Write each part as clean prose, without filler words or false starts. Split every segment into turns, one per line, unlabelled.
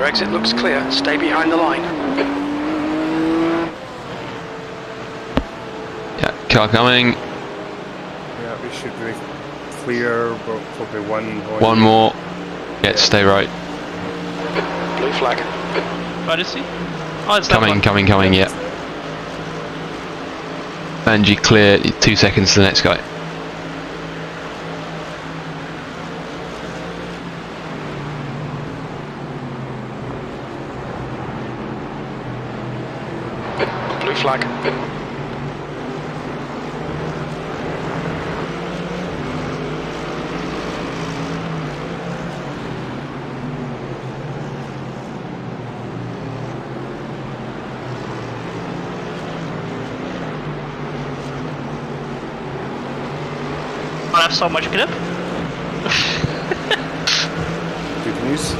Your exit looks clear. Stay behind the line.
Yeah, car coming.
Yeah, we should be clear, but probably one going.
One more. Yeah, stay right.
Blue flag.
Where is he? Oh, it's
Coming,
that one.
coming, yeah. Angie clear, 2 seconds to the next guy.
Blue flag.
I have so much grip.
Good news.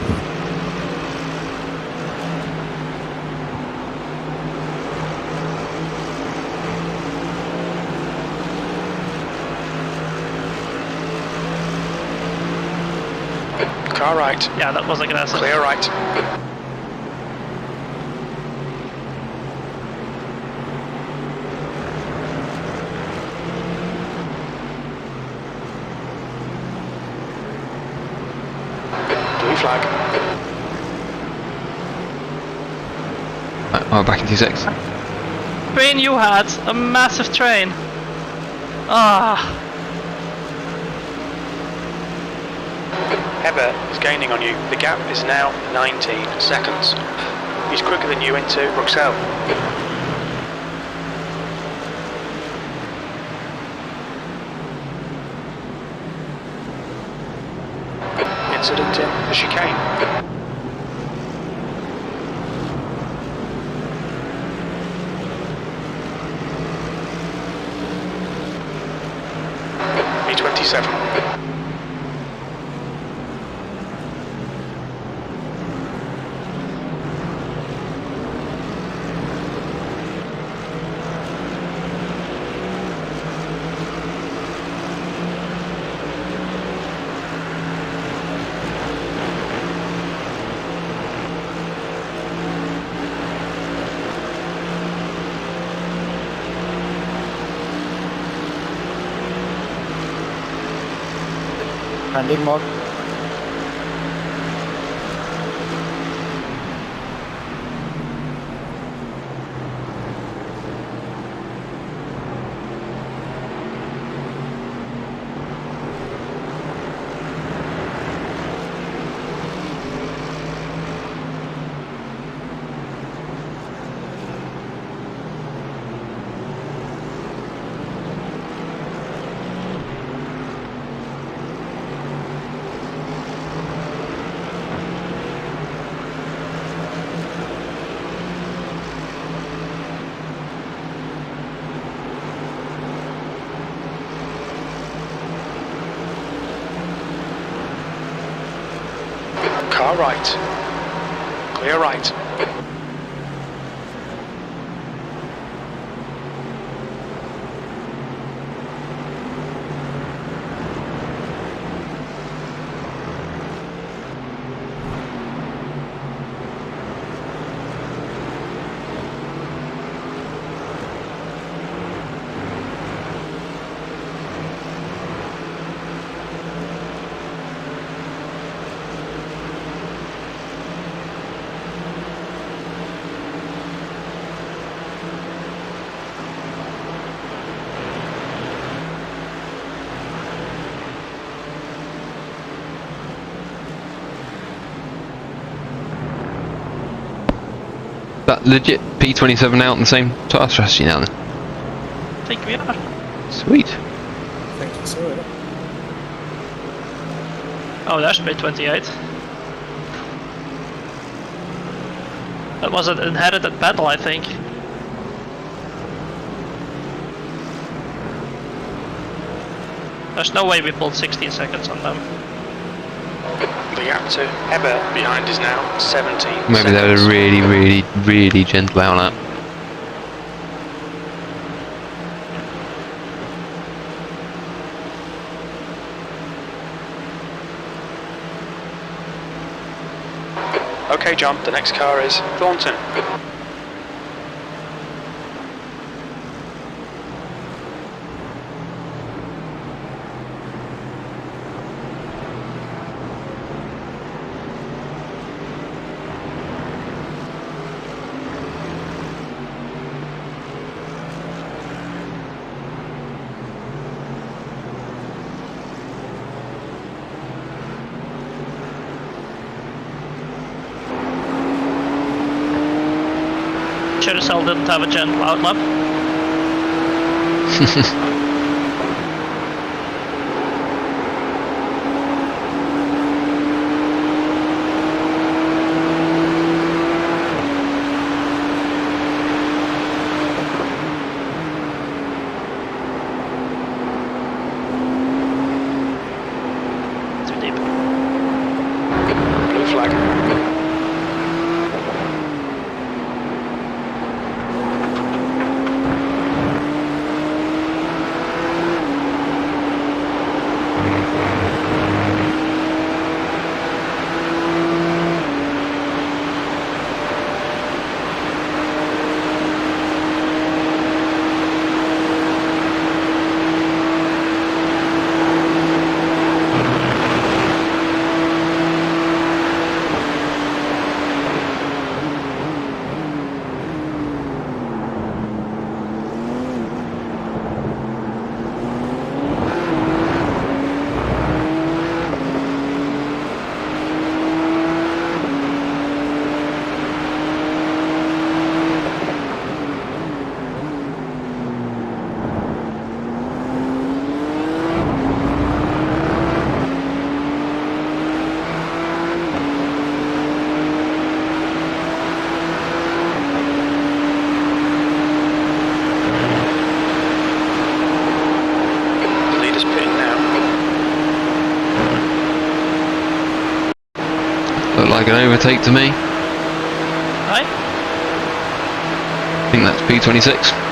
Car right.
Yeah, that was aggressive.
Clear right. Blue flag.
Right, we're back in 2 seconds.
Train you had, a massive train. Ah,
Heber is gaining on you. The gap is now 19 seconds. He's quicker than you into Bruxelles. Incident in the chicane. B27.
Landing mode. Car right. Clear right.
That legit P27 out on the same tire strategy now then?
I think we are.
Sweet.
I think so, yeah.
Oh, there's P28. That was an inherited battle, I think. There's no way we pulled 16 seconds on them.
The gap to Heber behind is now 17
Maybe they were really gentle out on that.
Okay, John, the next car is Thornton.
Sure as hell didn't have a gentle outlap. Too deep.
Blue flag.
Looked like an overtake to me.
Right?
I think that's P26.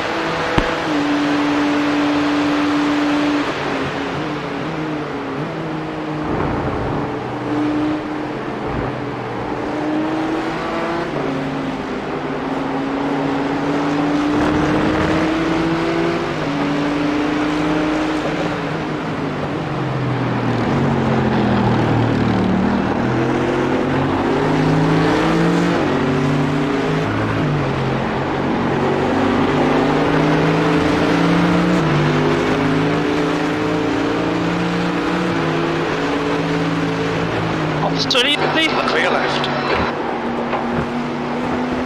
Absolutely.
Clear left.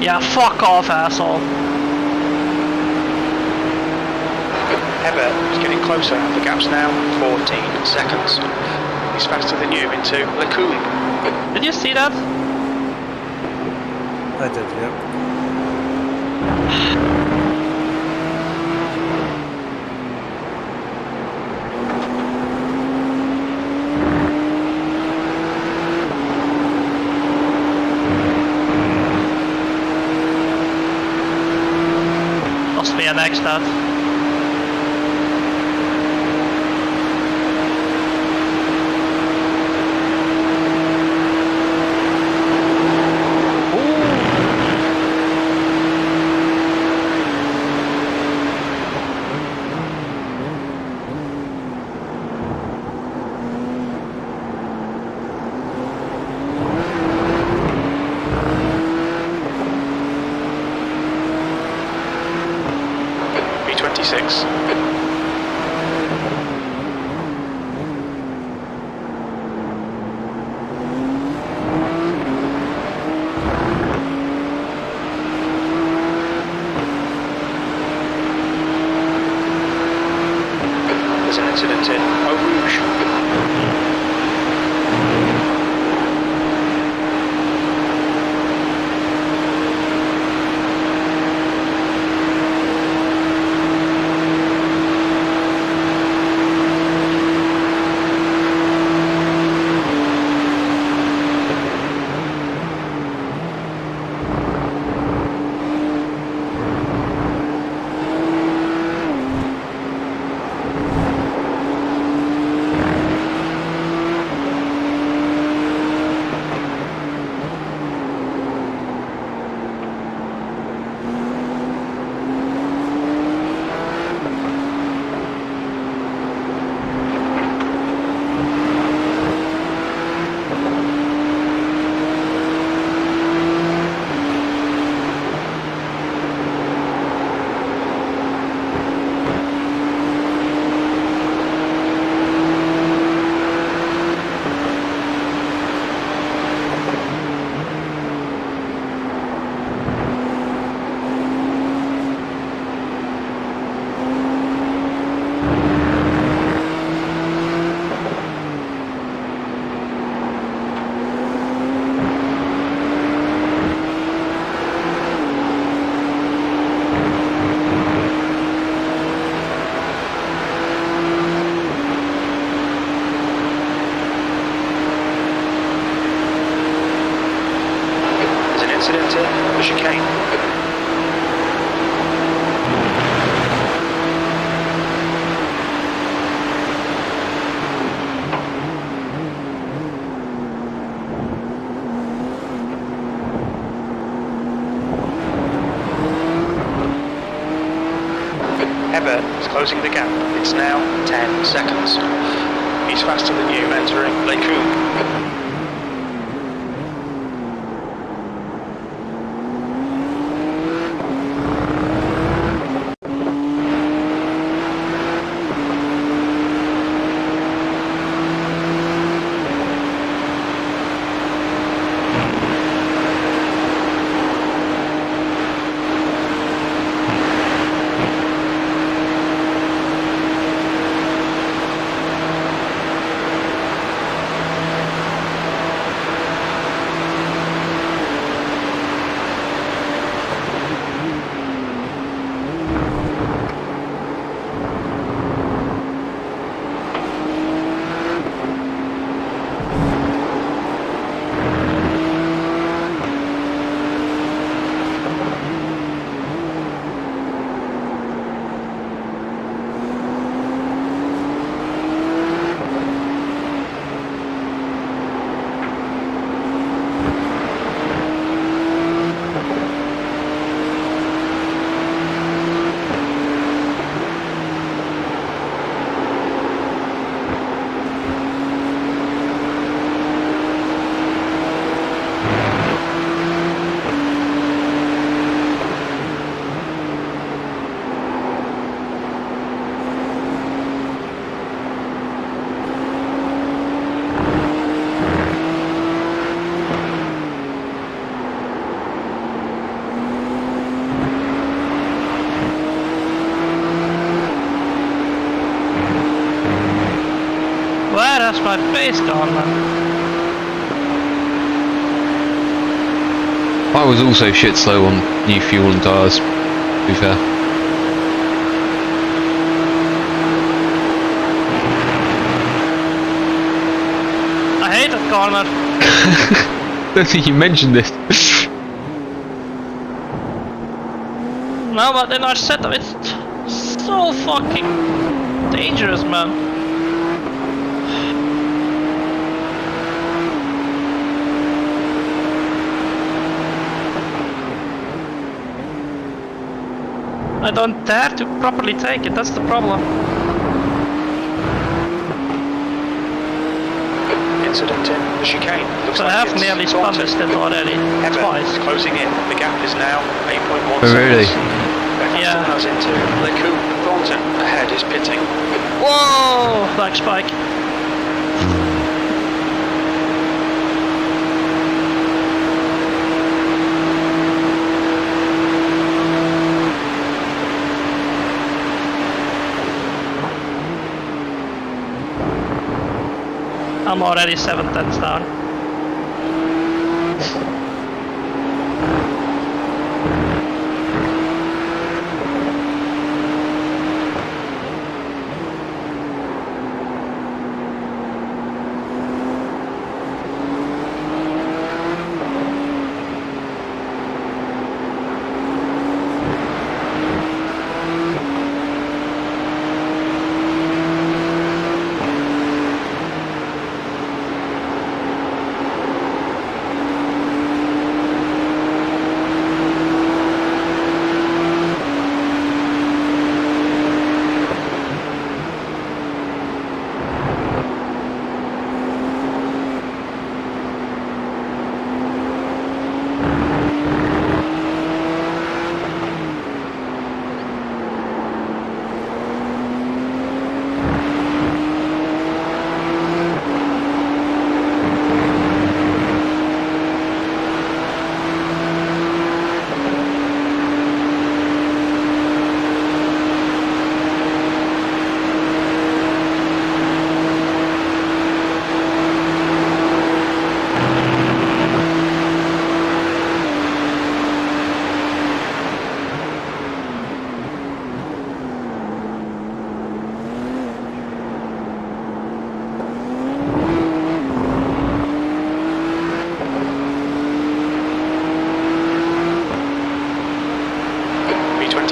Yeah, fuck off, asshole.
Heber is getting closer. The gap's now 14 seconds. He's faster than you into Lacoon.
Did you see that?
I did, yep.
Must be an X that.
B26. There's an incident in Eau Rouge. Incident in the chicane. Ebert is closing the gap. It's now 10 seconds. He's faster than you entering Lacoum.
Where has my face gone, man?
I was also shit slow on new fuel and tyres, to be fair.
I hate that corner.
I don't think you mentioned this.
No, but then I said that it's so fucking dangerous, man. I don't dare to properly take it, that's the problem.
Incident in the chicane. Looks
So I
like
have
it's
nearly spun
Thornton.
this stint already,
Ebert
twice.
is closing in. The gap is now 8.1
Oh, really?
seconds.
Yeah.
Us into Lacoum. Thornton ahead is pitting.
Whoa! Black spike. I'm already 7/10 down.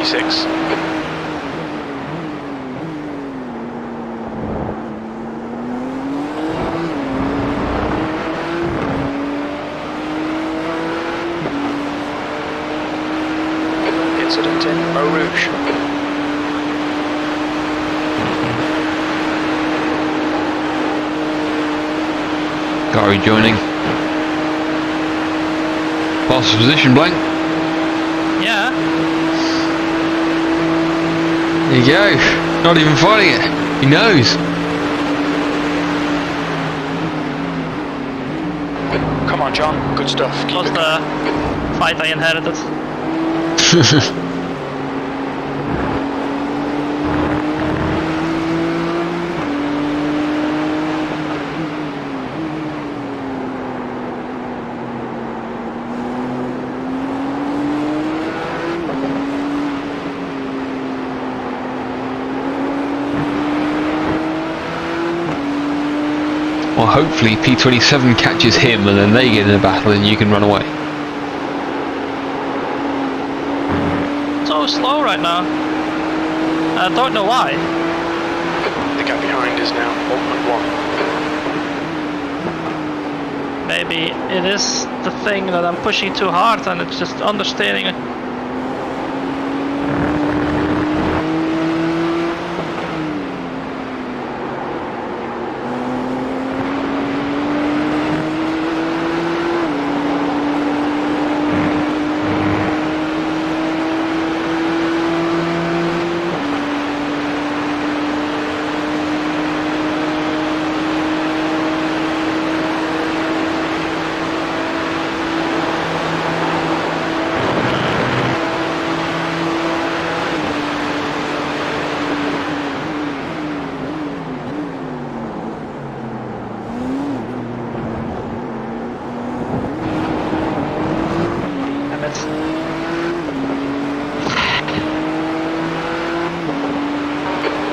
26. Incident in Eau Rouge.
Car rejoining. Fastest position, Blank.
Yeah.
There you go. Not even fighting it. He knows.
Come on, John. Good stuff. Keep
Was
it
the fight I inherited.
Well, hopefully P27 catches him and then they get in a battle and you can run away.
So slow right now. I don't know why.
The gap behind is now 1.1.
Maybe it is the thing that I'm pushing too hard and it's just understating it.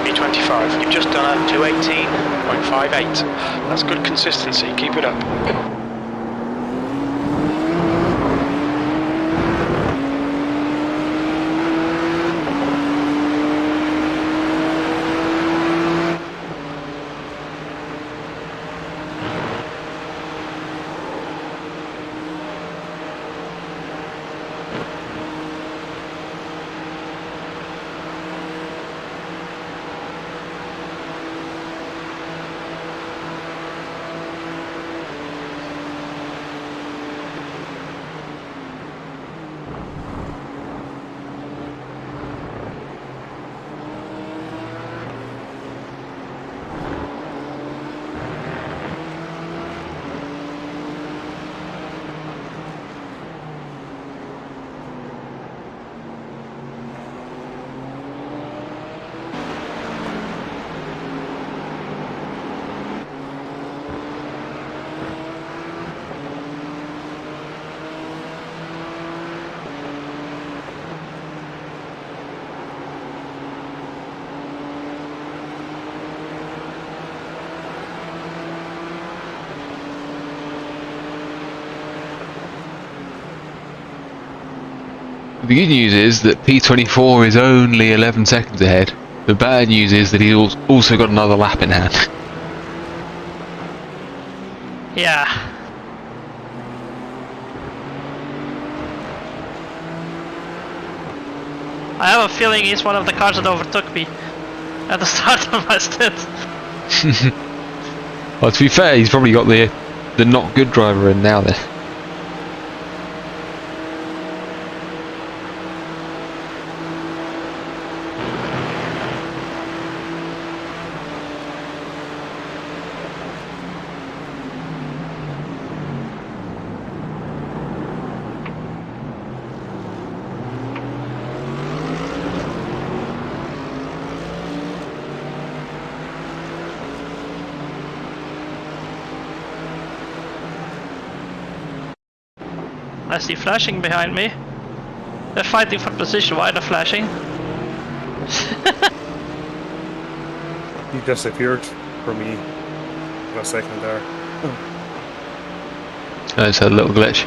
P25. You've just done a 218.58. That's good consistency. Keep it up.
The good news is that P24 is only 11 seconds ahead. The bad news is that he's also got another lap in hand.
Yeah. I have a feeling he's one of the cars that overtook me at the start of my stint.
Well, to be fair, he's probably got the not good driver in now then.
I see flashing behind me. They're fighting for position. Why are they flashing?
He disappeared for me for a second there.
I just had a little glitch.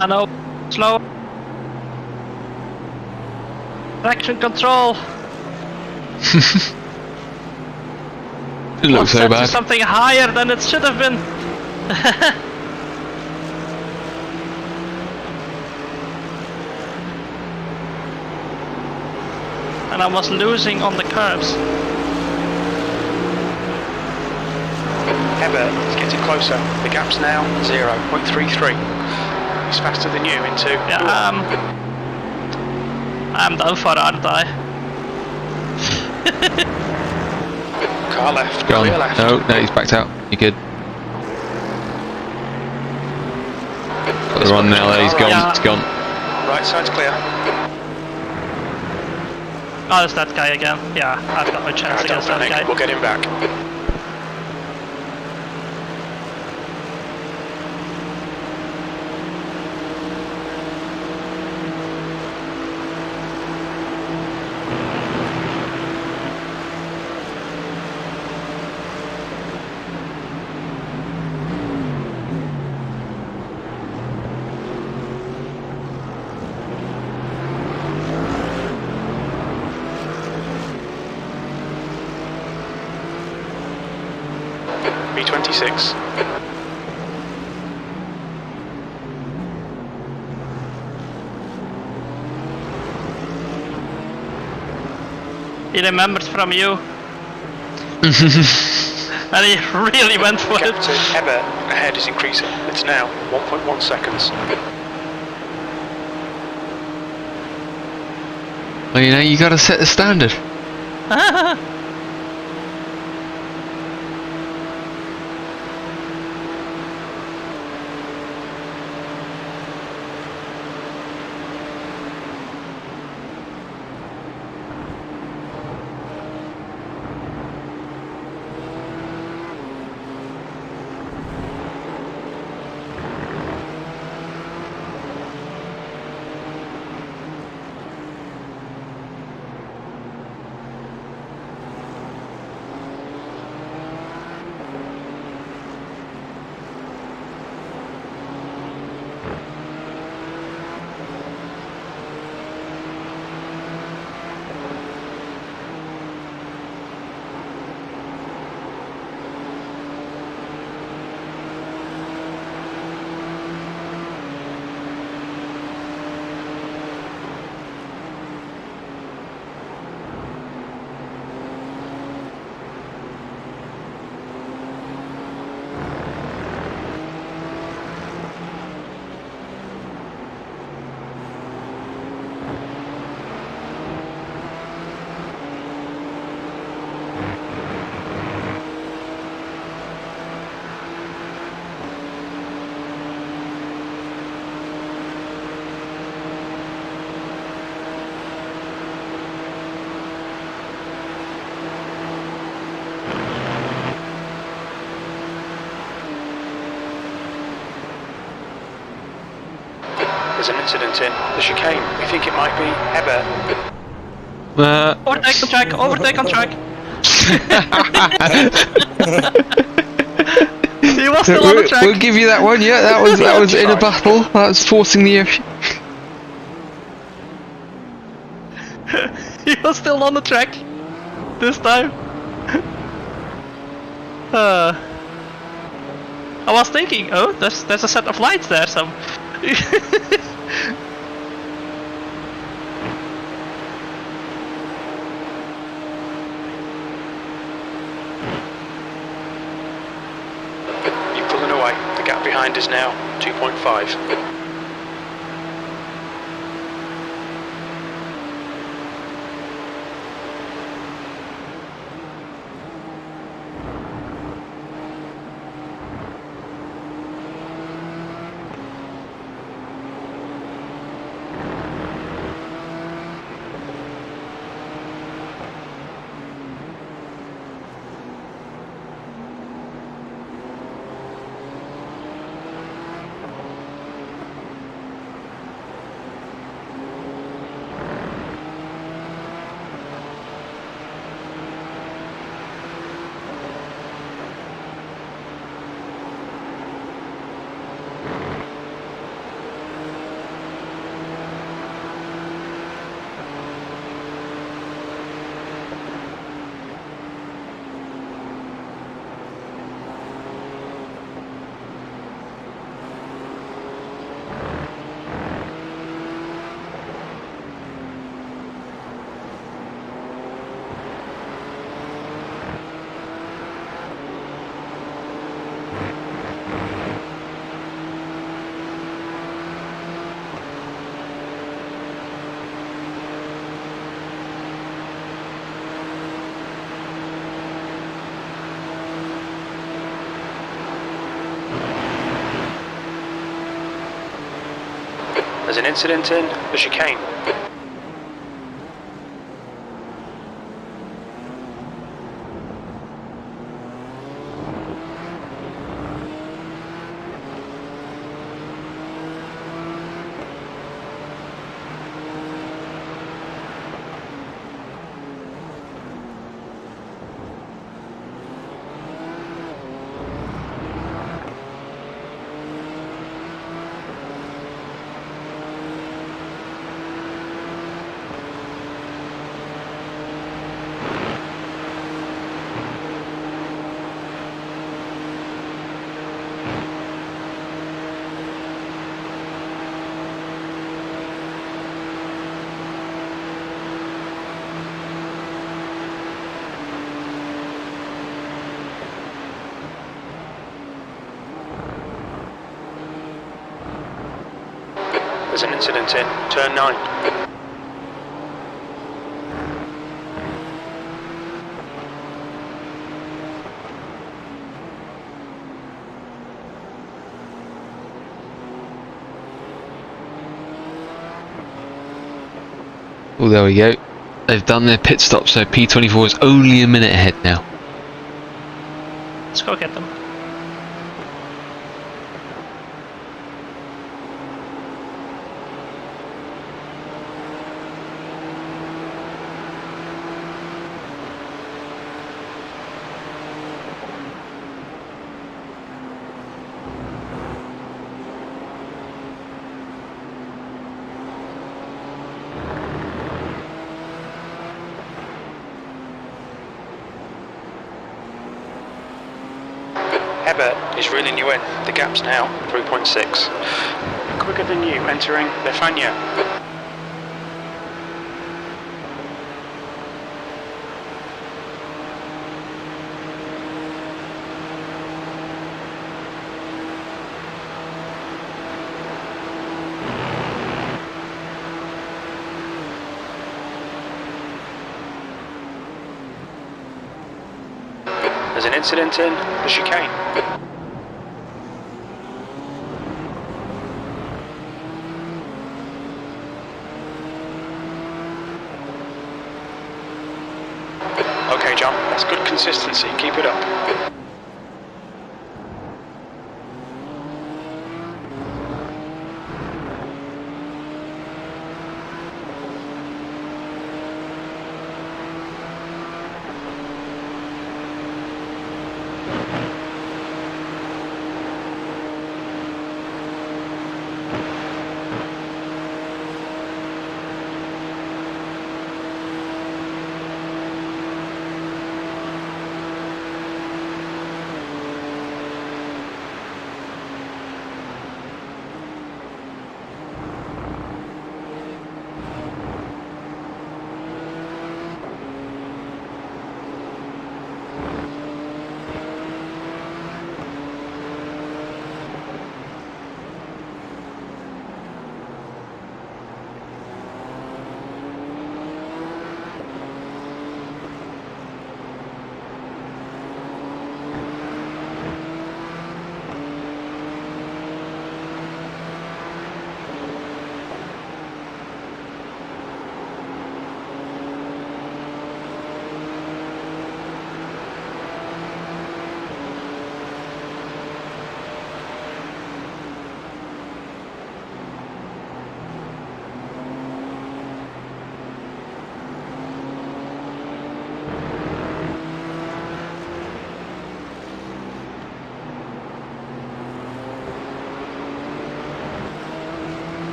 I know. Slow. Traction control.
It looks so
Set to
bad.
something higher than it should have been. And I was losing on the curves.
Heber is getting closer. The gap's now 0.33. He's faster than you into.
Yeah, I'm done for, aren't I?
Car left.
Gone.
Clear left.
No, he's backed out. You're good. Got the run now. He's gone.
Yeah.
It's gone.
Right side's clear.
Oh, it's that guy again. Yeah, I've got no chance
Don't
against that
panic.
guy.
We'll get him back. B26.
He remembers from you. And he really went for
Gap
it.
to Heber ahead is increasing. It's now 1.1 seconds.
Well, you know, you gotta set the standard.
There's an incident in the chicane. We think it might be Heber.
Overtake on track, overtake on track. He was still on the track.
We'll give you that one. Yeah, that was in a battle. That's forcing the issue.
He was still on the track. This time. I was thinking, oh, there's a set of lights there, so.
You're pulling away. The gap behind is now 2.5. There's an incident in the chicane. There's an incident in turn 9.
Oh, there we go. They've done their pit stop, so P24 is only a minute ahead now.
Let's go get them.
Hebert is reeling you in. The gap's now 3.6. Quicker than you entering Lefania. There's an incident in the chicane. Okay, John, that's good consistency. Keep it up.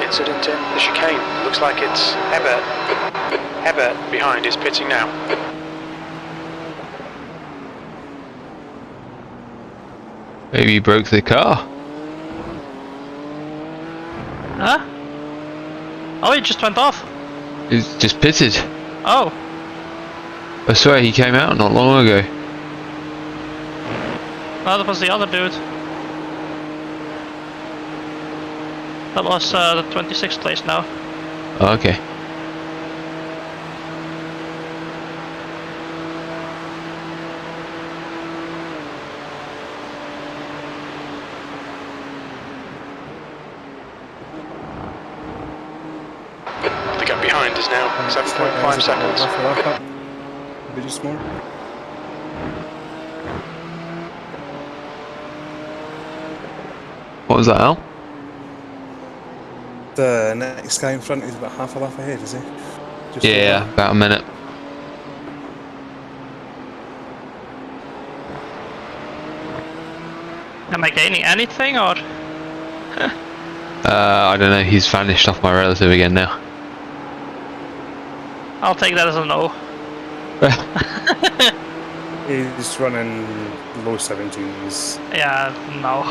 Incident in the chicane. Looks like it's Hebert. Hebert behind is pitting now.
Maybe he broke the car.
Huh? Oh, he just went off.
He's just pitted.
Oh.
I swear he came out not long ago.
No, that was the other dude. That was the 26th place now.
Oh, okay.
The gap behind is now 7.5 seconds.
Maybe just more.
What was that, Al?
The next guy in front is about half a lap ahead, is he? Just
Yeah,
over.
about a minute.
Am I gaining anything or?
I don't know, he's vanished off my relative again now.
I'll take that as a no.
He's running low 17s.
Yeah, no.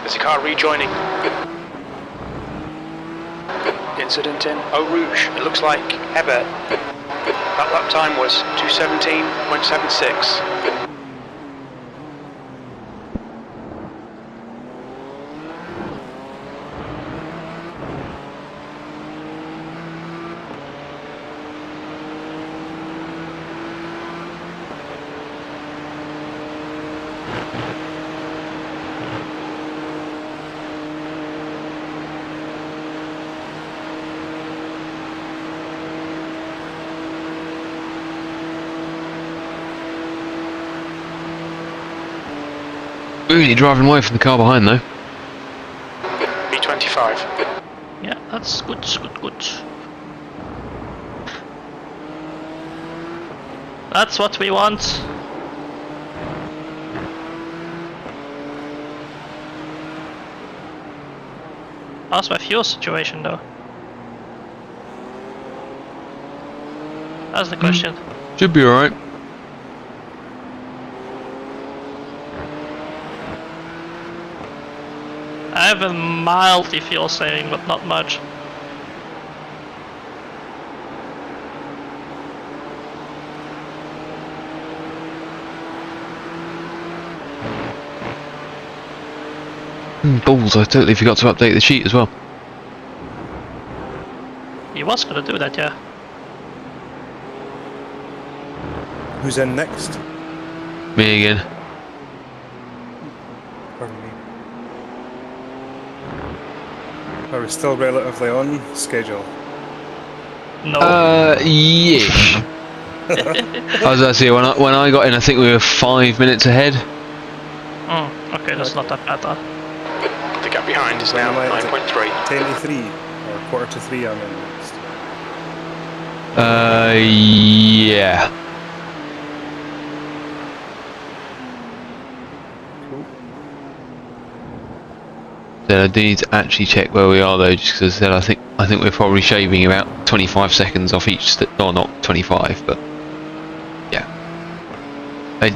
There's a car rejoining. Incident in Eau Rouge. It looks like Hebert. That lap time was 2:17.76.
Really driving away from the car behind though.
B25.
Yeah, that's good, good. That's what we want. How's my fuel situation though? That's the question.
Should be alright.
I have a mildly fuel saving, but not much.
Balls, I totally forgot to update the sheet as well.
He was gonna do that, yeah.
Who's in next?
Me again.
Pardon me. Are we still relatively on schedule?
No.
Yeah. I was actually when I got in, I think we were 5 minutes ahead.
Okay, that's not that bad then.
The gap behind is now 9.3.
10 to 3 or quarter to 3 I'm in next.
Yeah. Then I do need to actually check where we are though, just because I said I think we're probably shaving about 25 seconds off each. Or not 25, but yeah, a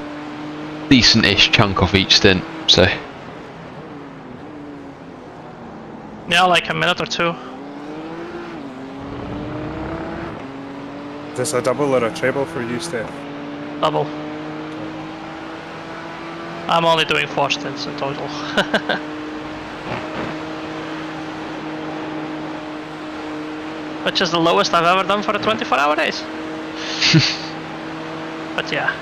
decent-ish chunk off each stint. So
Yeah, like a minute or two.
Is this a double or a treble for you, Steph?
Double. I'm only doing 4 stints in total. Which is the lowest I've ever done for the 24-hour days. But yeah.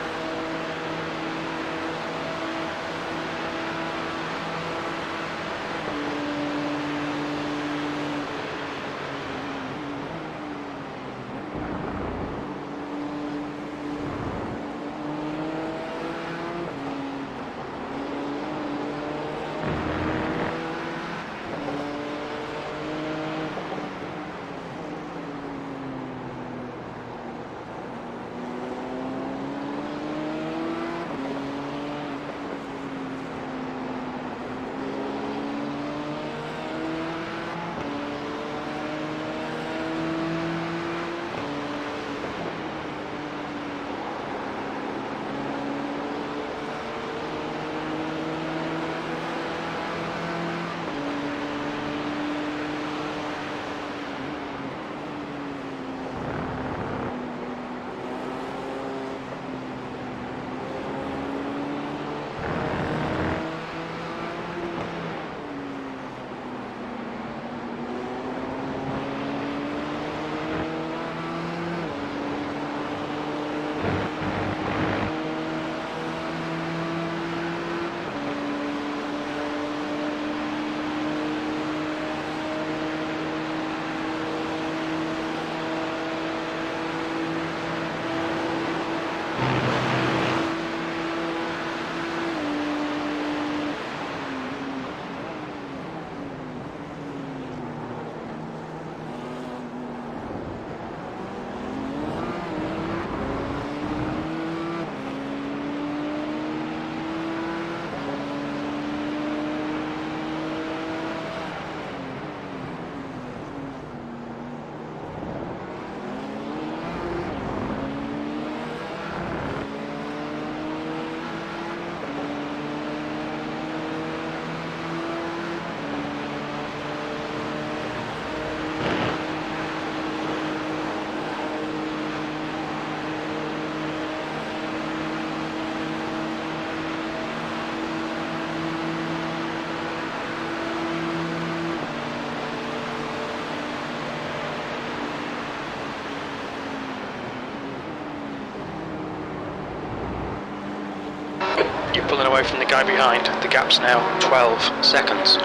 You're pulling away from the guy behind. The gap's now 12 seconds.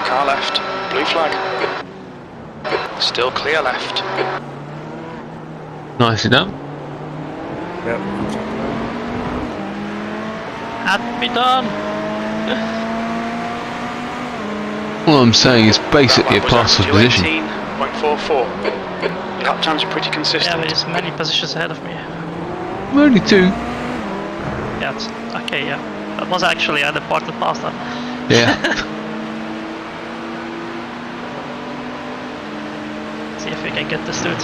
Car left, blue flag. Still clear left.
Nicely done.
Yep.
Had be done.
All I'm saying is basically a
That lap was
passer's
at
position.
2:18.44. Lap times are pretty
Yeah,
consistent.
but he's many positions ahead of me.
I'm only 2.
Yeah, it's okay, yeah. That was actually an important pass then.
Yeah.
See if we can get this dude.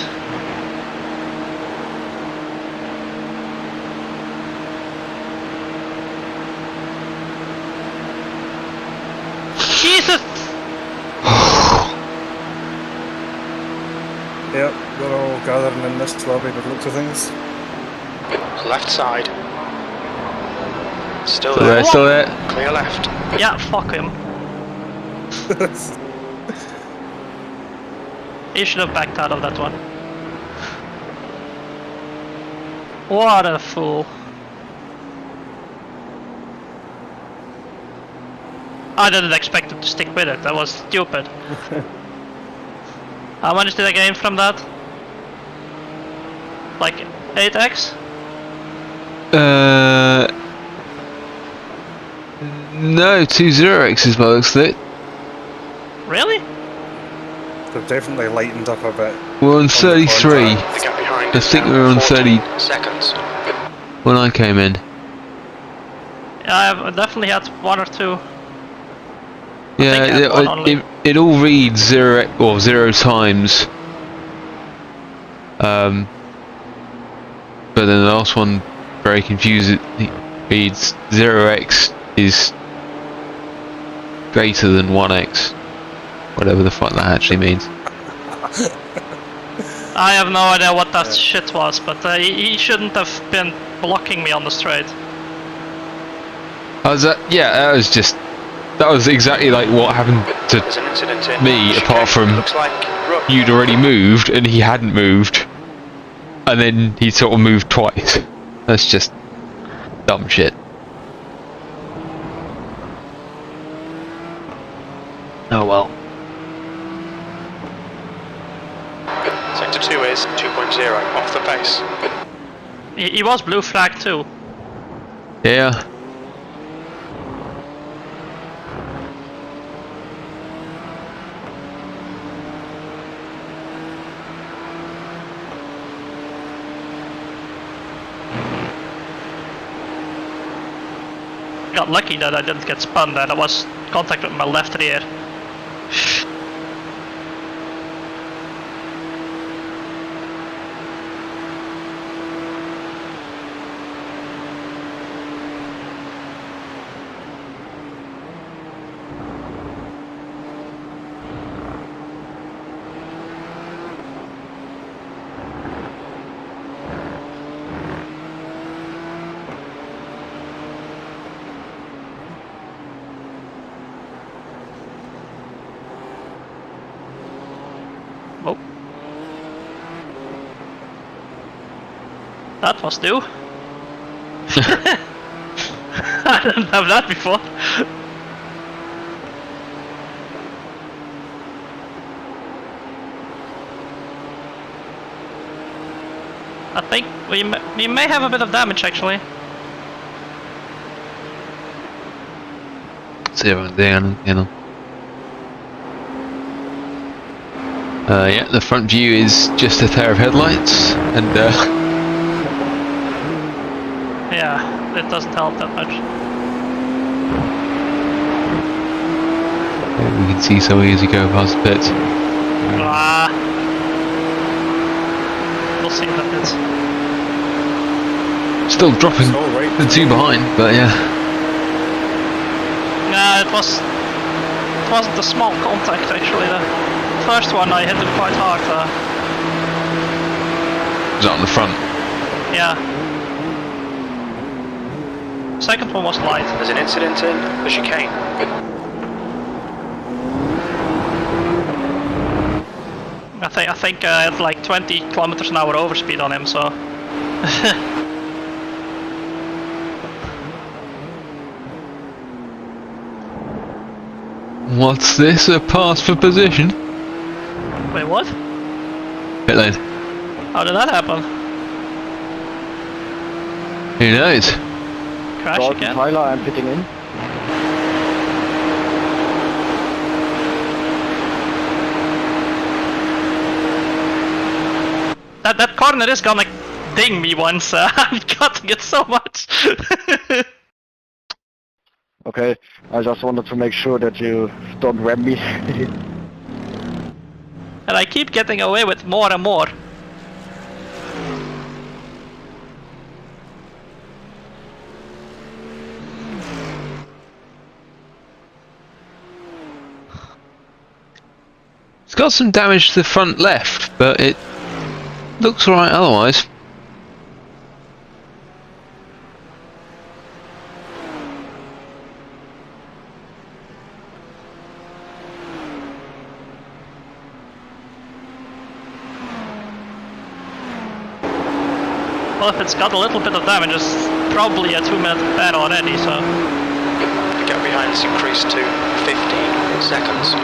Jesus!
Yep, they're all gathering in this lobby by the looks of things.
Left side. Still
Still
there.
there, still there.
Clear left.
Yeah, fuck him. He should have backed out of that one. What a fool. I didn't expect him to stick with it, that was stupid. How much did I gain from that? Like 8x?
No, 2 0x's by the looks of it.
Really?
They've definitely lightened up a bit.
We're on 33.
The gap behind
I
is
think
now
we were on
14
30
seconds.
when I came in.
I definitely had 1 or 2.
Yeah,
I had one only.
it all reads 0 or 0 times. But then the last one very confused. It reads 0x is greater than 1x. Whatever the fuck that actually means.
I have no idea what that shit was, but he shouldn't have been blocking me on the straight.
That was exactly like what happened to
There's an incident in
me, apart from
looks like
you'd already moved and he hadn't moved, and then he sort of moved twice. That's just dumb shit. Oh well.
Sector 2 is 2.0 off the pace.
He was blue flag too.
Yeah.
Got lucky that I didn't get spun there. I was contact with my left rear. Oh. That was new. I didn't have that before. I think we may have a bit of damage actually.
Zeroing down, you know. Yeah, the front view is just a pair of headlights, and
Yeah, it doesn't help that much.
yeah, we can see so easy go past the pits.
Ah, we'll see the pits.
Still dropping
So right.
the two behind, but yeah.
Nah, it wasn't a small contact actually. The first one I hit him quite hard.
Was that on the front?
Yeah. Second one was light.
There's an incident in the chicane.
I think I had like 20 kilometers an hour overspeed on him, so.
What's this? A pass for position?
Wait, what?
Pit lane.
How did that happen?
Who knows?
Crash again?
Tyler, I'm pitting in.
That corner is gonna ding me once. I'm cutting it so much.
Okay, I just wanted to make sure that you don't ram me.
And I keep getting away with more and more.
It's got some damage to the front left, but it looks alright otherwise.
Well, if it's got a little bit of damage, it's probably a 2-minute bad already, so.
The gap behind has increased to 15 seconds.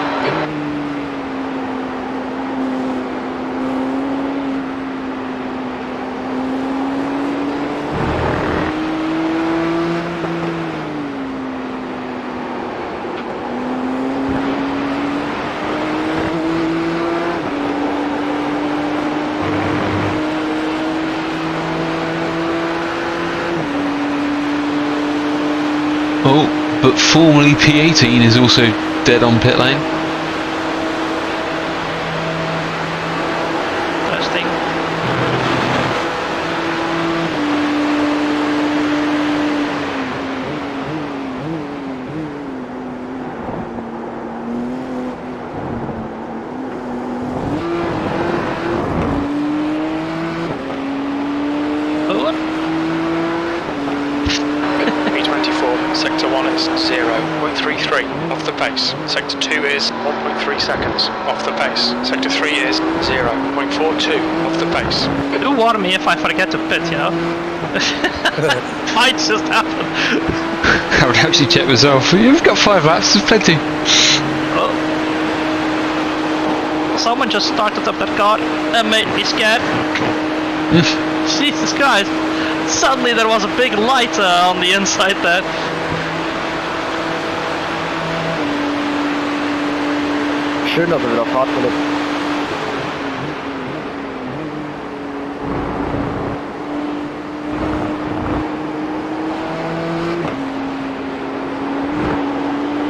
Oh, but formerly P18 is also dead on pit lane.
Interesting.
B24, sector 1 is 0.33 off the pace. Sector 2 is 1.3 seconds off the pace. Sector 3 is 0.42 off the pace.
Do warn me if I forget to pit, you know? Might just happen.
I would actually check myself. You've got 5 laps, there's plenty.
Oh. Someone just started up that car and made me scared. Jesus Christ. Suddenly there was a big light on the inside there.
Schön, dass er wieder fahrt, Philipp.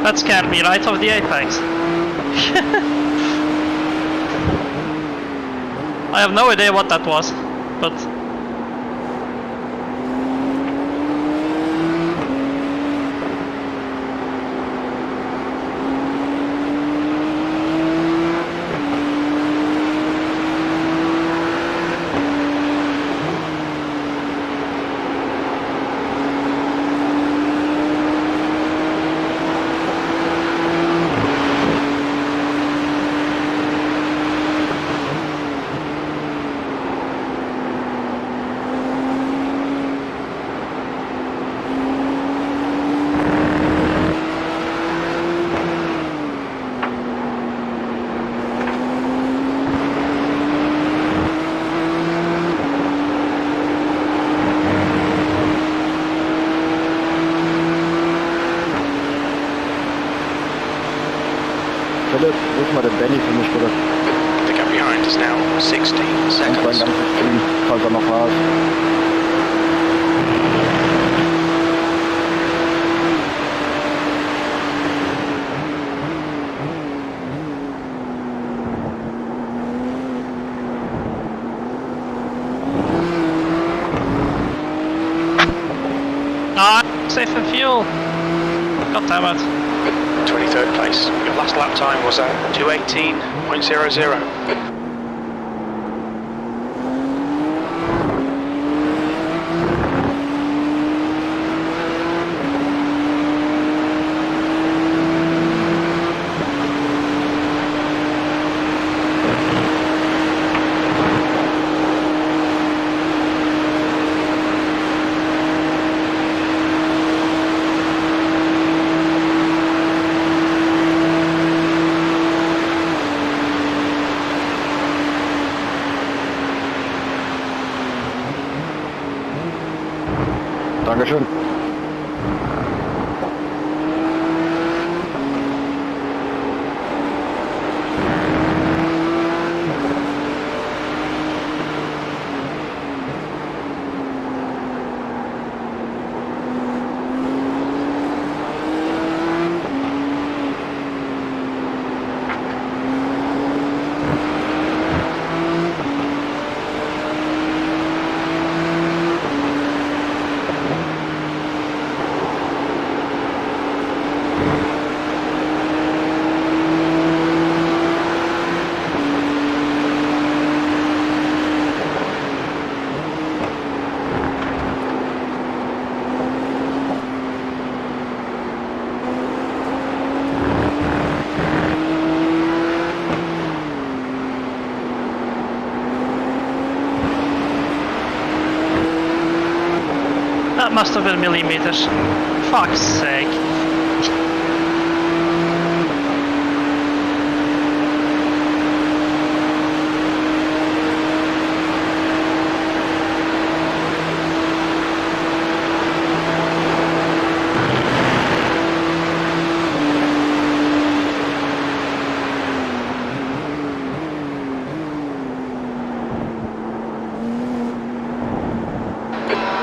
That scared me right off the apex. I have no idea what that was, but
mal den Benny für mich, bitte.
The gap behind is now 16
Und sein
seconds.
ganzes Team, falls er noch da ist.
Ah, safe and fuel. God damn it.
23rd place. Your last lap time was 2:18.00.
Dankeschön.
That must have been millimeters. Fuck's sake.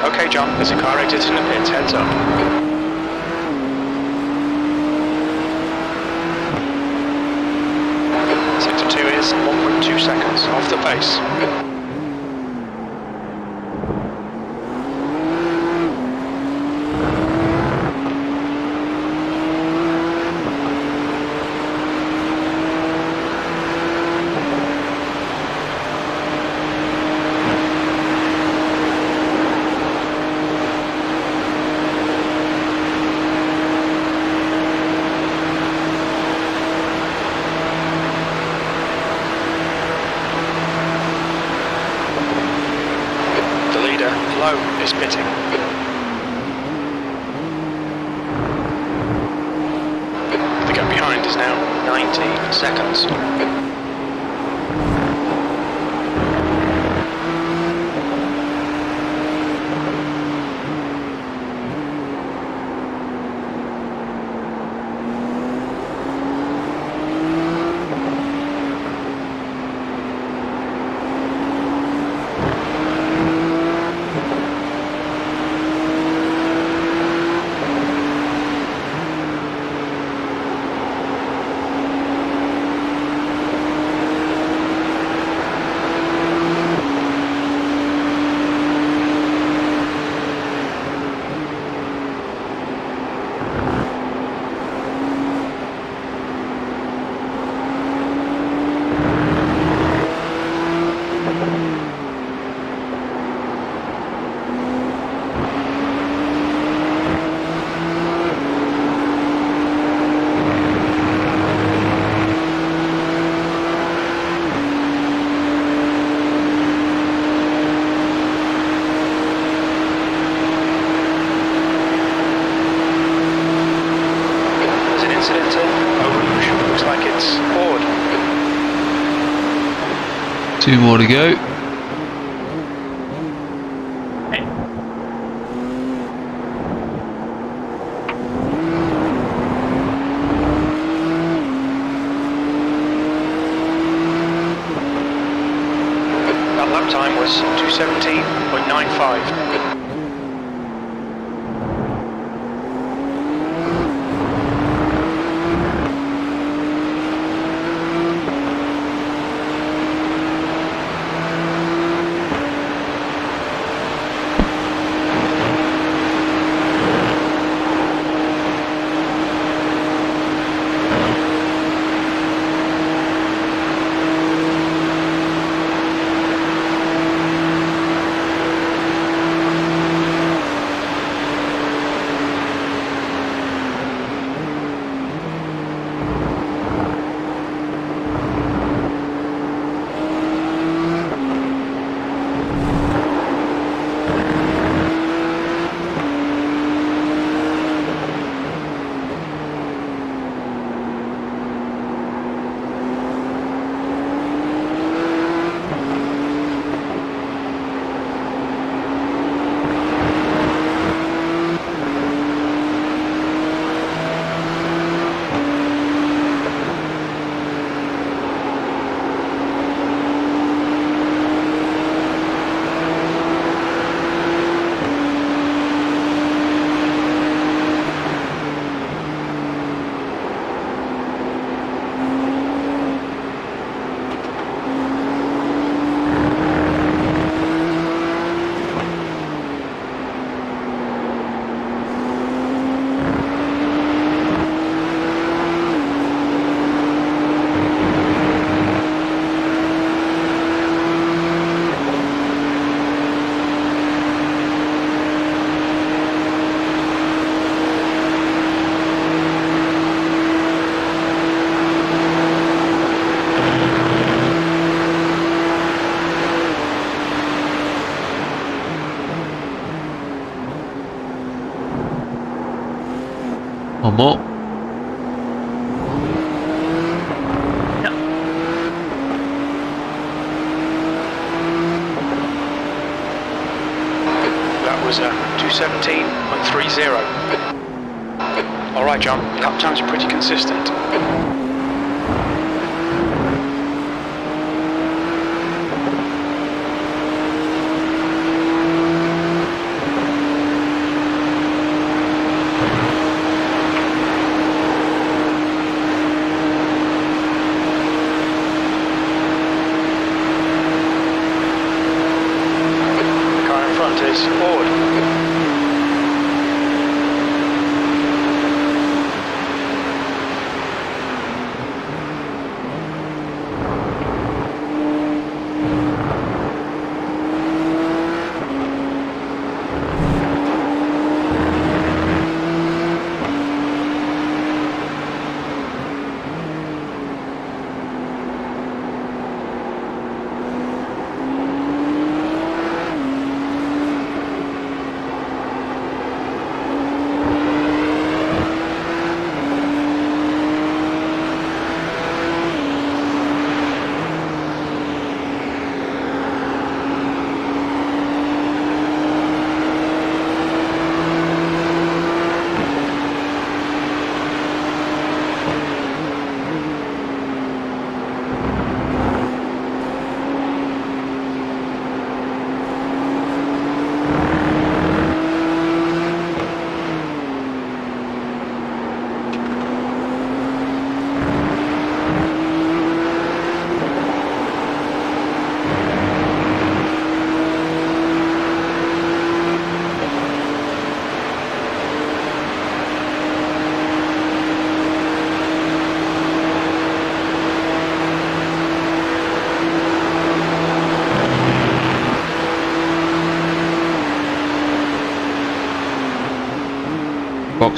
Okay, John, there's a car exiting the pits, heads up. Sector 2 is 1.2 seconds off the pace. Low is pitting. The gap behind is now 19 seconds.
Two more to go.
was 217.95.
One more.
Yep.
That was 217.30. Alright, John, lap times are pretty consistent. Forward.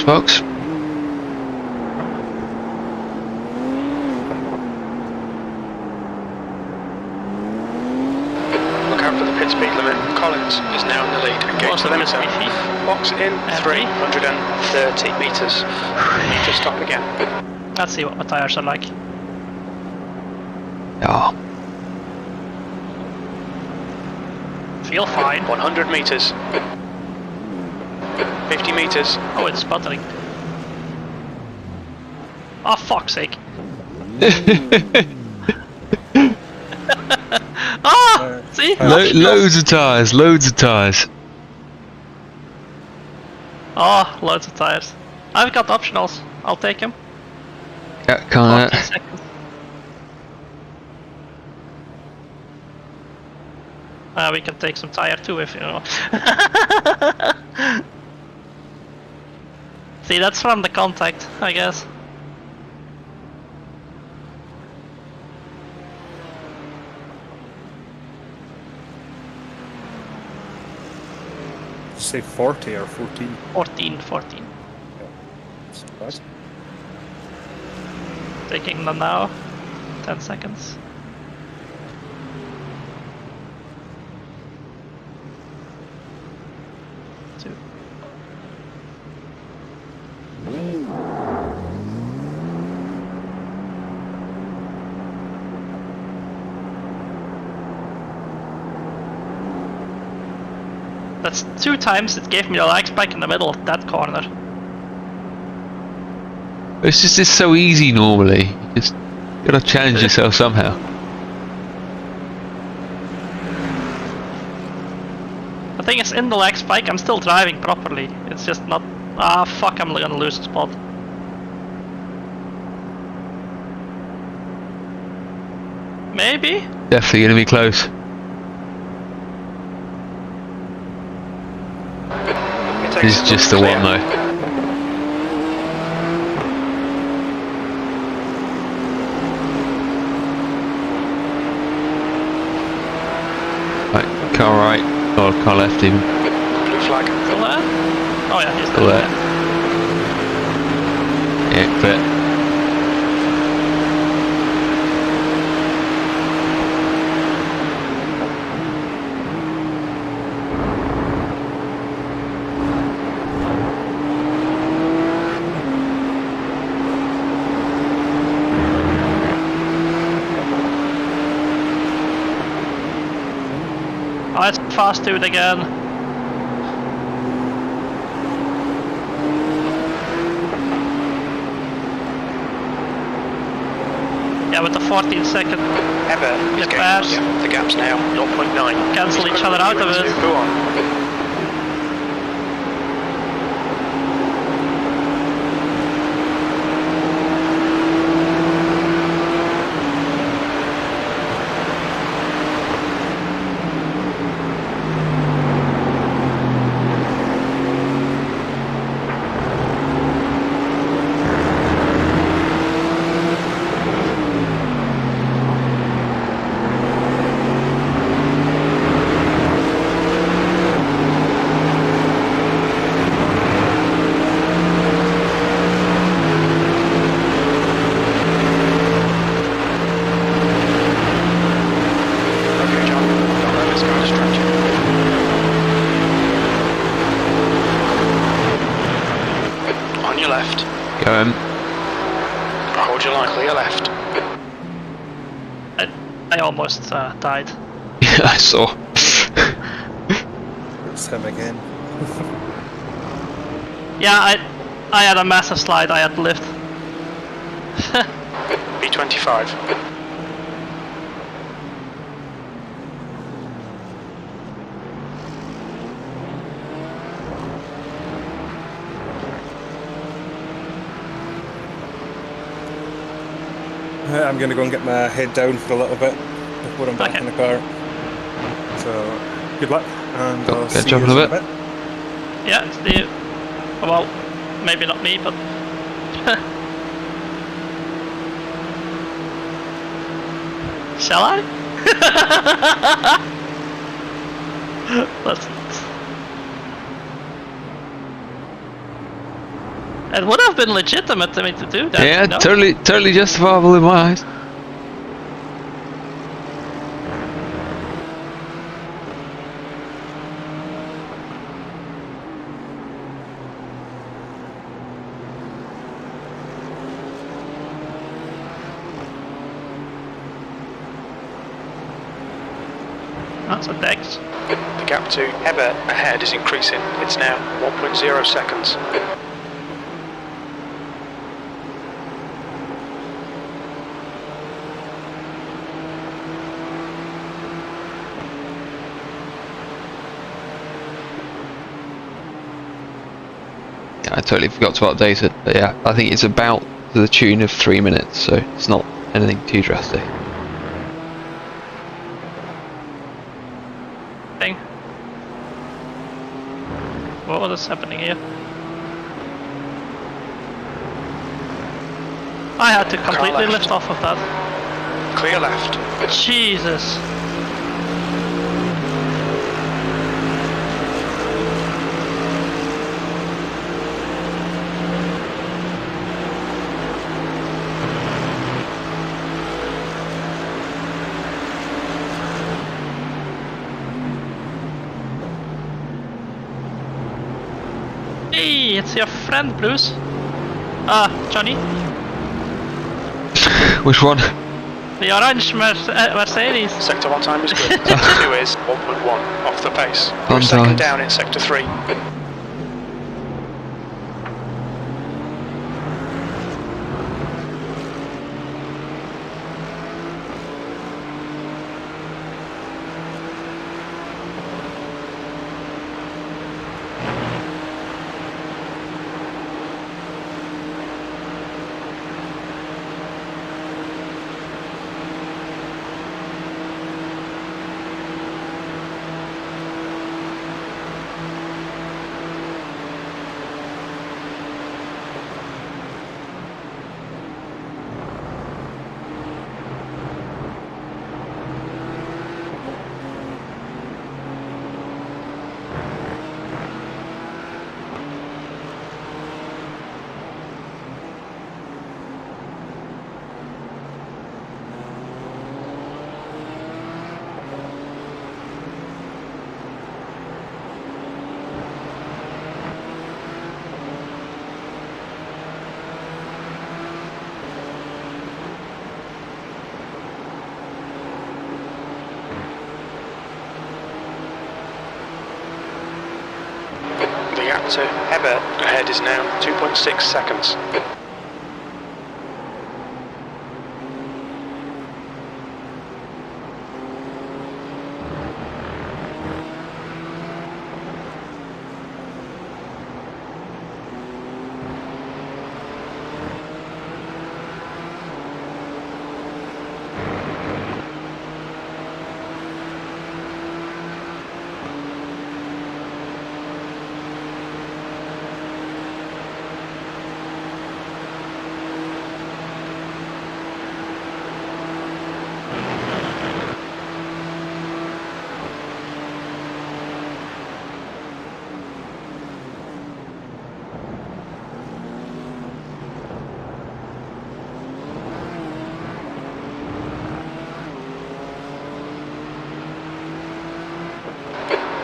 Box.
Look out for the pit speed limit. Collins is now in the lead. Engage
What's
the
the
limiter.
pit speed?
Box in
Every?
330 metres. Need to stop again.
Let's see what my tires are like.
Yeah.
Feel fine.
100 metres. 50 metres.
Oh, it's sputtering. Oh, fuck's sake. Ah! See?
Loads of tyres, loads of tyres.
Oh, loads of tires. I've got optionals. I'll take them.
Yeah,
14
can't.
seconds. We can take some tire too if you know. See, that's from the contact, I guess.
Say 40 or 14.
14.
Surprise.
Taking them now. 10 seconds. Two. That's 2 times it gave me the lag spike in the middle of that corner.
It's so easy normally. You just gotta challenge yourself somehow.
The thing is, in the lag spike, I'm still driving properly. It's just not. Ah, fuck! I'm gonna lose a spot. Maybe.
Definitely gonna be close. This is just the one though. Right, car right, or car left even.
Blue flag.
Still there? Oh yeah, he's
Still there. Yeah, clear.
Oh, it's fast dude again. Yeah, with the 14-second
Ever is
Get
getting
past.
yeah, the gap's now 0.9.
Cancel each other out of it.
Go on. Okay, John. Don't let this guy distract you. On your left.
Go
Hold your line, clear left.
I almost died.
Yeah, I saw.
It's him again.
Yeah, I had a massive slide. I had to lift.
B25.
I'm gonna go and get my head down for a little bit before I'm back
Okay.
in the car. So, good luck, and I'll
Catch
see
up
you
in a
in a
bit.
bit.
Yeah, see you. Well, maybe not me, but. Shall I? Let's. It would have been legitimate to me to do that.
Yeah,
you know?
totally justifiable in my eyes.
That's a text.
The gap to Eber ahead is increasing. It's now 1.0 seconds.
Yeah, I totally forgot to update it, but yeah, I think it's about to the tune of 3 minutes, so it's not anything too drastic.
Thing. What is happening here? I had to completely
left.
lift off of that.
Clear left.
Jesus. Hey, it's your friend, Bruce. Johnny.
Which one?
The orange Mercedes.
Sector 1 time is good. Sector 2 is 1.1 off the pace. You're
On
a second
time.
down in Sector 3. The gap to Hebert ahead is now 2.6 seconds.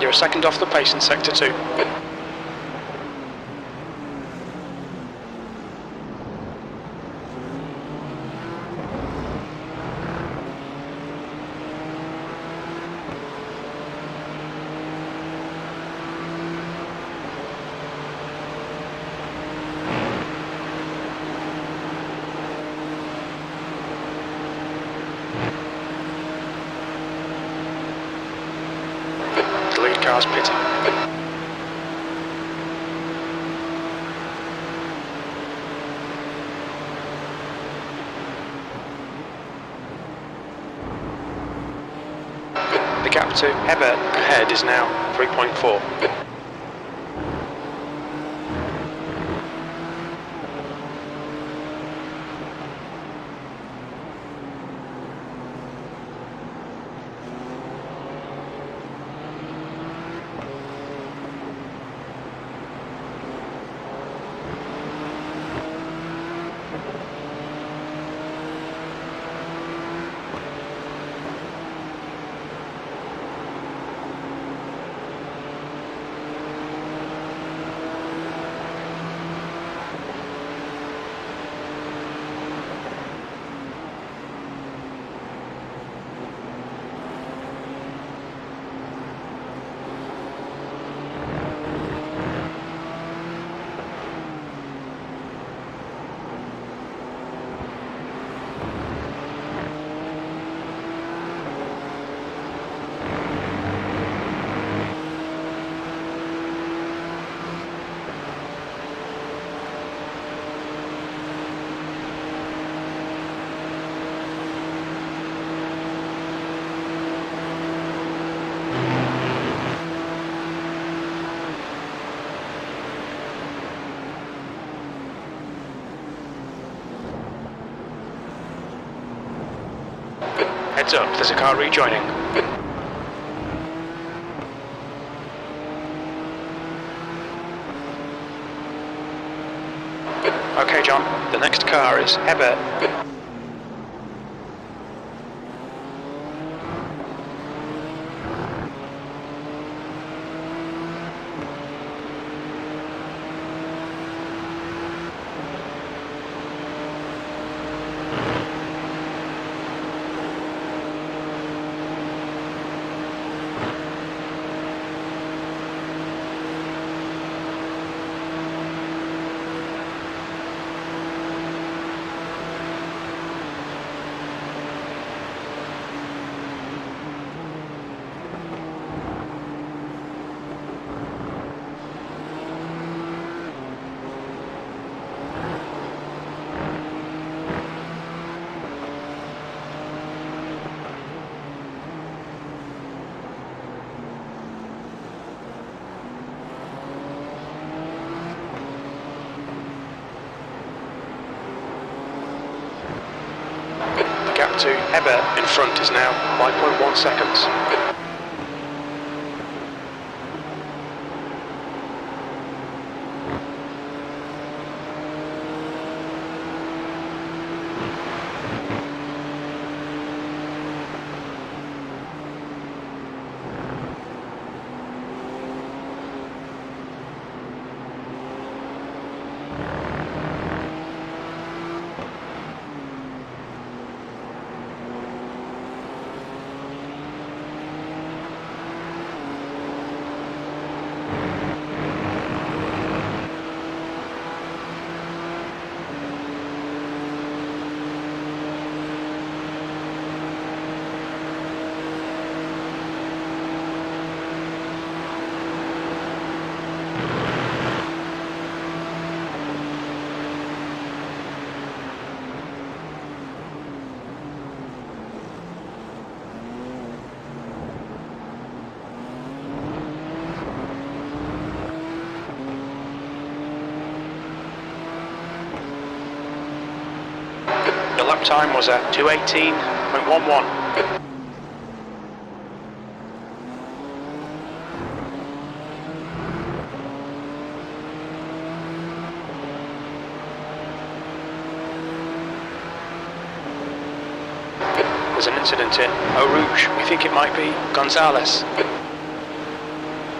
You're a second off the pace in Sector 2. The lead car's pitting. The gap to Hebert ahead is now 3.4. Heads up, there's a car rejoining. Okay, John, the next car is Herbert. Gap to Herbert in front is now 5.1 seconds. The lap time was at 2:18.11. There's an incident in Eau Rouge. We think it might be Gonzalez.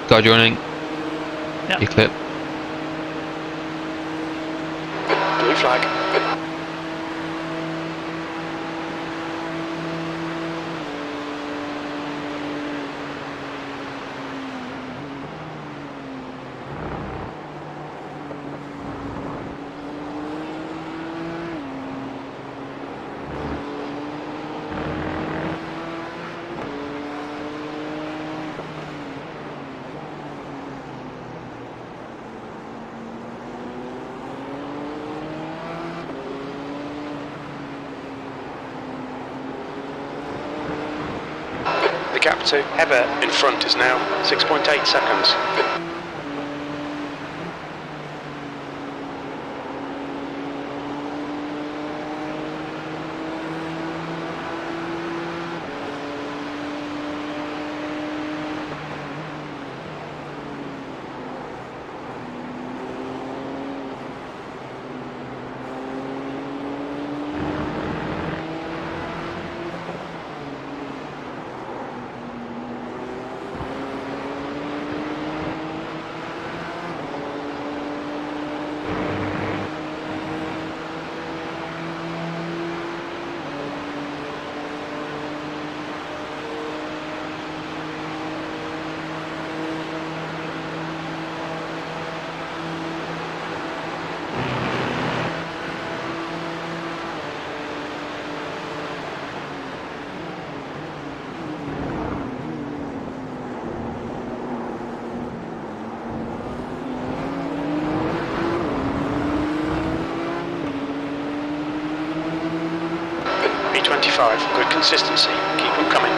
Guy joining.
Yeah.
You clip.
Blue flag. The gap to Herbert in front is now 6.8 seconds. B25, good consistency, keep them coming.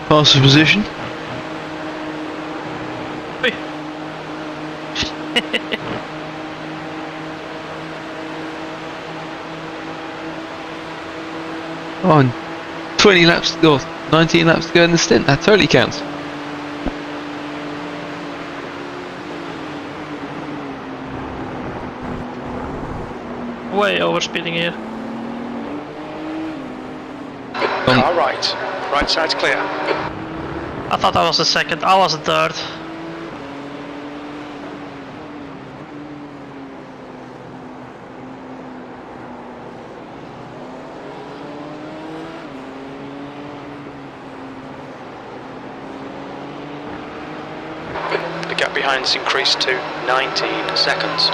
Faster position.
Oi.
Oh, and 20 laps or 19 laps to go in the stint. That totally counts.
Way overspeeding here.
Car right. Right side's clear.
I thought I was the second. I was the third.
The gap behind's increased to 19 seconds.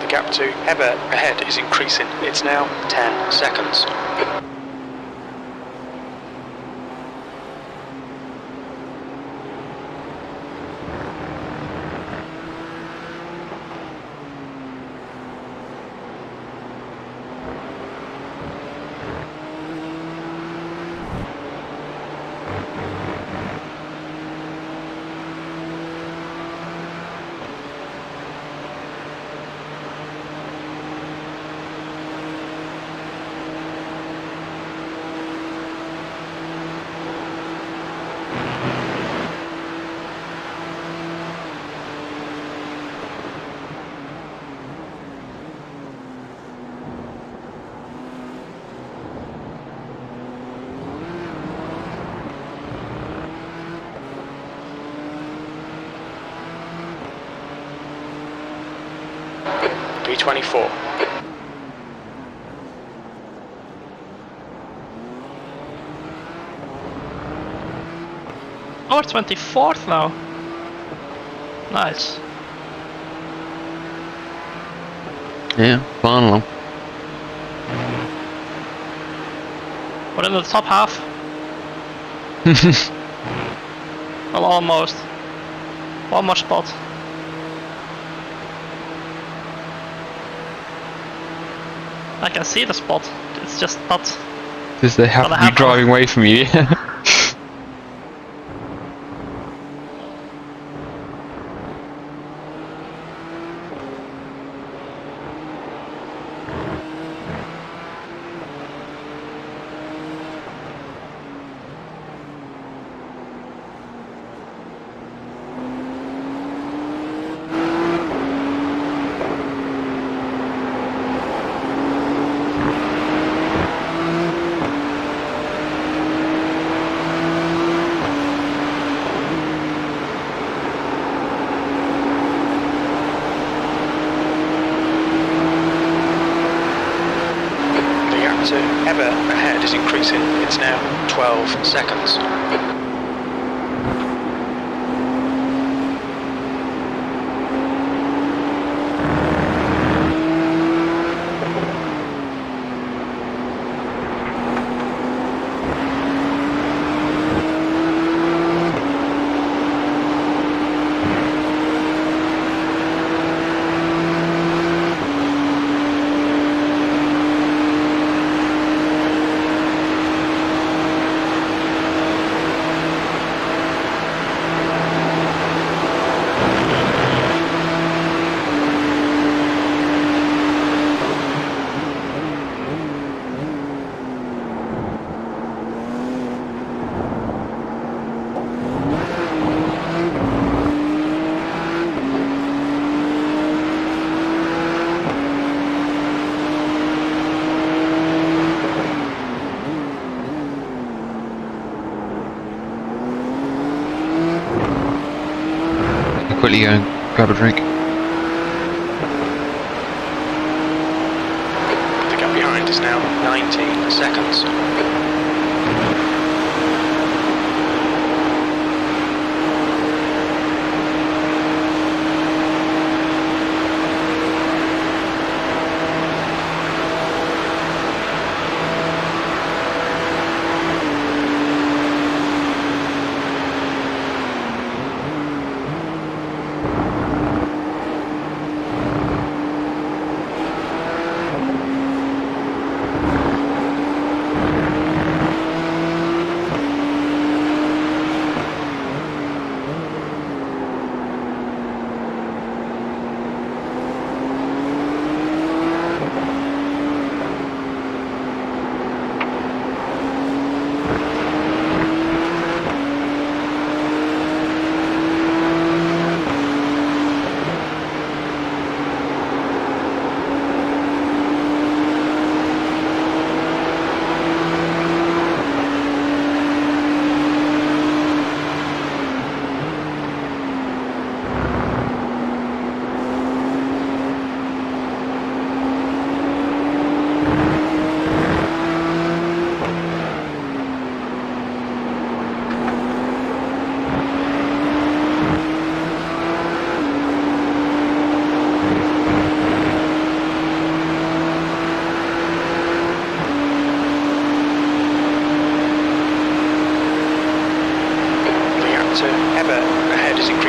The gap to Heber ahead is increasing. It's now 10 seconds. P24.
Oh, we're 24th now. Nice.
Yeah, flying along.
We're in the top half. Well, almost. One more spot. I can see the spot. It's just not.
Because they have
Gonna
to be
happen.
driving away from you.
The gap to Heber ahead is increasing. It's now 12 seconds. Quickly go and grab a drink. The gap behind is now 19 seconds.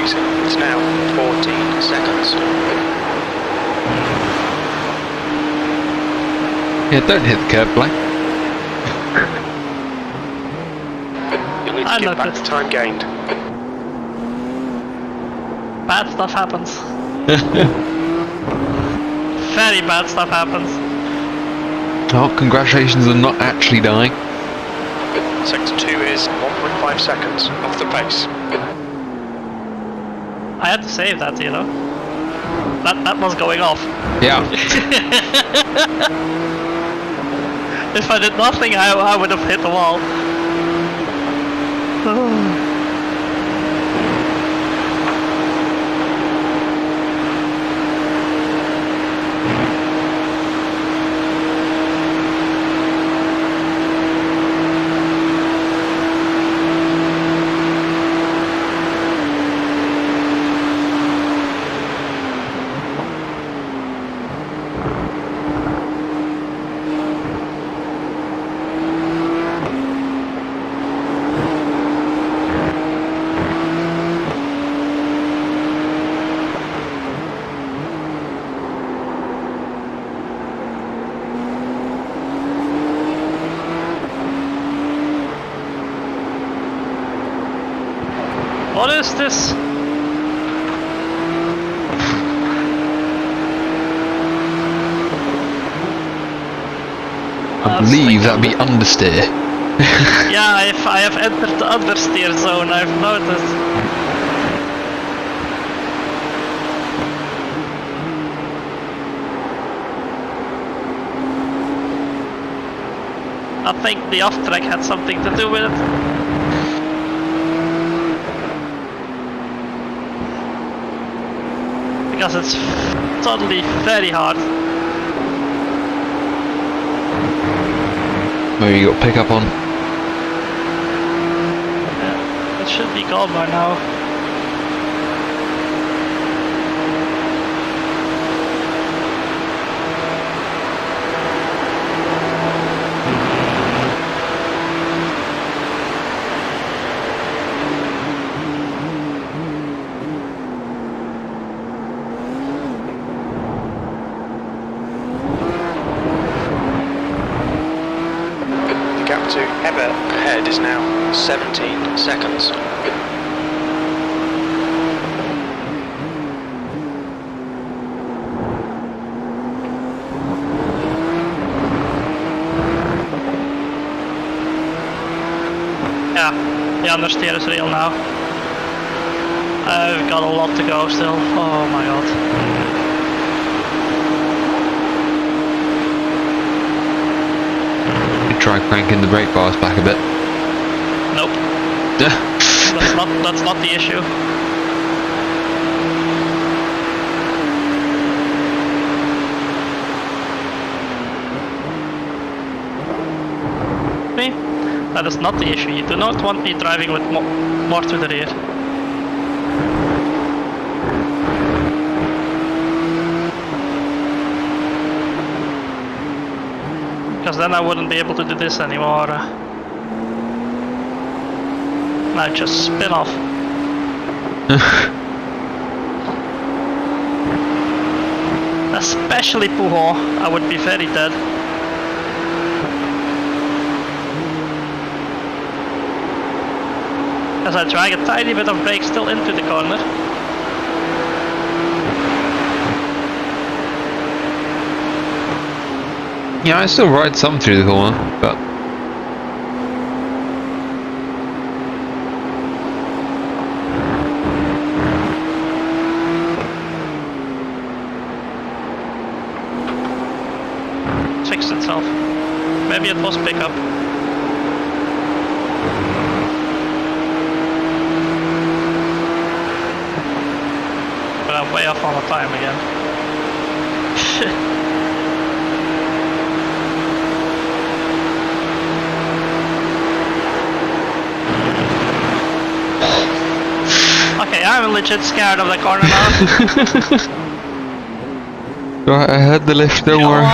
increasing. It's now 14 seconds.
Yeah, don't hit the curb, Black.
You'll need to give back the time gained.
Bad stuff happens. Very bad stuff happens.
Oh, congratulations on not actually dying.
Sector 2 is 1.5 seconds off the pace.
I had to save that, you know. That was going off.
Yeah.
If I did nothing, I would have hit the wall. What is this?
I believe that'd be understeer.
Yeah, if I have entered the understeer zone, I've noticed. I think the off-track had something to do with it. Because it's suddenly very hard.
Maybe you got pickup on.
Yeah, it should be gone by now.
The gap to Ebba ahead is now 17 seconds.
Yeah, the understeer is real now. I've got a lot to go still. Oh my god.
Try cranking the brake bars back a bit.
Nope. That's not the issue. Me? That is not the issue. You do not want me driving with more to the rear. Because then I wouldn't be able to do this anymore. Now just spin off. Especially Puho, I would be very dead. As I drag a tiny bit of brake still into the corner.
Yeah, I still ride some through the corner, but
It fixed itself. Maybe it was pickup. But I'm way off on the time again. Okay, I'm legit scared of the corner now.
right, I had the lift, don't worry.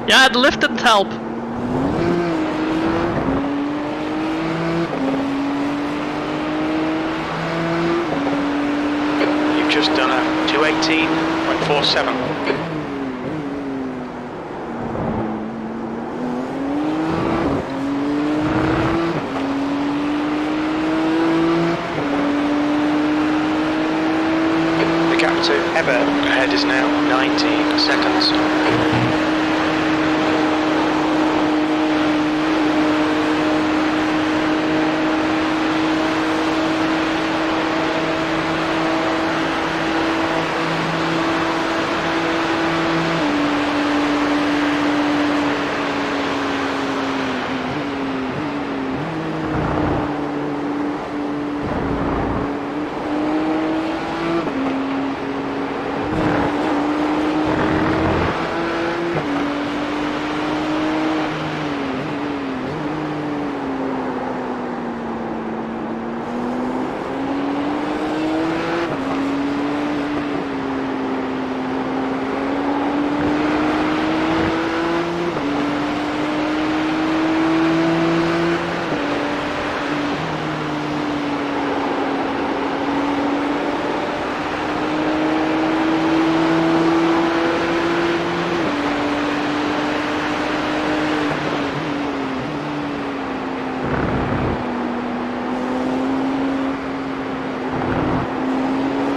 Yeah, the lift didn't help.
218.47. The gap to Ever ahead is now 19 seconds.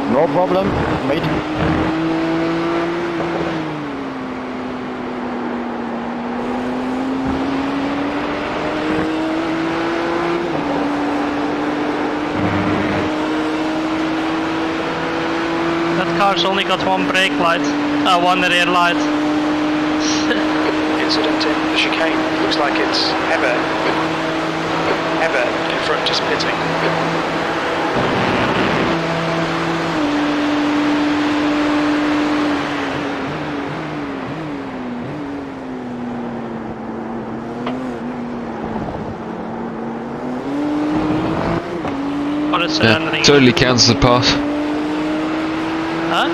No problem, mate.
That car's only got one brake light, one rear light.
Incident in the chicane. Looks like it's Ever in front just pitting.
Or it's
Yeah, totally counts as a pass.
Huh?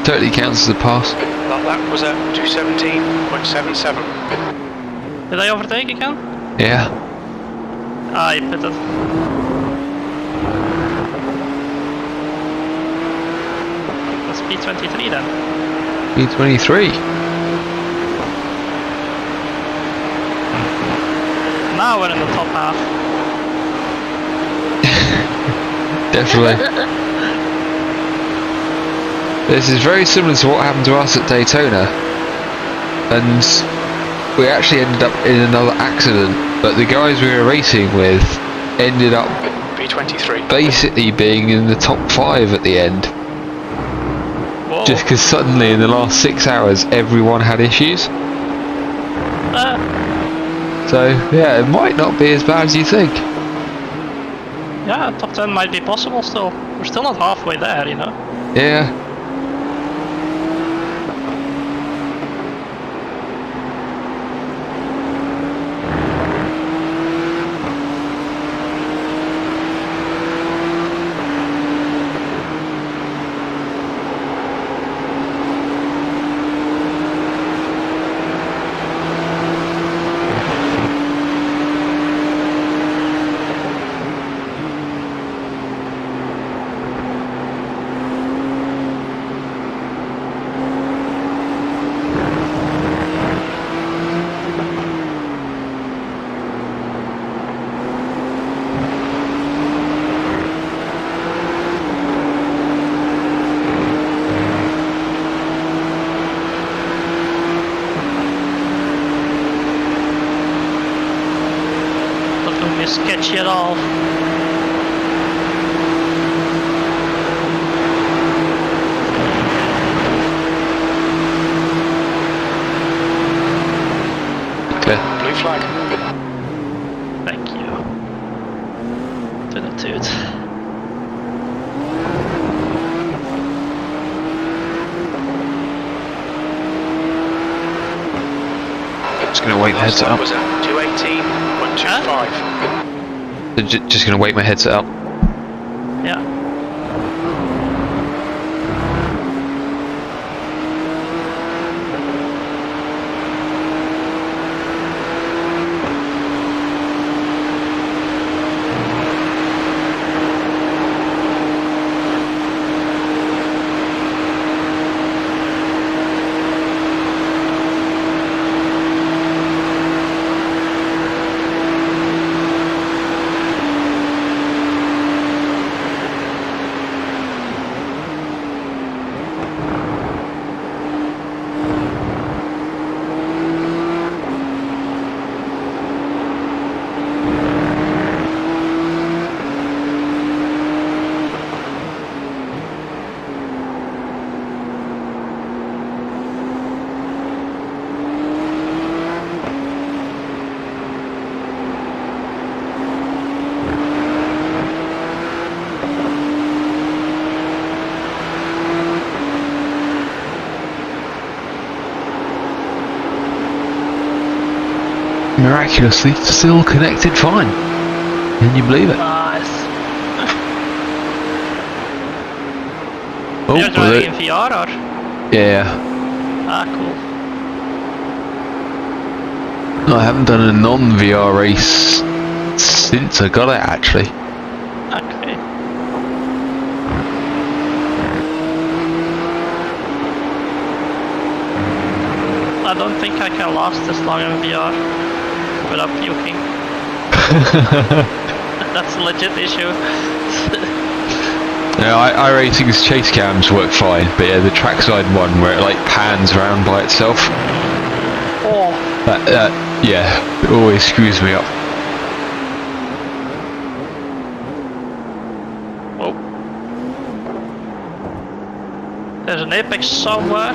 Totally counts as a pass.
Well, that was at 217.77.
Did I overtake again?
Yeah.
Ah, I pitted. That's P23 then.
B23.
Now we're in the top half.
Definitely. This is very similar to what happened to us at Daytona. And we actually ended up in another accident, but the guys we were racing with ended up
B23.
basically being in the top 5 at the end.
Whoa.
Just because suddenly in the last 6 hours everyone had issues. So yeah, it might not be as bad as you think.
Yeah, top 10 might be possible still. We're still not halfway there, you know.
Yeah.
Sketchy at all.
Okay.
Blue flag.
Thank you. To the toot.
Just gonna wait my
Last
headset
lap
up.
was at 218.25.
Just gonna wait my headset up.
Yeah.
miraculously still connected fine. Can you believe it?
Nice.
Oh,
You're driving in VR or?
yeah.
Ah, cool.
I haven't done a non-VR race since I got it, actually.
Okay. I don't think I can last this long in VR without puking. That's a legit issue.
Yeah, iRacing's chase cams work fine, but yeah, the trackside one where it like pans around by itself,
Oh,
yeah, it always screws me up.
oh. There's an apex somewhere.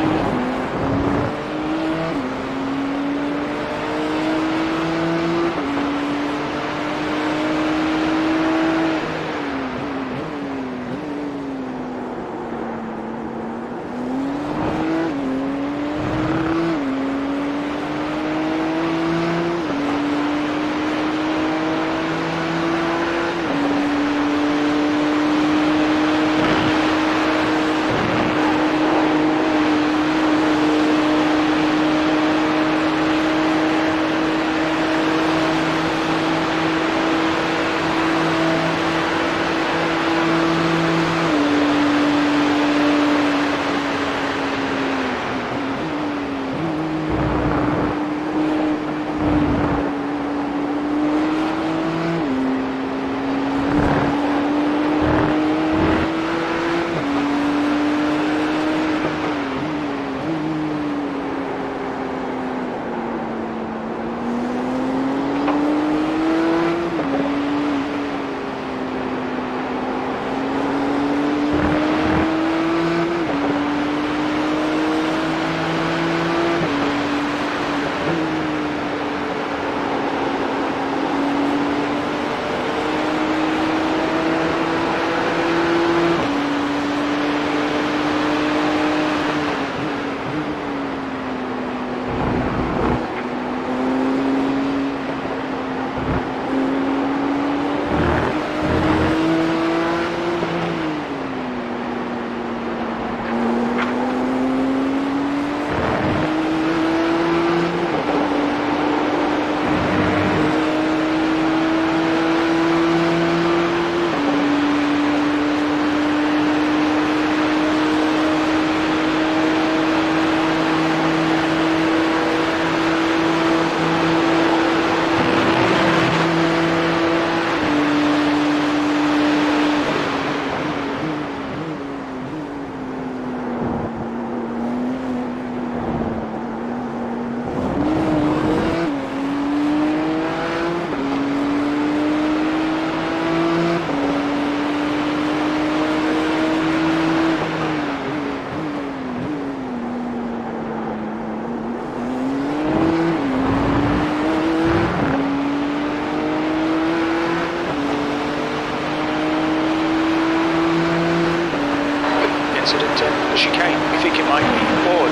Incident in the chicane. We think it might be board.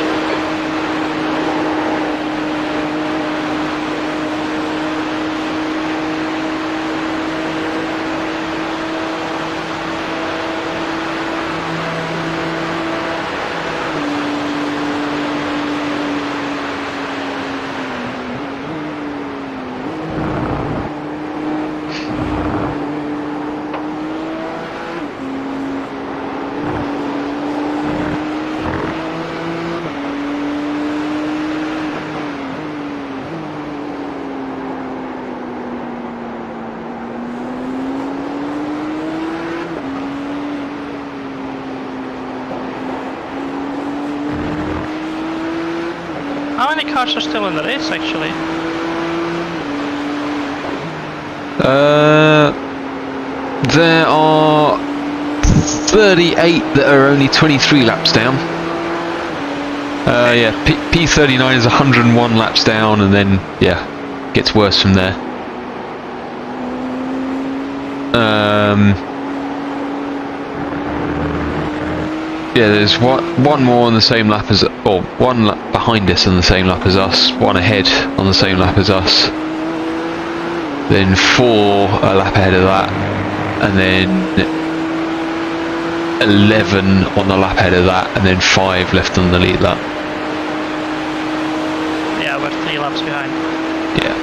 How many cars are still in the race actually?
There are 38 that are only 23 laps down. Yeah, P39 is 101 laps down, and then yeah, gets worse from there. Yeah, there's one more on the same lap as, or one lap behind us on the same lap as us, one ahead on the same lap as us, then 4 a lap ahead of that, and then 11 on the lap ahead of that, and then 5 left on the lead lap.
Yeah, we're 3 laps behind.
Yeah.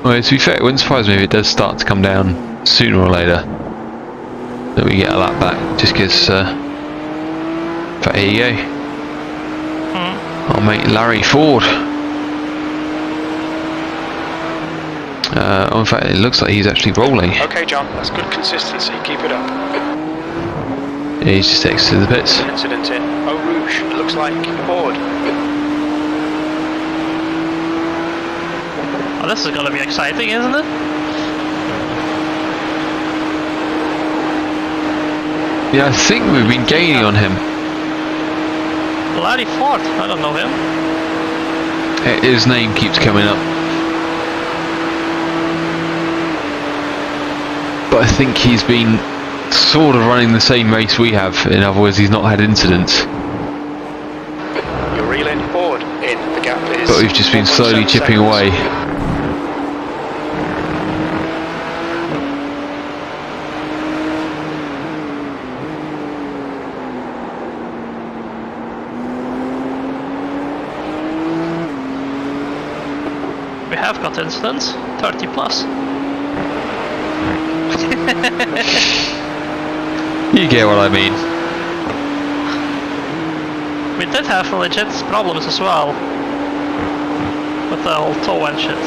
Well, to be fair, it wouldn't surprise me if it does start to come down sooner or later. That we get a lap back, just because. But here you go. Our mate Larry Ford. In fact, it looks like he's actually rolling.
Okay, John, that's good consistency. Keep it up.
Yeah, he's just exited the pits.
Incident in Eau Rouge. It looks like Ford.
Oh, this is gonna be exciting, isn't it?
Yeah, I think we've been gaining on him.
Larry Ford, I don't know him.
His name keeps coming up. But I think he's been sort of running the same race we have. In other words, he's not had incidents.
You're reeling forward in. The gap is.
But we've just been
1.7
slowly chipping
seconds.
away.
We have got incidents, 30 plus.
You get what I mean.
We did have legit problems as well. With the whole tow and shit.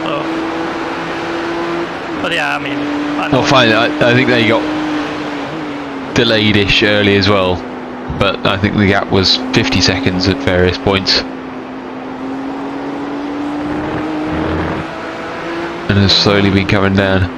So. But yeah, I mean, I know.
Well, fine. I think they got delayed-ish early as well. But I think the gap was 50 seconds at various points. And has slowly been coming down.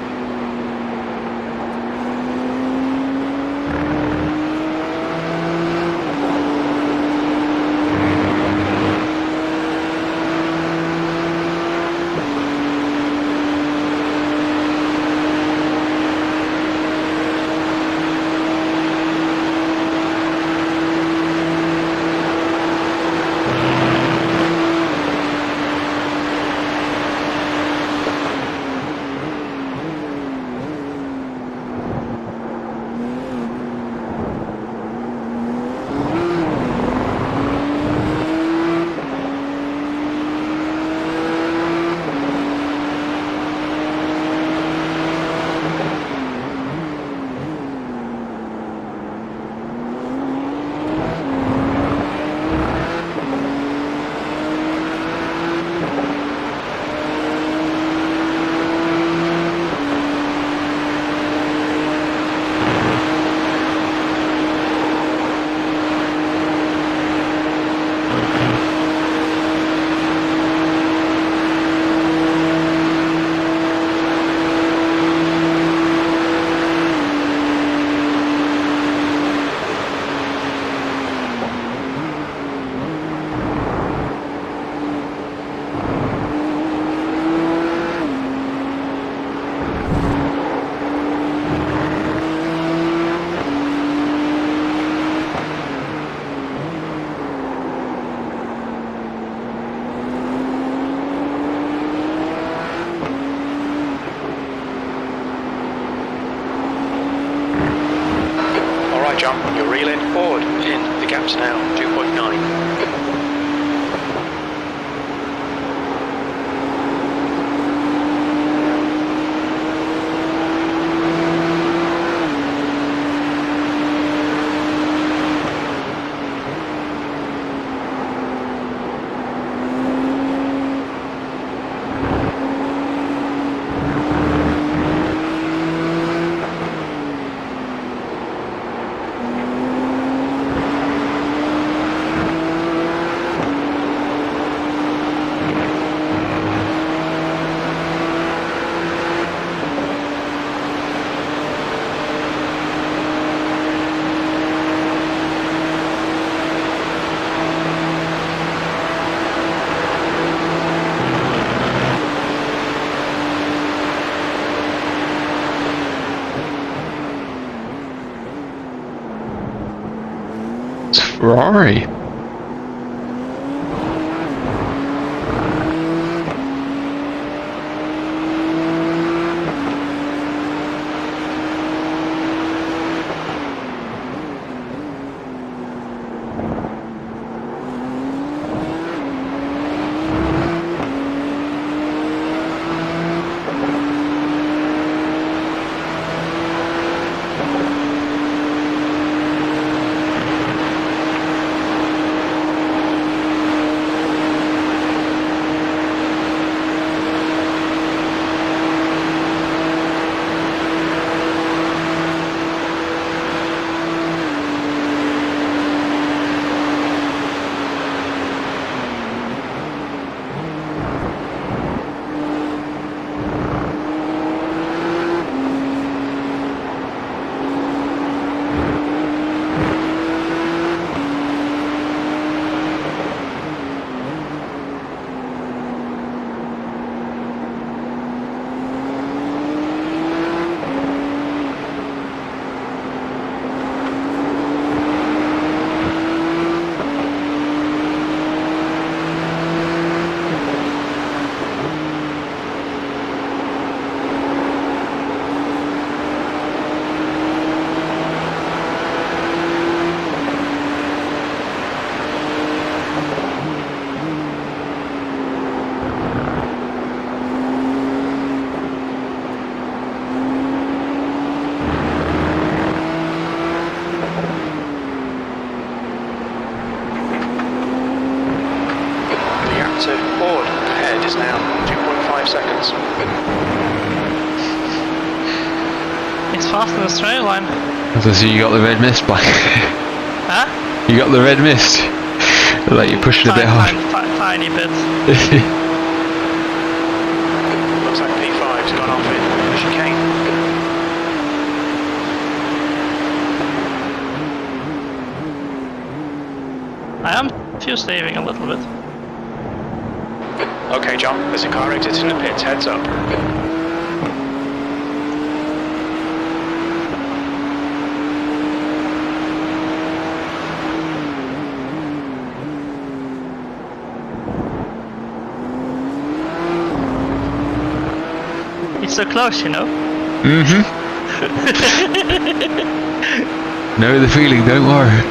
John, you're reeling forward in. The gap's now 2.9.
Ferrari.
To board ahead is now 2.5 seconds.
It's fast in the straight line.
So you got the red mist, Black.
Huh?
You got the red mist. Like you're pushing a bit hard.
Tiny bit.
Looks like P5's gone off in the chicane.
I am fuel saving a little bit.
Okay, John, there's a car exiting the pits, heads up.
It's so close, you know.
Mm-hmm. Know the feeling, don't worry.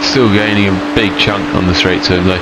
Still gaining a big chunk on the straight turn though.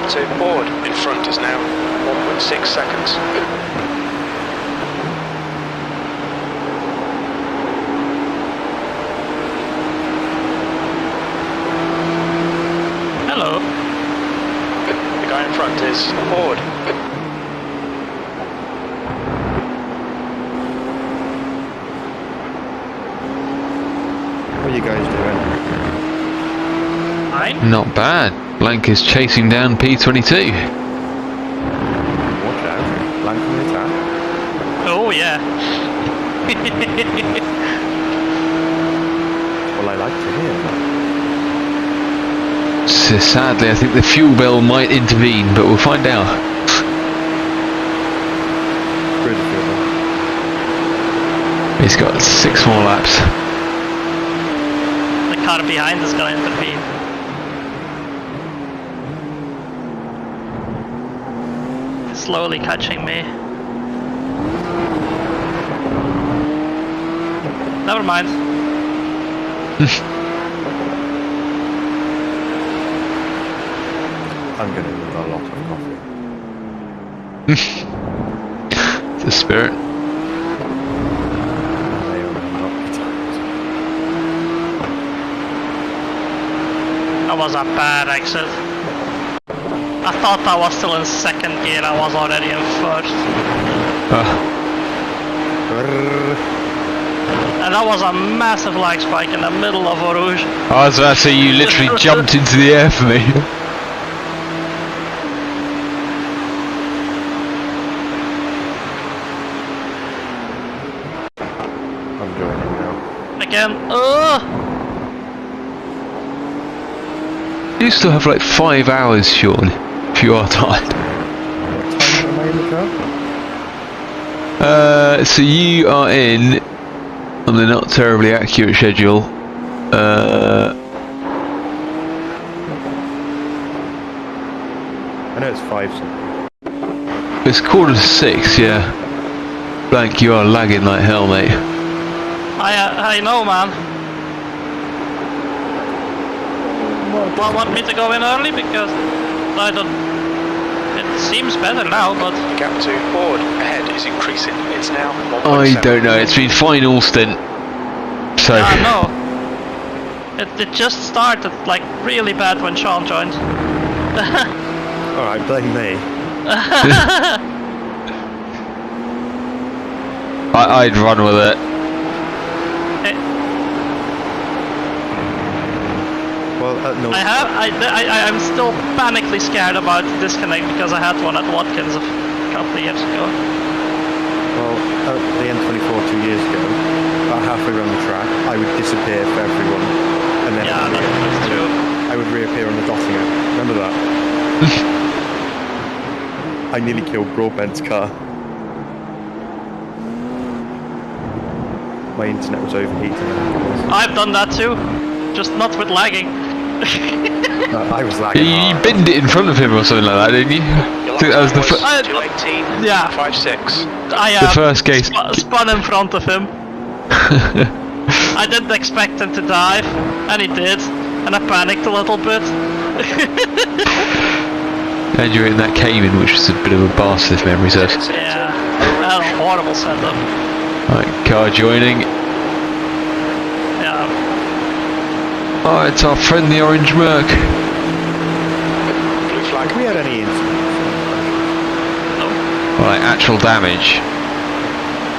To board in front is now 1.6 seconds.
Hello.
The guy in front is board.
What are you guys doing?
Fine.
Not bad. Blank is chasing down P22.
Watch out. Blank on the attack.
Oh yeah.
Well, I like to hear that.
So sadly, I think the fuel bill might intervene, but we'll find out.
Screw the fuel.
He's got 6 more laps.
The car behind is gonna intervene. Slowly catching me. Never mind.
I'm gonna need a lot of coffee.
The spirit.
May or may not be tired.
was a bad exit. I thought I was still in second gear, I was already in first. And that was a massive lag spike in the middle of Eau Rouge.
I was about to say, you literally jumped into the air for me.
I'm joining now.
Again,
You still have like 5 hours, Sean, if you are tired.
What time am I in the car?
So you are in on the not terribly accurate schedule.
I know it's 5 something.
It's 5:45, yeah. Blank, you are lagging like hell, mate.
I know, man. Well, want me to go in early because I don't. It seems better now, but
The gap to board ahead is increasing. It's now 1.7.
I don't know, it's been final stint. So,
I know. It just started like really bad when Sean joined.
Alright, blame me.
I'd run with it.
Well, no.
I'm still panically scared about the disconnect because I had one at Watkins a couple of years ago.
Well, at the N24 2 years ago, about halfway around the track, I would disappear for everyone. And then
Yeah, that's true.
I would reappear on the Dottinger. Remember that? I nearly killed Broadbent's car. My internet was overheating.
I've done that too, just not with lagging.
I was lagging
You
hard.
binned it in front of him or something like that, didn't you? I think that was the,
218,
Yeah.
56.
the first case.
Spun in front of him. I didn't expect him to dive, and he did, and I panicked a little bit.
And you're in that Cayman, which was a bit of a bastard if memory serves.
Yeah, that was a horrible setup.
Right, car joining.
Yeah,
Oh, it's our friend the orange Merc.
Blue flag.
Have we had any incidents?
Right, actual damage.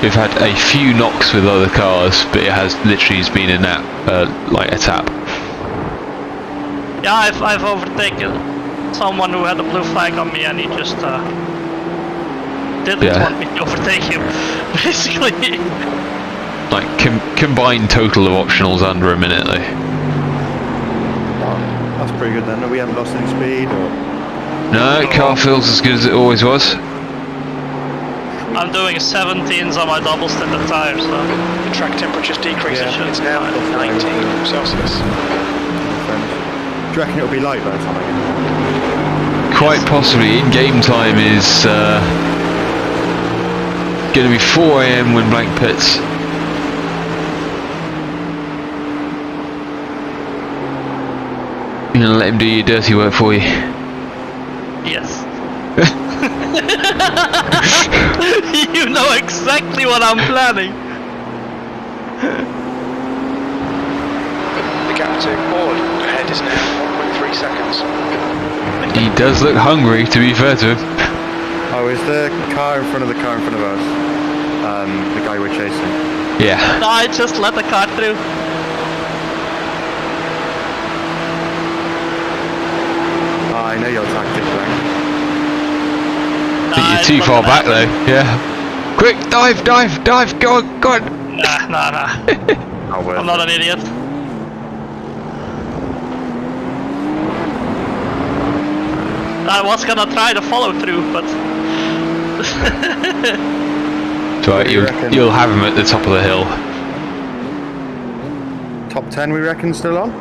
We've had a few knocks with other cars, but it has literally just been a like a tap.
yeah, I've overtaken someone who had a blue flag on me, and he just didn't want me to overtake him, basically.
Like combined total of optionals under a minute though.
That's pretty good then. We haven't lost any speed or...
No, car feels as good as it always was.
I'm doing 17s on my double standard tires, so
The track temperature's decreasing.
Yeah.
It's now 19 Celsius.
Do you reckon it'll be light by the time I get
Quite possibly. In game time is going to be 4 AM when Blank pits. You're gonna let him do your dirty work for you.
yes. You know exactly what I'm planning.
The gap to board ahead is now 1.3 seconds.
He does look hungry, to be fair to him.
Oh, is the car in front of the car in front of us? The guy we're chasing.
Yeah.
No, I just let the car through.
I know your tactic, Blank.
I think you're too far back though. Yeah. Quick, dive, go on, go on.
Nah.
Oh, well.
I'm not an idiot. I was gonna try to follow through, but
It's alright,
do you reckon?
you'll have him at the top of the hill.
Top 10 we reckon still on?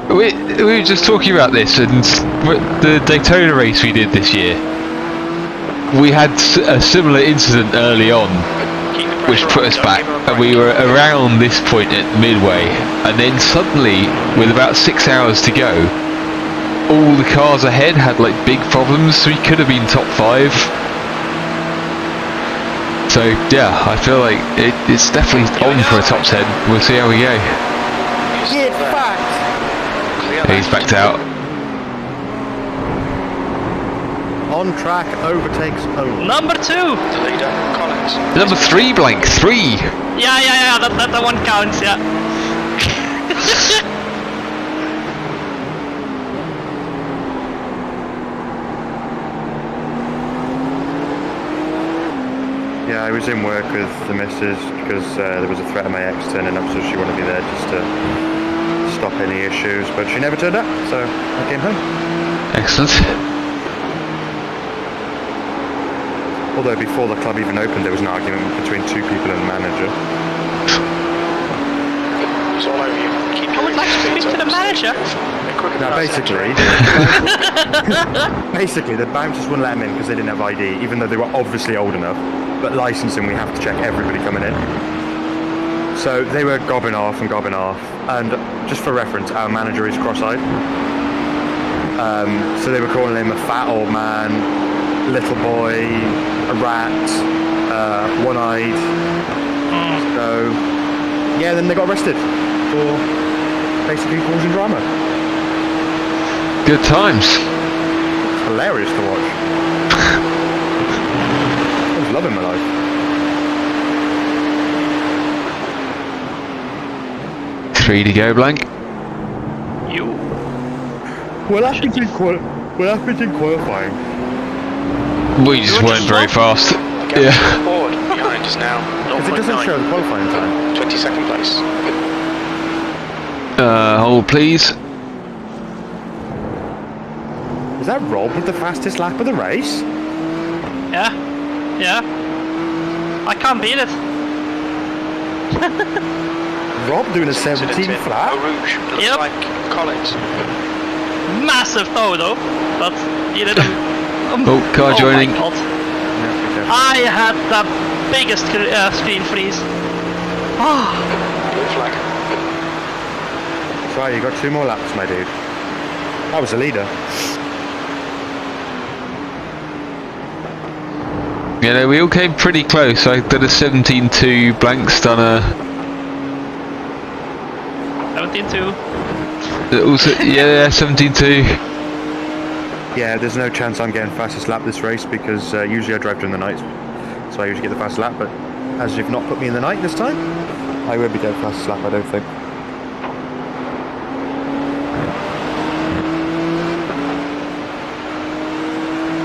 We were just talking about this, and the Daytona race we did this year. We had a similar incident early on,
Keep the
which
pressure
put
on,
us
don't
back,
give him a
and
break.
we were around this point at midway, and then suddenly, with about 6 hours to go, all the cars ahead had like big problems, so we could have been top 5. So yeah, I feel like it's definitely on for a top 10. We'll see how we go.
Get fucked! Clear
He's backed out.
On track, overtakes only.
Number 2!
The leader, Collins.
Number 3, Blank, 3!
Yeah, that one counts, yeah.
Yeah, I was in work with the missus because there was a threat of my ex turning up, so she wanted me there just to stop any issues, but she never turned up, so I came home.
Excellent.
Although before the club even opened, there was an argument between 2 people and the manager.
It's all over you. Keep
I would like to speak to the manager.
Now, basically, the bouncers wouldn't let them in because they didn't have ID, even though they were obviously old enough. But licensing, we have to check everybody coming in. So they were gobbing off. And just for reference, our manager is cross-eyed. So they were calling him a fat old man, little boy, a rat, one-eyed. So, yeah, then they got arrested for basically causing drama.
Good times.
It's hilarious to watch. I was loving my life.
Three to go, Blank.
You.
What happened in qualifying?
We just weren't very fast.
The gap
Yeah.
forward behind is now
Because it doesn't show
0.9.
the qualifying time.
22nd place.
Hold please.
Is that Rob with the fastest lap of the race?
Yeah. I can't beat it.
Rob doing a 17 flat?
Eau Rouge. Looks
Yep.
like Collins.
Massive toe though, but he did a...
Oh, car joining.
My God.
Yeah,
I had the biggest screen freeze. Ah,
Blue flag.
That's right, you got 2 more laps, my dude. I was the leader.
You know, we all came pretty close. I did a 17.2, Blank's done a...
17-2.
Also, yeah, 17.2.
Yeah, there's no chance I'm getting fastest lap this race because usually I drive during the night, so I usually get the fastest lap, but as you've not put me in the night this time, I will be getting fastest lap, I don't think.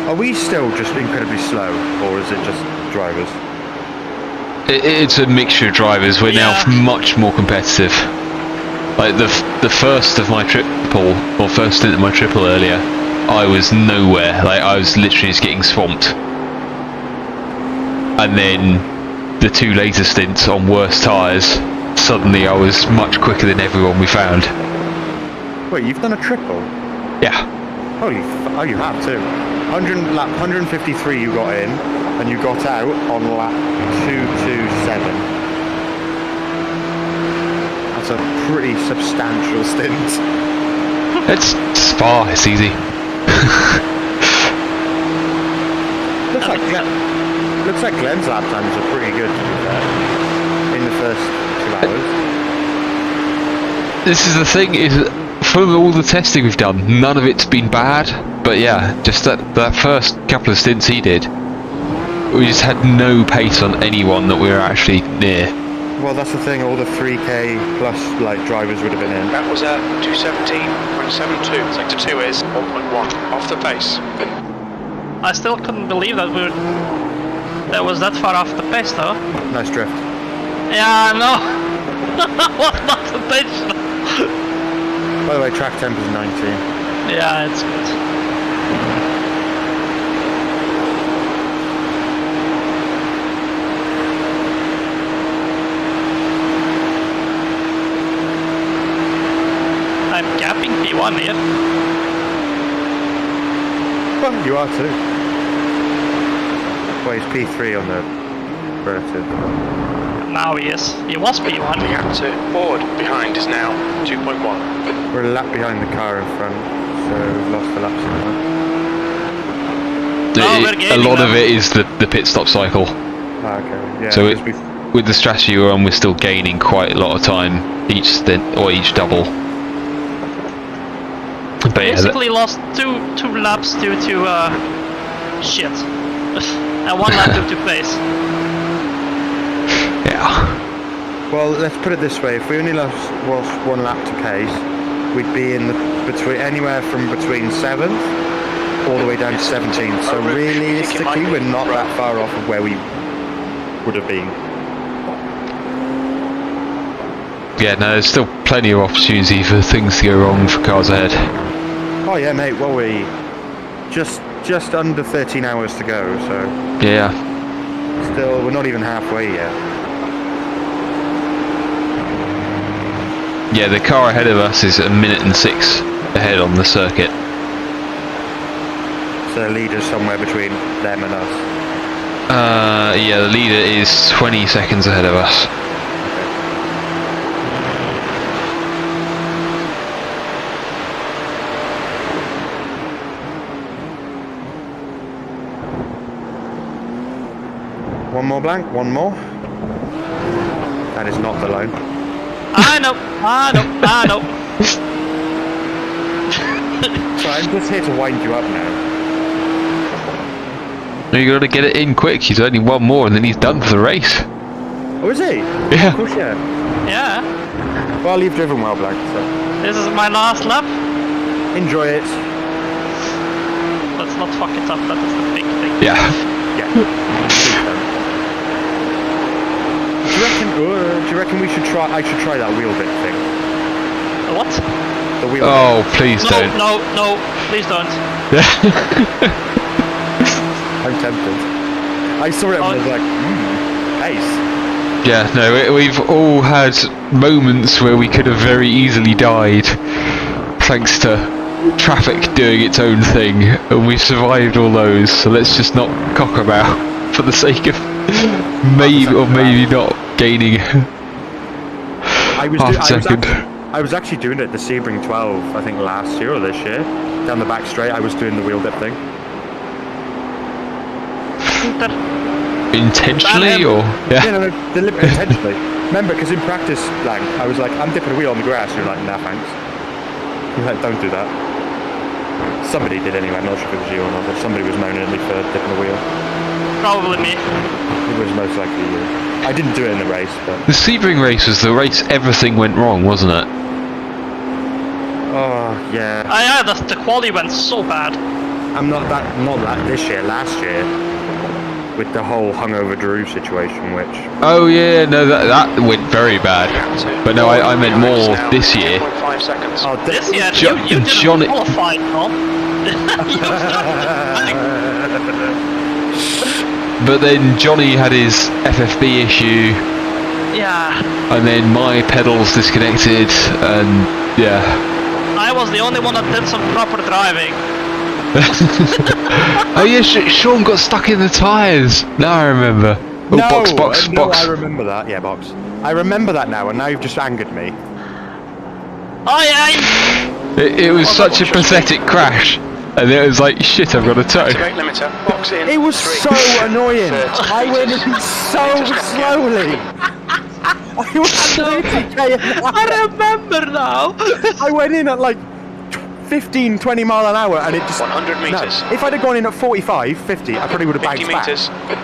Are we still just incredibly slow, or is it just drivers?
It's a mixture of drivers. We're now
Yeah.
much more competitive. Like the first of my triple, or first stint of my triple earlier, I was nowhere. Like I was literally just getting swamped. And then the 2 later stints on worse tyres, suddenly I was much quicker than everyone we found.
Wait, you've done a triple?
Yeah.
Holy oh, you have too. 153 you got in, and you got out on lap 227. That's a pretty substantial stint.
It's Spa, it's easy.
Looks like Glenn's lap times are pretty good, to be fair, in the first 2 hours.
This is the thing, is from all the testing we've done, none of it's been bad. But yeah, just that first couple of stints he did, we just had no pace on anyone that we were actually near.
Well, that's the thing, all the 3K plus like drivers would have been in.
That was a 217.72. Sector 2 is 1.1 off the pace.
I still couldn't believe that that was that far off the pace though.
Nice drift.
Yeah, I know. That was not intentional.
By the way, track temp is 19.
Yeah, it's good. I'm gapping P1 here.
Well, you are too. Well, he's P3 on the relative.
Now he is. He was
The
P1.
gap to forward behind is now 2.1.
We're a lap behind the car in front, so we've lost the laps in front.
Oh, we're
A
gaining
lot
them.
of it is the pit stop cycle.
Ah, okay. Yeah.
So
because
with the strategy we're on, we're still gaining quite a lot of time each stint or each double.
basically lost two laps due to shit, and 1 lap due to pace.
Yeah.
Well, let's put it this way: if we only lost 1 lap to pace, we'd be in anywhere from between 7th all the way down to 17th. So realistically, we're not that far off of where we would have been.
Yeah, no, there's still plenty of opportunity for things to go wrong for cars ahead.
Oh yeah, mate. Well, we just under 13 hours to go. So
Yeah.
still, we're not even halfway yet.
Yeah, the car ahead of us is 1 minute and 6 ahead on the circuit.
So the leader's somewhere between them and us.
Yeah, the leader is 20 seconds ahead of us.
One more blank, one more. That is not the line.
I know.
So I'm just here to wind you up now.
You got to get it in quick. He's only one more, and then he's done for the race.
Oh, is he?
Yeah.
Of course, yeah.
Yeah,
Well, you've driven well, Blank, so
this is my last lap.
enjoy it.
Let's not fuck it up. That is the big thing.
Yeah.
Yeah. Do you reckon we should try? I should try that wheel bit thing.
What?
The wheel.
Oh, please
No,
don't.
no, please don't.
I'm tempted. I saw it and I was like, pace.
Yeah, no, we've all had moments where we could have very easily died thanks to traffic doing its own thing, and we've survived all those, so let's just not cock about for the sake of maybe or maybe not gaining half a second.
I was actually doing it at the Sebring 12, I think last year or this year. Down the back straight, I was doing the wheel dip thing.
Intentionally, or?
Yeah,
Yeah.
no, deliberately, intentionally. Remember, because in practice, Blank, I was like, I'm dipping a wheel on the grass. You're like, nah, thanks. You're like, don't do that. Somebody did anyway, I'm not sure if it was you or not, but somebody was moaning at me for dipping a wheel.
Probably me.
It was most likely you. I didn't do it in the race, but...
The Sebring race was the race everything went wrong, wasn't it?
Oh, yeah.
Yeah, the quality went so bad.
I'm not that this year, last year. With the whole hungover Drew situation, which...
Oh yeah, no, that went very bad. But no, I meant more this year.
5 seconds.
Oh,
This year,
Jo-
you didn't
Johnny-
qualify, no?
But then Johnny had his FFB issue,
Yeah,
and then my pedals disconnected, and yeah.
I was the only one that did some proper driving.
Oh yeah, Sean got stuck in the tyres. Now I remember. Oh,
no,
box.
I remember that. Yeah, box. I remember that now, and now you've just angered me.
Oh yeah,
It was such a pathetic crash, and it was like, shit, I've got a tow.
Activate limiter. Box in.
It was
3,
so annoying.
30
I went
meters.
in so slowly. I was at 30k an hour.
I remember now.
I went in at like 15, 20 mile an hour, and it just...
100 meters.
No, if I'd have gone in at 45, 50, I probably would have
50
bounced
meters.
back.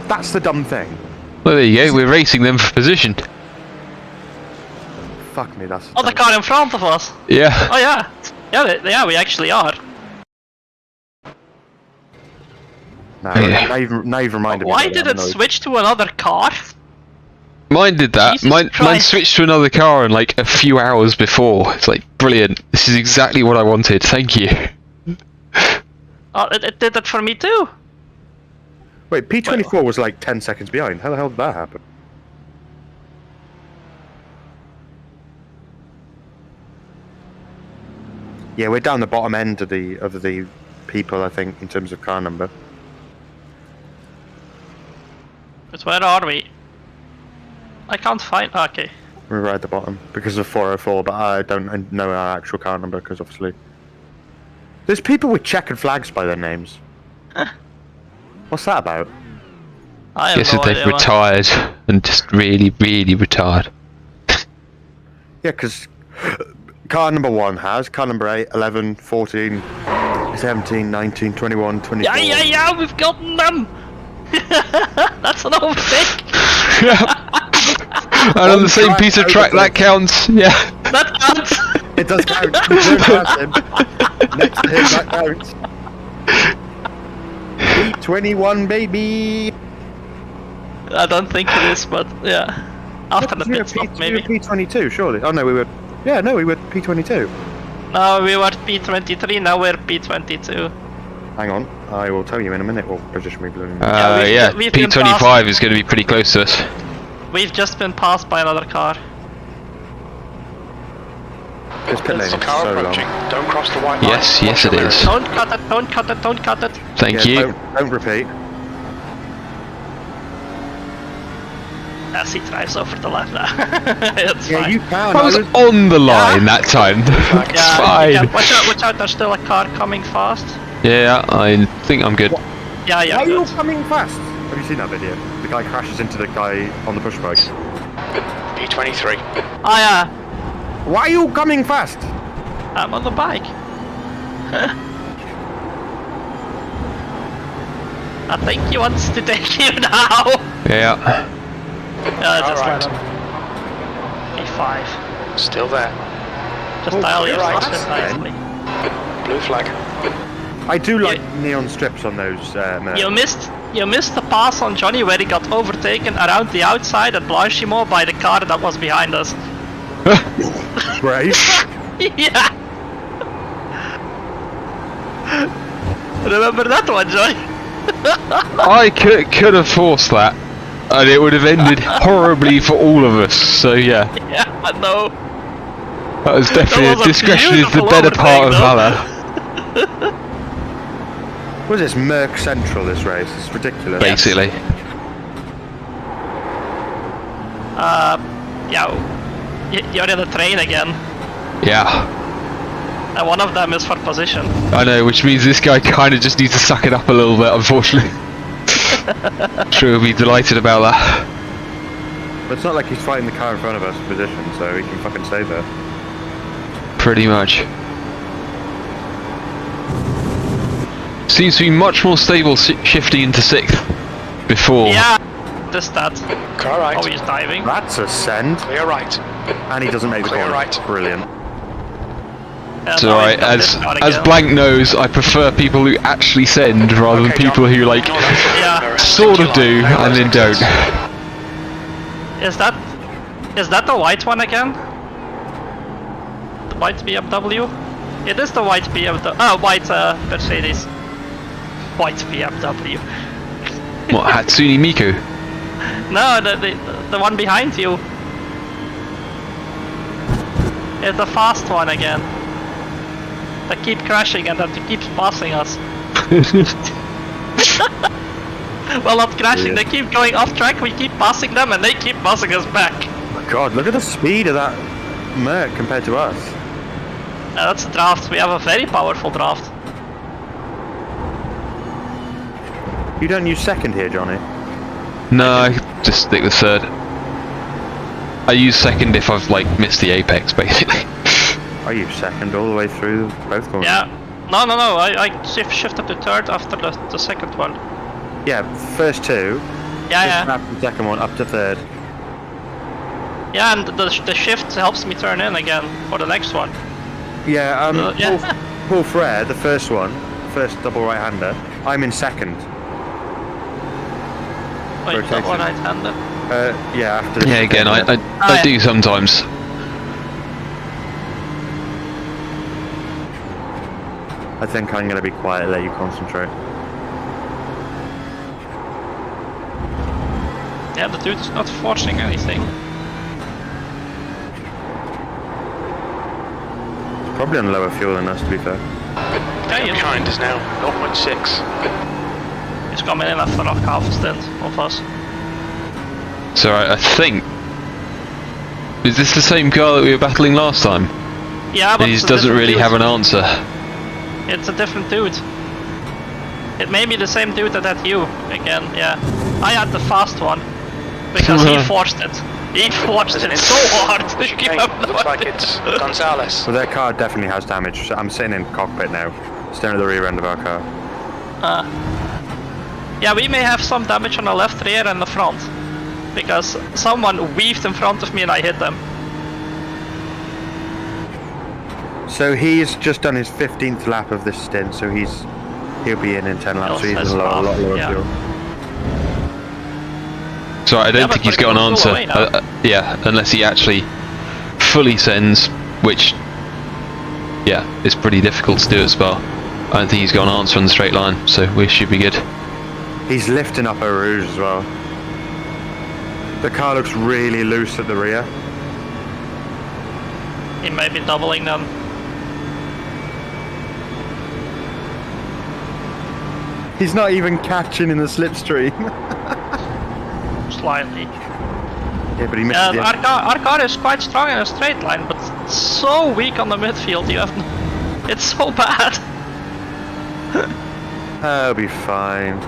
That's the dumb thing.
Well, there you go. We're racing them for position.
Fuck me, that's...
Oh, the car in front of us.
Yeah.
Oh yeah, yeah, we actually are.
No,
Yeah.
now you've reminded me.
Why
that
did
I'm
it
annoyed.
switch to another car?
Mine did that.
Jesus
Mine
Christ.
switched to another car in like a few hours before. It's like, brilliant. This is exactly what I wanted. Thank you.
Oh, it did that for me too.
Wait, P24 was like 10 seconds behind. How the hell did that happen? Yeah, we're down the bottom end of the people, I think, in terms of car number.
But where are we? I can't find. Okay.
We're right at the bottom because of 404, but I don't know our actual car number because obviously there's people with checkered flags by their names. What's that about?
I have
Guess
no
that they've
idea. Man.
retired and just really, really retired.
Yeah, because car number 1 has, car number 8, 11, 14, 17, 19, 21, 24.
Yeah, we've gotten them! That's an overtake!
And on the same piece of track, that counts. Yeah.
That counts!
It does count. We're past him. Next to him, that counts. P21, baby.
I don't think it is, but yeah. After the
We were
pit stop, maybe.
P22, surely. Oh no, we were. Yeah, no, we were P22.
No, we were P23, now we're P22.
Hang on, I will tell you in a minute what position we've been in.
we've been
P25 is going to be pretty close to us.
We've just been passed by another car.
This pit lane
There's a
is
car
so
approaching.
long.
Don't cross the white line.
Yes,
Watch
yes
your
it
mirrors.
is.
Don't cut it, don't cut it, don't cut it.
Thank
Yeah,
you.
Don't repeat.
As he drives over the left now. It's
Yeah,
fine.
you can.
I was on the line that time. It's
Yeah,
fine.
yeah, watch out, there's still a car coming fast.
Yeah, I think I'm good.
Yeah,
Why are you
good.
coming fast? Have you seen that video? The guy crashes into the guy on the push bike.
P23.
Oh yeah,
Why are you coming fast?
I'm on the bike. I think he wants to take you now.
Yeah.
Just
Alright.
let him. P5.
Still there.
Just
Oh,
dial
you're
yourself
right.
in nicely.
Blue flag.
I do like neon strips on those.
You missed the pass on Johnny where he got overtaken around the outside at Blanchimont by the car that was behind us.
Brave.
Yeah. Remember that one, Johnny?
I could have forced that, and it would have ended horribly for all of us. So yeah,
Yeah, I know.
that was definitely
That was a
discretion is the
beautiful
better part of
overtake,
valor.
What is this? Merc Central, this race. It's ridiculous.
Basically.
Yeah. You're in the train again.
Yeah.
And one of them is for position.
I know, which means this guy kind of just needs to suck it up a little bit, unfortunately. Sure, he'll be delighted about that.
But it's not like he's fighting the car in front of us in position, so he can fucking save her.
Pretty much. Seems to be much more stable shifting into 6th before.
Yeah. This that.
Car right.
Oh, he's diving.
That's a send.
Clear right.
And he doesn't make the
Clear
corner.
right.
Brilliant.
And
It's
now
alright,
he's got this car
as
again.
Blank knows, I prefer people who actually send rather than
Okay,
people
John.
who like
Ignore that.
Yeah.
Mirror.
sort of
Stick to
do
your line.
and then don't.
Is that the white one again? The white BMW? It is the white BMW. Oh, white Mercedes. White BMW.
What, Hatsune Miku?
No, the one behind you. It's the fast one again. They keep crashing and that keeps passing us. Well, not crashing,
Yeah.
they keep going off track, we keep passing them and they keep passing us back.
God, look at the speed of that Merc compared to us.
That's a draft, we have a very powerful draft.
You don't use second here, Johnny.
No, I just stick with 3rd. I use 2nd if I've like missed the apex, basically.
I use second all the way through both corners.
Yeah. No, I shifted to 3rd after the 2nd one.
Yeah, first 2.
Yeah.
After the second one, up to 3rd.
Yeah, and the shift helps me turn in again for the next one.
Yeah,
yeah.
Paul Frere, the first one, first double right-hander, I'm in second.
Wait,
Rotation.
double right-hander.
Yeah, after the
Yeah, again, I
yeah.
do sometimes.
I think I'm going to be quiet, let you concentrate.
Yeah, the dude is not forcing anything.
Probably on lower fuel than us, to be fair.
Okay,
Behind is now 0.6.
he's coming in after like half a stint of us.
So I think... Is this the same car that we were battling last time?
Yeah, but
And he
it's
just
a
doesn't
different
really
dude.
have an answer.
It's a different dude. It may be the same dude that had you again, yeah. I had the fast one. Because he forced it. He forced
There's an
it so hard.
The chicane looks like it's Gonzalez.
Well, their car definitely has damage. So I'm sitting in cockpit now, staring at the rear end of our car.
Yeah, we may have some damage on the left rear and the front. Because someone weaved in front of me and I hit them.
So he's just done his 15th lap of this stint, so he'll be in 10 laps, so he's
That's
in a lot lower
yeah.
fuel.
So I don't
Yeah,
think
but
he's got an
we'll
answer.
go away now.
Yeah, unless he actually fully sends, which, yeah, it's pretty difficult to do at Spa. I don't think he's got an answer on the straight line, so we should be good.
He's lifting up Eau Rouge as well. The car looks really loose at the rear.
He may be doubling them.
He's not even catching in the slipstream.
Slightly.
Yeah, but he missed the end.
Our car is quite strong in a straight line, but so weak on the midfield. You have, it's so bad.
I'll be fine.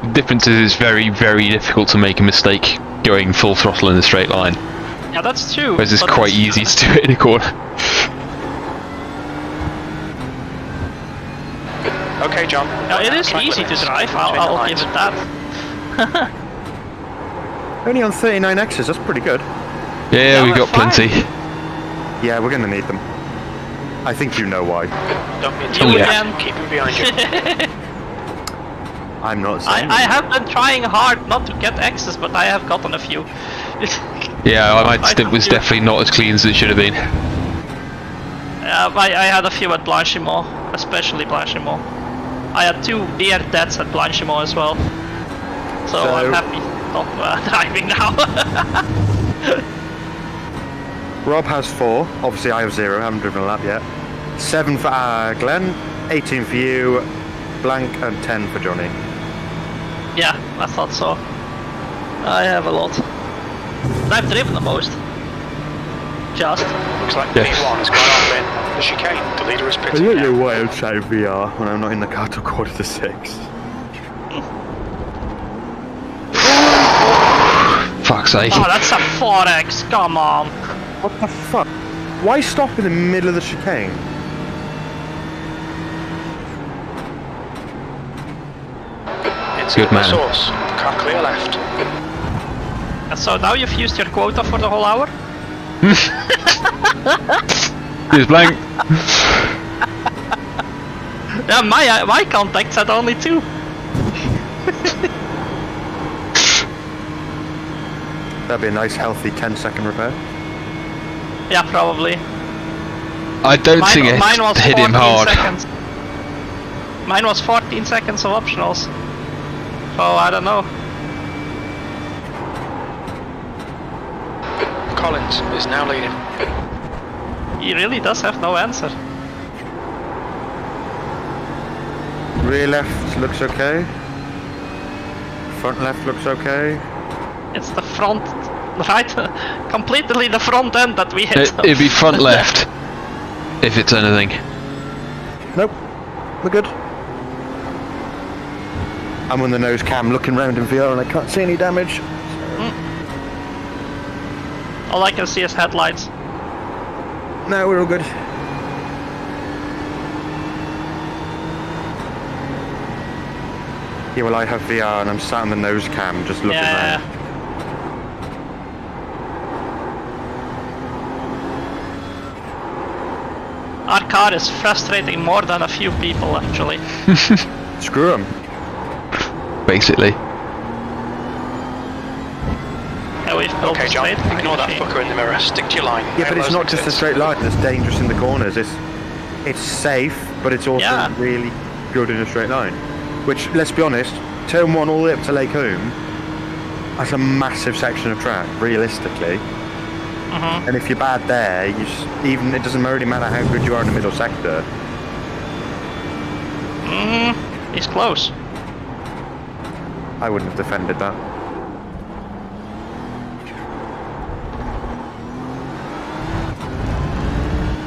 The difference is it's very, very difficult to make a mistake going full throttle in a straight line.
Yeah, that's true.
Whereas it's
but
quite easy to do it in a corner.
Okay, John.
Yeah, it is
Track
easy to
limits.
drive.
Between the
I'll give
lines.
it that.
Only on 39Xs, that's pretty good.
Yeah, we've
we're
got
fine.
plenty.
Yeah, we're gonna need them. I think you know why.
Don't be
You
yeah.
again.
Keep him behind you.
I'm not saying.
I have been trying hard not to get X's, but I have gotten a few.
Yeah, my
I
stint was
thought you-
definitely not as clean as it should have been.
I had a few at Blanchimont, especially Blanchimont. I had 2 near deaths at Blanchimont as well. So I'm happy not driving now.
Rob has 4. Obviously, I have 0. I haven't driven a lap yet. 7 for Glenn, 18 for you, Blank, and 10 for Johnny.
Yeah, I thought so. I have a lot. I've driven the most. Just.
Looks like
Yeah.
P1 has gone off in the chicane. The leader is
I
pitted.
don't know why outside VR when I'm not in the car till 5:45.
Fuck's sake.
Oh, that's a 4X, come on.
What the fuck? Why stop in the middle of the chicane?
It's
Good
the
man.
source. Car clear left.
And so now you've used your quota for the whole hour?
Here's Blank.
Yeah, my contacts had only 2.
That'd be a nice, healthy 10-second repair.
Yeah, probably.
I don't think it
mine was
hit
14
him hard.
seconds. Mine was 14 seconds of optionals. So I don't know.
Collins is now leading.
He really does have no answer.
Rear left looks okay. Front left looks okay.
It's the front, right? Completely the front end that we hit.
It'd be front left, if it's anything.
Nope, we're good. I'm on the nose cam looking round in VR and I can't see any damage.
All I can see is headlights.
No, we're all good. Yeah, well I have VR and I'm sat on the nose cam just looking
Yeah.
round.
Our car is frustrating more than a few people actually.
Screw 'em.
Basically.
Yeah, we've built
Okay,
a
John.
straight
Ignore that
machine.
fucker in the mirror. Stick to your line.
Yeah, but it's
Airloads
not just a
exist.
straight line that's dangerous in the corners. It's safe, but it's also
Yeah.
really good in a straight line. Which, let's be honest, turn 1 all the way up to Lake Home, that's a massive section of track, realistically.
Mhm.
And if you're bad there, even it doesn't really matter how good you are in the middle sector.
He's close.
I wouldn't have defended that.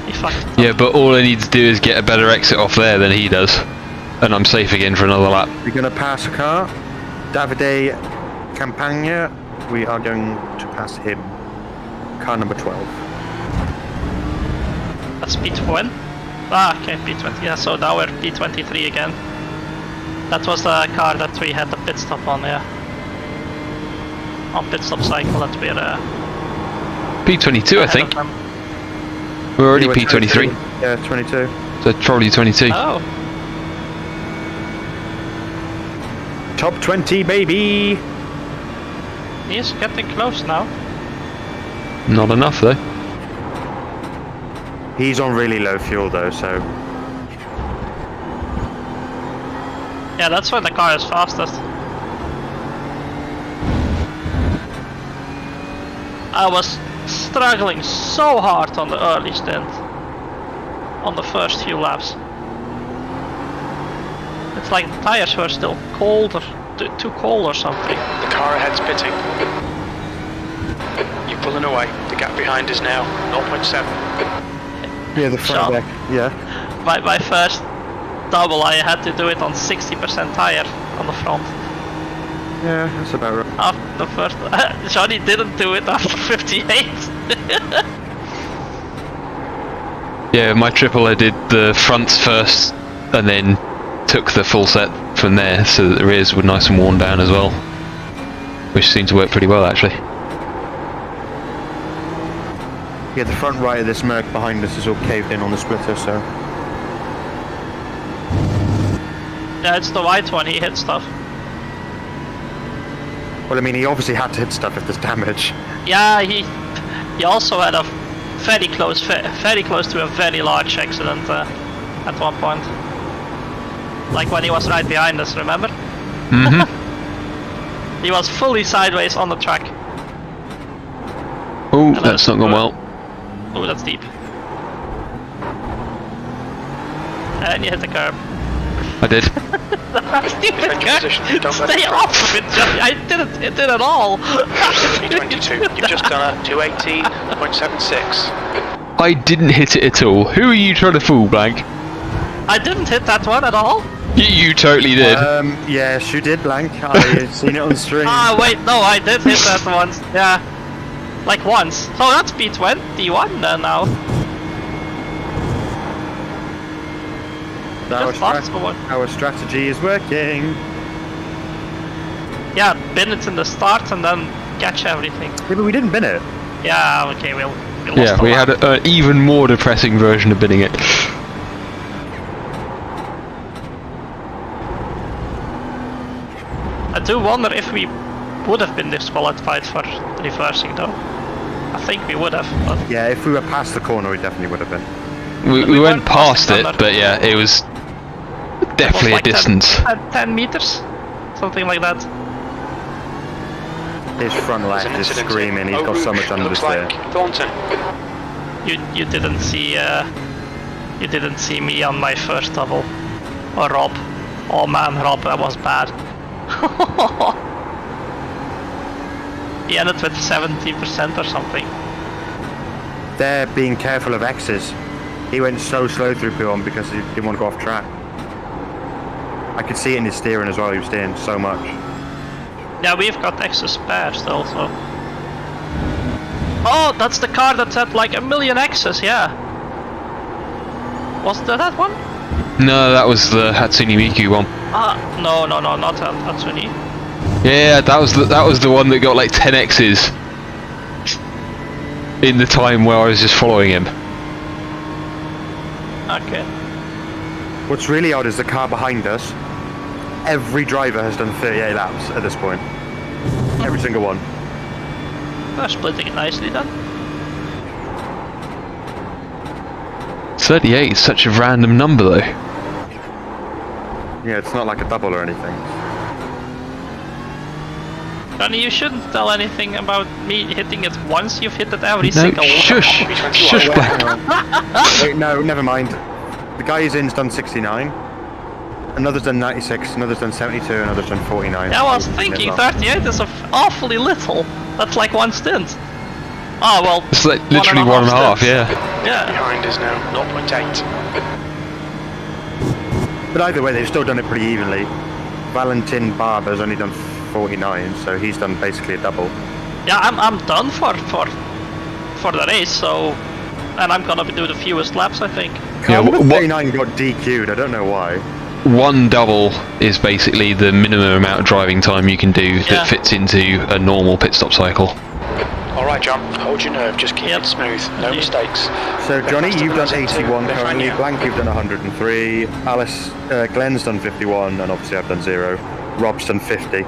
He fucked up.
Yeah, but all I need to do is get a better exit off there than he does. And I'm safe again for another lap.
You're going to pass a car. Davide Campagna We are going to pass him. Car number 12.
That's P20. Ah, okay, P20. Yeah, so now we're P23 again. That was the car that we had the pit stop on, yeah. On pit stop cycle that we're
P22, I think. We're already
Yeah,
P23.
Yeah, 22.
So probably 22.
Oh,
Top 20, baby!
he's getting close now.
Not enough though.
He's on really low fuel though, so
Yeah, that's why the car is fastest. I was struggling so hard on the early stint. On the first few laps. It's like the tires were still cold or too cold or something.
The car ahead's pitting. You're pulling away. The gap behind is now 0.7.
yeah, the front
Shot.
deck. Yeah,
My first double, I had to do it on 60% tire on the front.
yeah, that's about right.
After the first, Johnny didn't do it after 58.
Yeah, my triple I did the fronts first and then took the full set from there so that the rears were nice and worn down as well. Which seemed to work pretty well actually.
Yeah, the front right of this Merc behind us is all caved in on the splitter, so
Yeah, it's the white one, he hit stuff.
well, I mean, he obviously had to hit stuff if there's damage.
Yeah, he also had a very close to a very large accident at one point. Like when he was right behind us, remember?
Mm-hmm.
He was fully sideways on the track.
Oh, that's not gone well.
Oh, that's deep. And you hit the curb.
I did.
Stupid
Defend your
curb.
position. Don't let
Stay
it
off of it, Johnny. I didn't hit it at all.
22. You've just done a 218.76.
I didn't hit it at all. Who are you trying to fool, Blank?
I didn't hit that one at all.
You totally did.
Yes, you did, Blank. I've seen it on stream.
Ah, wait, no, I did hit that once. Yeah. Like once. So that's P21 then now. Just lost for one.
Our strategy is working.
Yeah, bin it in the start and then catch everything.
Yeah, but we didn't bin it.
Yeah, okay, we lost
Yeah,
the
we
lap.
had an even more depressing version of bidding it.
I do wonder if we would have been disqualified for reversing though. I think we would have, but
Yeah, if we were past the corner, we definitely would have been.
We
We
went
went
past
past the
it,
corner.
but yeah, it was definitely
it was like
a distance.
10 meters? Something like that.
His front
There's
left
an
is
incident
screaming. He's
en
got so
route.
much under
Looks
the
like
steer.
Thornton.
You didn't see me on my first double. Or Rob. Oh man, Rob, that was bad. He ended with 70% or something.
They're being careful of X's. He went so slow through P1 because he didn't want to go off track. I could see it in his steering as well. He was steering so much.
Yeah, we've got extra spares still, so. Oh, that's the car that had like 1 million X's, yeah. Was that one?
No, that was the Hatsune Miku one.
Ah, no, not Hatsune.
Yeah, that was the one that got like 10 X's in the time where I was just following him.
Okay.
What's really odd is the car behind us. Every driver has done 38 laps at this point. Every single one.
We're splitting it nicely then.
38 is such a random number though.
Yeah, it's not like a double or anything.
Johnny, you shouldn't tell anything about me hitting it once. You've hit it every
No,
single
shush,
one.
shush, Blank.
Wait, no, never mind. The guy who's in's done 69. Another's done 96, another's done 72, another's done 49.
I was thinking 38 is awfully little. That's like one stint. Oh well.
It's like literally 1.5, yeah.
Yeah.
Behind is now 0.8.
But either way, they've still done it pretty evenly. Valentin Barber's only done 49, so he's done basically a double.
Yeah, I'm done for the race, so, and I'm gonna do the fewest laps, I think.
Yeah,
Number
what
39 got DQ'd, I don't know why.
one double is basically the minimum amount of driving time you can do that
Yeah.
fits into a normal pit stop cycle.
Alright, John, hold your nerve, just keep
Yep.
it smooth, no
Indeed.
mistakes.
So Johnny,
faster
you've
than
done
us into
81
Lithuania.
currently, Blank, you've done 103, Alice, Glenn's done 51, and obviously I've done 0. Rob's done 50.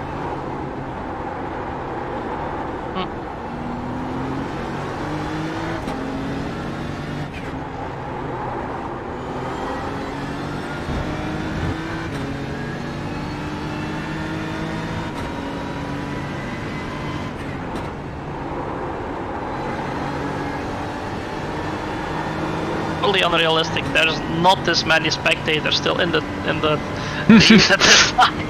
Totally unrealistic. There's not this many spectators still in the league at this time.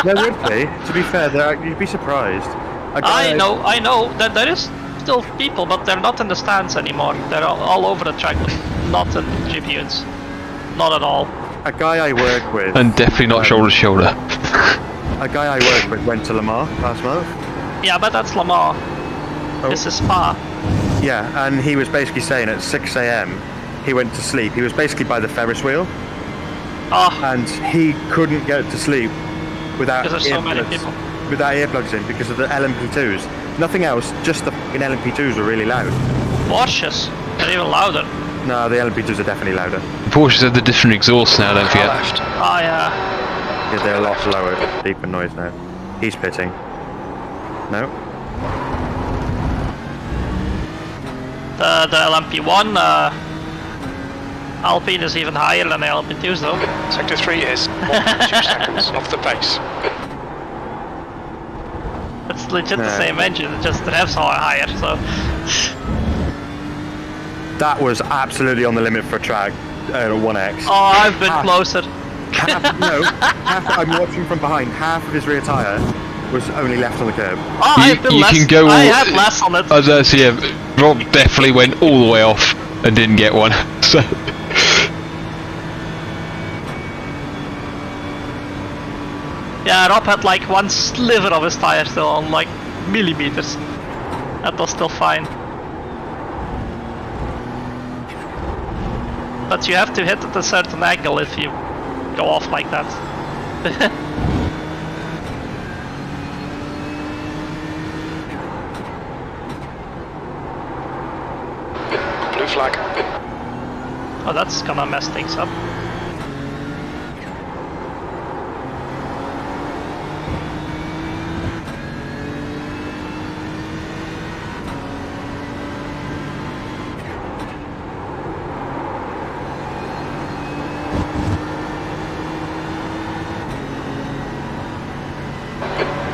There would be, to be fair, you'd be surprised. A guy
I know that there is still people, but they're not in the stands anymore. They're all over the track, but not in the tribunes. Not at all.
A guy I work with.
And definitely not shoulder to shoulder.
A guy I work with went to Le Mans last month.
Yeah, but that's Le Mans.
Oh.
This is Spa.
Yeah, and he was basically saying at 6 a.m. he went to sleep. He was basically by the Ferris wheel,
Oh,
and he couldn't get to sleep without
because there's so many
earplugs-
people.
without earplugs in because of the LMP2s. Nothing else, just the fucking LMP2s were really loud.
Porsches, they're even louder.
No, the LMP2s are definitely louder.
Porsches have the different exhausts now, don't
Car
forget.
left.
Oh yeah.
Yeah, they're a lot lower, deeper noise now. He's pitting. No?
The LMP1 Alpine is even higher than the LMP2s though.
Sector 3 is 1.2 seconds off the pace.
It's legit the
No.
same engine, it just the revs are higher, so
That was absolutely on the limit for track 1X.
oh, I've been
Ah.
closer.
I'm watching from behind. Half of his rear tyre was only left on the curb.
Oh, I've been
You
less.
can go
I
all-
had less on it.
I don't see him. Rob definitely went all the way off and didn't get one. So
Yeah, Rob had like one sliver of his tire still on, like millimeters. That was still fine. But you have to hit at a certain angle if you go off like that.
Blue flag.
Oh, that's gonna mess things up.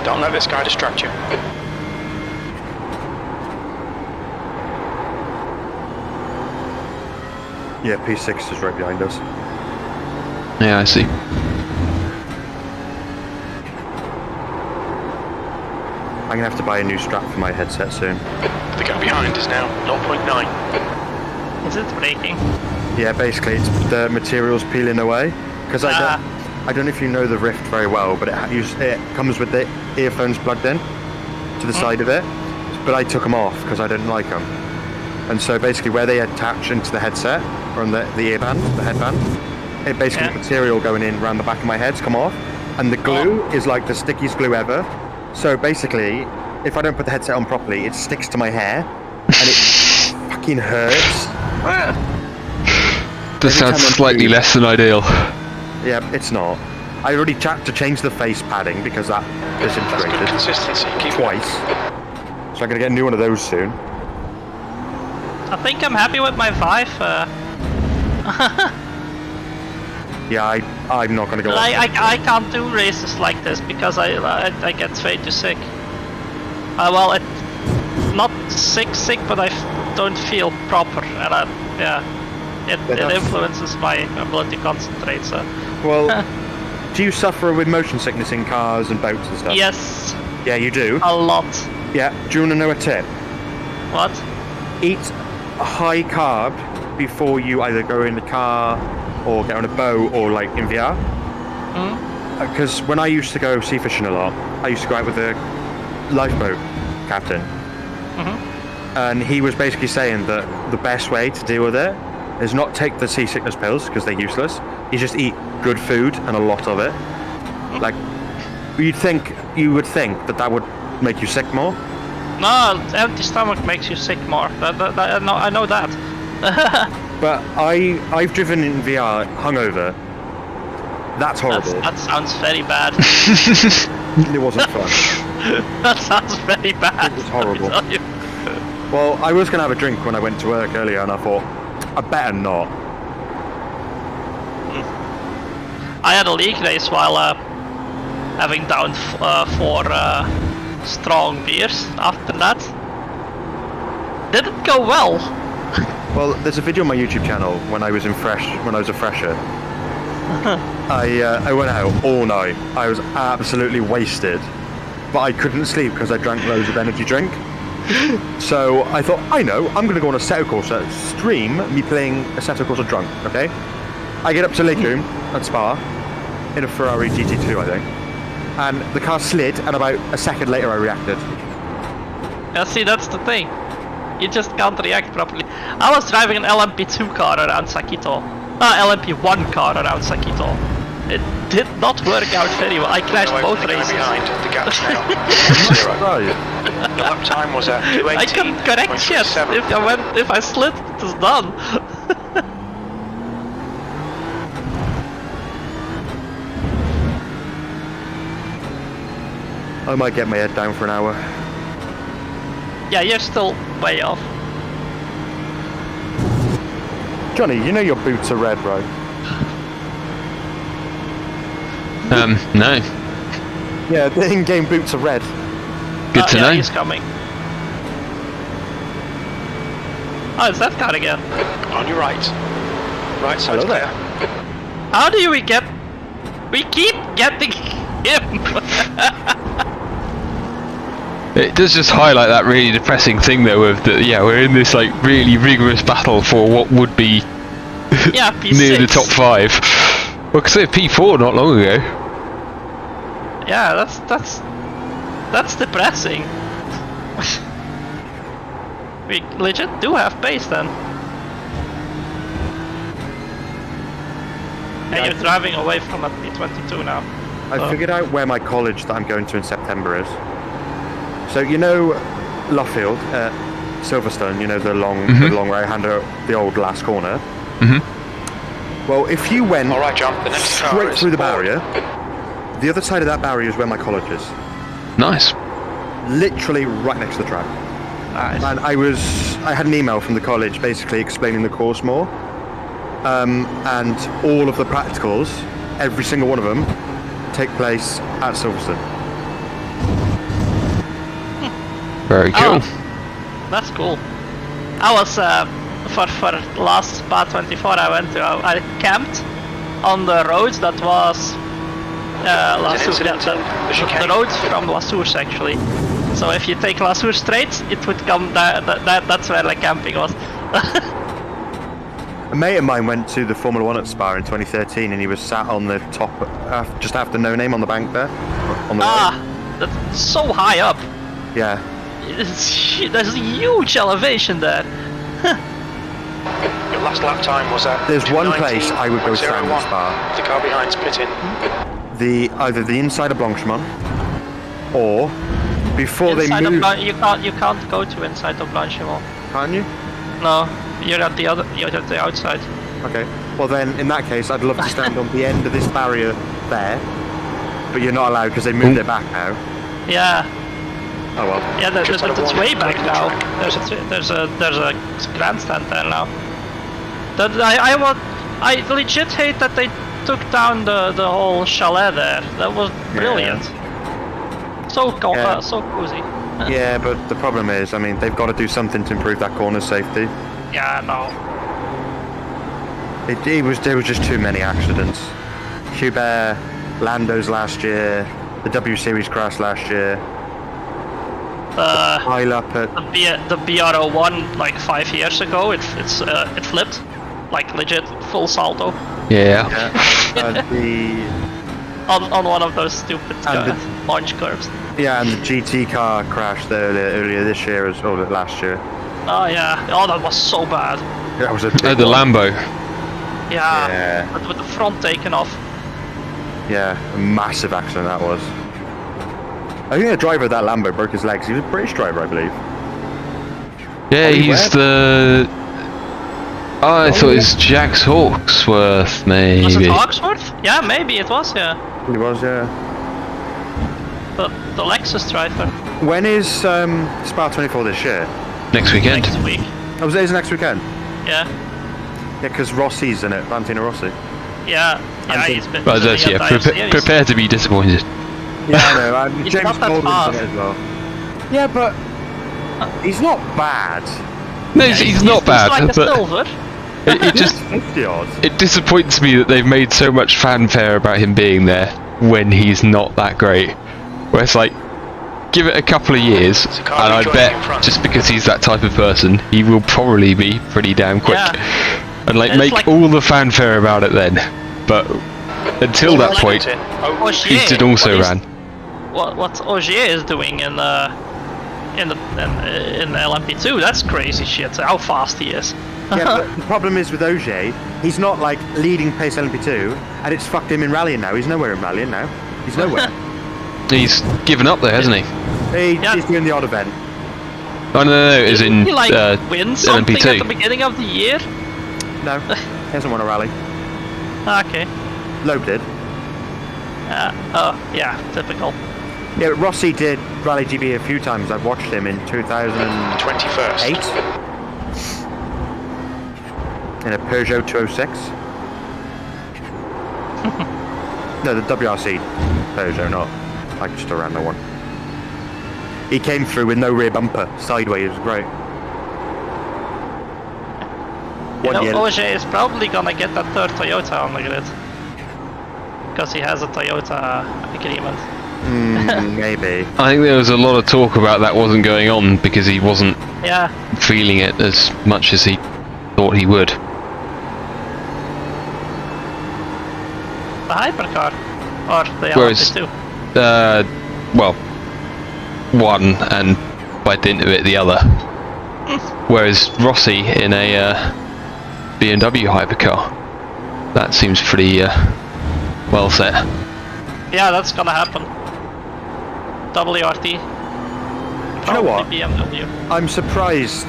Don't let this guy distract you.
Yeah, P6 is right behind us.
yeah, I see.
I'm gonna have to buy a new strap for my headset soon.
The guy behind is now 0.9.
Is it braking?
Yeah, basically it's the material's peeling away. Because I don't know if you know the Rift very well, but it comes with the earphones plugged in to the side of it. But I took them off because I didn't like them. And so basically where they attach into the headset, or on the earband, the headband, it basically
Yeah.
material going in around the back of my head's come off. And the glue is like the stickiest glue ever. So basically, if I don't put the headset on properly, it sticks to my hair. And it fucking hurts.
That sounds
time I'm
slightly
doing-
less than ideal.
Yeah, it's not. I already had to change the face padding because that
That's good
disintegrated
consistency. Keep it.
twice. So I'm gonna get a new one of those soon.
I think I'm happy with my Vive.
Yeah, I'm not gonna go.
But
on.
I can't do races like this because I get way too sick. Well, it not sick, but I don't feel proper, and it
that's-
influences my ability to concentrate. So
Well, do you suffer with motion sickness in cars and boats and stuff?
yes,
Yeah, you do.
a lot.
Yeah. Do you want to know a tip?
What?
Eat a high carb before you either go in the car or get on a boat or like in VR.
Hmm?
Because when I used to go sea fishing a lot, I used to go out with a lifeboat. captain, and he was basically saying that the best way to deal with it is not take the seasickness pills because they're useless. You just eat good food and a lot of it. Like, you would think that would make you sick more.
No, empty stomach makes you sick more. I know that.
But I've driven in VR hungover. That's horrible.
That sounds very bad.
It wasn't fun.
That sounds very bad.
It was horrible.
let me tell you.
Well, I was going to have a drink when I went to work earlier, and I thought, I better not.
I had a league race while having downed 4 strong beers after that. Didn't go well.
Well, there's a video on my YouTube channel when I was a fresher. I went out all night. I was absolutely wasted, but I couldn't sleep because I drank loads of energy drink. So I thought, I'm going to go on a Assetto Corsa, stream me playing Assetto Corsa drunk, okay? I get up to Lake Room at Spa in a Ferrari GT2, I think, and the car slid, and about a second later I reacted.
Yeah, see, that's the thing. You just can't react properly. I was driving an LMP2 car around Sakito. LMP1 car around Sakito. It did not work out very well. I crashed both races.
Behind. The gap's now 0.
Right.
The lap time was at 2:18.
I couldn't correct shit. If I slid, it was done.
I might get my head down for an hour.
Yeah, you're still way off.
Johnny, you know your boots are red, right?
No.
Yeah, the in-game boots are red.
Good to
yeah,
know.
he's coming. Oh, it's that car again.
On your right. Right side's
Hello
clear.
How do we get... We keep getting him!
It does just highlight that really depressing thing though of that, yeah, we're in this like really rigorous battle for what would be
Yeah, P6.
near the top 5. Well, because they had P4 not long ago.
Yeah, that's depressing. We legit do have pace then. And
Yeah,
you're driving away from a P22 now.
I figured out where my college that I'm going to in September is. So you know Luffield, Silverstone, you know the long right hander, the old last corner. Well, if you went
Alright, John, the next car
straight
is
through the
forward.
barrier, the other side of that barrier is where my college is.
Nice.
Literally right next to the track.
Nice.
And I had an email from the college basically explaining the course more. And all of the practicals, every single one of them, take place at Silverstone.
Very cool.
Oh, that's cool. I was for last Spa 24 I went to, I camped on the roads that was La Source, the roads from La Source actually. So if you take La Source straight, it would come that's where the camping was.
A mate of mine went to the Formula 1 at Spa in 2013 and he was sat on the top, just after No Name on the bank there. On the right.
That's so high up.
Yeah.
There's a huge elevation there.
Your last lap time was at
There's one place I would go stand at
2:01.
Spa.
The car behind's pitting.
Either the inside of Blanchemont or before they
Inside
move.
you can't go to inside of Blanchemont.
Can't you?
No, you're at the outside.
Okay. Well then, in that case, I'd love to stand on the end of this barrier there, but you're not allowed because they moved it back now.
Yeah.
Oh well.
Yeah,
Just
it's
had a
way
warning
back
to the
now.
track.
There's a grandstand there now. I legit hate that they took down the whole chalet there. That was brilliant. So so cozy.
Yeah, but the problem is, I mean, they've got to do something to improve that corner safety.
Yeah, no.
There was just too many accidents. Hubert, Lando's last year, the W Series crash last year. Pile up at
The BR01 like 5 years ago, it flipped, like legit full salto
Yeah.
and the
on one of those stupid
And
launch curves.
Yeah, and the GT car crashed earlier this year or last year.
Oh yeah. Oh, that was so bad.
That was a
Oh,
big
the
one.
Lambo.
Yeah.
Yeah.
With the front taken off.
Yeah, a massive accident that was. I think the driver of that Lambo broke his legs. He was a British driver, I believe.
Yeah,
Ollie
he's
Webb?
the. Oh, I thought it was Jax Hawksworth, maybe.
Was it Hawksworth? Yeah, maybe it was. Yeah.
He was, yeah.
The Lexus driver.
When is Spa 24 this year?
Next weekend.
Next week.
Oh, it is next weekend?
Yeah.
Yeah, because Rossi's in it, Valentino Rossi.
Yeah. Yeah, he's been.
But that's,
doing
yeah,
entire series.
prepare to be disappointed.
Yeah, I know.
He's
James
not that
Morgan's
fast.
in it as well. Yeah, but he's not bad.
No, he's not bad,
He's like a
but
silver.
it just
50 odd.
it disappoints me that they've made so much fanfare about him being there when he's not that great. Where it's like, give it a couple of years, and
car
I
joining in
bet
front.
just because he's that type of person, he will probably be pretty damn quick.
Yeah.
And like
It's
make
like-
all the fanfare about it then. But until that point,
Ogier,
Houston also ran.
What Ogier is doing in LMP2, that's crazy shit. How fast he is.
Yeah, but the problem is with Ogier, he's not like leading pace LMP2, and it's fucked him in rallying now. He's nowhere in rallying now. He's nowhere.
He's given up there, hasn't he?
He's doing the odd event.
Oh no, as in
he like win something
LMP2.
at the beginning of the year?
No, he hasn't won a rally.
Okay.
Loeb did.
Oh, yeah, typical.
Yeah, but Rossi did Rally GB a few times. I've watched him in 2008
21st.
in a Peugeot 206. No, the WRC Peugeot, not like just a random one. He came through with no rear bumper, sideways. It was great.
You
One year.
know, Ogier is probably gonna get that third Toyota on the grid. Because he has a Toyota agreement.
Maybe.
I think there was a lot of talk about that wasn't going on because he wasn't
Yeah.
feeling it as much as he thought he would.
The hypercar. Or the
Whereas-
LMP2.
Well, one, and by dint of it, the other. Whereas Rossi in a BMW hypercar, that seems pretty well set.
Yeah, that's gonna happen. WRT.
Do you know what?
Probably BMW.
I'm surprised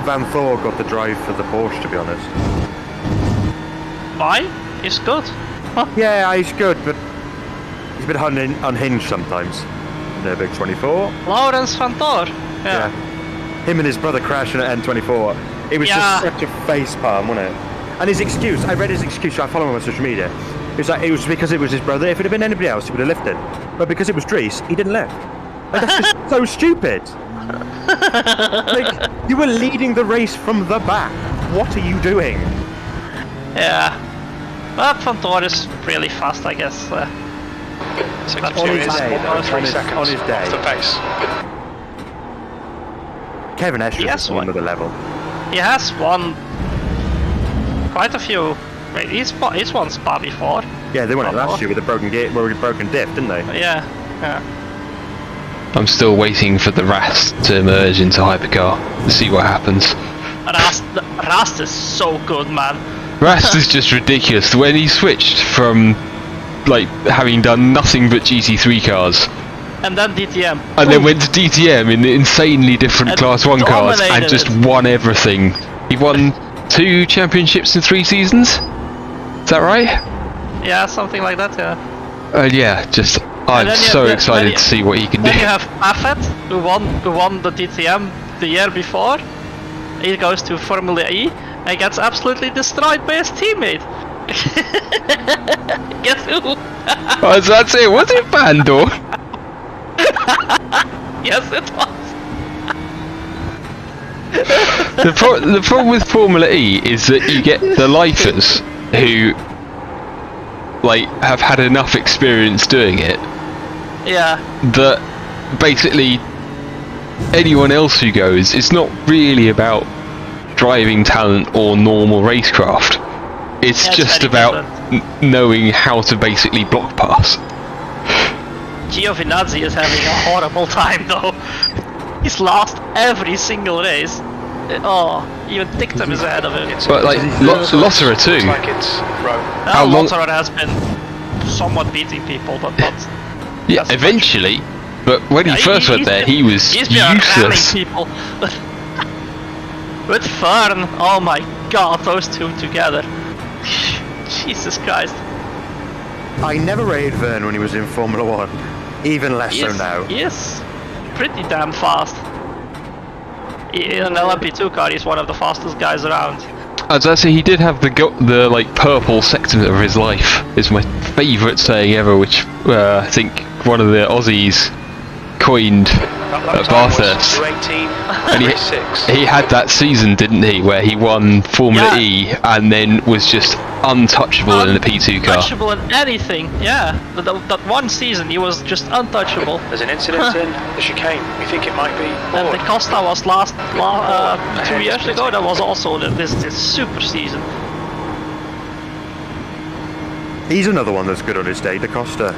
Van Thor got the drive for the Porsche, to be honest.
Why? He's good.
Yeah, he's good, but he's a bit unhinged sometimes. The big 24.
Lawrence Van Thor. Yeah.
Him and his brother crashing at N24. It was
Yeah.
just such a face palm, wasn't it? And his excuse, I read his excuse, so I follow him on social media. It was like, it was because it was his brother. If it had been anybody else, he would have lifted. But because it was Dries, he didn't lift. Like, that's just so stupid. Like, you were leading the race from the back. What are you doing?
Yeah. But Van Thor is really fast, I guess.
Sector
On
2
his
is
day, though,
1.3
on his
seconds
day.
off the pace.
Kevin Escher
Yes,
is another level.
He has won quite a few. Wait, he's won Spa before.
Yeah, they won it
Oh,
last
oh.
year with a broken gate, with a broken diff, didn't they?
Yeah. Yeah.
I'm still waiting for the Rast to merge into hypercar to see what happens.
Rast is so good, man.
Rast is just ridiculous. When he switched from like having done nothing but GT3 cars
And then DTM.
and then went to DTM in insanely different
And
Class 1 cars and
dominated
just
it.
won everything. He won 2 championships in 3 seasons? Is that right?
Yeah, something like that. Yeah.
Yeah, just I'm
then you-
so
then
excited
you-
to see what he can do.
Then you have Affet, who won the DTM the year before. He goes to Formula E and gets absolutely destroyed by his teammate. Guess who?
Oh, so that's it. Was it Bandor?
Yes, it was.
The problem with Formula E is that you get the lifers who like have had enough experience doing it
Yeah.
that basically anyone else who goes, it's not really about driving talent or normal racecraft. It's
Yeah, it's
just
very
about knowing how to basically block pass.
Giovinazzi is having a horrible time though. He's lost every single race. Oh, even Dictum is ahead of him.
But like Lotterer too.
Looks like it's row.
How long-
Lotterer has been somewhat beating people, but not.
Yeah,
as much.
eventually. But when he first went there, he was
he's been
useless.
ramming people. With Fern, oh my god, those two together. Jesus Christ.
I never rated Vern when he was in Formula 1. Even less so now.
He is pretty damn fast. In an LMP2 car, he's one of the fastest guys around.
As I say, he did have the like purple sector of his life. Is my favourite saying ever, which I think one of the Aussies coined at Bathurst.
2:18,
And
36.
he had that season, didn't he, where he won Formula E and then was just untouchable in the P2 car.
Untouchable in anything, yeah. That one season, he was just untouchable.
There's an incident in the chicane. We think it might be
And the
Ford.
Costa was 2 years ago. That was also this super season.
He's another one that's good on his day, Da Costa.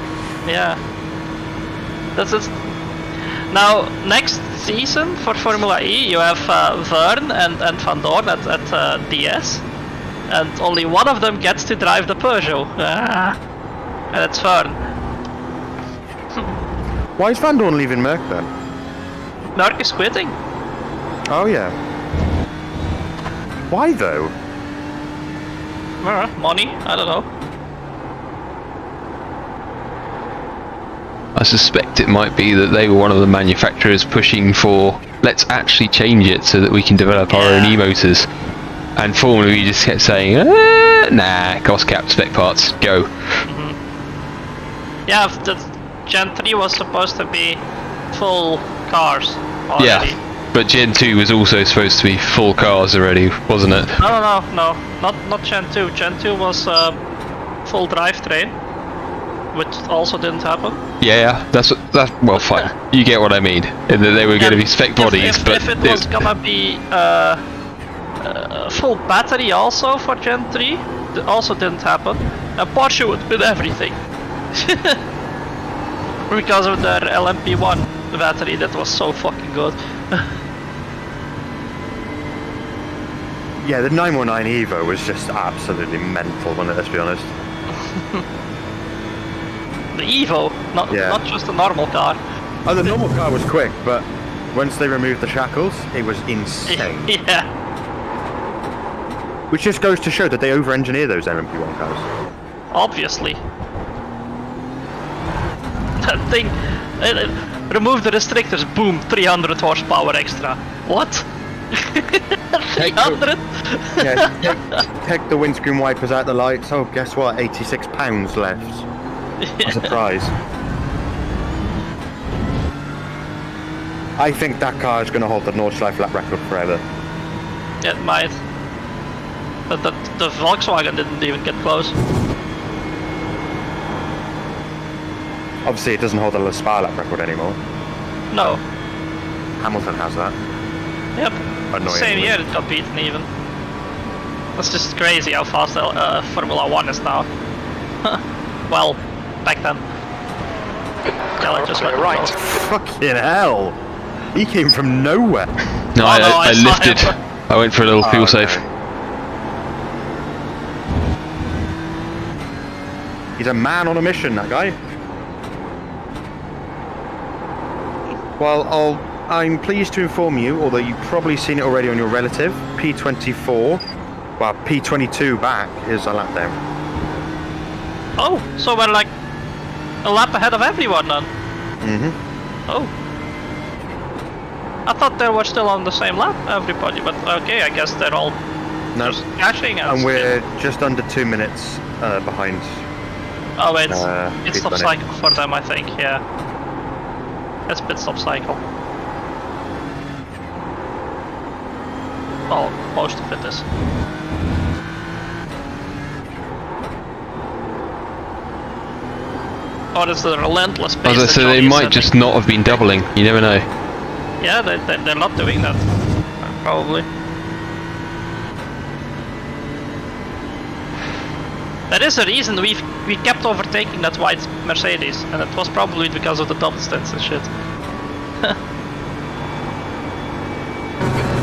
Yeah. That's it. Now, next season for Formula E, you have Vern and Van Dorn at DS. And only one of them gets to drive the Peugeot. And it's Vern.
Why is Van Dorn leaving Merck then?
Merck is quitting.
Oh yeah. Why though?
Money? I don't know.
I suspect it might be that they were one of the manufacturers pushing for let's actually change it so that we can develop our own e-motors. And Formula E just kept saying, nah, cost cap, spec parts, go.
Yeah, the Gen 3 was supposed to be full cars already.
Yeah, but Gen 2 was also supposed to be full cars already, wasn't it?
No, not Gen 2. Gen 2 was full drivetrain, which also didn't happen.
Yeah, well, fine. You get what I mean. That they were going to be spec bodies, but
if it was gonna be full battery also for Gen 3, that also didn't happen. And Porsche would win everything. Because of their LMP1 battery that was so fucking good.
Yeah, the 919 Evo was just absolutely mental, wasn't it, let's be honest.
The Evo, not just a normal car.
Oh, the normal car was quick, but once they removed the shackles, it was insane.
Yeah.
Which just goes to show that they over-engineer those LMP1 cars.
Obviously. That thing, remove the restrictors, boom, 300 horsepower extra. What? 300?
Yeah, take the windscreen wipers out the lights. Oh, guess what? 86 pounds left. A surprise. I think that car is going to hold the Nordschleife lap record forever.
It might. But the Volkswagen didn't even get close.
Obviously, it doesn't hold the Le Spa lap record anymore.
No.
Hamilton has that.
Yep.
Annoyingly.
Same year it got beaten even. That's just crazy how fast Formula 1 is now. Well, back then. Yeah, like just
right.
Fucking hell! He came from nowhere.
No, I
saw
lifted.
him.
I went for a little fuel
okay.
safe.
He's a man on a mission, that guy. Well, I'm pleased to inform you, although you've probably seen it already on your relative, P24, well, P22 back is a lap down.
Oh, so we're like a lap ahead of everyone then.
Mm-hmm.
Oh. I thought they were still on the same lap, everybody, but okay, I guess they're all
No,
just catching us.
and we're just under 2 minutes behind.
Oh, it's
pit
stop
limit.
cycle for them, I think, yeah. It's pit stop cycle. Well, most of it is. Oh, it's the relentless pace.
As I
that
said, they
Johnny is
might
setting.
just not have been doubling. You never know.
Yeah, they're not doing that. Probably. There is a reason we kept overtaking that white Mercedes, and it was probably because of the double stints and shit.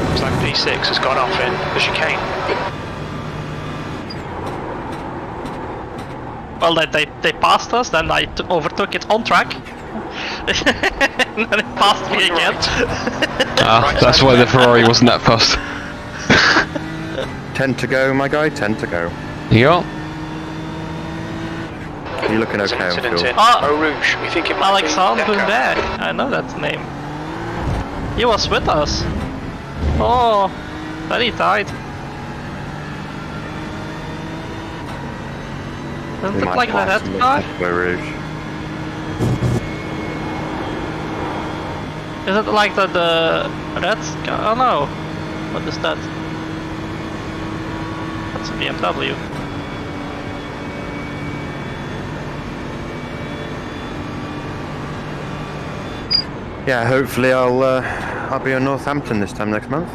Looks like P6 has gone off in the chicane.
Well, they passed us, then I overtook it on track. And then it passed me again.
That's why the Ferrari wasn't that fast.
10 to go, my guy, 10 to go.
Yeah.
You're looking
There's an
okay on
incident
fuel.
in
Ah!
Eau Rouge. We think it might
Alexandre
be Decker.
Bouvet. I know that name. He was with us. Oh, but he died. Doesn't
We
look
might
like the
pass
red
some
car.
Eau Rouge.
Is it like the red car? Oh no. What is that? That's a BMW.
Yeah, hopefully I'll be on Northampton this time next month.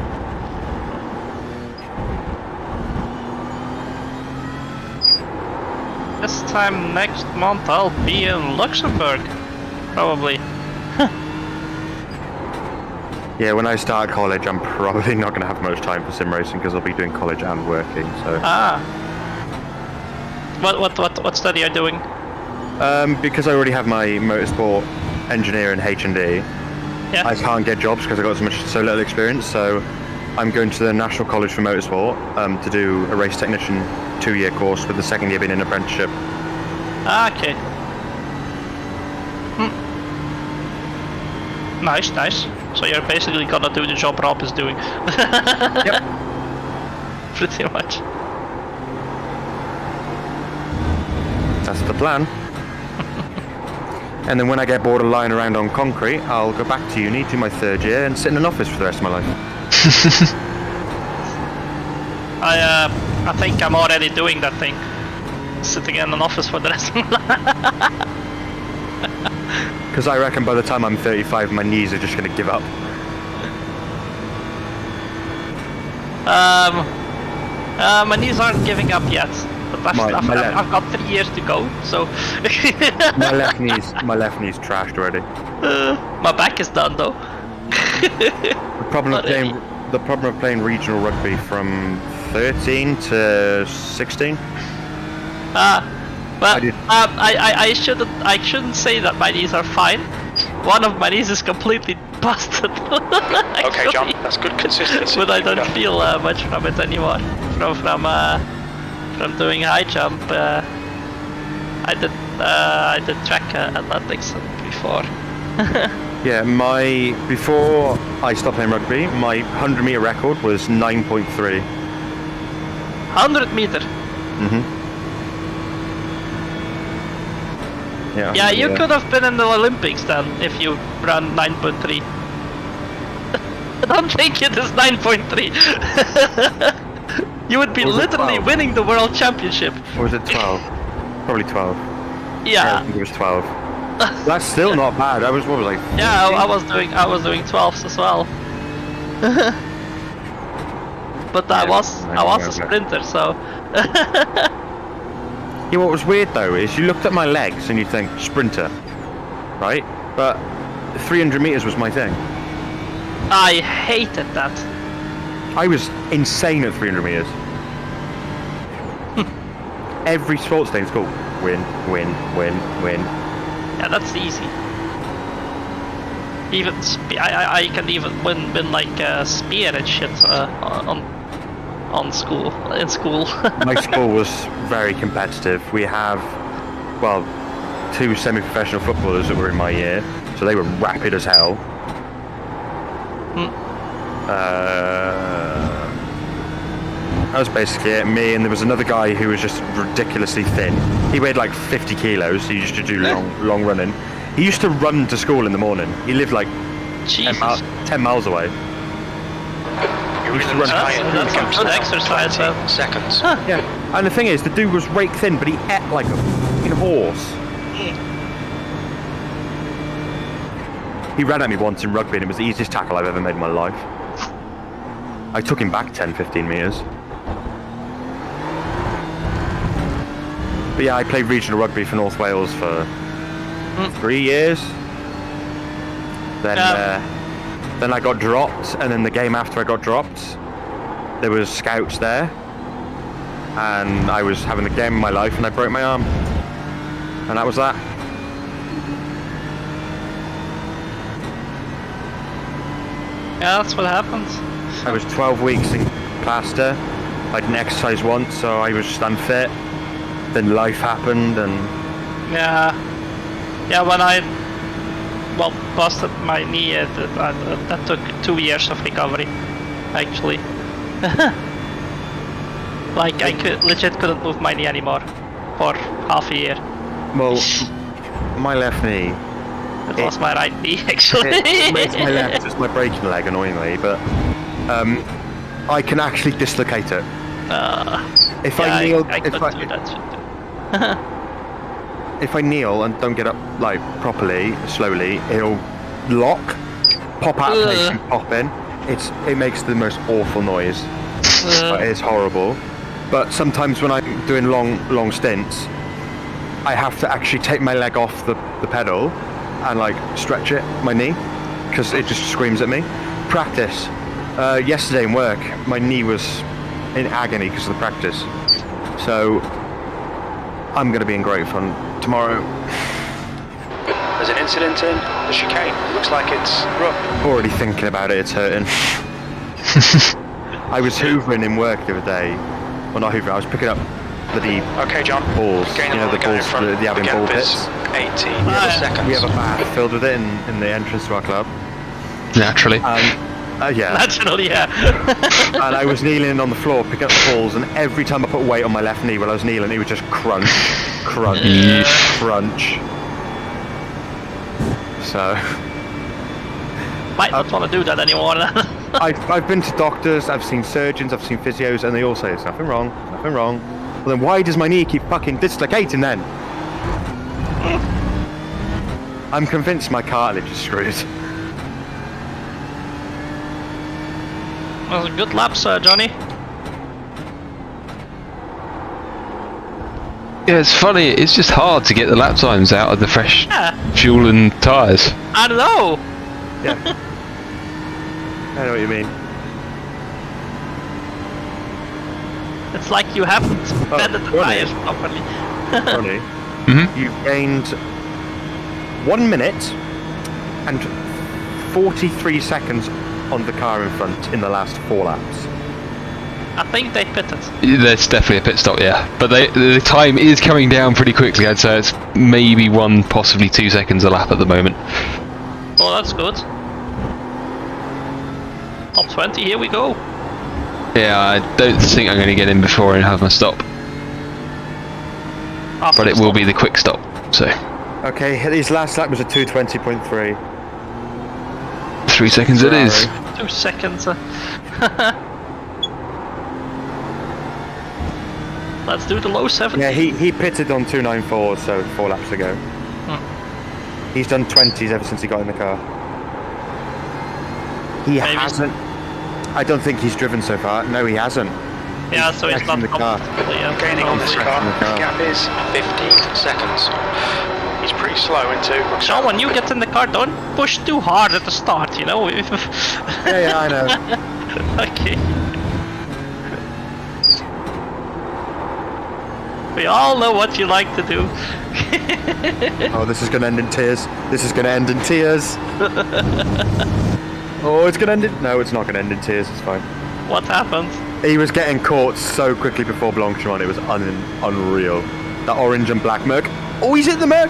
This time next month I'll be in Luxembourg. Probably.
Yeah, when I start college, I'm probably not going to have much time for sim racing because I'll be doing college and working. So,
Ah. What study are you doing?
because I already have my motorsport engineer in H&D,
Yeah.
I can't get jobs because I got so little experience. So, I'm going to the National College for Motorsport to do a race technician 2-year course with the second year being an apprenticeship.
Ah, okay. Nice, nice. So you're basically gonna do the job Rob is doing.
Yep.
Pretty much.
That's the plan. And then when I get bored of lying around on concrete, I'll go back to uni, do my 3rd year, and sit in an office for the rest of my life.
I think I'm already doing that thing. Sitting in an office for the rest of my life.
Because I reckon by the time I'm 35, my knees are just going to give up.
My knees aren't giving up yet. But I've got 3 years to go, so...
My left knee's trashed already.
My back is done though.
The problem of playing regional rugby from 13 to 16.
But I shouldn't say that my knees are fine. One of my knees is completely busted.
Okay, John, that's good consistency.
But I don't feel much from it anymore. From doing high jump. I did track athletics before.
Yeah, before I stopped playing rugby, my 100-meter record was 9.3.
100 meter.
Mhm.
Yeah, you could have been in the Olympics then if you ran 9.3. I don't think it is 9.3. You would be
Was it
literally
12?
winning the world championship.
Or was it 12? Probably 12. I
Yeah,
think it was 12. That's still not bad. What was I?
yeah, I was doing 12s as well. But I was a sprinter, so.
Yeah, what was weird though is you looked at my legs and you think sprinter, right? But 300 meters was my thing.
I hated that.
I was insane at 300 meters. Every sports day in school, win.
Yeah, that's easy. Even I can even win like spear and shit in school.
My school was very competitive. We have, well, 2 semi-professional footballers that were in my year, so they were rapid as hell. That was basically it. Me and there was another guy who was just ridiculously thin. He weighed like 50 kilos. He used to do long running. He used to run to school in the morning. He lived like 10 miles away.
You're
used to
in
run
the
high.
sky
That's a good exercise.
20 seconds.
Yeah, and the thing is, the dude was rake thin, but he ate like a fucking horse. He ran at me once in rugby, and it was the easiest tackle I've ever made in my life. I took him back 10-15 meters. But yeah, I played regional rugby for North Wales for 3 years. Then I got dropped, and then the game after I got dropped, there was scouts there, and I was having the game of my life, and I broke my arm, and that was that.
Yeah, that's what happens.
I was 12 weeks in plaster. I didn't exercise once, so I was just unfit. Then life happened, and
Yeah, when I busted my knee, that took 2 years of recovery, actually. Like I legit couldn't move my knee anymore for half a year.
well, my left knee.
It was my right knee, actually.
It's my left, it's my breaking leg, annoyingly, but I can actually dislocate it. If I kneel,
I could do that shit too.
if I kneel and don't get up like properly, slowly, it'll lock, pop out of place and pop in. It makes the most awful noise. It's horrible. But sometimes when I'm doing long stints, I have to actually take my leg off the pedal and like stretch it, my knee, because it just screams at me. Practice. Yesterday in work, my knee was in agony because of the practice. So I'm going to be in great fun tomorrow.
There's an incident in the chicane. Looks like it's rough.
Already thinking about it, it's hurting. I was hoovering in work the other day. Well, not hoovering, I was picking up bloody
Okay, John.
balls.
Gaining
You know,
on
the
guy in
balls,
front.
the having
The
ball
gap is
pits.
18 seconds.
We have a bath filled with it in the entrance to our club.
Naturally.
Yeah.
Naturally, yeah.
And I was kneeling on the floor picking up the balls, and every time I put weight on my left knee while I was kneeling, it would just crunch, crunch, crunch. So
Might not want to do that anymore.
I've been to doctors, I've seen surgeons, I've seen physios, and they all say there's nothing wrong, nothing wrong. Well, then why does my knee keep fucking dislocating then? I'm convinced my cartilage is screwed.
That was a good lap, sir, Johnny.
Yeah, it's funny. It's just hard to get the lap times out of the fresh fuel and tyres.
I don't know.
Yeah. I know what you mean.
It's like you haven't bended the
Ronnie.
tires properly.
Ronnie,
Mhm.
you've gained 1 minute and 43 seconds on the car in front in the last 4 laps.
I think they pitted.
There's definitely a pit stop, yeah. But the time is coming down pretty quickly. I'd say it's maybe 1, possibly 2 seconds a lap at the moment.
Oh, that's good. Top 20, here we go.
Yeah, I don't think I'm going to get in before I have my stop. But it will be the quick stop, so.
Okay, his last lap was a 2:20.3.
3 seconds it is.
2 seconds. Let's do the low 70.
Yeah, he pitted on 2:94, so 4 laps ago. He's done 20s ever since he got in the car. He hasn't. I don't think he's driven so far. No, he hasn't.
Yeah, so it's
fresh
not
in the car.
Yeah.
Gaining on this car.
in the car.
The gap is 15 seconds. He's pretty slow into.
So when you get in the car, don't push too hard at the start, you know?
Yeah, I know.
Okay. We all know what you like to do.
Oh, this is going to end in tears. This is going to end in tears. Oh, it's going to end in... No, it's not going to end in tears. It's fine.
What happened?
He was getting caught so quickly before Blankfile. It was unreal. That orange and black Merc. Oh, he's hit the Merc.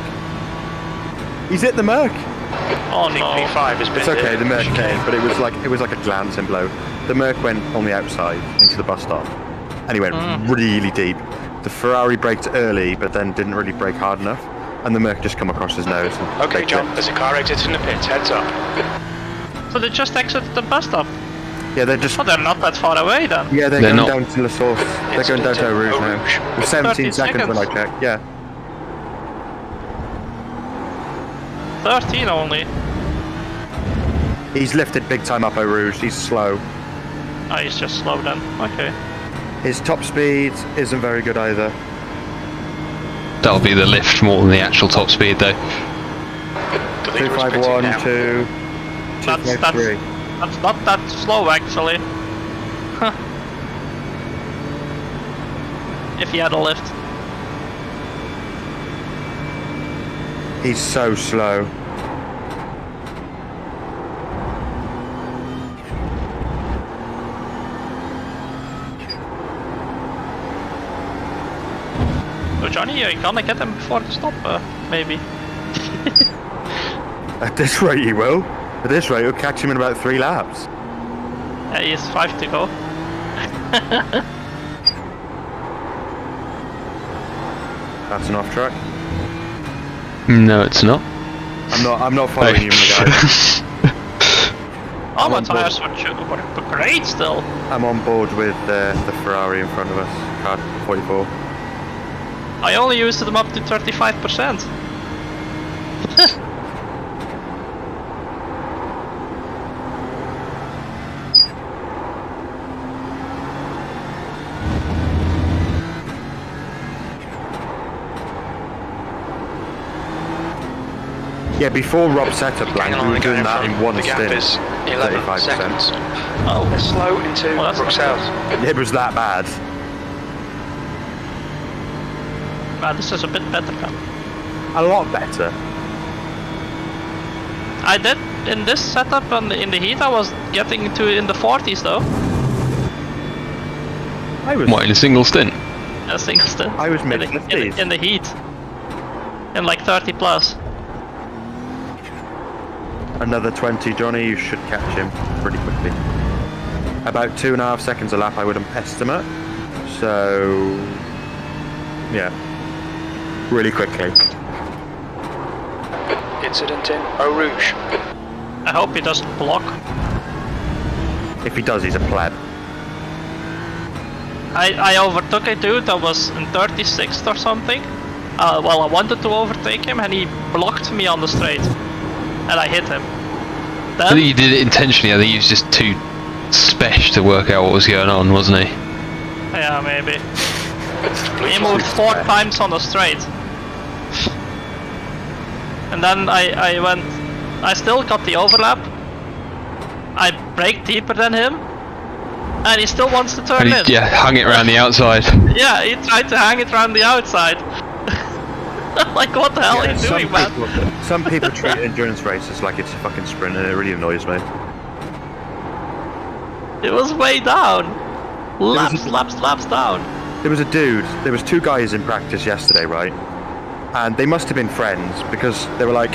He's hit the Merc.
Oh
I think
no.
P5 has been.
It's okay. The Merc came, but it was like a glancing blow. The Merc went on the outside into the bus stop, and he went really deep. The Ferrari braked early, but then didn't really brake hard enough, and the Merc just come across his nose. And
Okay,
baked
John,
it.
there's a car exiting the pits. Heads up.
So they just exited the bus stop.
Yeah, they're just.
Oh, they're not that far away then.
Yeah, they're
They're
going
not.
down to La Source. They're going down to Eau Rouge now. It was 17 seconds when I checked. Yeah.
13 only.
He's lifted big time up Eau Rouge. He's slow.
Oh, he's just slow then. Okay.
His top speed isn't very good either.
That'll be the lift more than the actual top speed, though.
The leader is pitting
251
now.
to
That's
253.
that's not that slow actually. If he had a lift.
He's so slow.
So Johnny, you're gonna get him before the stop, maybe.
At this rate he will. At this rate you'll catch him in about 3 laps.
Yeah, he has 5 to go.
That's an off track.
No, it's not.
I'm not following you, my guy.
Oh, my
on board.
tires were great still.
I'm on board with the Ferrari in front of us. Car 44.
I only used them up to 35%.
Yeah, before Rob set up Blank, we were doing that in one
The gap
stint.
is 11
35%.
seconds.
Oh,
They're slow into
Well, that's
Bruxelles.
It was that bad.
man, this is a bit better now.
A lot better.
I did in this setup and in the heat. I was getting to in the 40s though.
I was
What, in a single stint?
I think still.
I was
in the-
mid-50s.
in the heat. In like 30 plus.
Another 20, Johnny. You should catch him pretty quickly. About 2.5 seconds a lap, I would estimate. So, yeah, really quickly.
Incident in Eau Rouge.
I hope he doesn't block.
If he does, he's a pleb.
I overtook a dude that was in 36th or something. Well, I wanted to overtake him and he blocked me on the straight. And I hit him.
I think he did it intentionally. I think he was just too special to work out what was going on, wasn't he?
Yeah, maybe. He moved 4 times on the straight. And then I still got the overlap. I braked deeper than him. And he still wants to turn
And he,
in.
yeah, hung it around the outside.
Yeah, he tried to hang it around the outside. Like, what the hell are you doing, man?
Some people treat endurance races like it's a fucking sprint, and it really annoys me.
It was way down.
was
Laps down.
There was a dude, there was 2 guys in practice yesterday, right? And they must have been friends because they were like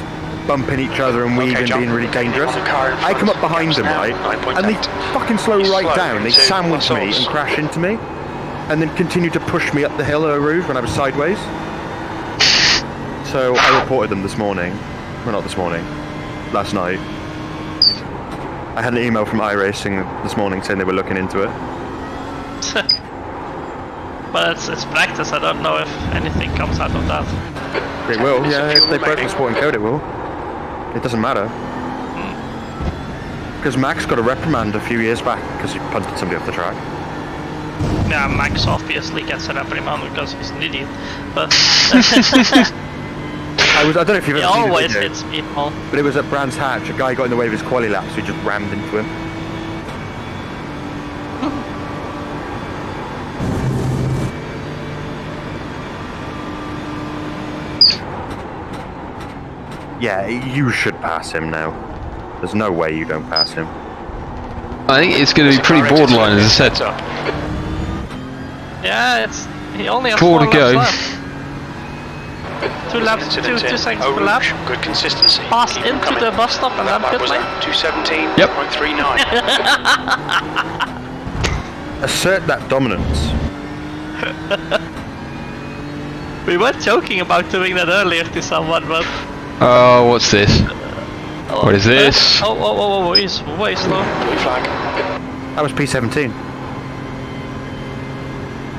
bumping each other and weaving,
John.
being really dangerous.
On the car in
I come up
front.
behind them,
Now,
right?
9.8.
And they fucking slow
Slow
right down. They
into
sandwich me
Brussels.
and crash into me. And then continue to push me up the hill of Rouge when I was sideways. So I reported them this morning. Well, not this morning. Last night. I had an email from iRacing this morning saying they were looking into it.
But it's practice. I don't know if anything comes out of that.
They will,
minutes of
yeah,
fuel
if they break the
remaining.
sporting code, it will. It doesn't matter. Because Max got a reprimand a few years back because he punted somebody off the track.
Yeah, Max obviously gets a reprimand because he's an idiot. But
I don't know if you've
he
ever seen the
always
video,
hits people.
but it was at Brands Hatch. A guy got in the way of his quali lap, so he just rammed into him. Yeah, you should pass him now. There's no way you don't pass him.
I think it's going to be pretty borderline, as I said.
Yeah, he only has
4
4
to go.
laps left. 2 laps,
Incident
2
in
seconds
Eau
per lap.
Rouge. Good consistency.
Pass
Keep them
into
coming.
the bus stop and
That
then pit
was
lane.
217.39.
Assert that dominance.
We were joking about doing that earlier to someone, but...
Oh, what's this? What is this?
Oh, he's way slow.
Blue flag.
That was P17.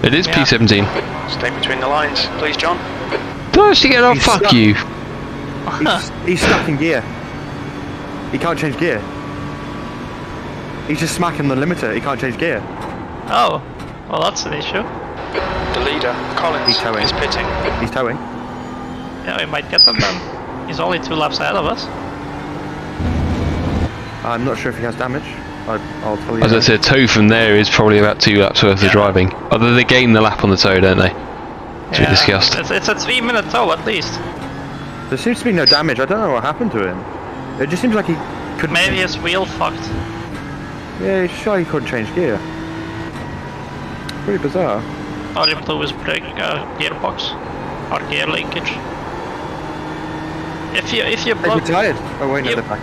It is
Yeah.
P17.
Stay between the lines, please, John.
Don't actually get off.
He's
Fuck
stuck.
you.
He's stuck in gear. He can't change gear. He's just smacking the limiter. He can't change gear.
Oh, well that's an issue.
The leader, Collins,
He's towing.
is pitting.
He's towing.
Yeah, we might get him then. He's only 2 laps ahead of us.
I'm not sure if he has damage. I'll tell you.
As I said, tow from there is probably about 2 laps worth of driving. Although they gain the lap on the tow, don't they? As we discussed.
It's a 3-minute tow at least.
There seems to be no damage. I don't know what happened to him. It just seems like he couldn't.
Maybe his wheel fucked.
Yeah, he's sure he couldn't change gear. Pretty bizarre.
Or he blew his brake gearbox or gear linkage. If you
He's
blow,
retired. Oh wait, no,
You-
they're back.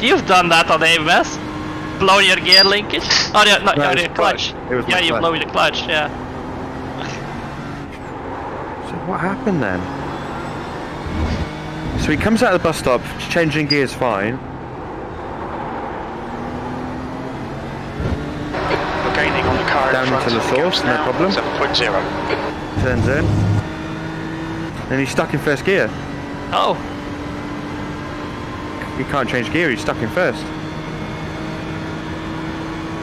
you've done that on AMS. Blow your gear linkage. Oh yeah, no,
No,
your
it's
clutch.
It was
Yeah,
my
you
clutch.
blow your clutch. Yeah.
So what happened then? So he comes out of the bus stop, changing gears fine.
We're gaining on the car
Down
in front.
to the
It
source,
goes
no
now
problem.
7.0.
Turns in. And he's stuck in first gear.
Oh,
He can't change gear, he's stuck in first.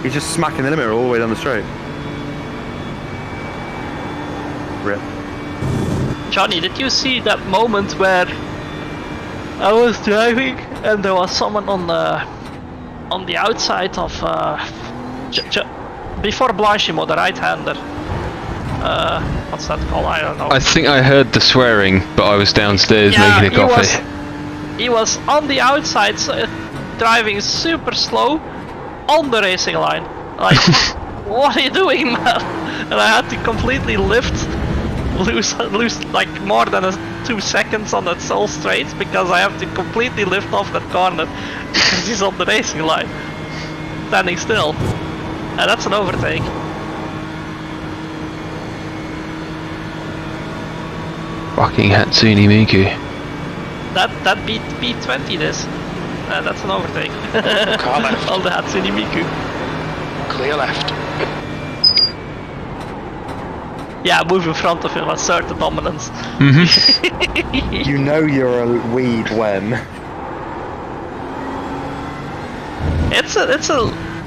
He's just smacking the limiter all the way down the straight. Rip.
Johnny, did you see that moment where I was driving and there was someone on the outside of before Blanchimo, the right-hander. What's that called? I don't know.
I think I heard the swearing, but I was downstairs making a coffee.
He was on the outside, driving super slow on the racing line. Like, what are you doing, man? And I had to completely lose like more than 2 seconds on that sole straight because I have to completely lift off that corner because he's on the racing line, standing still, and that's an overtake.
Fucking Hatsune Miku.
That beat P20 this. That's an overtake.
Car left.
On the Hatsune Miku.
Clear left.
Yeah, move in front of him, assert the dominance.
You know you're a weed when.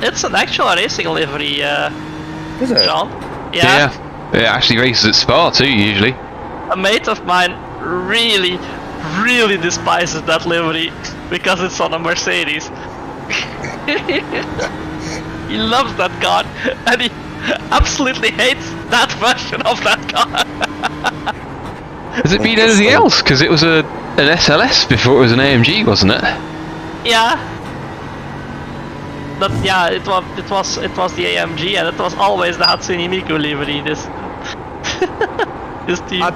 It's an actual racing livery,
Is it?
John.
Yeah. It actually races at Spa too, usually.
A mate of mine really despises that livery because it's on a Mercedes. He loves that car and he absolutely hates that version of that car.
Has it been anything else? Because it was an SLS before it was an AMG, wasn't it?
Yeah. But yeah, it was the AMG and it was always the Hatsune Miku livery. This team.
I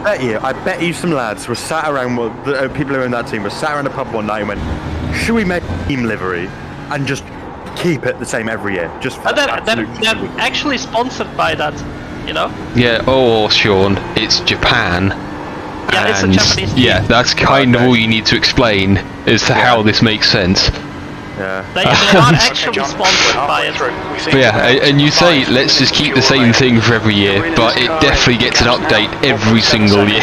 bet you some lads were sat around, the people who were in that team were sat around a pub one night and went, should we make team livery and just keep it the same every year? Just for
And they're
absolute
actually sponsored by that, you know?
Yeah. Oh, Sean, it's Japan.
Yeah, it's a
and
Japanese team.
yeah, that's kind of
Okay.
all you need to explain as to how this makes sense.
Yeah.
They are actually sponsored by it.
But yeah, and you say let's just keep the same thing for every year, but it definitely gets an update every single year.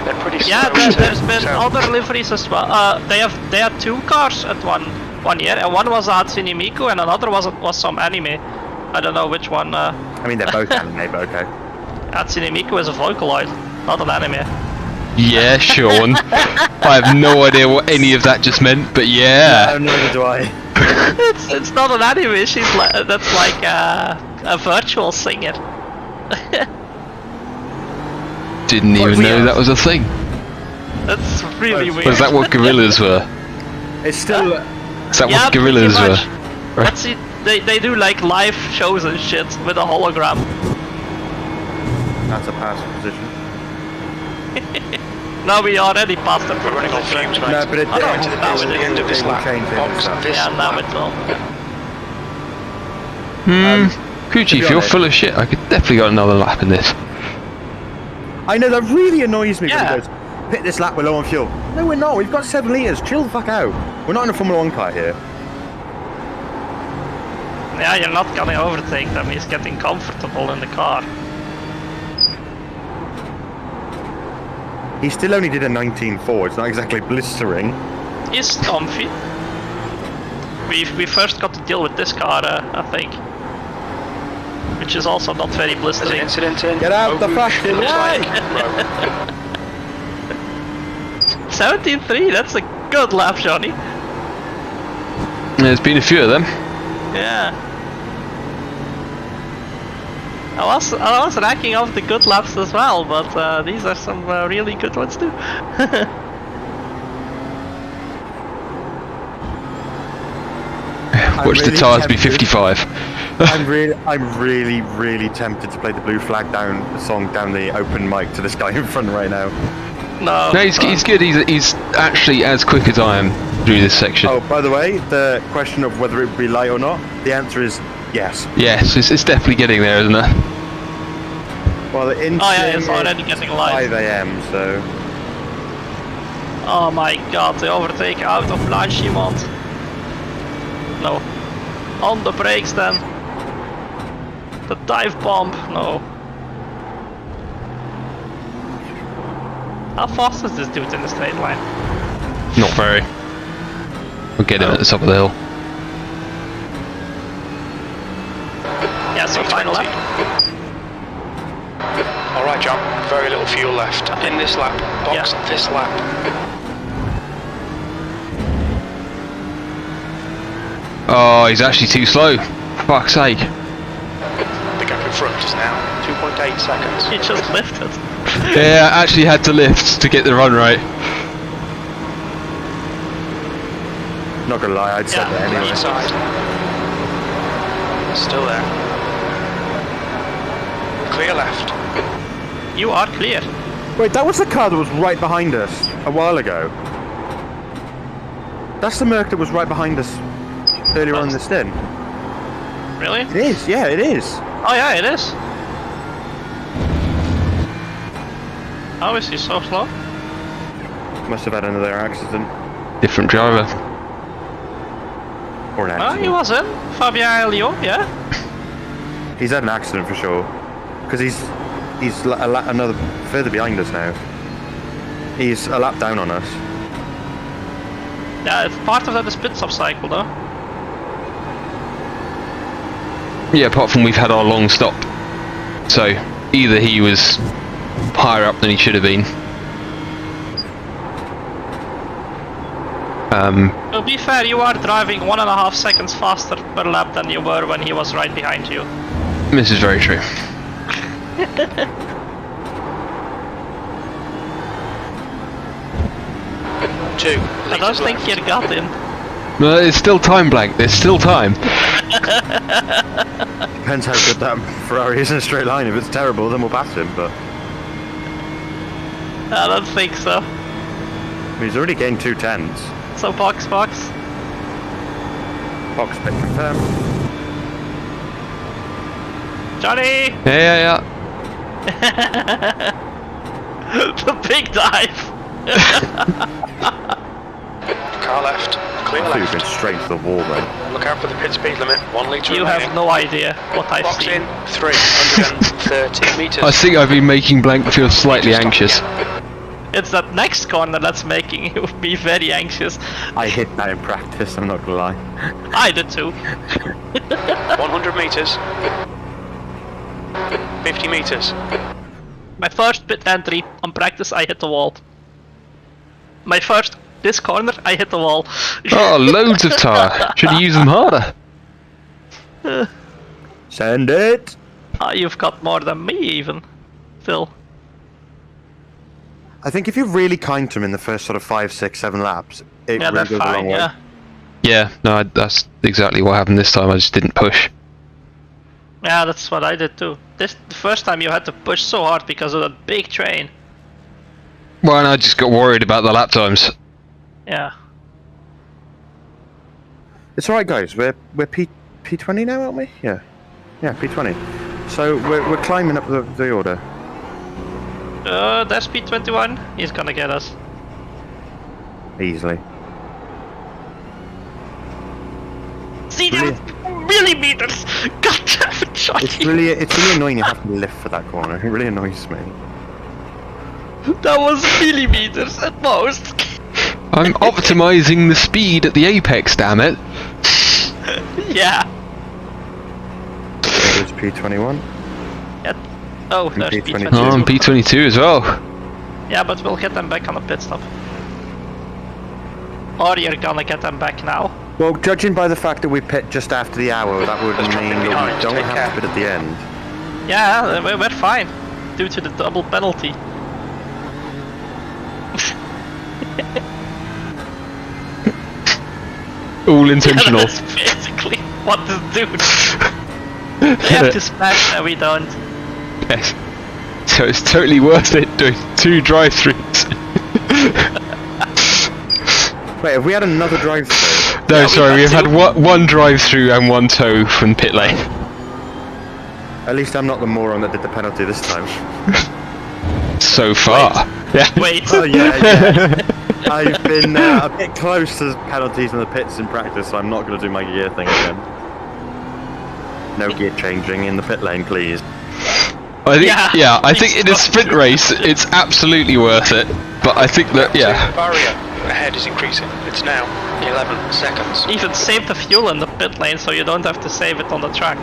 They're pretty
Yeah,
slow.
there's been
So-
other liveries as well. They had 2 cars at one year, and one was a Hatsune Miku, and another was some anime. I don't know which one.
I mean, they're both anime, but okay.
Hatsune Miku is a Vocaloid, not an anime.
Yeah, Sean. I have no idea what any of that just meant, but yeah.
No, neither do I.
It's not an anime. That's like a virtual singer.
Didn't even know that was a thing.
That's really weird.
Was that what gorillas were?
It's still.
Is that
Yeah,
what gorillas
pretty
were?
much. But see, they do like live shows and shit with a hologram.
That's a pass position.
Now we already passed the
We're running on fumes, mate.
No, but it
I don't
it-
know
it-
how
It's
it
the
is.
end of this
They will
lap.
change it and
Box
stuff.
this
Yeah, now
lap.
it will.
Kuchi, if you're
honest-
full of shit, I could definitely got another lap in this.
I know, that really annoys me when
Yeah.
he goes, hit this lap, we're low on fuel. No, we're not. We've got 7 litres. Chill the fuck out. We're not in a Formula 1 car here.
Yeah, you're not gonna overtake them. He's getting comfortable in the car.
He still only did a 19.4. It's not exactly blistering.
He's comfy. We first got to deal with this car, I think, which is also not very
There's an
blistering.
incident in.
Get out the
Rouge,
fucking
looks
way.
like.
17.3, that's a good lap, Johnny.
There's been a few of them.
Yeah. I was racking off the good laps as well, but these are some really good ones too.
Watch the
really
tyres be
tempted.
55.
I'm really tempted to play the Blue Flag Down song down the open mic to this guy in front right now.
No.
No, he's good. He's actually as quick as I am through this section.
Oh, by the way, the question of whether it would be light or not, the answer is yes.
Yes, it's definitely getting there, isn't it?
Well, the
Oh yeah, it's already getting light.
5 AM, so...
Oh my god, the overtake out of Blanchimont. No. On the brakes then. The dive bomb, no. How fast is this dude in the straight line?
Not very. We'll get him at the top of the hill.
Yeah, so final lap.
Alright, John, very little fuel left. In this lap, box
Yeah.
this lap.
Oh, he's actually too slow. Fuck's sake.
The gap in front is now 2.8 seconds.
He just lifted.
Yeah, I actually had to lift to get the run right.
Not gonna lie, I'd set
Yeah.
that anyway.
Left side. Still there. Clear left.
You are clear.
Wait, that was the car that was right behind us a while ago. That's the Merc that was right behind us earlier on in the stint.
Really?
It is, yeah, it is.
Oh yeah, it is. How is he so slow?
Must have had another accident.
Different driver.
Or an
Oh,
accident.
he was in. Fabien Elio, yeah.
He's had an accident for sure. Because he's another further behind us now. He's a lap down on us.
Yeah, it's part of that is pit stop cycle though.
Yeah, apart from we've had our long stop. So, either he was higher up than he should have been.
To be fair, you are driving 1.5 seconds faster per lap than you were when he was right behind you.
This is very true.
Two.
I don't think he got in.
No, it's still time, Blank. There's still time.
Depends how good that Ferrari is in a straight line. If it's terrible, then we'll pass him, but...
I don't think so.
He's already gained 2 tenths.
So box.
Box pit confirmed.
Johnny!
Yeah.
The big dive!
Car left. Clear
I thought you've
left.
been straight to the wall then.
Look out for the pit speed limit. 1 litre
You
remaining.
have no idea what I've
Box
seen.
in 330 metres.
I think I've been making Blank feel slightly anxious.
It's that next corner that's making you be very anxious.
I hit that in practice, I'm not gonna lie.
I did too.
100 metres. 50 metres.
My first pit entry on practice, I hit the wall. My first this corner, I hit the wall.
Oh, loads of tyre. Should have used them harder.
Send it!
You've got more than me even, Phil.
I think if you're really kind to him in the first sort of 5, 6, 7 laps, it
Yeah,
really
that's
goes a long
fine,
way.
yeah.
Yeah, no, that's exactly what happened this time. I just didn't push.
Yeah, that's what I did too. The first time you had to push so hard because of that big train.
Well, and I just got worried about the lap times.
Yeah.
It's alright guys, we're P20 now, aren't we? Yeah. Yeah, P20. So we're climbing up the order.
That's P21. He's gonna get us.
Easily.
See that? Millimeters! God damn it, Johnny!
It's really annoying you have to lift for that corner. It really annoys me.
That was millimeters at most.
I'm optimizing the speed at the apex, damn it.
Yeah.
There's P21.
Oh,
And
there's
P22.
Oh, I'm
P22.
P22 as well.
Yeah, but we'll get them back on the pit stop. or you're gonna get them back now.
Well, judging by the fact that we pit just after the hour, that would
There's
mean
traffic
that
behind,
we don't
take
have
care.
to pit at the end.
Yeah, we're fine, due to the double penalty.
All intentional.
Yeah, that's basically what this dude. They have to smash that we don't.
Yes. So it's totally worth it doing 2 drive-throughs.
Wait, have we had another drive-through?
No,
Yeah,
sorry, we've
had
had one drive-through and 1 tow from pit lane.
At least I'm not the moron that did the penalty this time.
So far. Yeah.
Wait.
Oh yeah. I've been a bit close to penalties in the pits in practice, so I'm not going to do my gear thing again. No gear changing in the pit lane, please.
I think,
Yeah,
I think in a sprint race, it's absolutely worth it. But I think that, yeah.
Barrier ahead is increasing. It's now 11 seconds.
Even save the fuel in the pit lane so you don't have to save it on the track.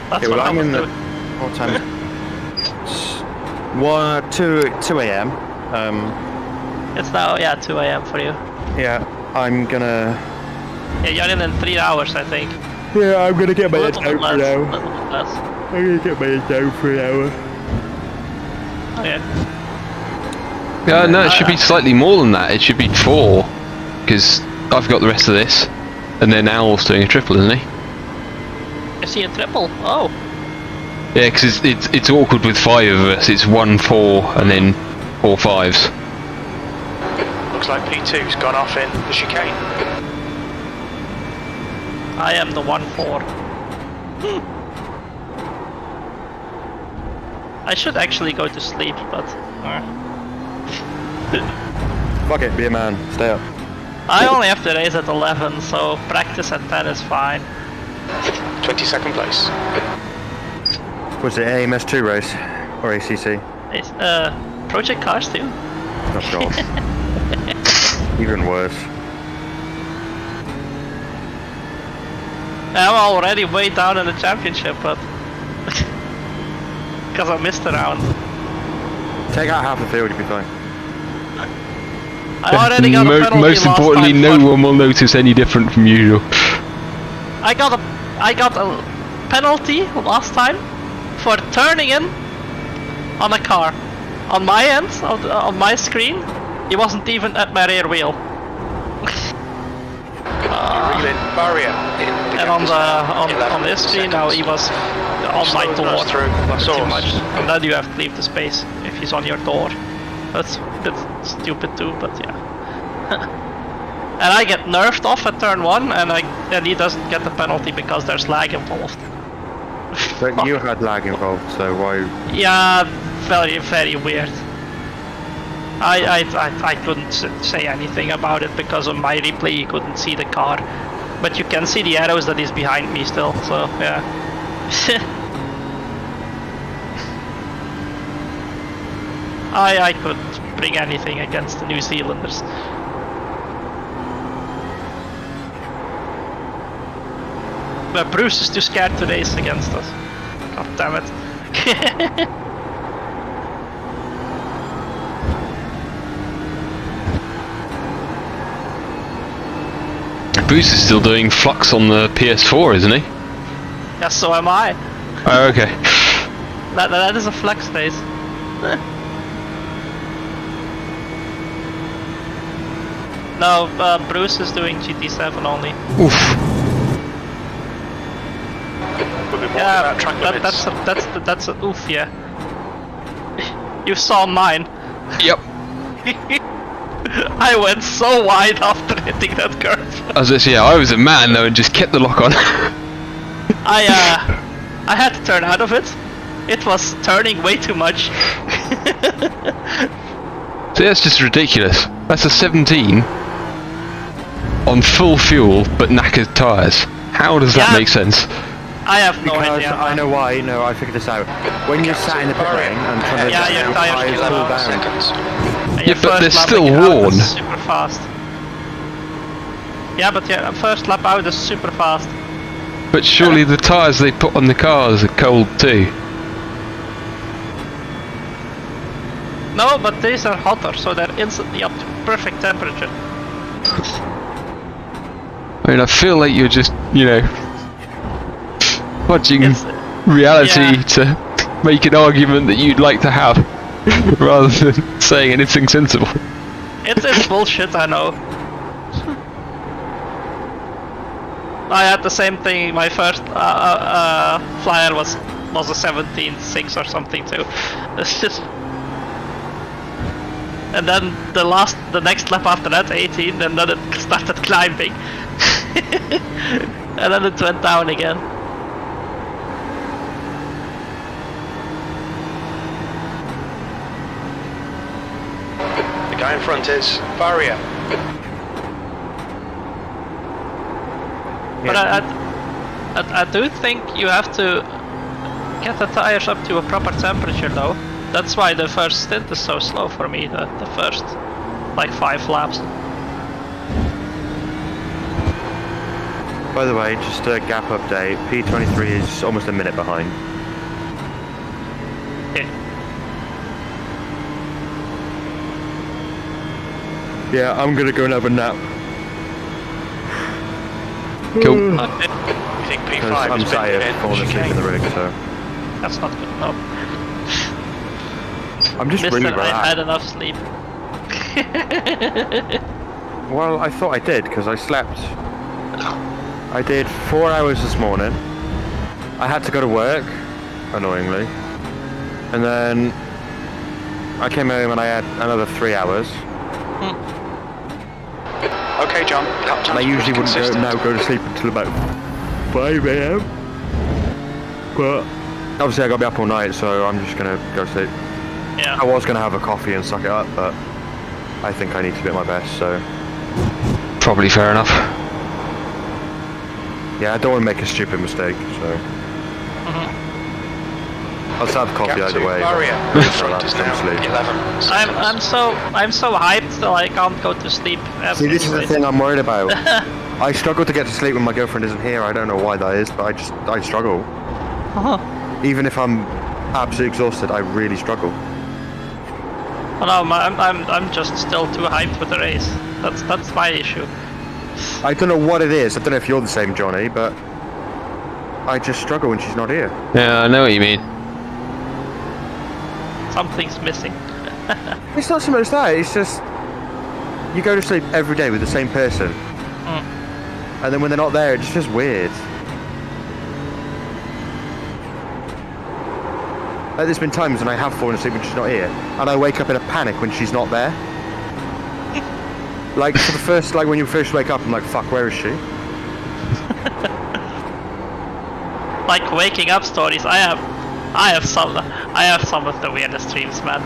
That's
Okay, well,
what I
I'm
was
in the.
doing.
What time? It's 2 a.m.
It's now, yeah, 2 a.m. for you.
Yeah, I'm gonna.
Yeah, you're in 3 hours, I think.
Yeah, I'm gonna get
A
my head
little
down
bit
for
less.
an
A
hour.
little bit less.
I'm gonna get my head down for an hour.
Okay.
Yeah, no, it should be slightly more than that. It should be 4. Because I've got the rest of this. And then Owl's doing a triple, isn't he?
I see a triple. Oh.
Yeah, because it's awkward with 5 of us. It's 1, 4, and then 4 5s.
Looks like P2's gone off in the chicane.
I am the 1-4. I should actually go to sleep, but
Fuck it, be a man. Stay up.
I only have to race at 11, so practice at 10 is fine.
22nd place.
Was it AMS2 race or ACC?
It's, Project Cars too.
Oh god. Even worse.
I'm already way down in the championship, but because I missed a round.
Take out half the field, you'll be fine.
I already got a penalty
Most
last
importantly,
time
no
for-
one will notice any different from usual.
I got a penalty last time for turning in on a car. On my end, on my screen, he wasn't even at my rear wheel.
Reeling barrier in the
And on this screen now he was on my door
through
too much. And then you have to leave the space if he's on your door. That's a bit stupid too, but yeah. And I get nerfed off at turn 1 and he doesn't get the penalty because there's lag involved.
But you had lag involved, so why?
Yeah, very, very weird. I couldn't say anything about it because on my replay you couldn't see the car. But you can see the arrows that is behind me still, so yeah. I couldn't bring anything against the New Zealanders. But Bruce is too scared to race against us. God damn it.
Bruce is still doing Flux on the PS4, isn't he?
Yeah, so am I.
Oh, okay.
That is a flex race. No, Bruce is doing GT7 only.
Oof.
We'll be more
Yeah,
about track limits.
that's a oof, yeah. You saw mine.
Yep.
I went so wide after hitting that curve.
As I say, I was a man though and just kept the lock on.
I had to turn out of it. It was turning way too much.
So that's just ridiculous. That's a 17 on full fuel but knackered tyres. How does that
Yeah.
make sense?
I have no
Because
idea.
I know why. No, I figured this out. When you're sat in the pit lane and trying to
Yeah,
get
your
your
tyres
tyres
slow
cool
11
down.
seconds.
And
Yeah,
your
but
first
they're
lap
still
out is
worn.
super fast. Yeah, but yeah, first lap out is super fast.
But surely the tyres they put on the cars are cold too.
No, but these are hotter, so they're instantly up to perfect temperature.
I mean, I feel like you're just, fudging
It's-
reality
yeah.
to make an argument that you'd like to have, rather than saying anything sensible.
It's bullshit, I know. I had the same thing. My first flyer was a 17.6 or something too. It's just, and then the next lap after that 18, and then it started climbing, and then it went down again.
The guy in front is Barrier.
But I do think you have to get the tires up to a proper temperature though. That's why the first stint is so slow for me, the first like 5 laps.
By the way, just a gap update. P23 is almost a minute behind.
Okay.
Yeah, I'm gonna go and have a nap.
Cool.
Okay,
You think
Because
P5
I'm
has
sat
been
here
in
falling asleep in the rig, so...
that's not good enough.
I'm just
Mister,
really
I had
relaxed.
enough sleep.
Well, I thought I did, because I slept. I did 4 hours this morning. I had to go to work, annoyingly. And then I came home and I had another 3 hours.
Okay, John. Lap
And I
time's
usually
pretty
wouldn't
consistent.
go to sleep until about 5 a.m. But obviously I got to be up all night, so I'm just going to go to sleep.
Yeah.
I was going to have a coffee and suck it up, but I think I need to be at my best, so...
Probably fair enough.
Yeah, I don't want to make a stupid mistake, so... I'll just have coffee
Gap
either
to
way.
Barrier.
but
In front is now
sleep.
11
I'm so hyped that I can't go to sleep.
See, this is the
anyway.
thing I'm worried about. I struggle to get to sleep when my girlfriend isn't here. I don't know why that is, but I struggle. Even if I'm absolutely exhausted, I really struggle.
Oh no, I'm just still too hyped with the race. That's my issue.
I don't know what it is. I don't know if you're the same, Johnny, but I just struggle when she's not here.
Yeah, I know what you mean.
Something's missing.
It's not so much that. It's just you go to sleep every day with the same person, and then when they're not there, it's just weird. Like, there's been times when I have fallen asleep when she's not here, and I wake up in a panic when she's not there. Like for the first, like when you first wake up, I'm like, "Fuck, where is she?"
Like waking up stories. I have some of the weirdest dreams, man.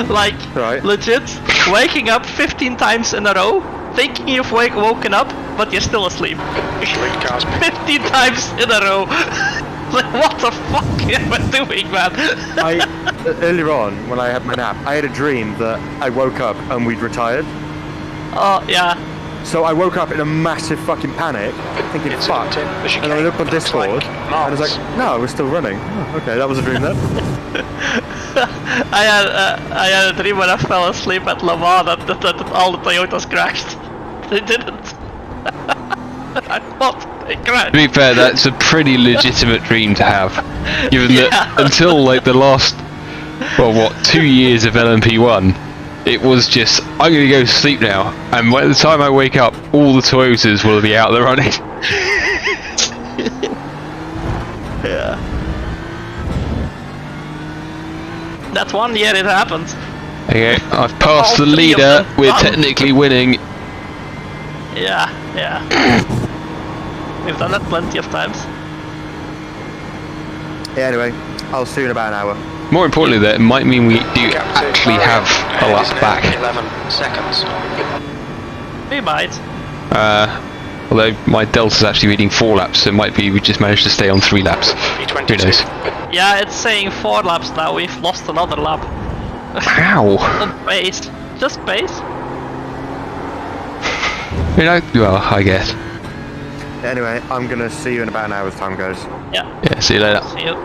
Like
Right.
legit waking up 15 times in a row, thinking you've woken up, but you're still asleep.
Lead cars.
15 times in a row. Like, what the fuck am I doing, man?
Earlier on, when I had my nap, I had a dream that I woke up and we'd retired.
Oh yeah.
So I woke up in a massive fucking panic, thinking,
It's
fuck.
in the chicane.
And I looked on
Looks
Discord,
like
and I was
Mars.
like, no, we're still running. Oh, okay, that was a dream then.
I had a dream when I fell asleep at Le Mans that all the Toyotas crashed. They didn't. I thought they crashed.
To be fair, that's a pretty legitimate dream to have, given that
Yeah.
until like the last, 2 years of LMP1, it was just, I'm going to go to sleep now, and by the time I wake up, all the Toyotas will be out there running.
Yeah. That one year it happened.
Okay, I've passed
All
the
3 of
leader,
them.
we're
Oh.
technically winning.
Yeah. We've done that plenty of times.
Yeah, anyway, I'll see you in about an hour.
More importantly, that it might mean we do
Gap to
actually
Barrier.
have a
Ahead is
lap
now
back.
11 seconds.
We might.
Although my delta's actually reading 4 laps, so it might be we just managed to stay on 3 laps. Who
P22.
knows?
Yeah, it's saying 4 laps now. We've lost another lap.
How?
On pace. Just pace.
Well, I guess.
Anyway, I'm gonna see you in about an hour's time, guys.
Yeah.
Yeah, see you later.
See you.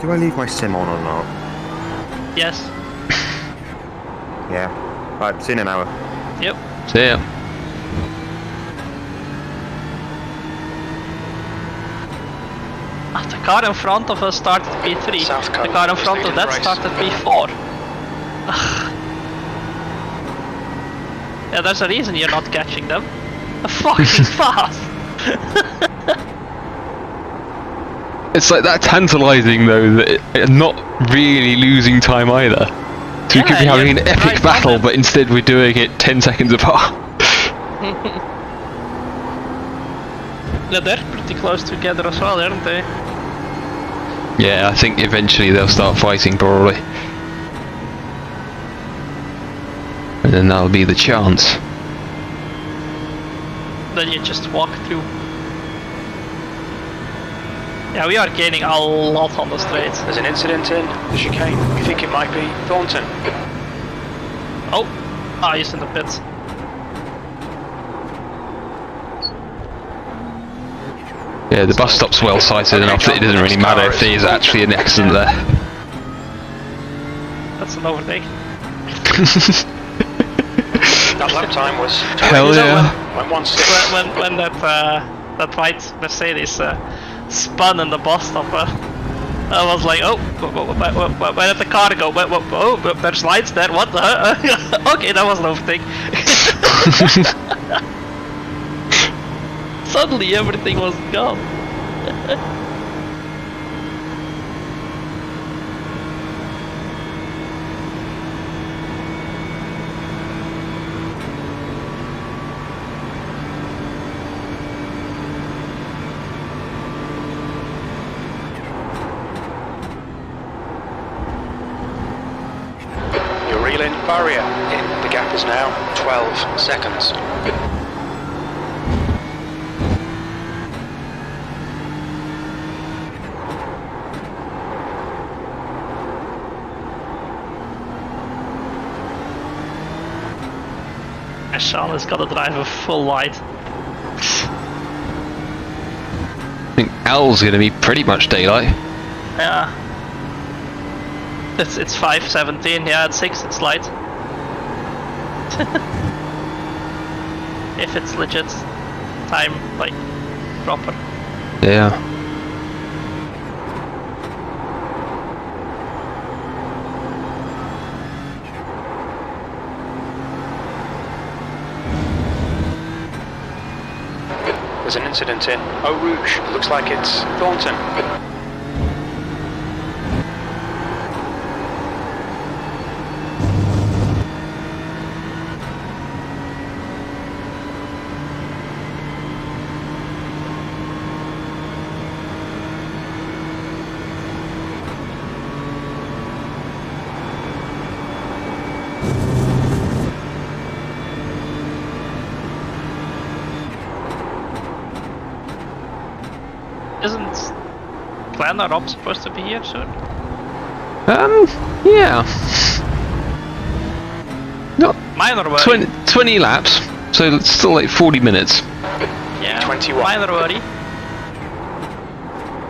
Do I leave my sim on or not?
Yes.
Yeah. Right, see you in an hour.
Yep.
See ya.
The car in front of us started P3.
South
The
Coast,
car in front of
leading
that
the race.
started P4. Yeah, there's a reason you're not catching them. They're fucking fast.
It's like that tantalising though that not really losing time either. So we could be
Yeah,
having
you're
an epic
right on
battle,
it.
but instead we're doing it 10 seconds apart.
Yeah, they're pretty close together as well, aren't they?
Yeah, I think eventually they'll start fighting probably. And then that'll be the chance.
Then you just walk through. Yeah, we are gaining a lot on the straight.
There's an incident in the chicane. We think it might be Thornton.
Oh, he's in the pits.
Yeah, the bus stop's well sighted enough that it doesn't really matter if there is actually an accident there.
That's an overtake.
That lap time was
Hell yeah.
1:16.
When that white Mercedes spun in the bus stop, I was like, oh, where did the car go? Oh, there's lights there. What the? Okay, that was an overtake. Suddenly everything was gone.
Your reel-in barrier in. The gap is now 12 seconds.
Sean has got to drive a full wide.
I think Al's going to be pretty much daylight.
Yeah. It's 5:17. Yeah, at 6 it's light. If it's legit time, like proper.
Yeah.
There's an incident in Eau Rouge. It looks like it's Thornton.
Isn't Glenn or Rob supposed to be here soon?
Yeah. Not
Minor worry.
20 laps, so it's still like 40 minutes.
Yeah,
21.
minor worry.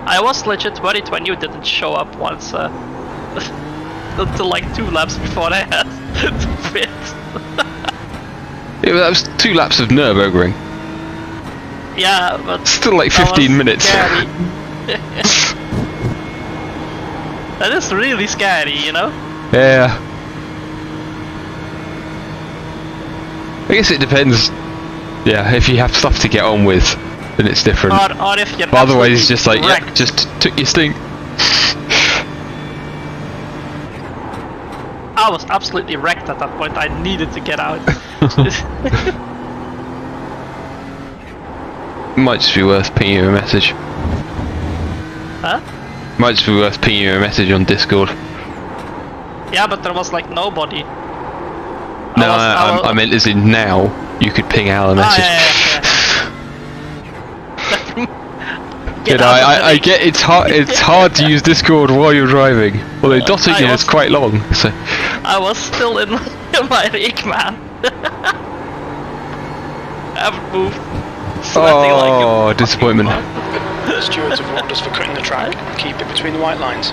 I was legit worried when you didn't show up once, until like 2 laps before I had to quit.
Yeah, but that was 2 laps of Nürburgring.
Yeah, but
Still like
that
15
was
minutes.
Scary. That is really scary, you know?
Yeah. I guess it depends. Yeah, if you have stuff to get on with, then it's different.
Or if you're
But otherwise, it's
absolutely
just like, yeah,
wrecked.
just took your stink.
I was absolutely wrecked at that point. I needed to get out.
Might just be worth pinging you a message.
Huh?
Might just be worth pinging you a message on Discord.
Yeah, but there was like nobody.
No, I meant as in now, you could ping Al a message.
Get
You know,
out of the
I
league.
get it's hard to use Discord while you're driving. Although dotting
I
is
was-
quite long, so
I was still in my rig, man. I haven't moved. Sweating like a
Oh,
fucking
disappointment.
mug.
The stewards have warned us for cutting the track. Keep it between the white lines.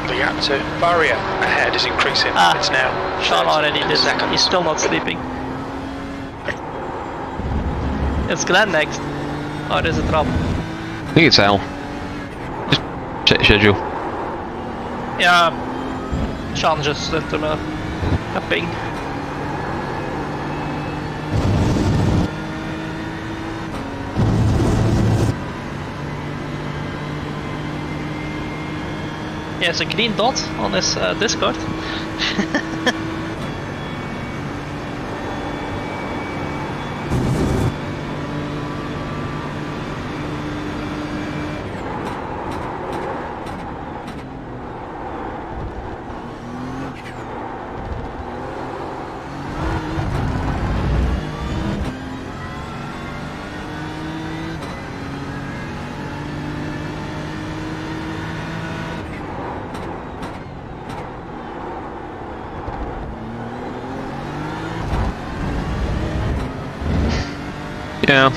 The gap to barrier ahead is increasing.
Ah,
It's now
Sean
30
already did.
seconds.
He's still not sleeping. It's Glenn next. Or is it Rob?
I think it's Al. Just check schedule.
Yeah. Sean just sent him a ping. He has a green dot on his Discord.
Yeah.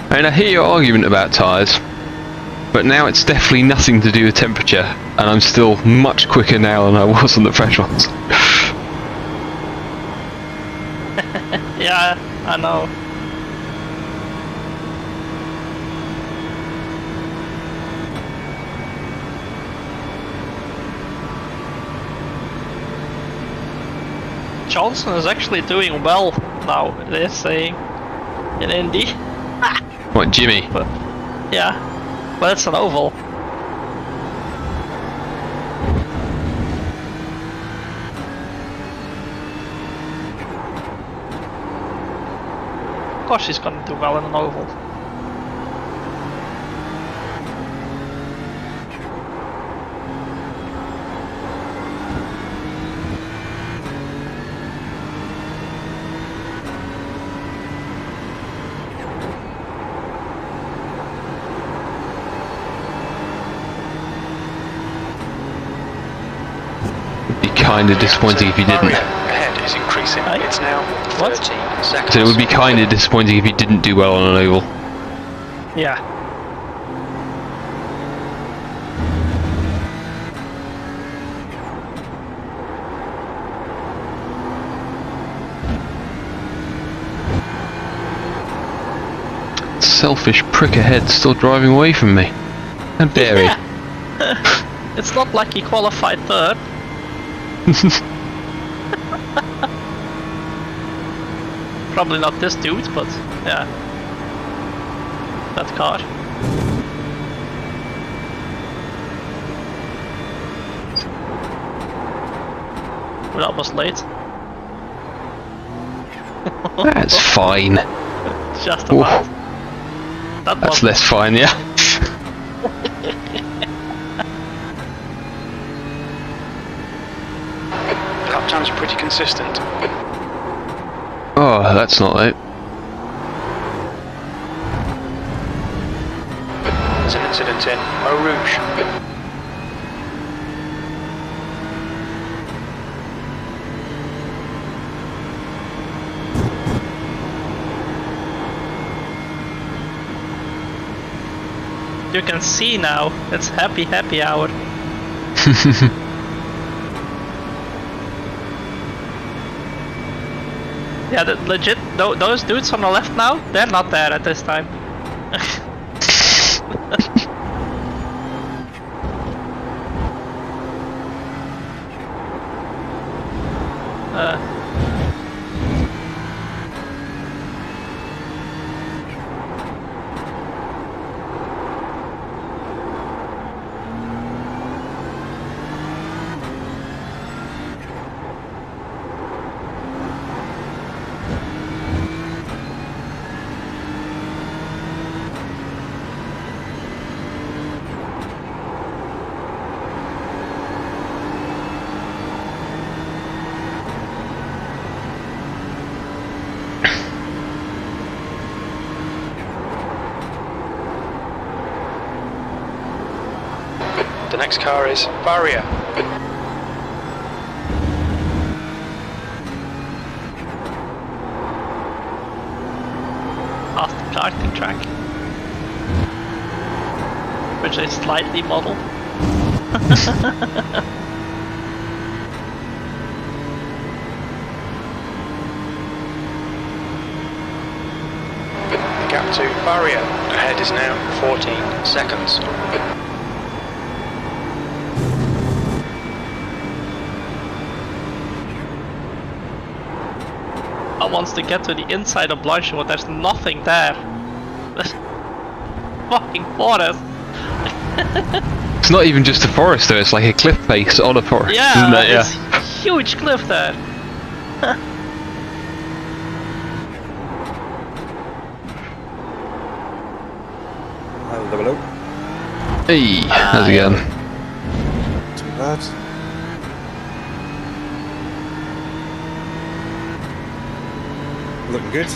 I mean, I hear your argument about tyres, but now it's definitely nothing to do with temperature, and I'm still much quicker now than I was on the fresh ones.
Yeah, I know. Johnson is actually doing well now, they're saying, in Indy.
What, Jimmy?
But yeah, but it's an oval. Of course he's gonna do well in an oval.
It'd be kind of disappointing if he didn't.
Barrier ahead is increasing.
Right.
It's now
What?
30 seconds.
So it would be kind of disappointing if he didn't do well on an oval.
Yeah.
Selfish prick ahead still driving away from me. How dare he?
Yeah. It's not like he qualified third. Probably not this dude, but yeah. That car. We're almost late.
That's fine.
Just
Ooh.
about. That
That's
was
less fine, yeah.
Lap times are pretty consistent.
Oh, that's not it.
There's an incident in Eau Rouge.
You can see now. It's happy hour. Yeah, legit. Those dudes on the left now, they're not there at this time.
The next car is Barrier.
Fast karting. track, which is slightly modeled.
The gap to barrier ahead is now 14 seconds.
I wants to get to the inside of Blankfile, there's nothing there. There's fucking forest.
It's not even just a forest though, it's like a cliff face on a forest, isn't
Yeah,
it?
it's huge cliff there.
Hello.
Hey, how's it going?
Too bad. Looking good.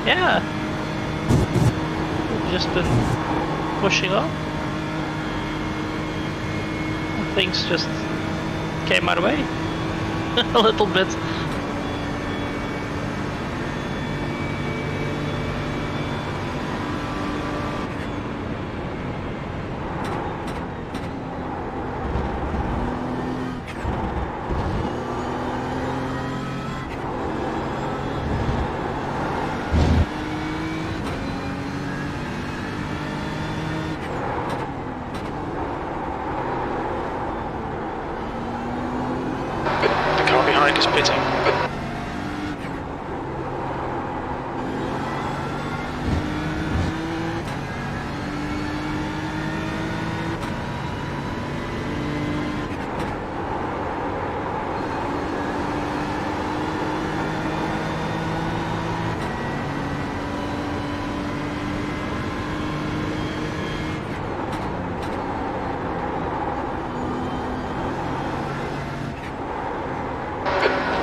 Yeah. We've just been pushing on. Things just came our way. A little bit.
The car behind is pitting.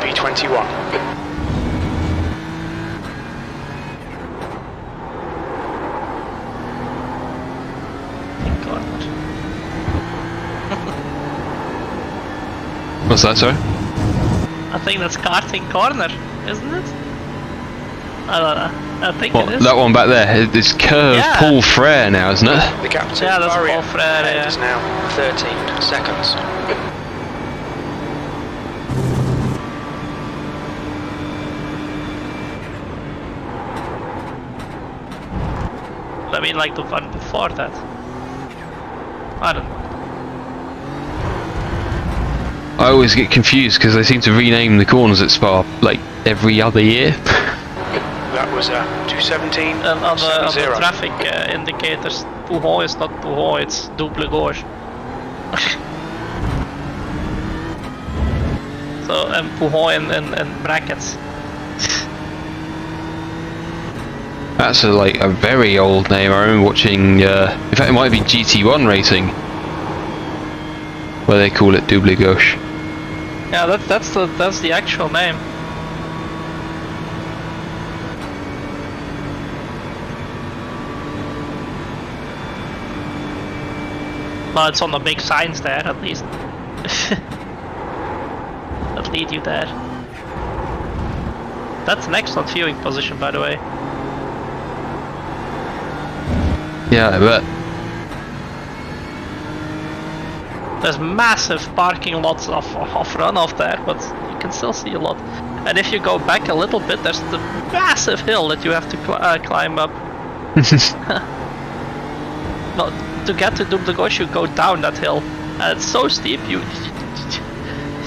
B21.
Thank God.
What's that, sorry?
I think that's karting corner, isn't it? I don't know. I think
What,
it is.
that one back there? It's curved
Yeah.
Paul Frere now, isn't it?
The gap to
Yeah, that's
barrier
Paul Frere,
ahead
yeah.
is now 13 seconds.
I mean, like the one before that. I don't know.
I always get confused because they seem to rename the corners at Spa like every other year.
That was 217.
And on the
70.
traffic indicators, Puho is not Puho, it's double gauche. So, and Puho in brackets.
That's like a very old name. I remember watching, in fact it might be GT1 Racing, where they call it double gauche.
Yeah, that's the actual name. Well, it's on the big signs there, at least. That lead you there. That's an excellent viewing position, by the way.
Yeah, I bet.
There's massive parking lots of runoff there, but you can still see a lot. And if you go back a little bit, there's the massive hill that you have to climb up. Well, to get to double gauche, you go down that hill, and it's so steep.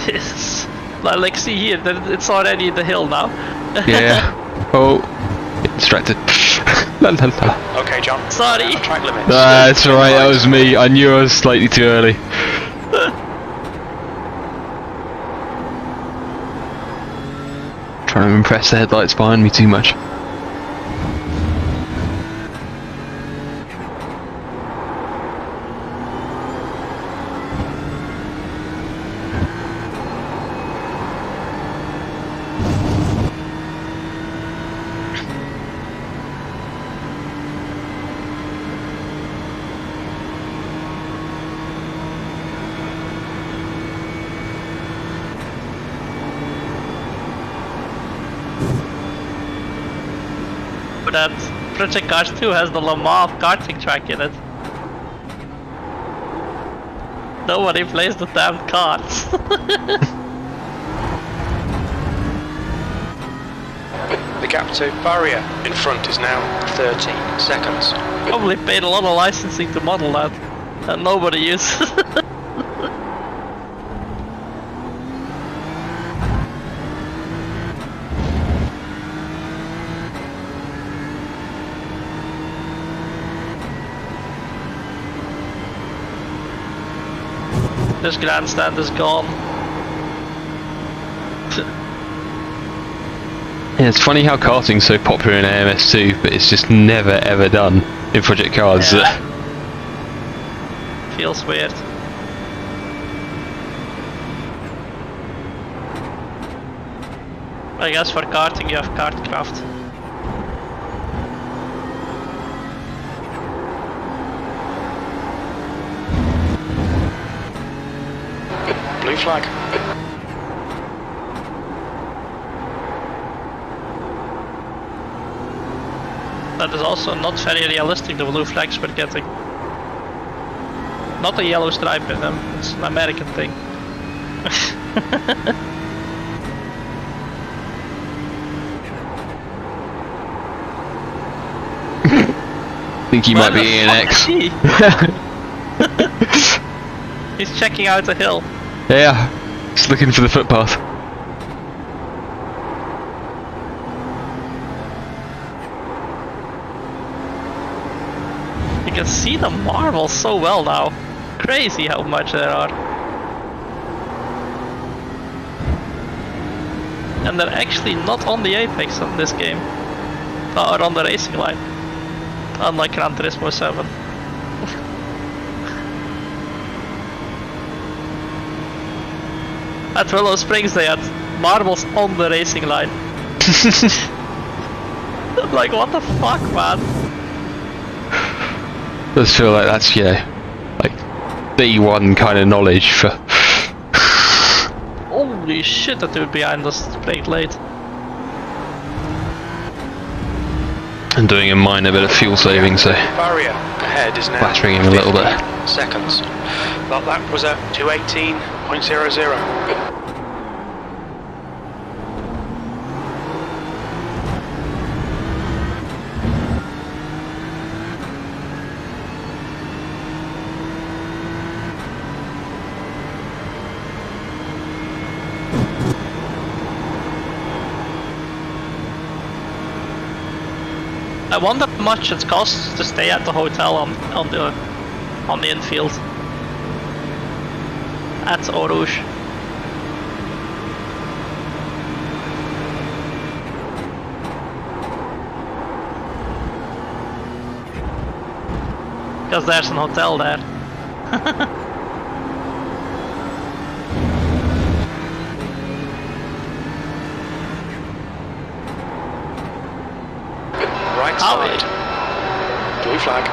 It's, like see here, it's already the hill now.
Yeah. Oh, get distracted. La, la, la.
Okay, John.
Sorry.
Track limits.
That's right, that was me. I knew I was slightly too early. Trying to impress the headlights behind me too much.
But that Project Cars 2 has the Le Mans karting track in it. Nobody plays the damn carts.
The gap to barrier in front is now 13 seconds.
Probably paid a lot of licensing to model that nobody uses. This grandstand is gone.
Yeah, it's funny how karting's so popular in AMS2, but it's just never ever done in Project Cars.
Yeah. Feels weird. I guess for karting you have Kartcraft.
Blue flag.
That is also not very realistic, the blue flags we're getting. Not a yellow stripe in them, it's an American thing.
Think he might be ENX.
He's checking out the hill.
Yeah, just looking for the footpath.
You can see the marbles so well now. Crazy how much there are. And they're actually not on the apex on this game. Or on the racing line. Unlike Gran Turismo 7. At Willow Springs they had marbles on the racing line. Like what the fuck, man?
Does feel like that's, you know, like D1 kind of knowledge for.
Holy shit, that dude behind us played late.
And doing a minor bit of fuel saving, so
Barrier ahead is now
battering him a little bit.
15 seconds. That was at 218.00.
I wonder how much it costs to stay at the hotel on the infield at Eau Rouge. Because there's an hotel there.
Right side. Blue flag.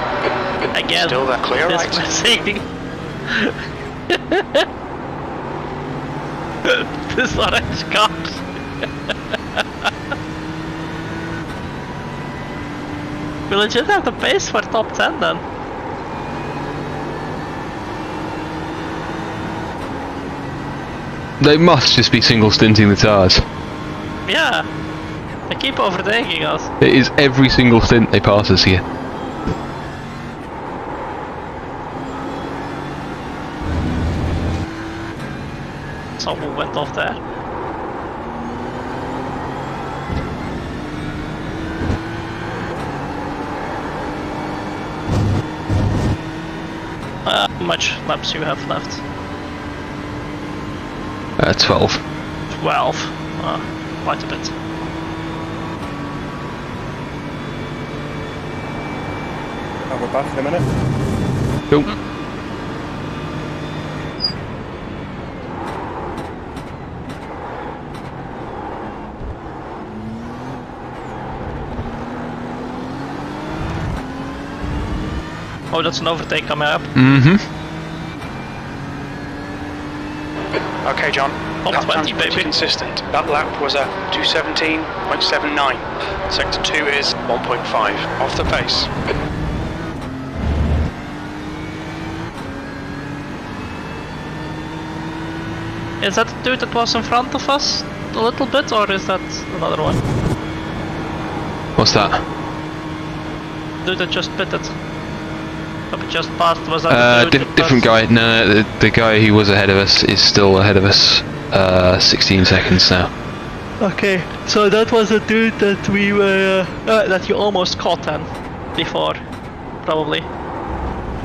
Again,
Still there, clear
this
right.
missing. This orange car. We legit have the pace for top 10 then.
They must just be single stinting the tires.
Yeah. They keep overtaking us.
It is every single stint they pass us here.
Someone went off there. How much laps you have left?
12.
12. Quite a bit.
Oh, we're back in a minute.
Cool.
Oh, that's an overtake coming up.
Mm-hmm.
Okay, John.
Top
Lap
20,
time's
baby.
consistent. That lap was a 2:17.79. Sector 2 is 1.5 off the pace.
Is that the dude that was in front of us a little bit, or is that another one?
What's that?
Dude that just pitted. But we just passed, was that the dude that
Different
was-
guy. No, the guy who was ahead of us is still ahead of us. 16 seconds now.
Okay, so that was the dude that we were... that you almost caught then, before, probably.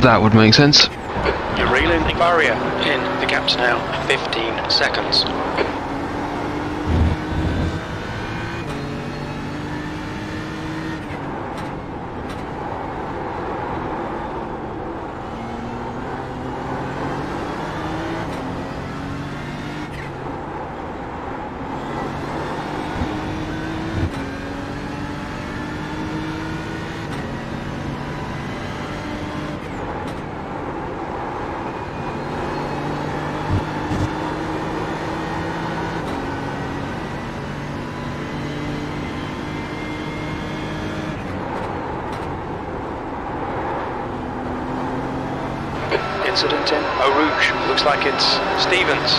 That would make sense.
You're reeling the barrier in. The gap's now 15 seconds. Incident in Eau Rouge. Looks like it's Stevens.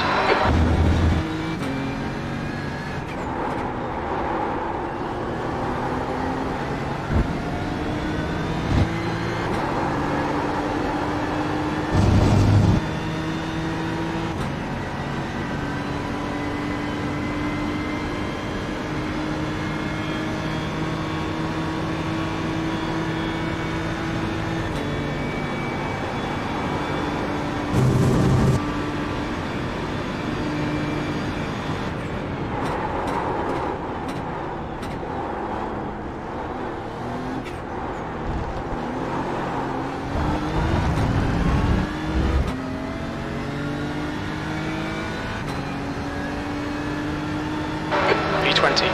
P20.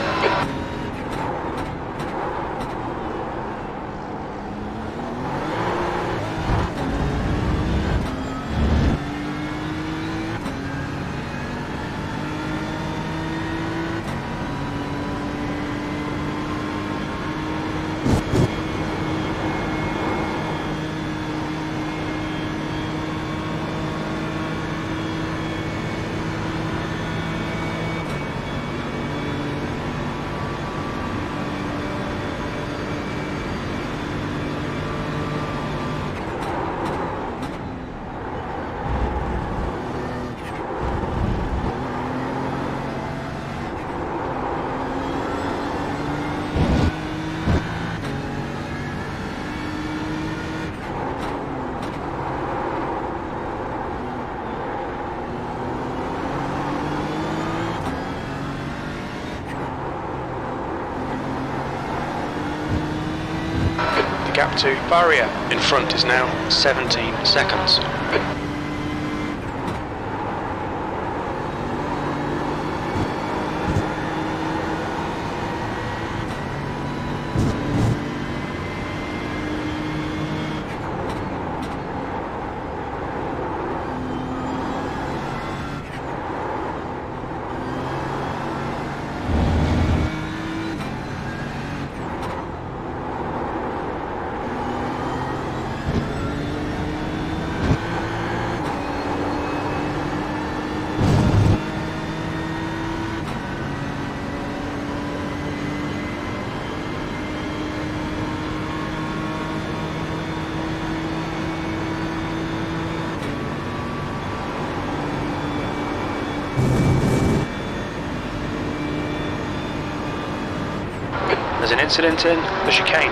Gap to barrier in front is now 17 seconds. There's an incident in the chicane.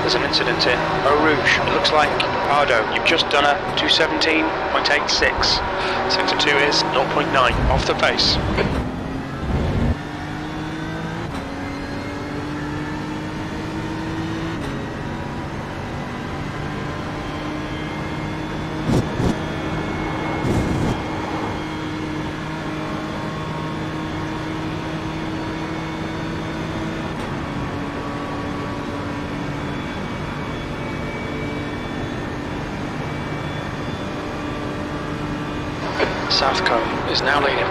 There's an incident in Eau Rouge. It looks like Pardo, you've just done a 2:17.86. Sector 2 is 0.9 off the pace. South Cone is now leading.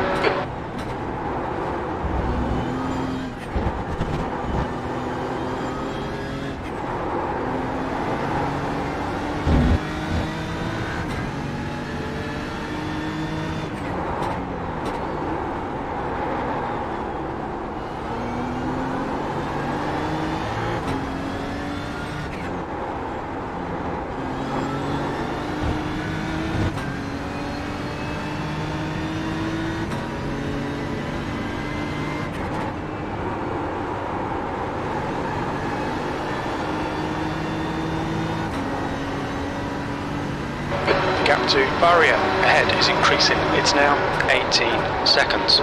The gap to barrier ahead is increasing. It's now 18 seconds.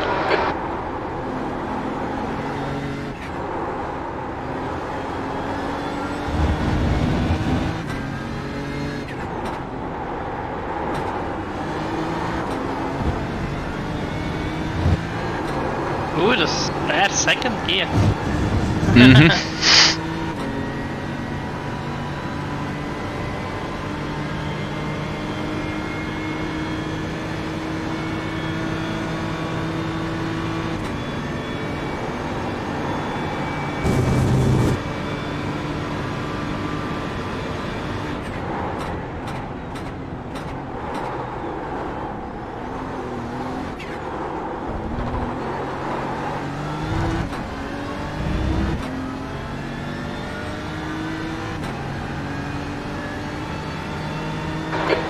Ooh, this bad second gear.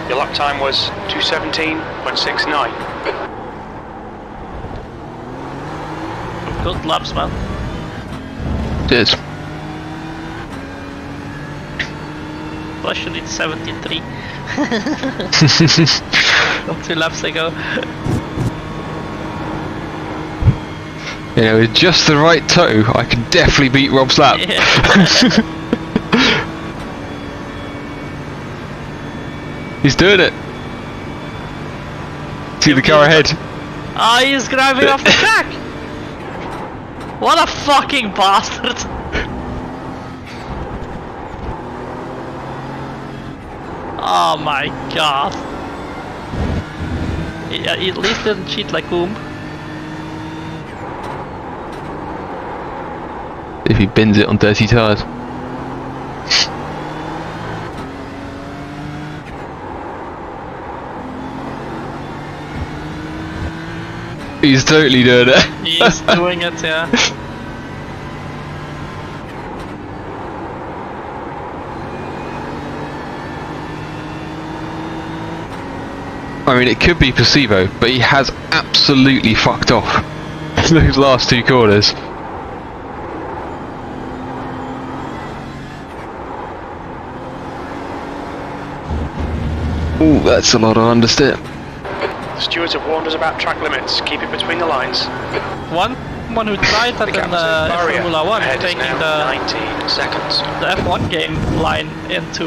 Your lap time was 2:17.69.
Good laps, man.
Cheers.
Plus you need 73. Not 2 laps ago.
You know, with just the right toe, I can definitely beat Rob's lap.
Yeah.
He's doing it. See the car ahead.
Oh, he's driving off the track! What a fucking bastard! Oh my god. He at least didn't cheat like Oom.
If he bends it on dirty tyres. He's totally doing it.
He's doing it, yeah.
I mean, it could be placebo, but he has absolutely fucked off those last 2 corners. Ooh, that's a lot of understeer.
The stewards have warned us about track limits. Keep it between the lines.
One who tried that
The gap
in
to barrier
Formula 1,
ahead is
taking
now
the
19 seconds.
F1 game line into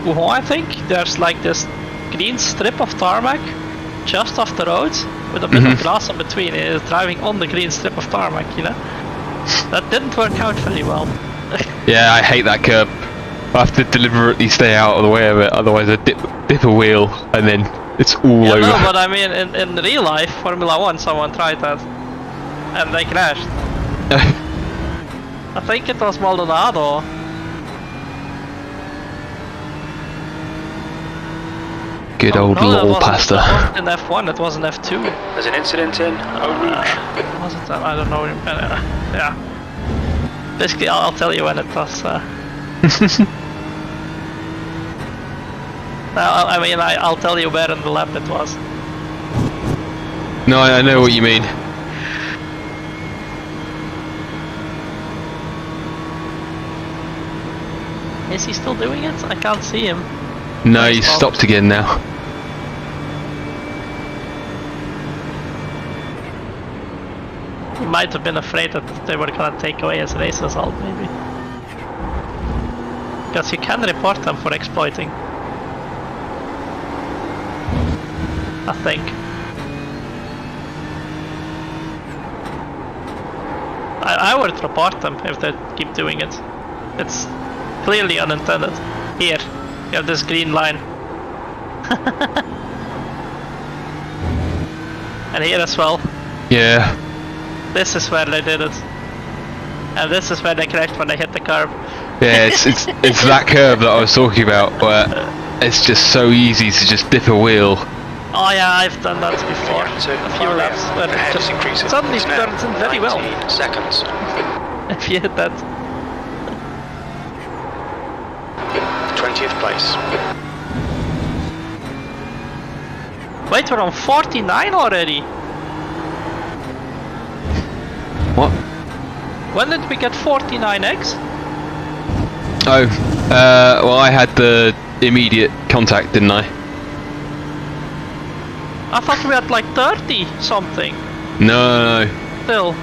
Wuhan, I think. There's like this green strip of tarmac just off the road with a bit of grass in between. It is driving on the green strip of tarmac, you know. That didn't work out very well.
Yeah, I hate that curb. I have to deliberately stay out of the way of it, otherwise I dip a wheel and then it's all over.
No, but I mean, in real life, Formula 1, someone tried that and they crashed. I think it was Maldonado.
Good old lol pasta.
It wasn't in F1, it was in F2.
There's an incident in Eau Rouge.
Was it? I don't know. Yeah. Basically, I'll tell you when it was. I mean, I'll tell you where in the lap it was.
No, I know what you mean.
Is he still doing it? I can't see him.
No, he's stopped again now.
He might have been afraid that they were gonna take away his race result, maybe. Because you can report them for exploiting. I think. I would report them if they keep doing it. It's clearly unintended. Here, you have this green line. And here as well.
Yeah.
This is where they did it. And this is where they crashed when they hit the curb.
Yeah, it's that curve that I was talking about where it's just so easy to just dip a wheel.
Oh yeah, I've done that before.
Yeah,
A few laps. But it
ahead is
just
increasing.
suddenly
It's now
turns in very well.
19 seconds.
If you hit that.
20th place.
Wait, we're on 49 already.
What?
When did we get 49x?
Oh, well, I had the immediate contact, didn't I?
I thought we had like 30 something.
No.
Still.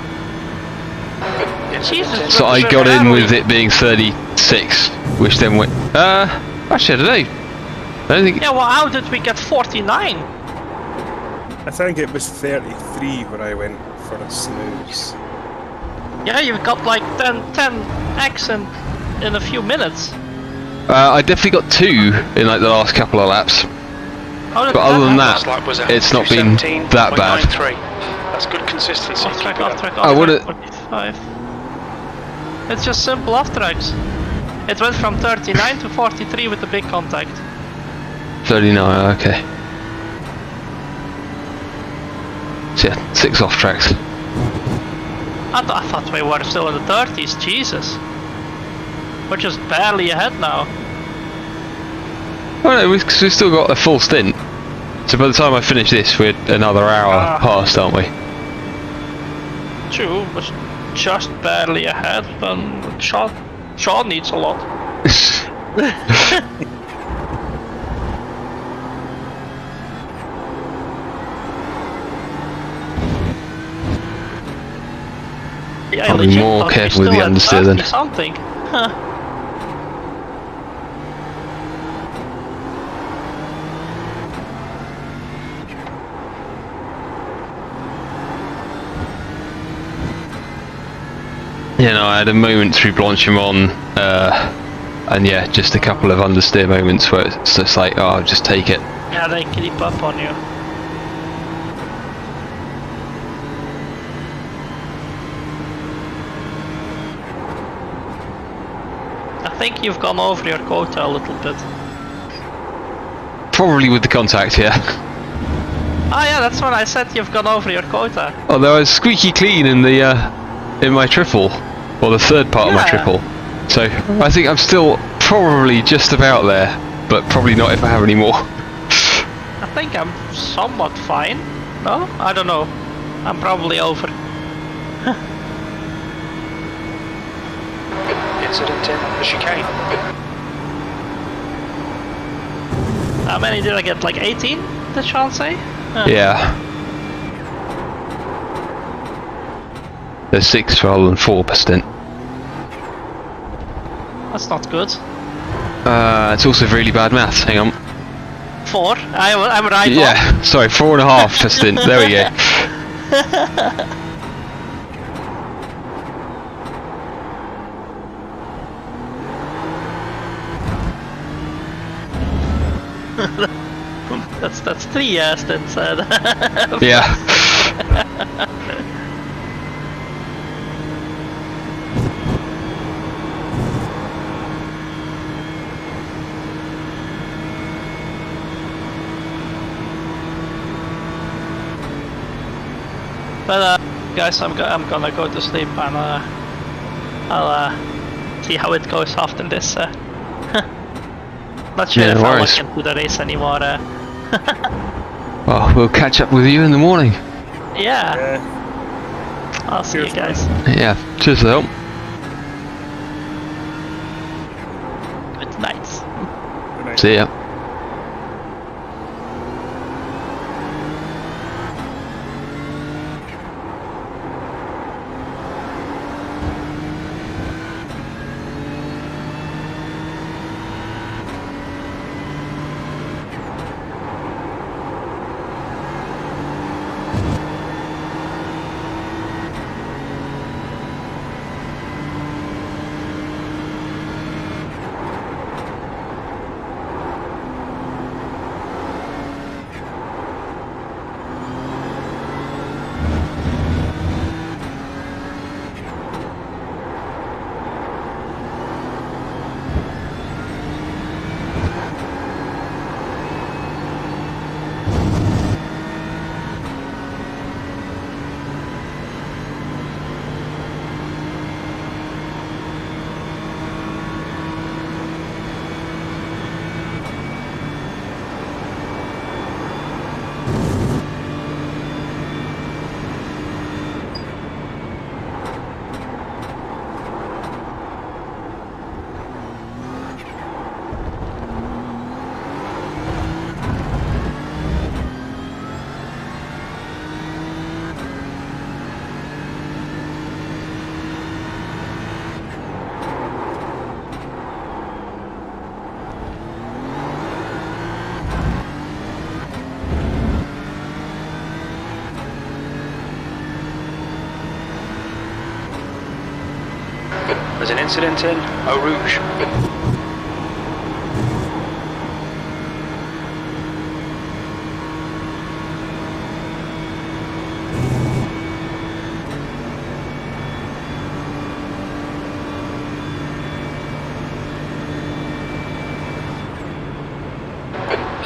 Jesus.
So I
we're
got in
early.
with it being 36, which then went. Actually, I don't know. I don't think.
Yeah, well, how did we get 49?
I think it was 33 when I went for a snooze.
Yeah, you've got like 10x in a few minutes.
I definitely got 2 in like the last couple of laps.
How did
But other than
happen?
that,
Last lap was
it's not been that bad.
217.93. That's good consistency.
Off track,
Keep it
off
up.
track,
I
off
would've-
track, 45. It's just simple off tracks. It went from 39 to 43 with the big contact.
39, okay. So yeah, 6 off tracks.
I thought we were still in the 30s, Jesus. We're just barely ahead now.
Oh no, we've still got a full stint. So by the time I finish this, we're another hour past, aren't we?
True, was just barely ahead, but Sean needs a lot. Yeah,
I'll be
legit
more
thought we
careful with
still
the
had
understeer then.
30 something. Huh.
You know, I had a moment through Blanchimont, and yeah, just a couple of understeer moments where it's just like, oh, I'll just take it.
Yeah, they creep up on you. I think you've gone over your quota a little bit.
Probably with the contact, yeah.
Ah yeah, that's when I said you've gone over your quota.
Although I was squeaky clean in the in my triple, or the third part of my
Yeah.
triple. So I think I'm still probably just about there, but probably not if I have any more.
I think I'm somewhat fine. No? I don't know. I'm probably over.
Incident in the chicane.
How many did I get? Like 18? Did Sean say?
Yeah. There's 6 rather than 4 per stint.
That's not good.
It's also really bad maths. Hang on.
4? I'm right
Yeah, sorry, 4.5 per stint. There we go.
on. That's 3 years instead.
Yeah.
But guys, I'm gonna go to sleep and I'll see how it goes after this. Not sure
Yeah,
if
no
I'll
worries.
look into the race anymore.
Well, we'll catch up with you in the morning.
Yeah,
Yeah.
I'll see you
Cheers,
guys.
Yeah, cheers for the help.
Good night.
Good night.
See ya.
There's an incident in Eau Rouge.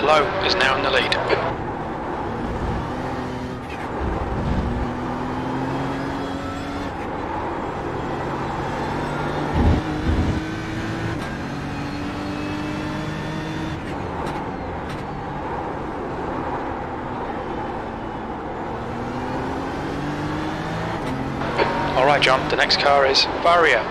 Low is now in the lead. Alright John, the next car is Barrier.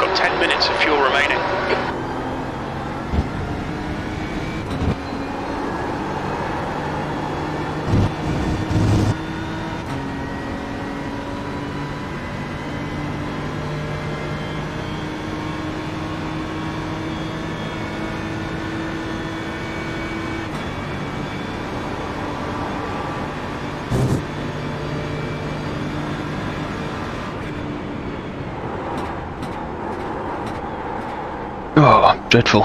Got 10 minutes of fuel remaining.
Oh, dreadful.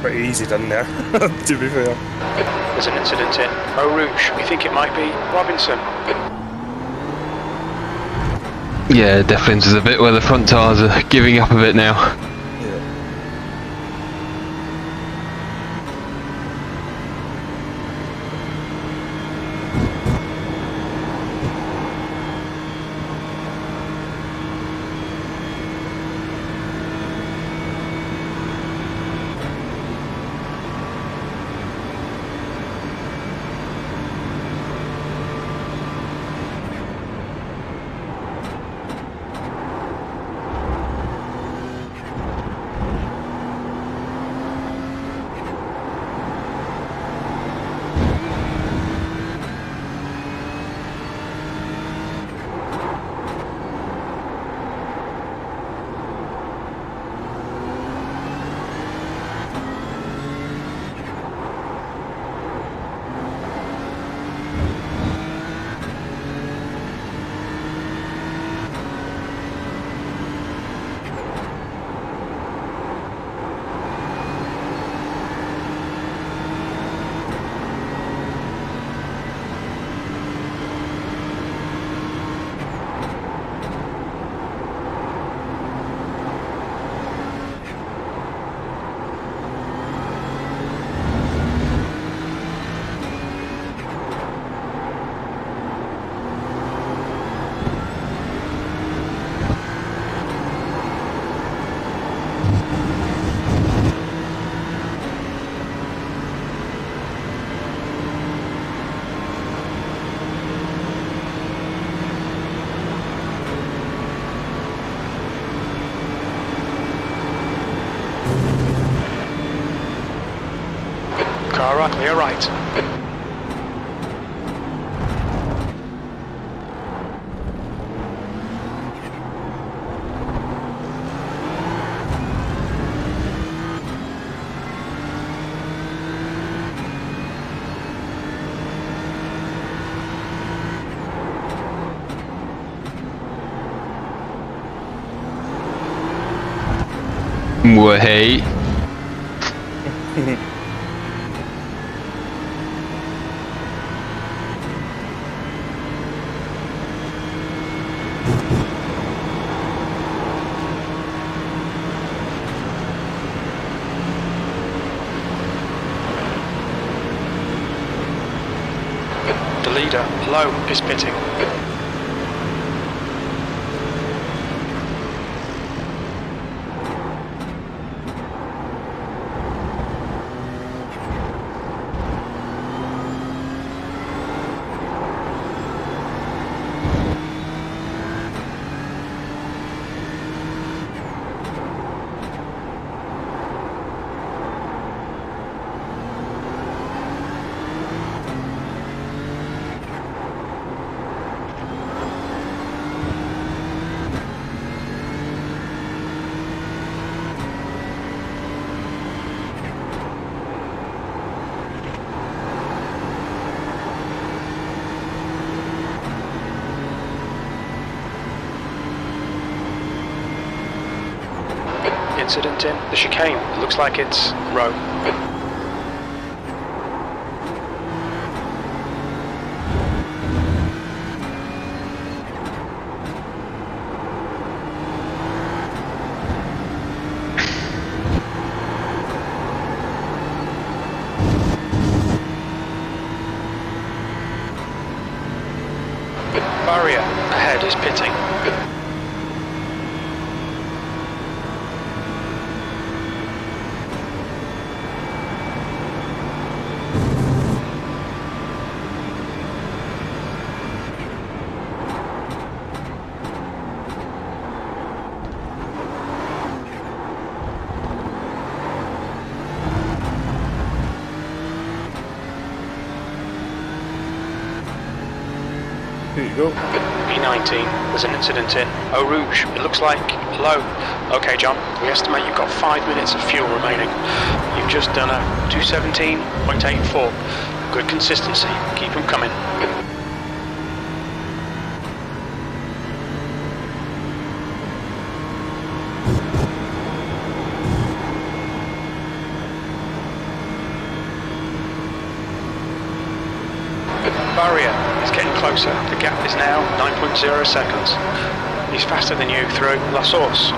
Pretty easy done there, to be fair.
There's an incident in Eau Rouge. We think it might be Robinson.
Yeah, definitely into the bit where the front tyres are giving up a bit now.
Yeah.
Car right, clear right.
Way.
The leader, Low, is pitting. incident in the chicane. It looks like it's row. Barrier ahead is pitting.
Here you go.
B19, there's an incident in Eau Rouge. It looks like low. Okay, John, we estimate you've got 5 minutes of fuel remaining. You've just done a 217.84. Good consistency. Keep them coming. Barrier is getting closer. The gap is now 9.0 seconds. He's faster than you through La Source.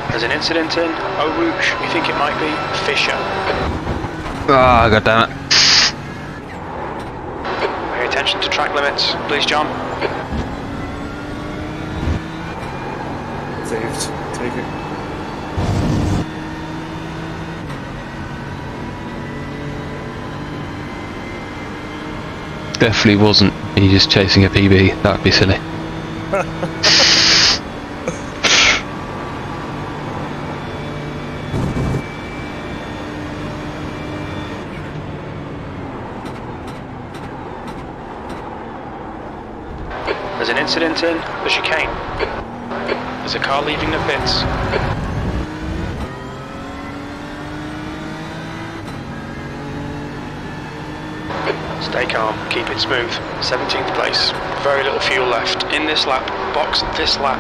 There's an incident in Eau Rouge. We think it might be Fisher.
Ah, god damn it.
Pay attention to track limits, please, John.
Saved. Take it.
Definitely wasn't me just chasing a PB. That would be silly.
There's an incident in the chicane. There's a car leaving the pits. Stay calm, keep it smooth. 17th place. Very little fuel left. In this lap, box this lap.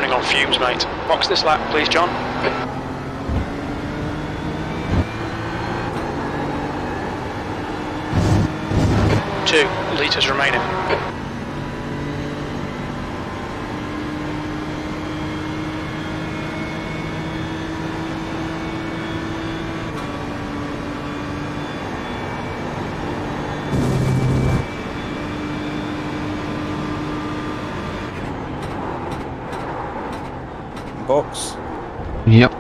On fumes, mate. Box this lap, please, John. 2 litres remaining.
box.
Yep.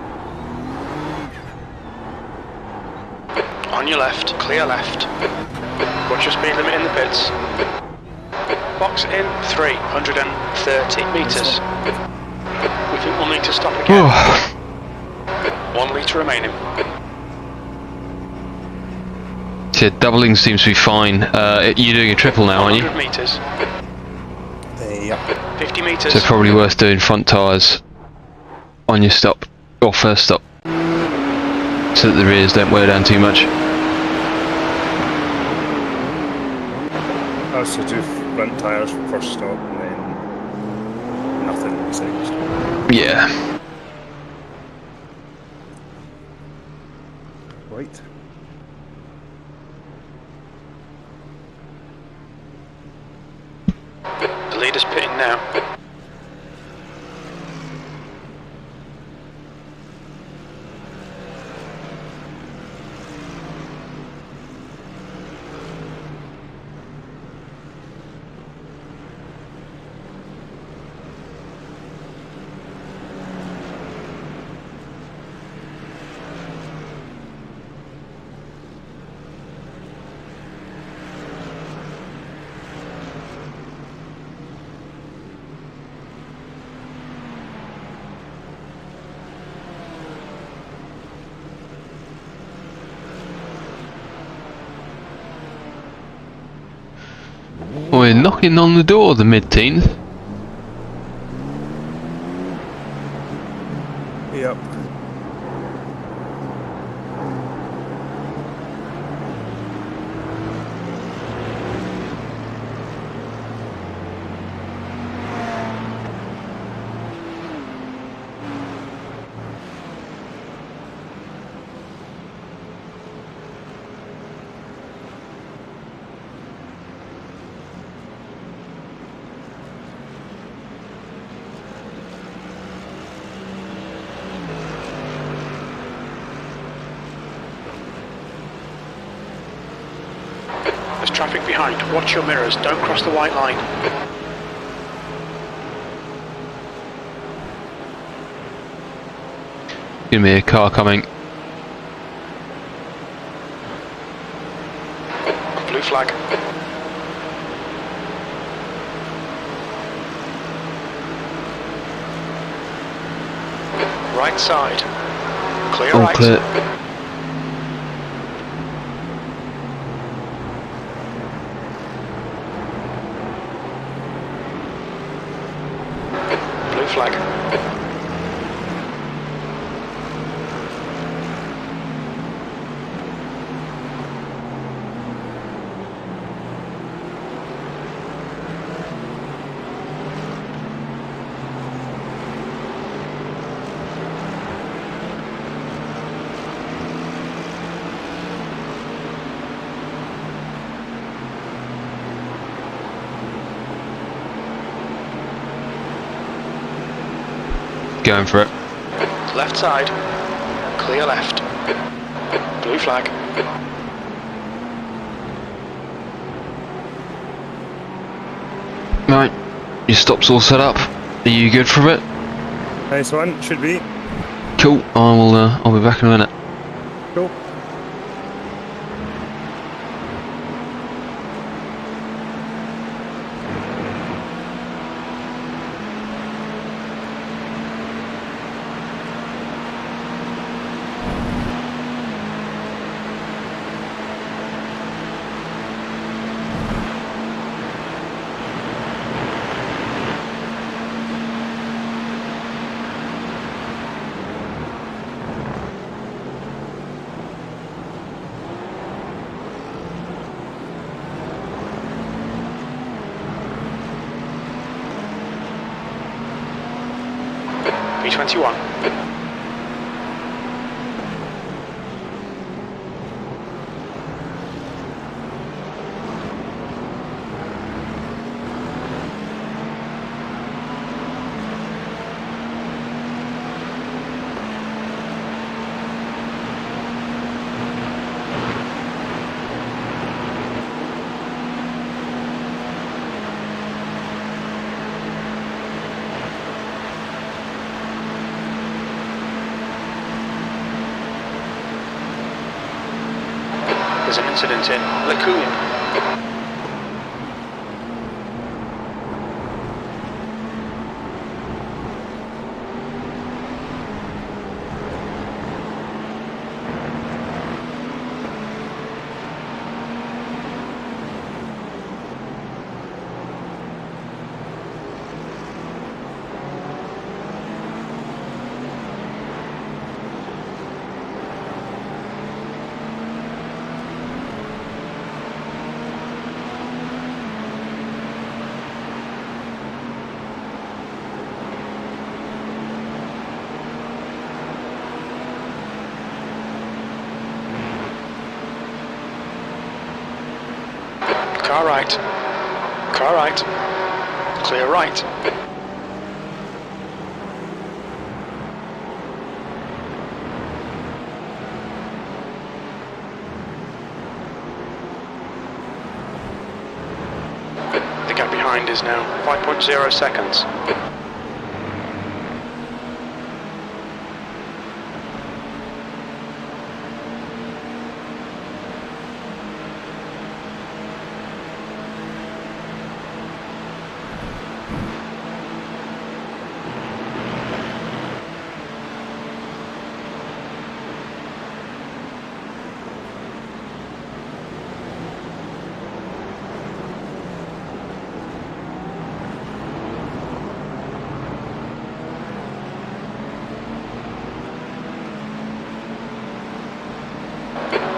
On your left, clear left. What's your speed limit in the pits? Box in 330 metres. We think we'll need to stop again. 1 litre remaining.
So doubling seems to be fine. You're doing a triple now, aren't you?
100 metres.
Yep.
50 metres.
So probably worth doing front tyres on your stop, or first stop, so that the rears don't wear down too much.
I also do front tyres for first stop and then nothing second stop.
Yeah.
Right.
The leader's pitting now.
We're knocking on the door of the mid-teens.
Yep.
There's traffic behind. Watch your mirrors. Don't cross the white line.
Give me a car coming.
Blue flag. Right side. Clear
All
right.
clear.
Blue flag.
Going for it.
Left side. Clear left. Blue flag.
Right, your stop's all set up. Are you good for it?
Nice one, should be.
Cool. I'll be back in a minute.
Cool.
B21. There's an incident in Lacoon. Car right. Car right. Clear right. The gap behind is now 5.0 seconds.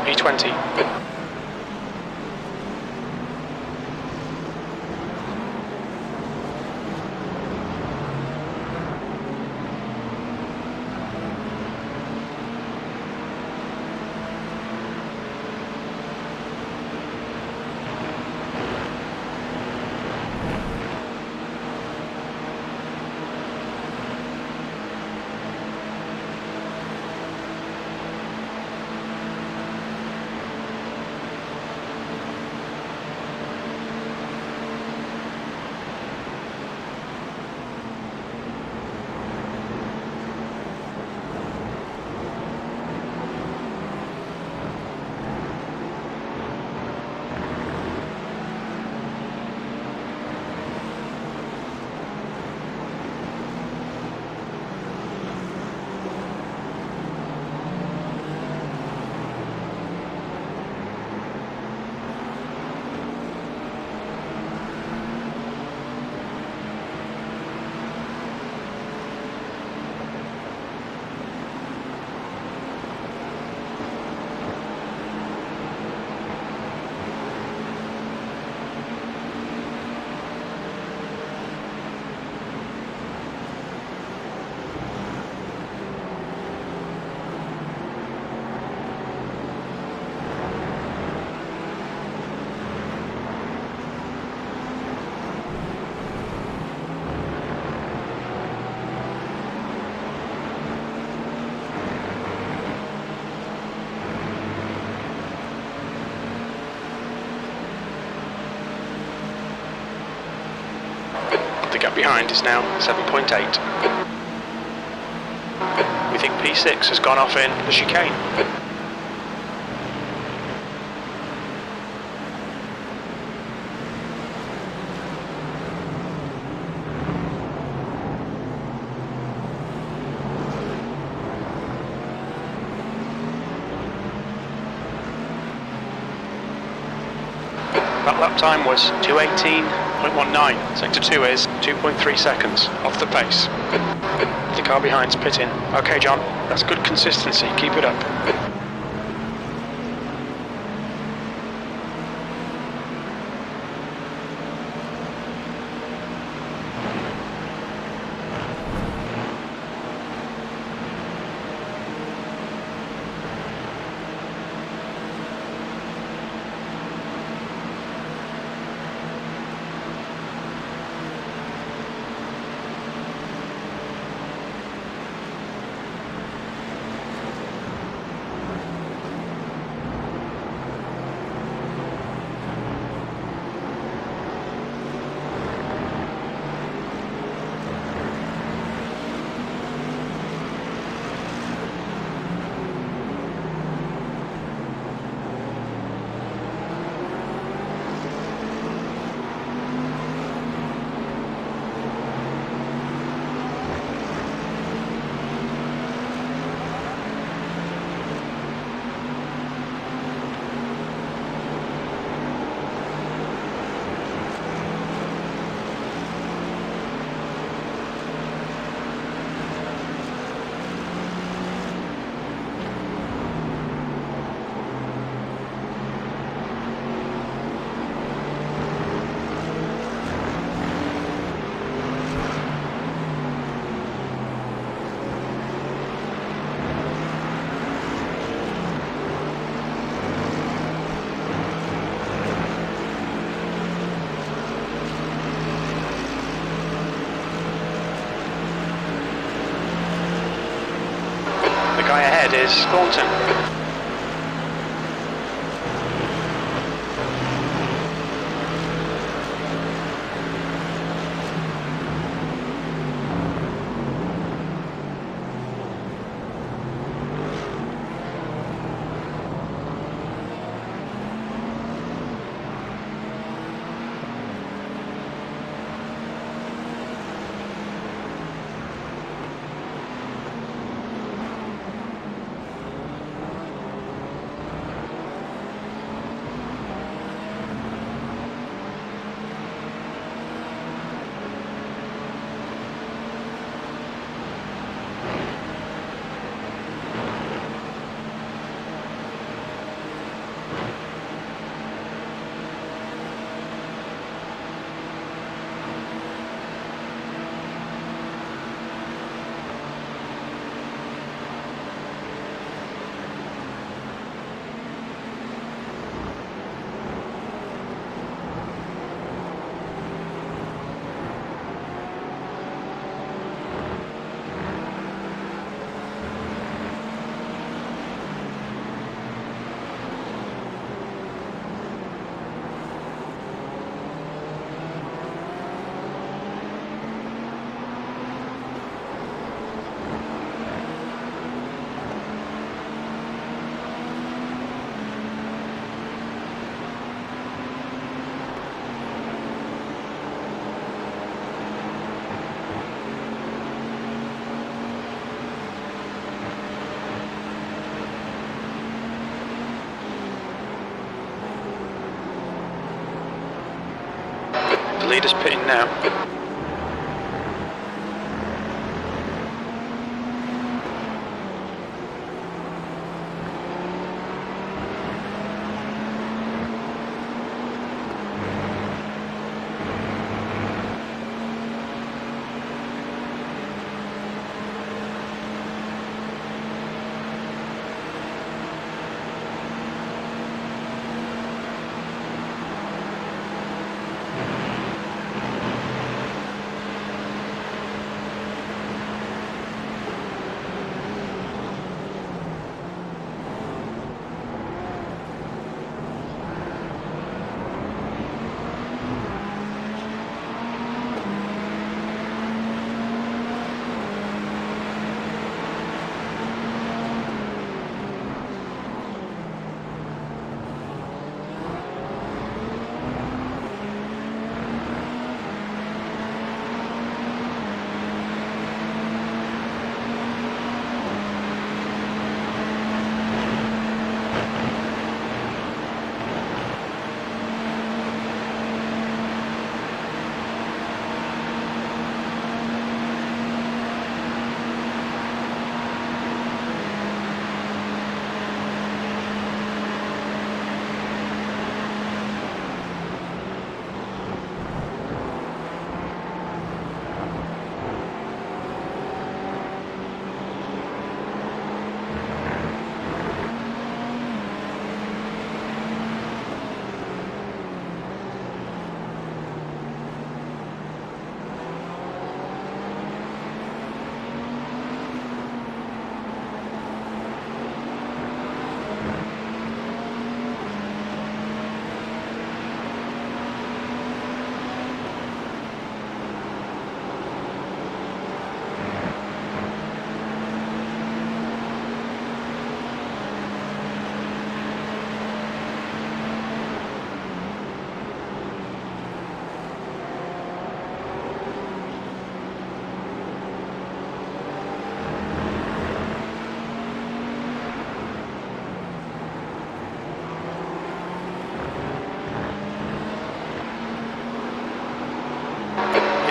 E20. The gap behind is now 7.8. We think P6 has gone off in the chicane. That lap time was 2:18.19. Sector 2 is 2.3 seconds off the pace. The car behind's pitting. Okay, John, that's good consistency. Keep it up. guy ahead is Thornton. The leader's pitting now.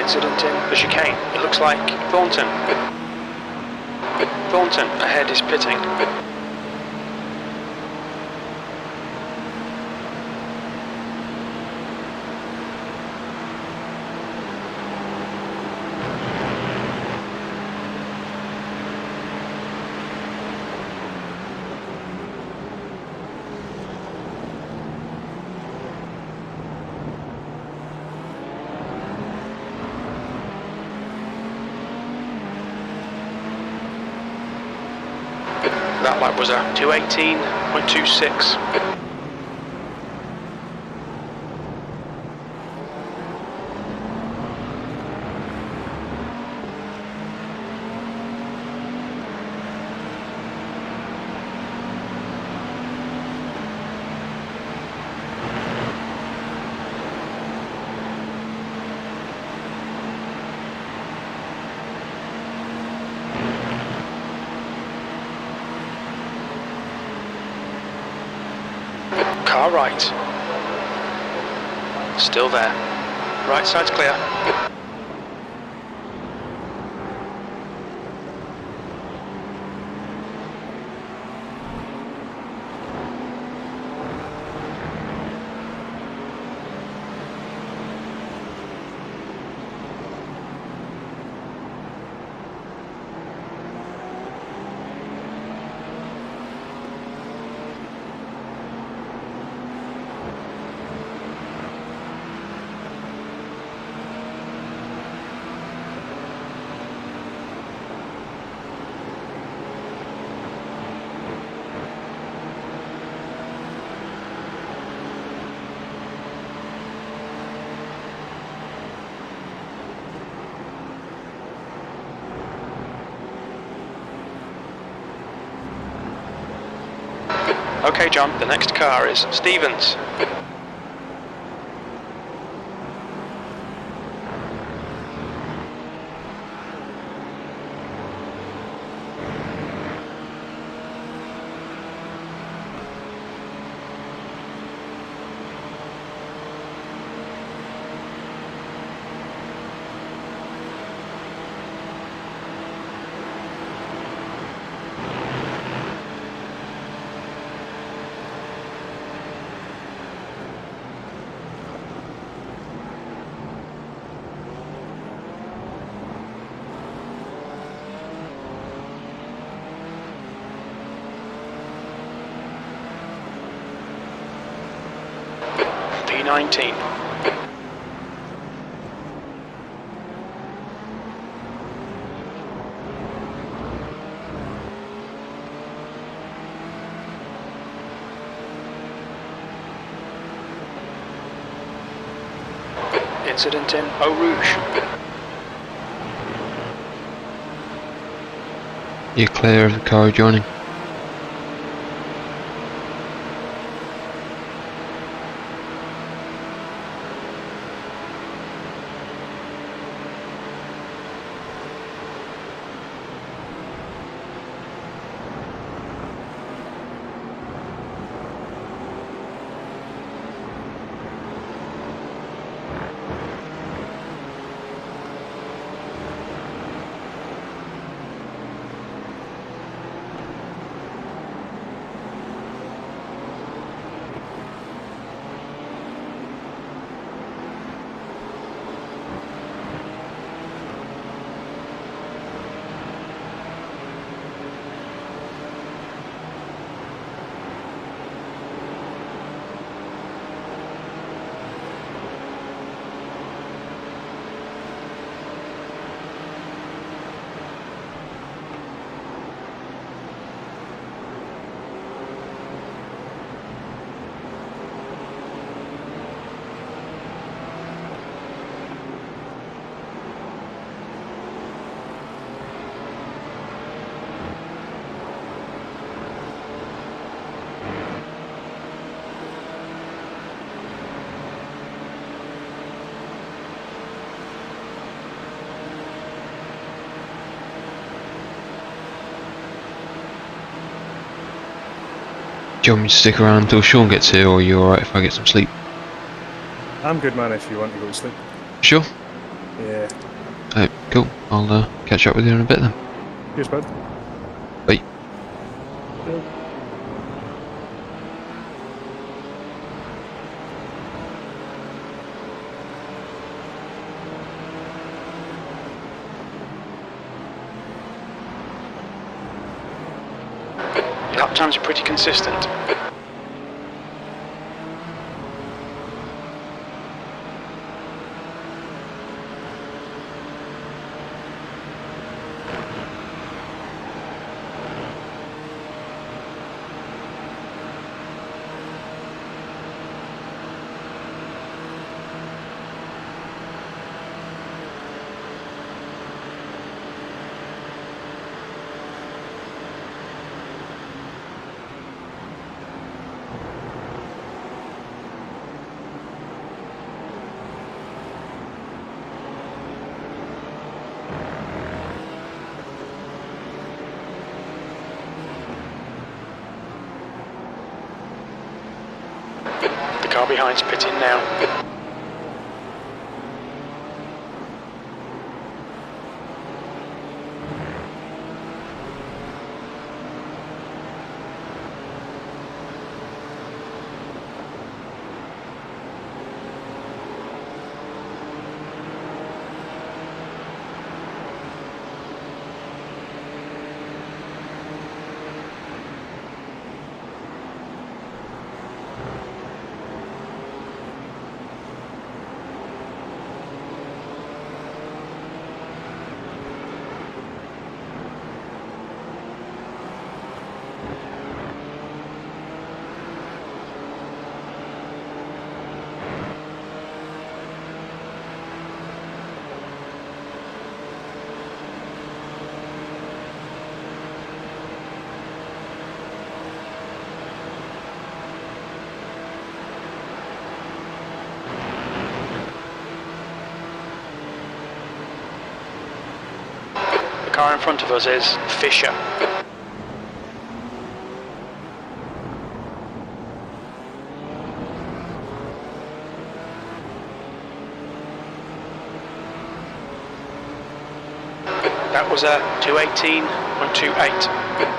Incident in the chicane. It looks like Thornton. Thornton ahead is pitting. that lap was a 2:18.26. Car right. Still there. Right side's clear. Okay, John, the next car is Stevens. P19. Incident in Eau Rouge.
You're clear of the car joining. Do you want me to stick around until Sean gets here, or are you alright if I get some sleep?
I'm good, man, if you want to go to sleep.
Sure.
Yeah.
Alright, cool. I'll catch up with you in a bit then.
Cheers, bud.
Bye.
Lap times are pretty consistent. Car behind's pitting now. The car in front of us is Fisher. That was a 218.28.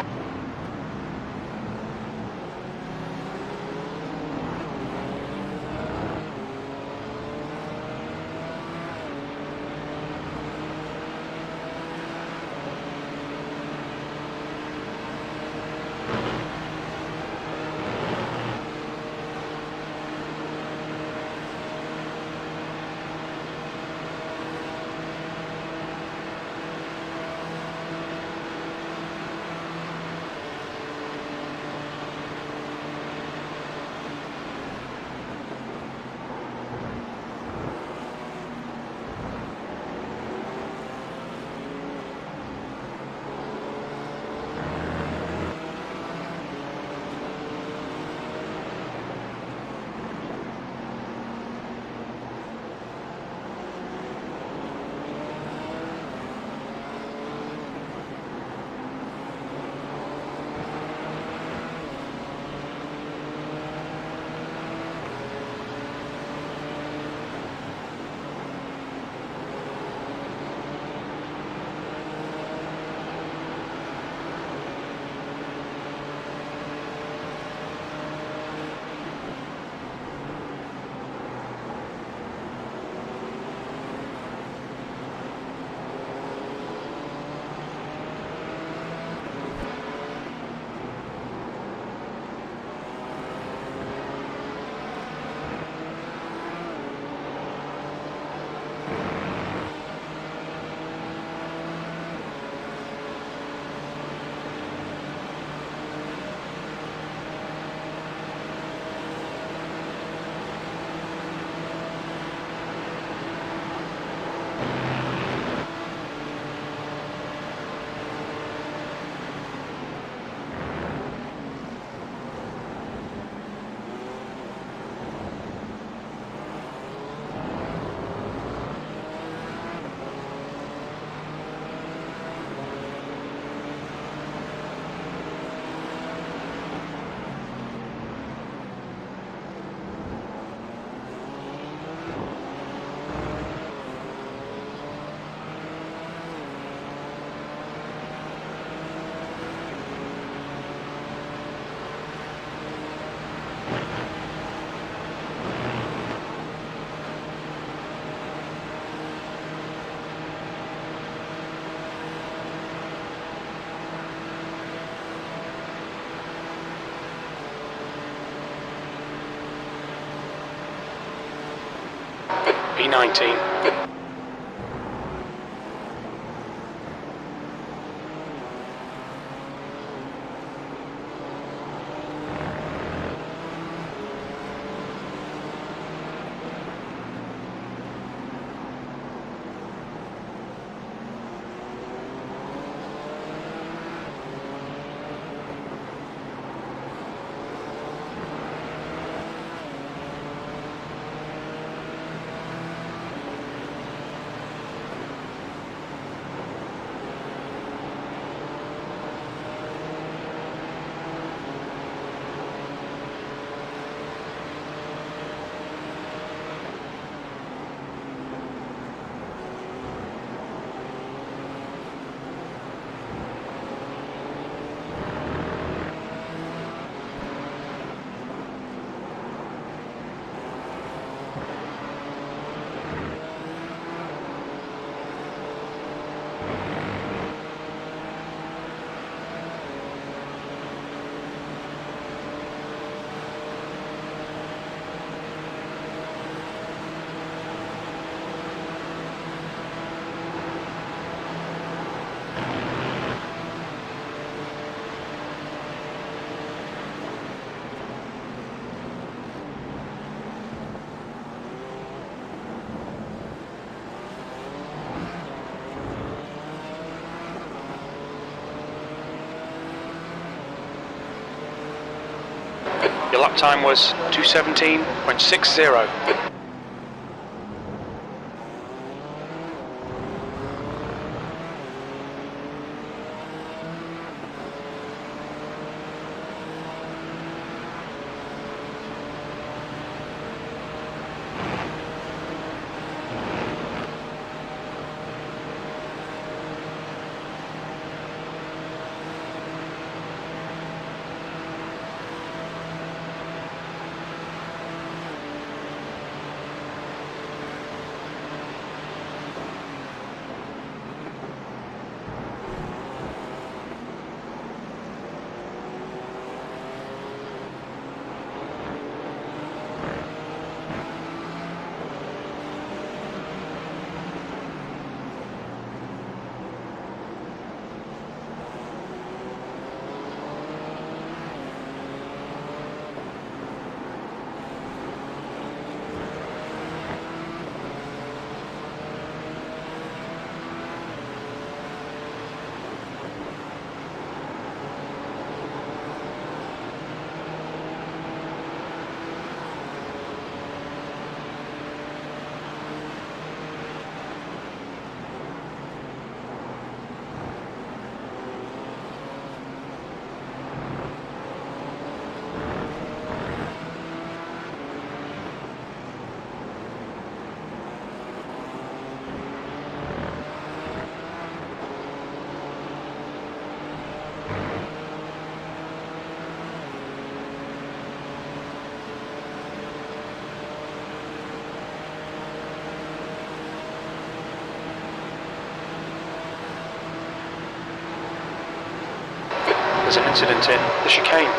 B19. Your lap time was 2:17.60. There's an incident in the chicane.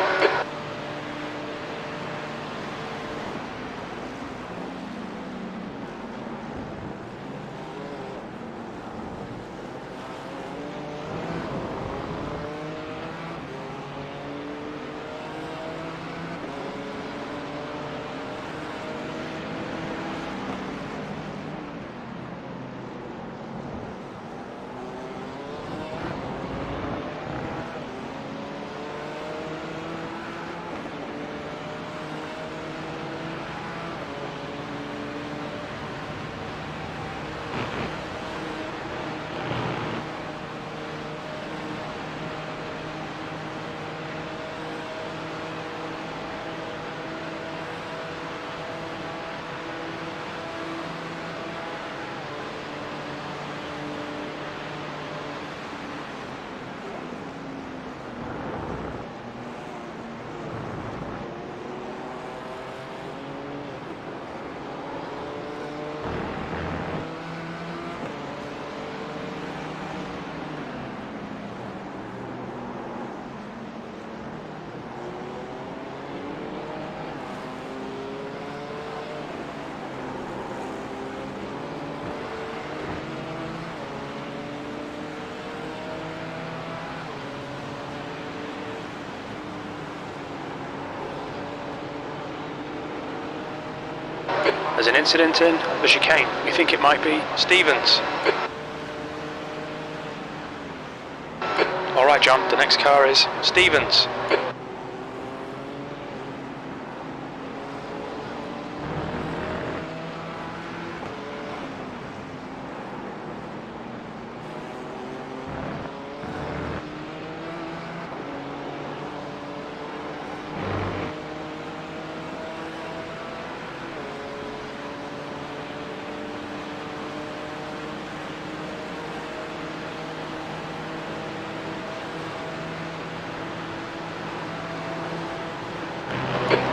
There's an incident in the chicane. We think it might be Stevens. Alright John, the next car is Stevens.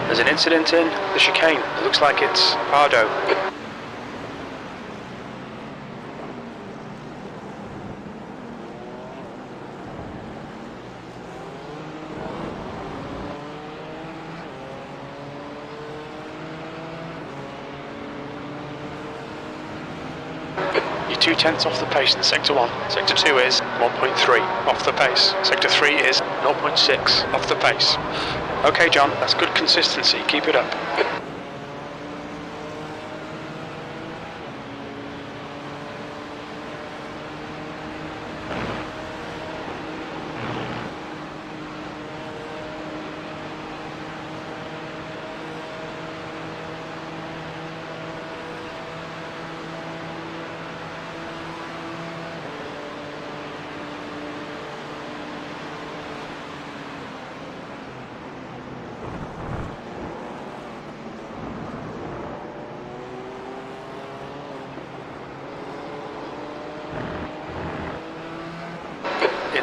There's an incident in the chicane. It looks like it's Pardo. You're 2/10 off the pace in Sector 1. Sector 2 is 1.3 off the pace. Sector 3 is 0.6 off the pace. Okay John, that's good consistency. Keep it up.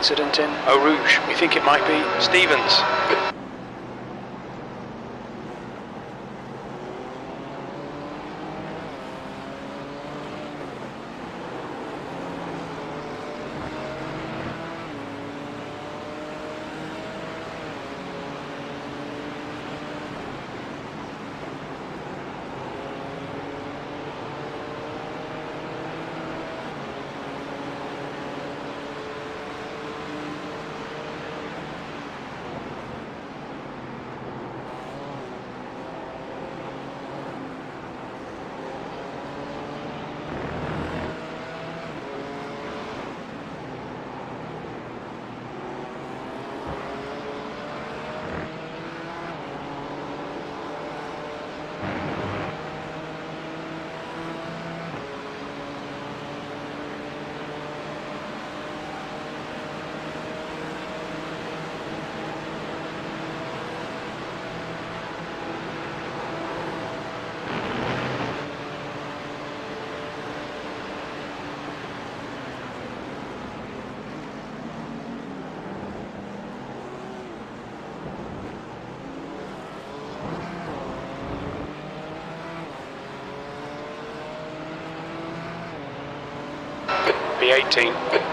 incident in Eau Rouge. We think it might be Stevens. B18.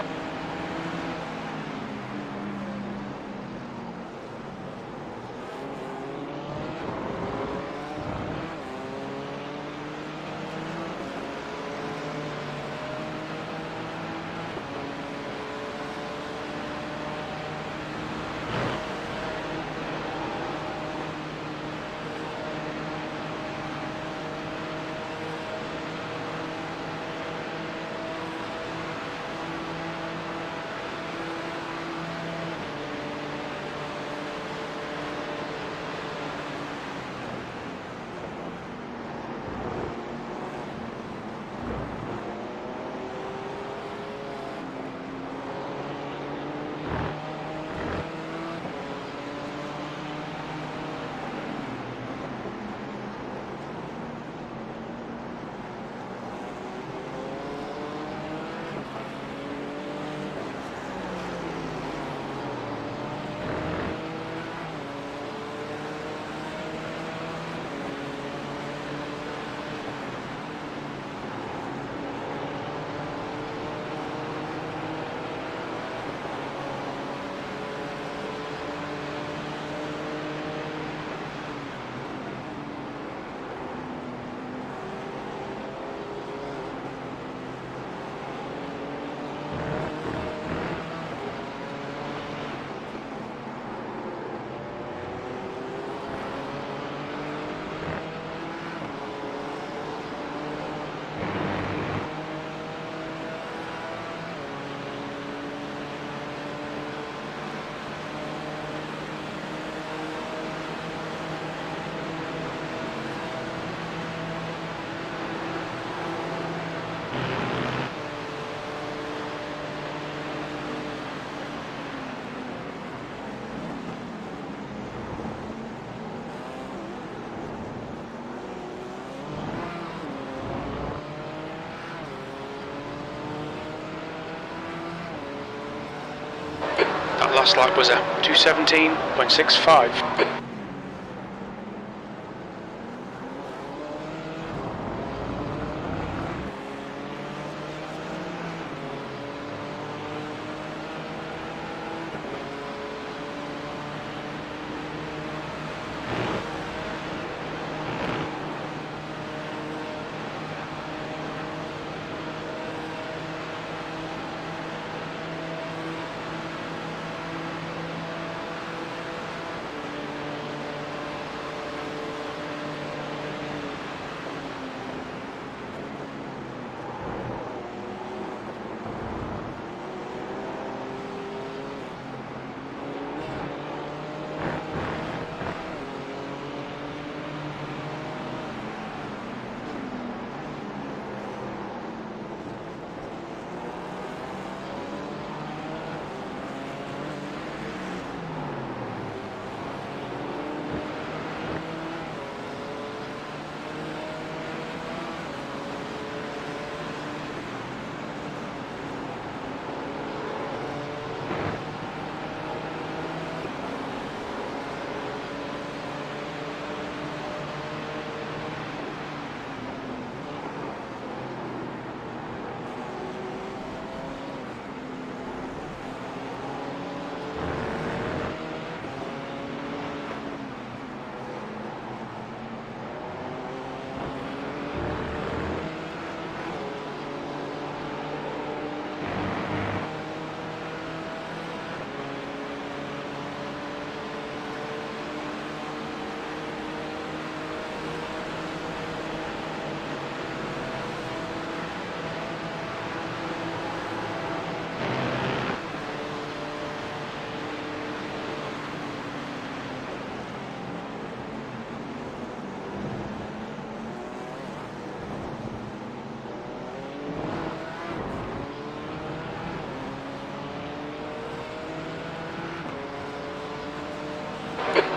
That last lap was a 2:17.65.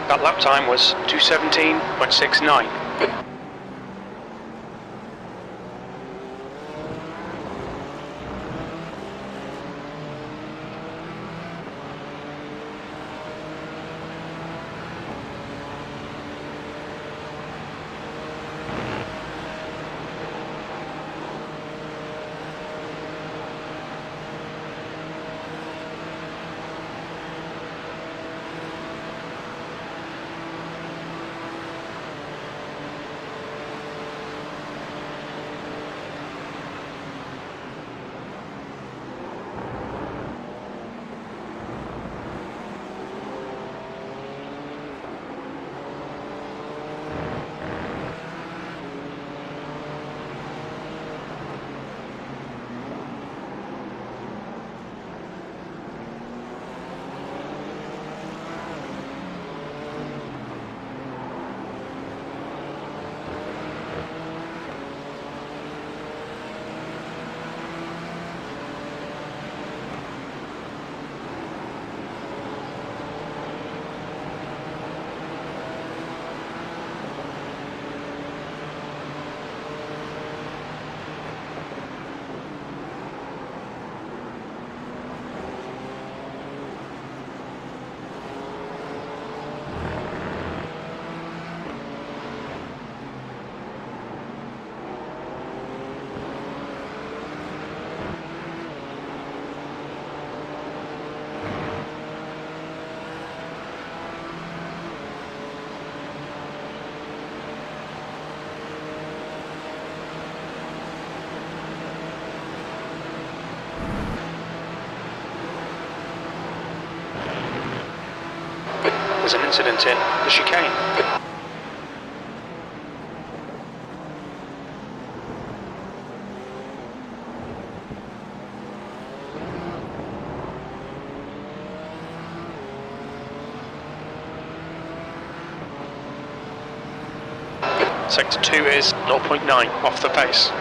That lap time was 2:17.69. There's an incident in the chicane. Sector 2 is 0.9 off the pace.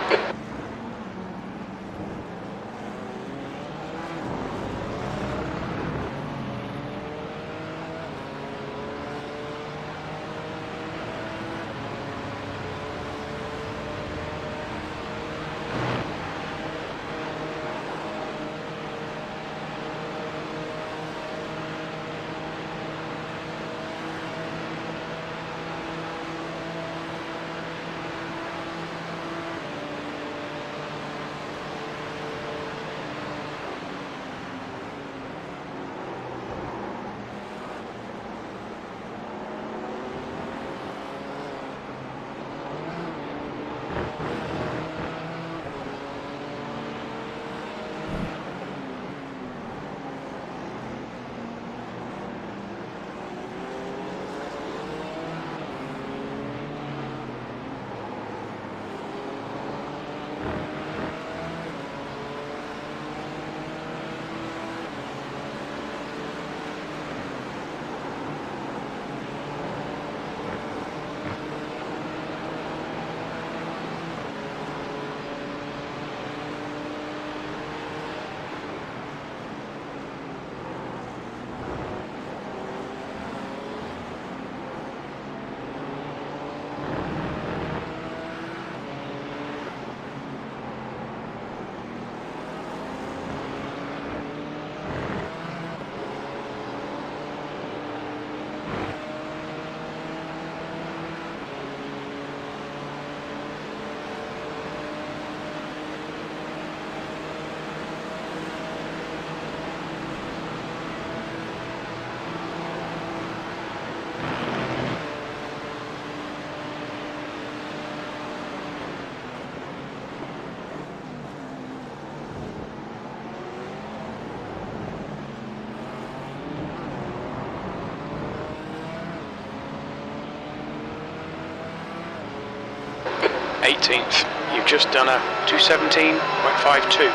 You've just done a 2:17.52.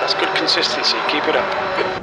That's good consistency. Keep it up.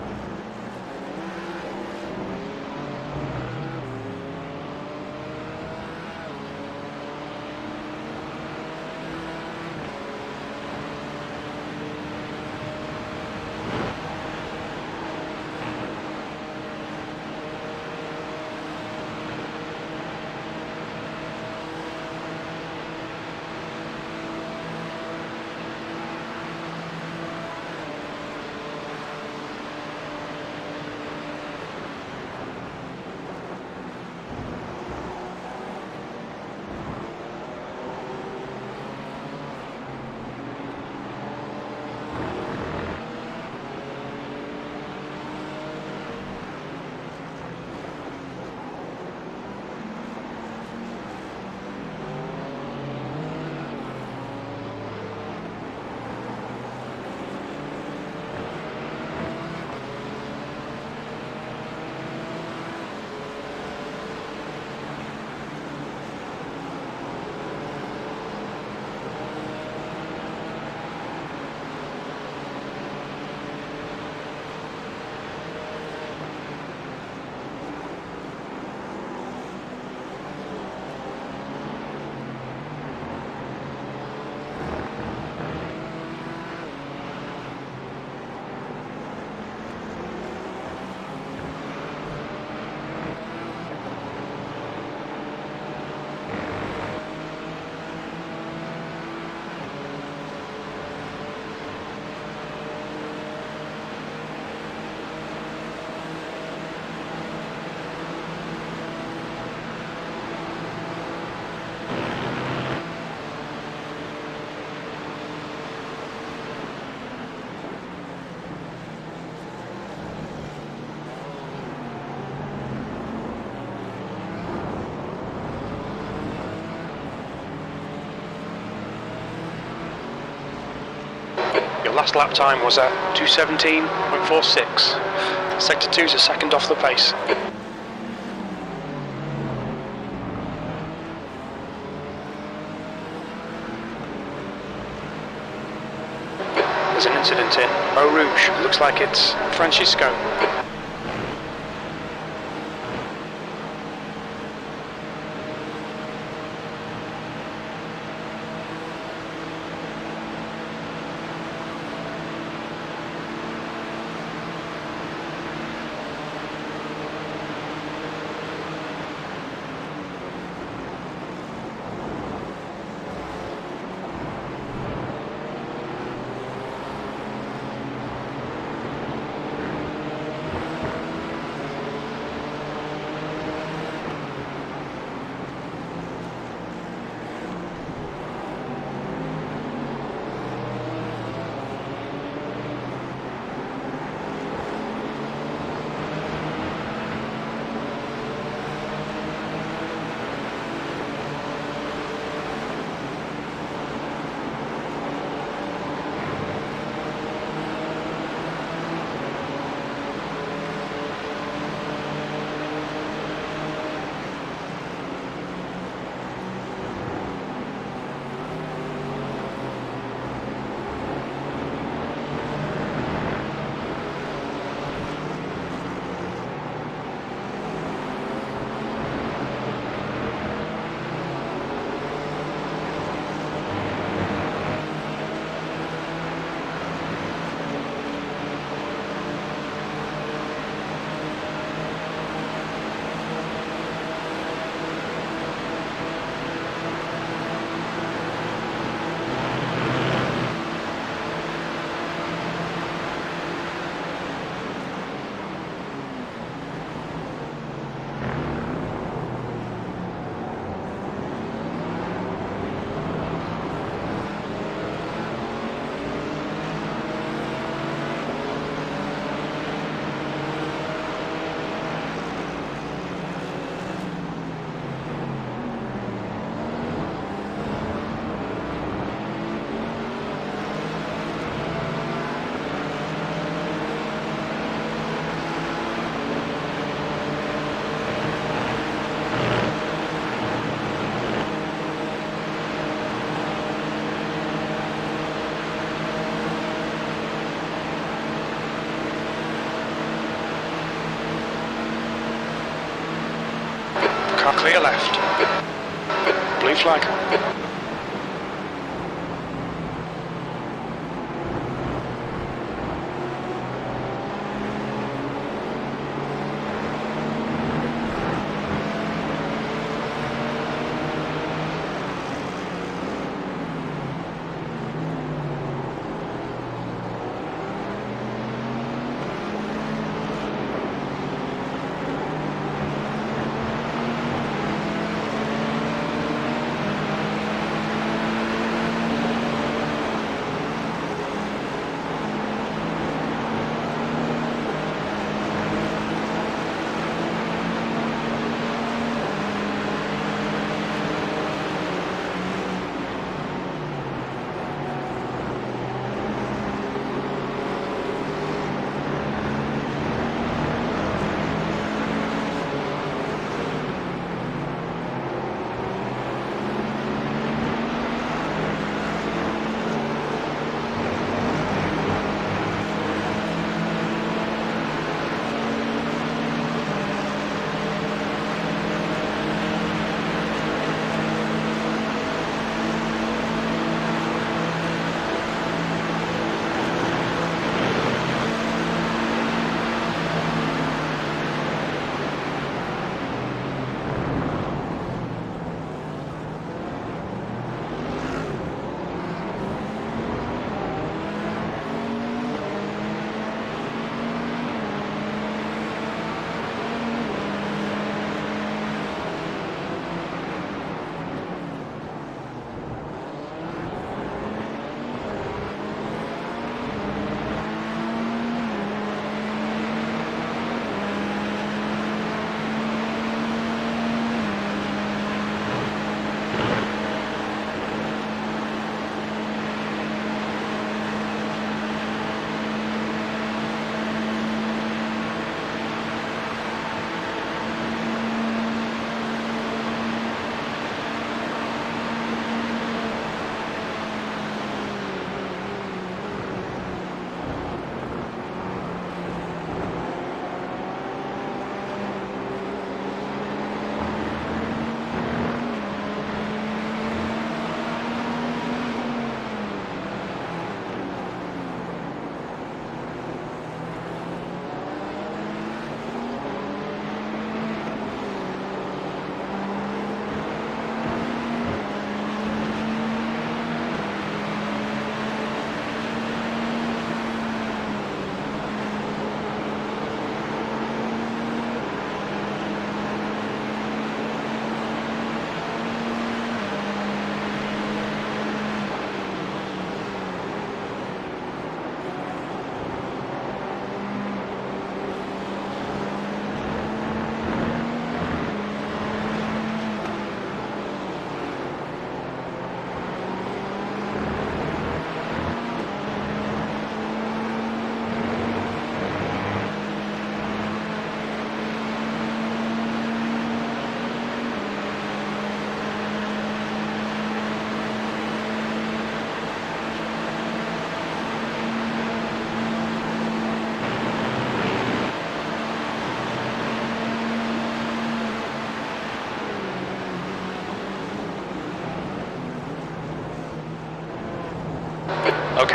last lap time was at 2:17.46. Sector 2's a second off the pace. There's an incident in Eau Rouge. Looks like it's Francisco. Clear left. Blue flag.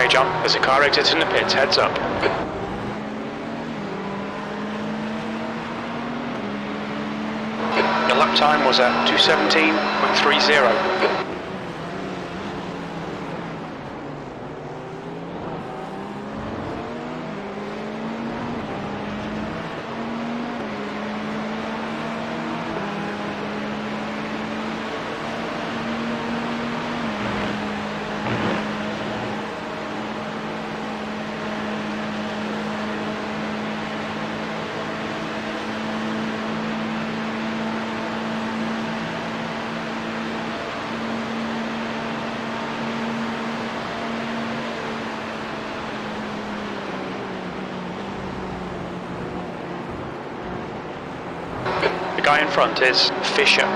Okay, John, there's a car exiting the pits, heads up. Your lap time was at 2:17.30. The guy in front is Fisher.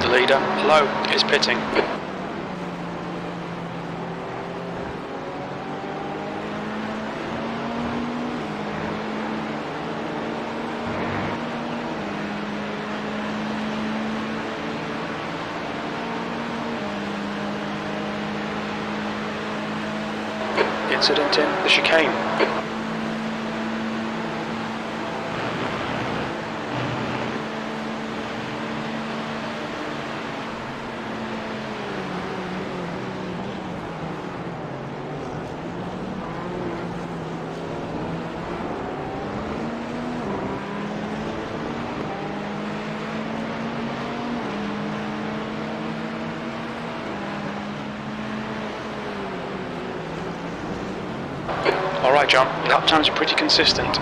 The leader, Low, is pitting. Incident in the chicane. Alright, John, your lap times are pretty consistent.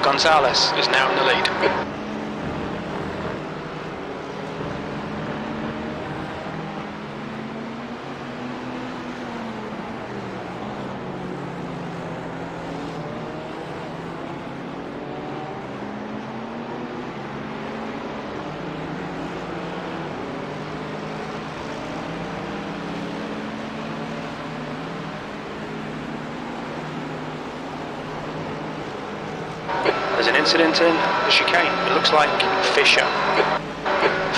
Gonzalez is now in the lead. There's an incident in the chicane. It looks like Fisher.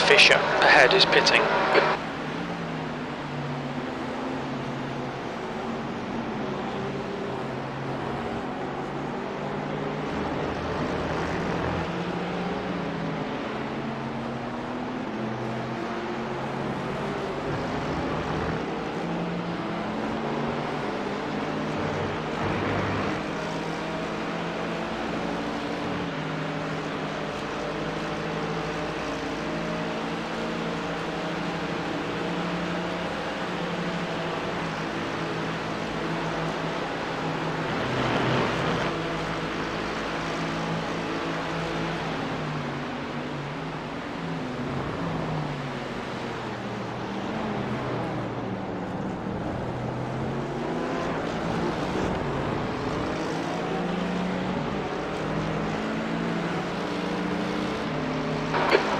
Fisher ahead is pitting.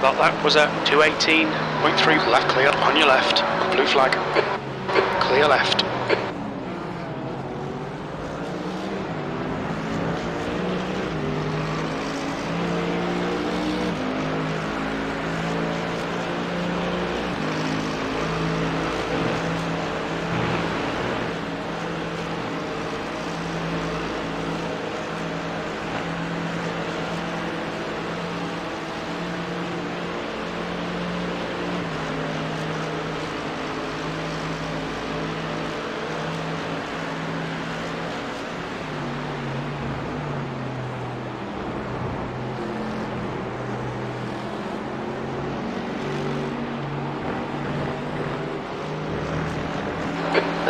That lap was at 2:18.3. Left clear on your left. Blue flag. Clear left.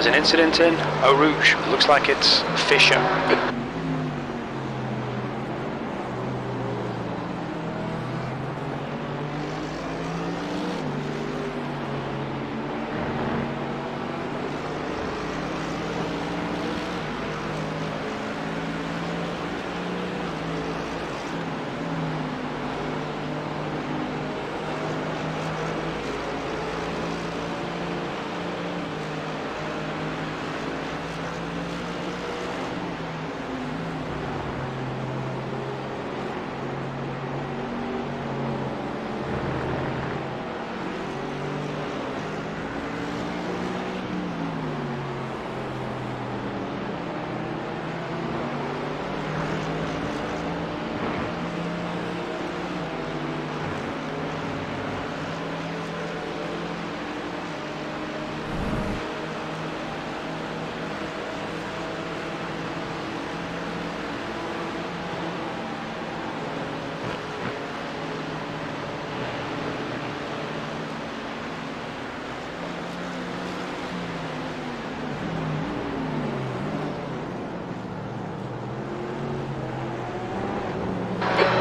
There's an incident in Eau Rouge. Looks like it's Fisher.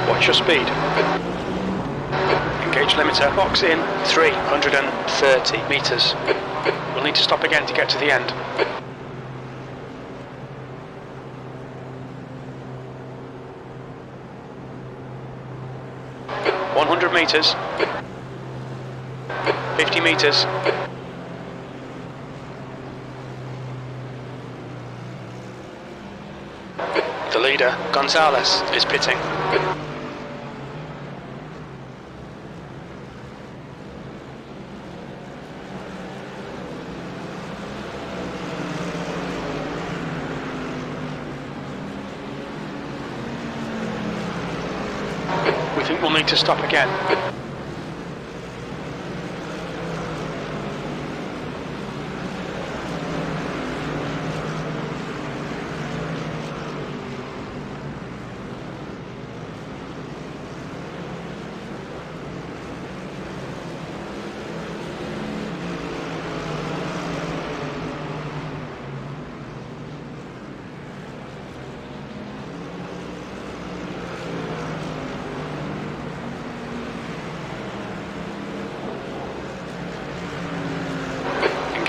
Watch your speed. Engage limiter. Box in 330 meters. We'll need to stop again to get to the end. $100 meters. 50 meters. The leader, Gonzalez, is pitting. We think we'll need to stop again.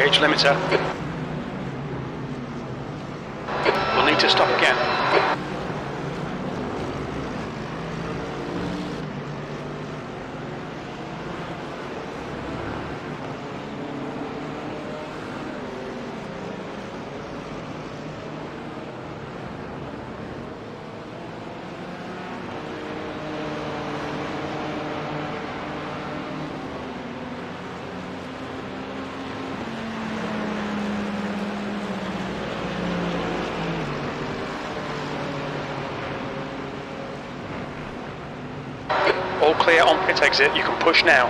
Engage limiter. We'll need to stop again. All clear on pit exit, you can push now.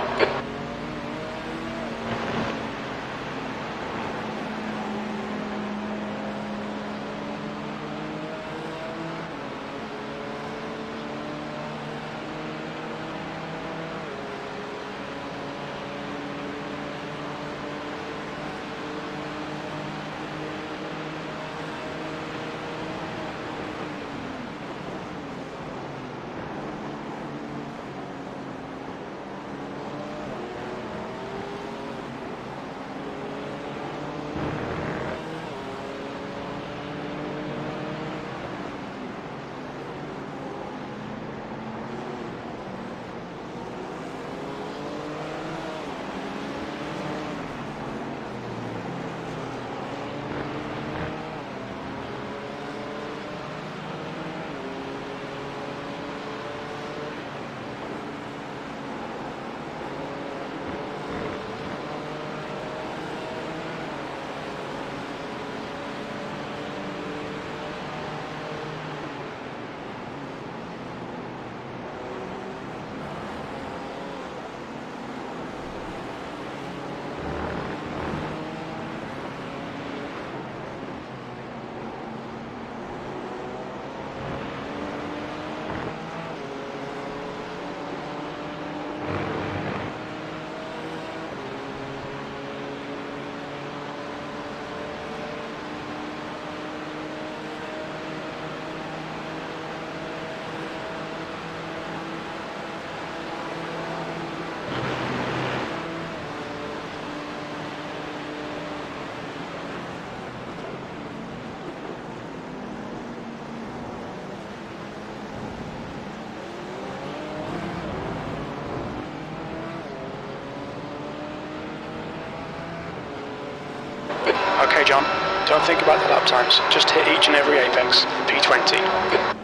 Okay, John. Don't think about the lap times. Just hit each and every apex. P20.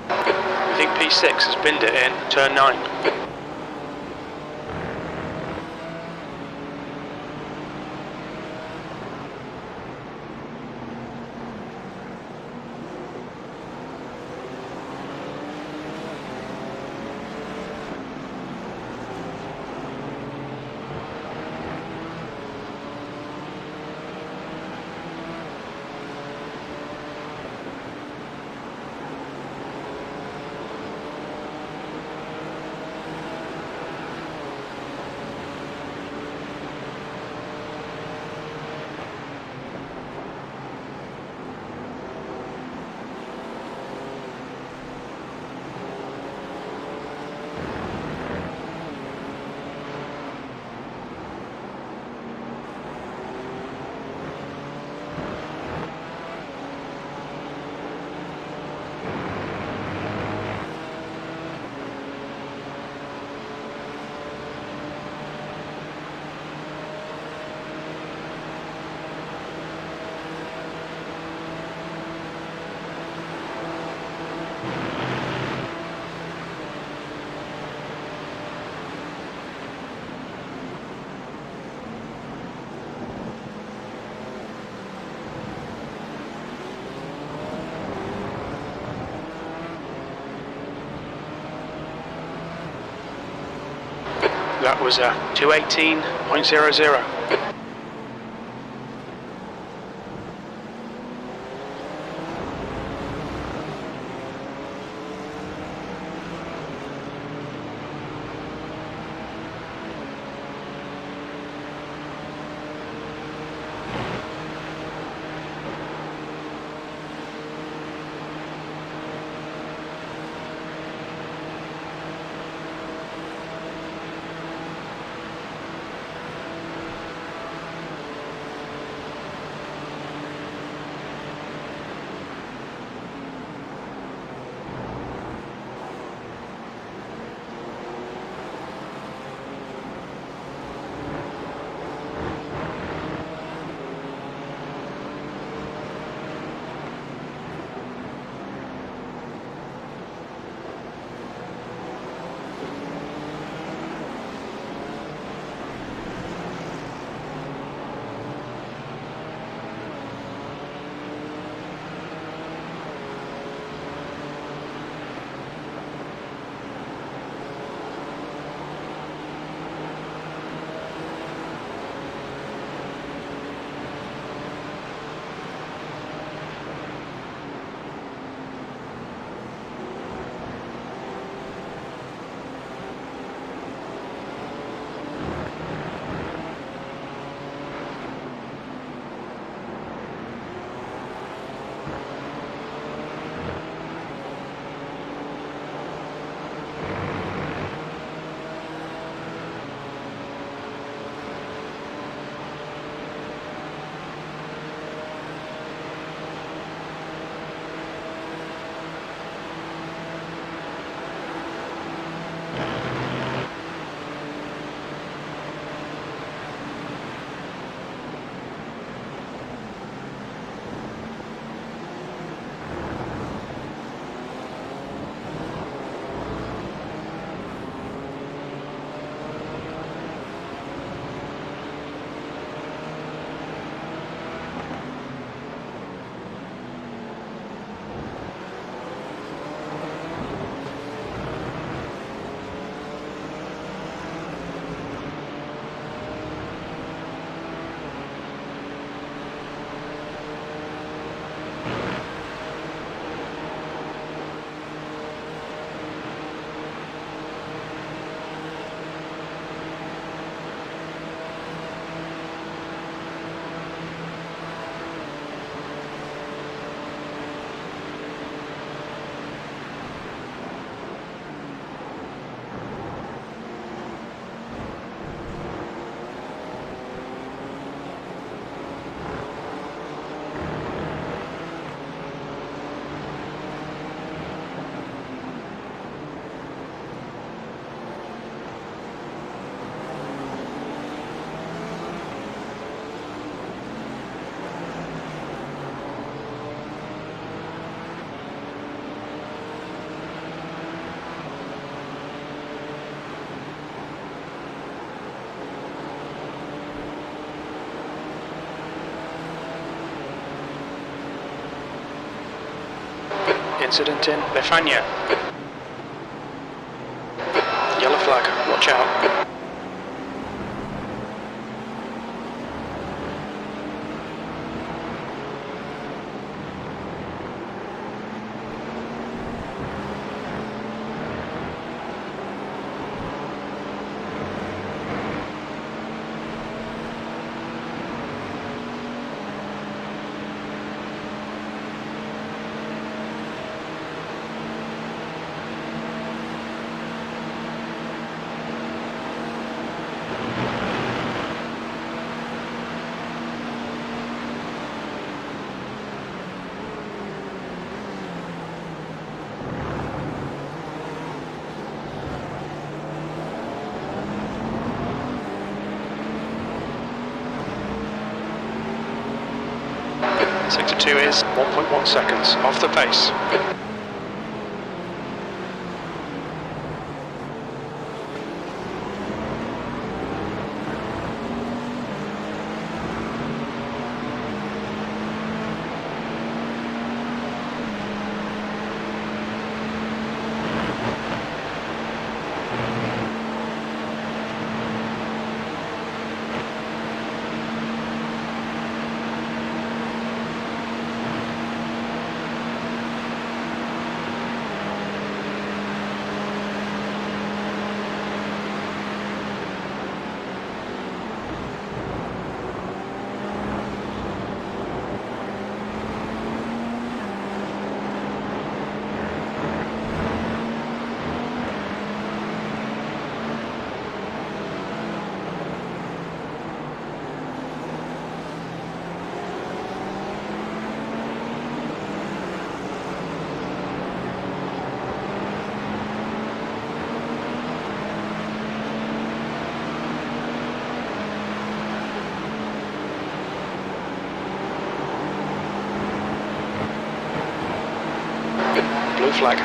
I think P6 has binned it in turn 9. That was a 218.00. Incident in Befania. Yellow flag, watch out. Sector 2 is 1.1 seconds off the pace. Blue flag.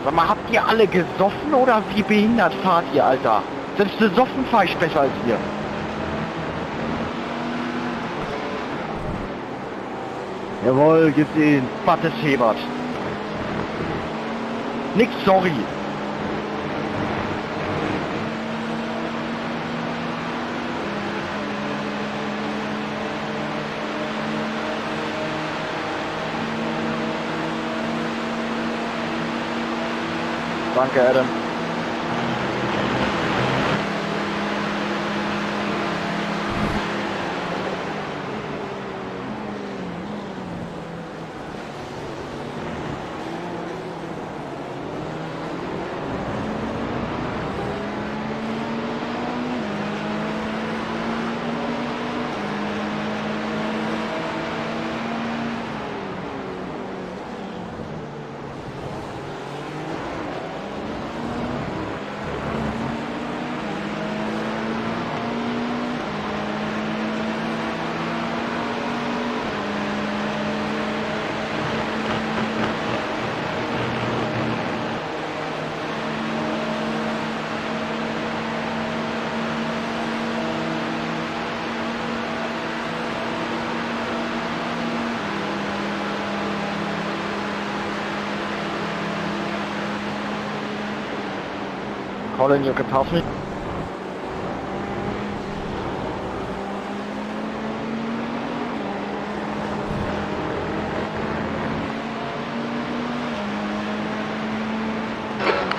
Sag mal, habt ihr alle gesoffen oder wie behindert fahrt ihr, Alter? Selbst besoffen fahr ich besser als ihr. Jawohl, gib ihn. Battes Hebert. Nix sorry. Danke, Adam. Colin, you can pass me.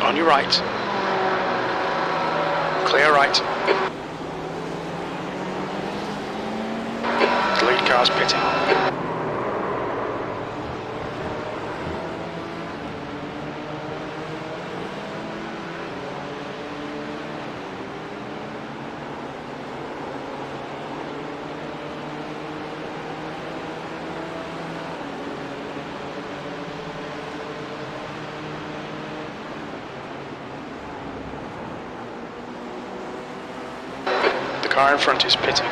On your right. Clear right. The lead car's pitting. The car in front is pitting.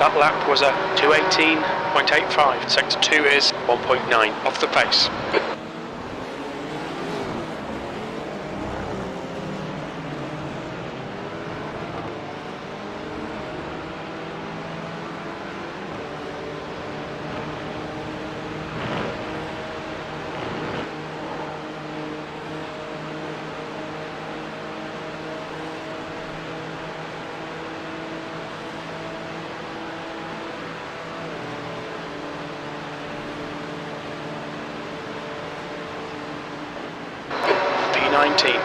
That lap was a 2:18.85. Sector 2 is 1.9 off the pace. P19.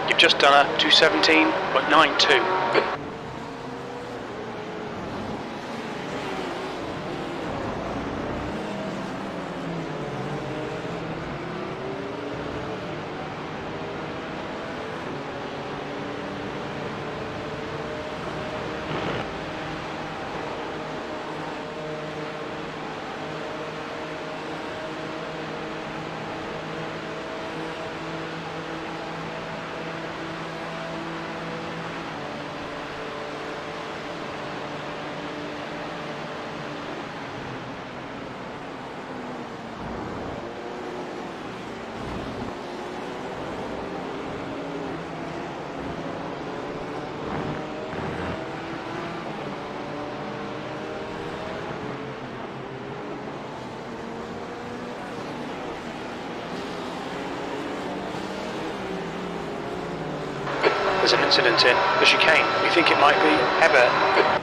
You've just done a 2:17.92. There's an incident in the chicane. We think it might be Heather.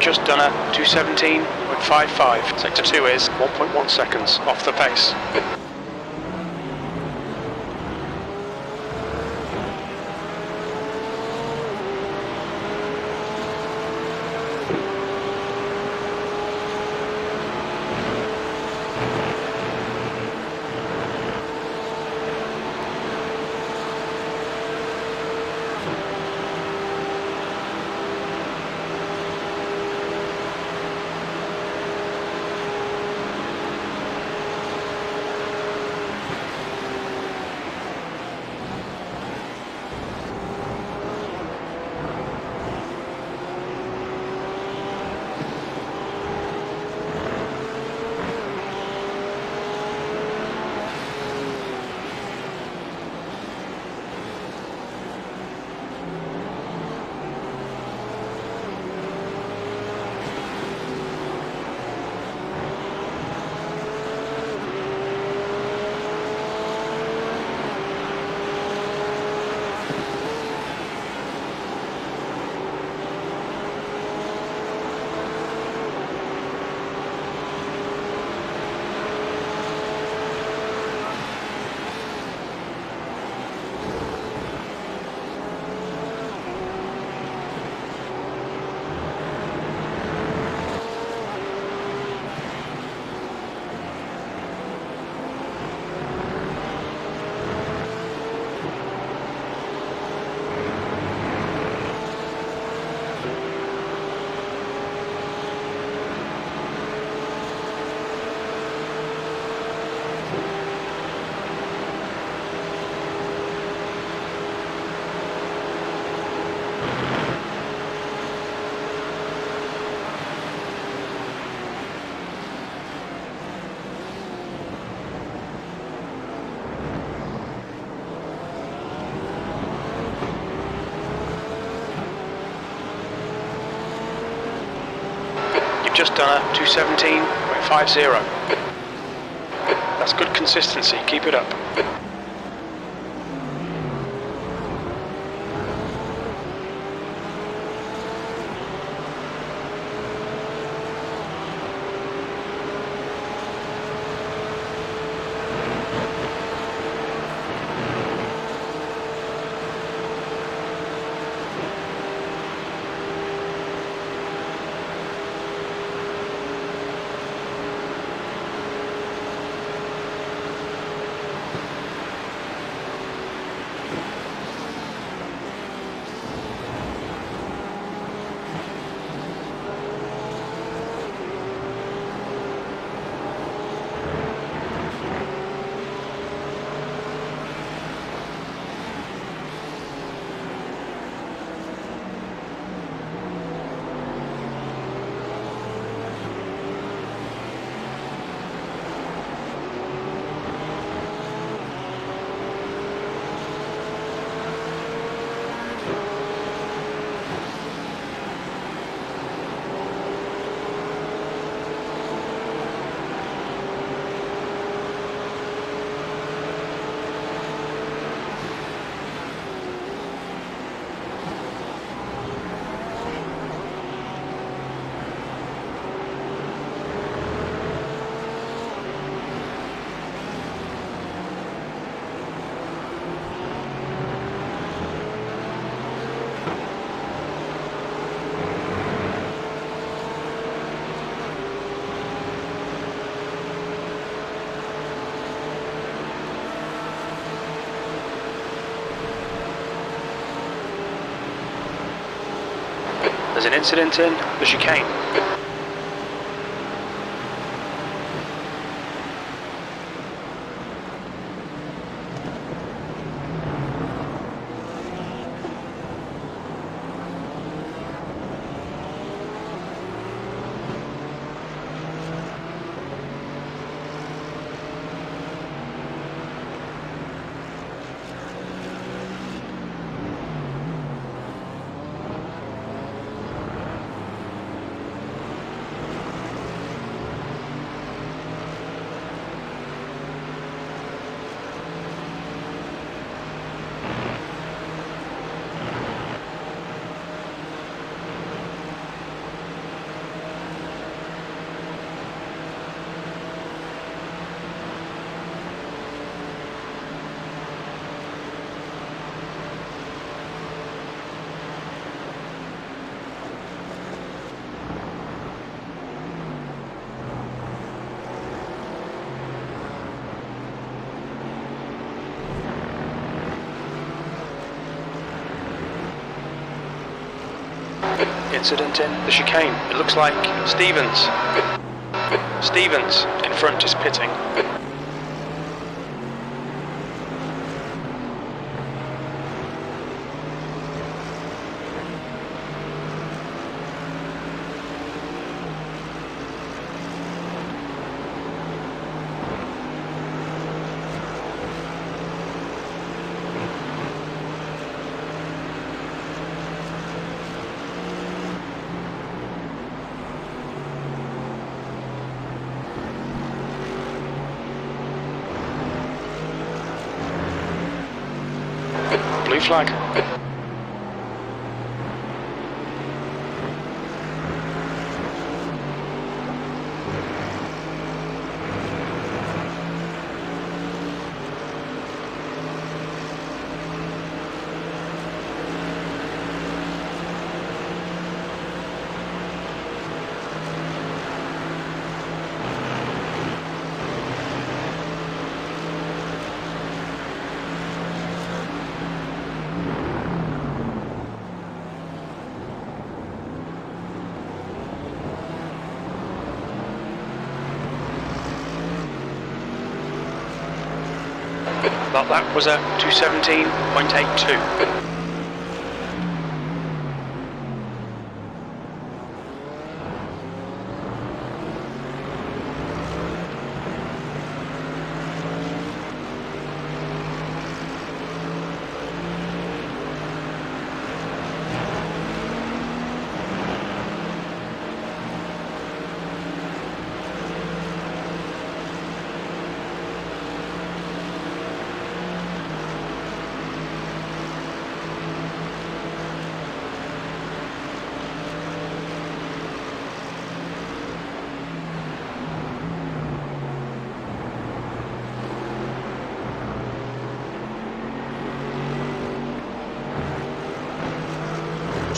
just done a 2:17.55. Sector 2 is 1.1 seconds off the pace. Just done a 2:17.50. That's good consistency, keep it up. There's an incident in the chicane. incident in the chicane. It looks like Stevens. Stevens in front is pitting. Blue flag. That was a 217.82.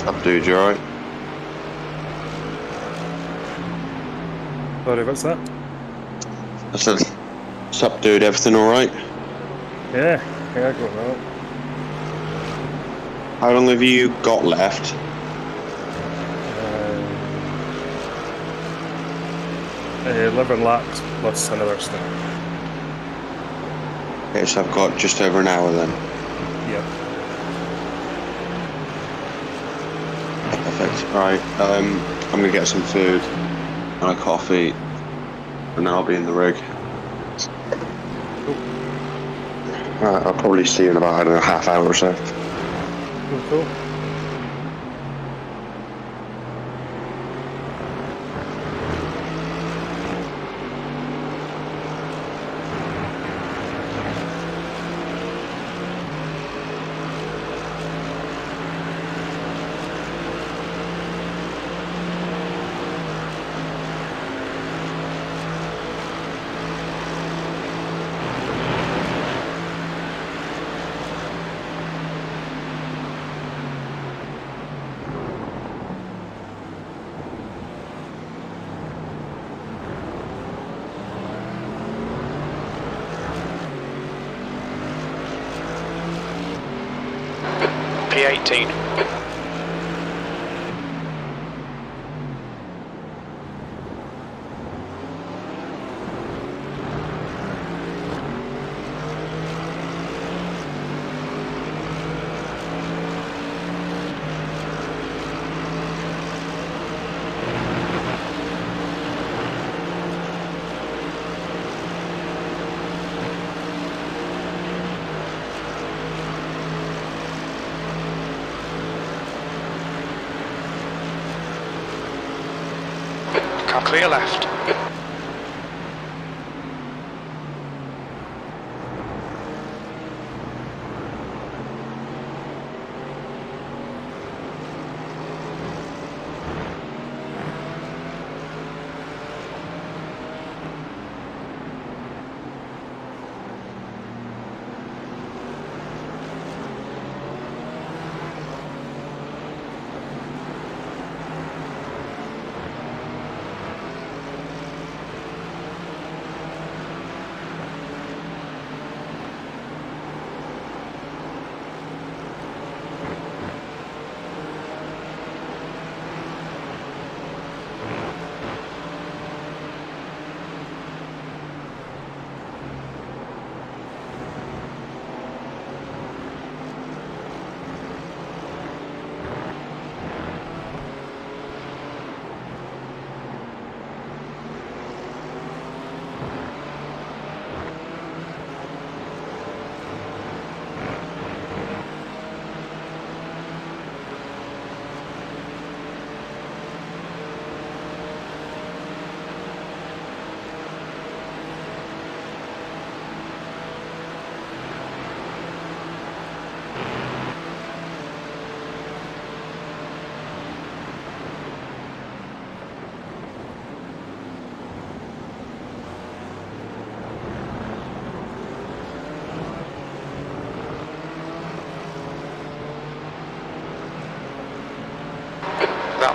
Up, dude, you alright?
Sorry, what's that?
I said, what's up, dude? Everything alright?
Yeah, I got that.
How long have you got left?
11 laps plus another step.
Okay, so I've got just over an hour then.
Yep.
Perfect. Right, I'm gonna get some food and a coffee, and then I'll be in the rig. Right, I'll probably see you in about, I don't know, half hour or so.
Cool.
P18. Car clear left.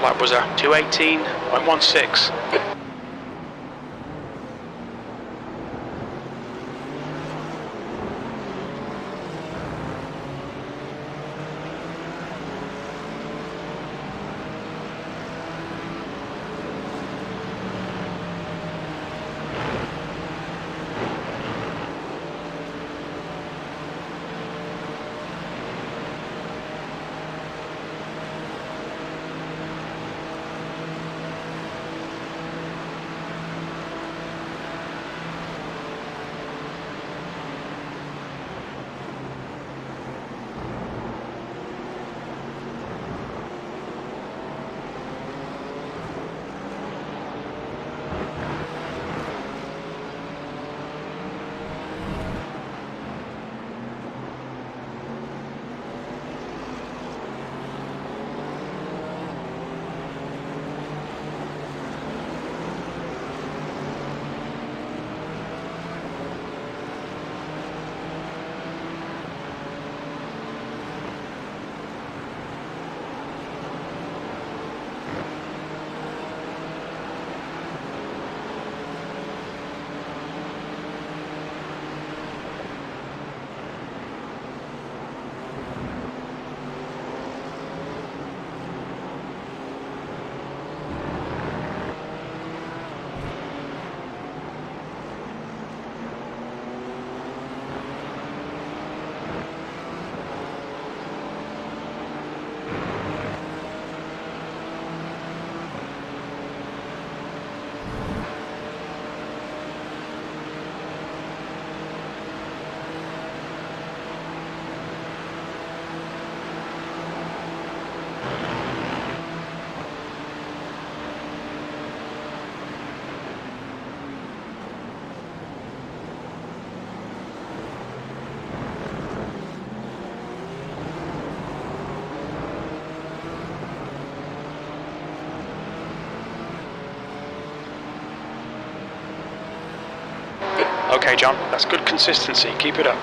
lap was a 2:18.16. Okay, John, that's good consistency. Keep it up.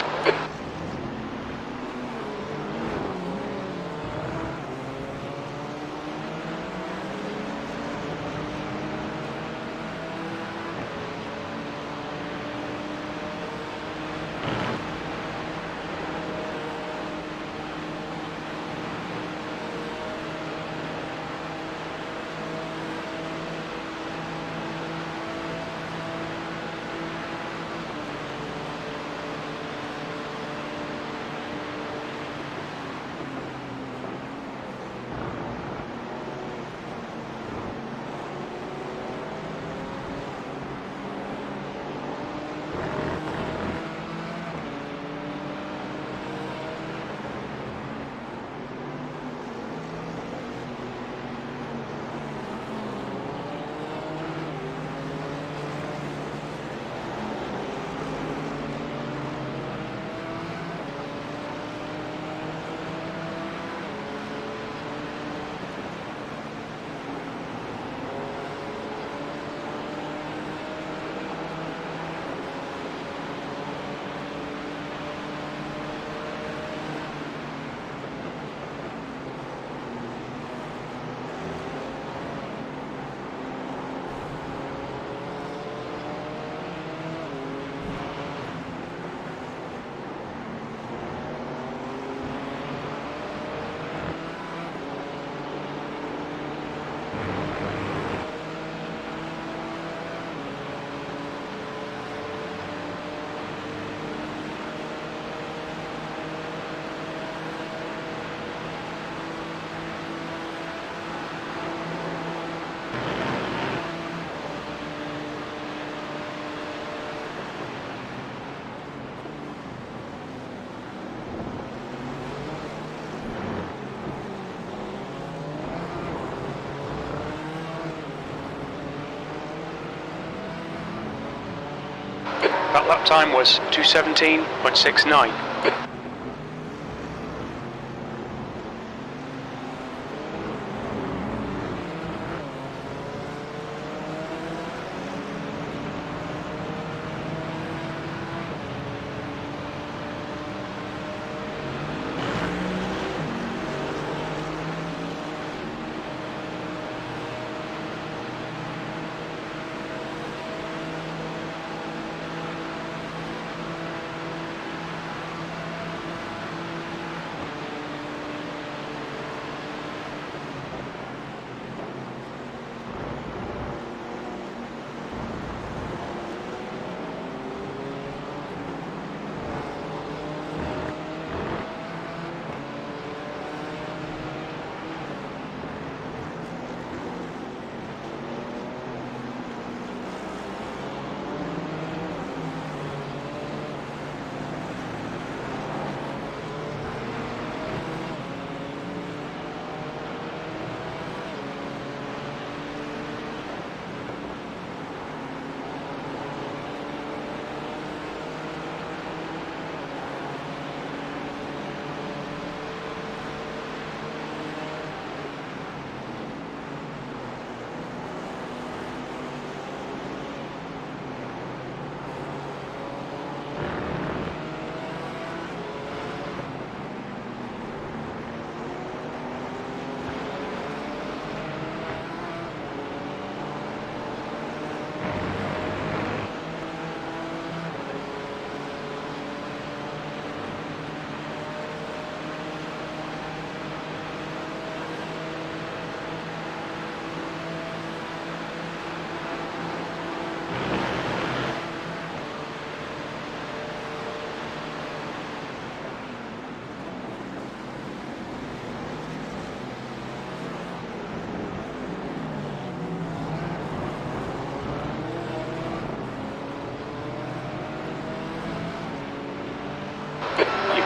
That lap time was 2:17.69.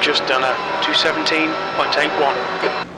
just done a 217.81.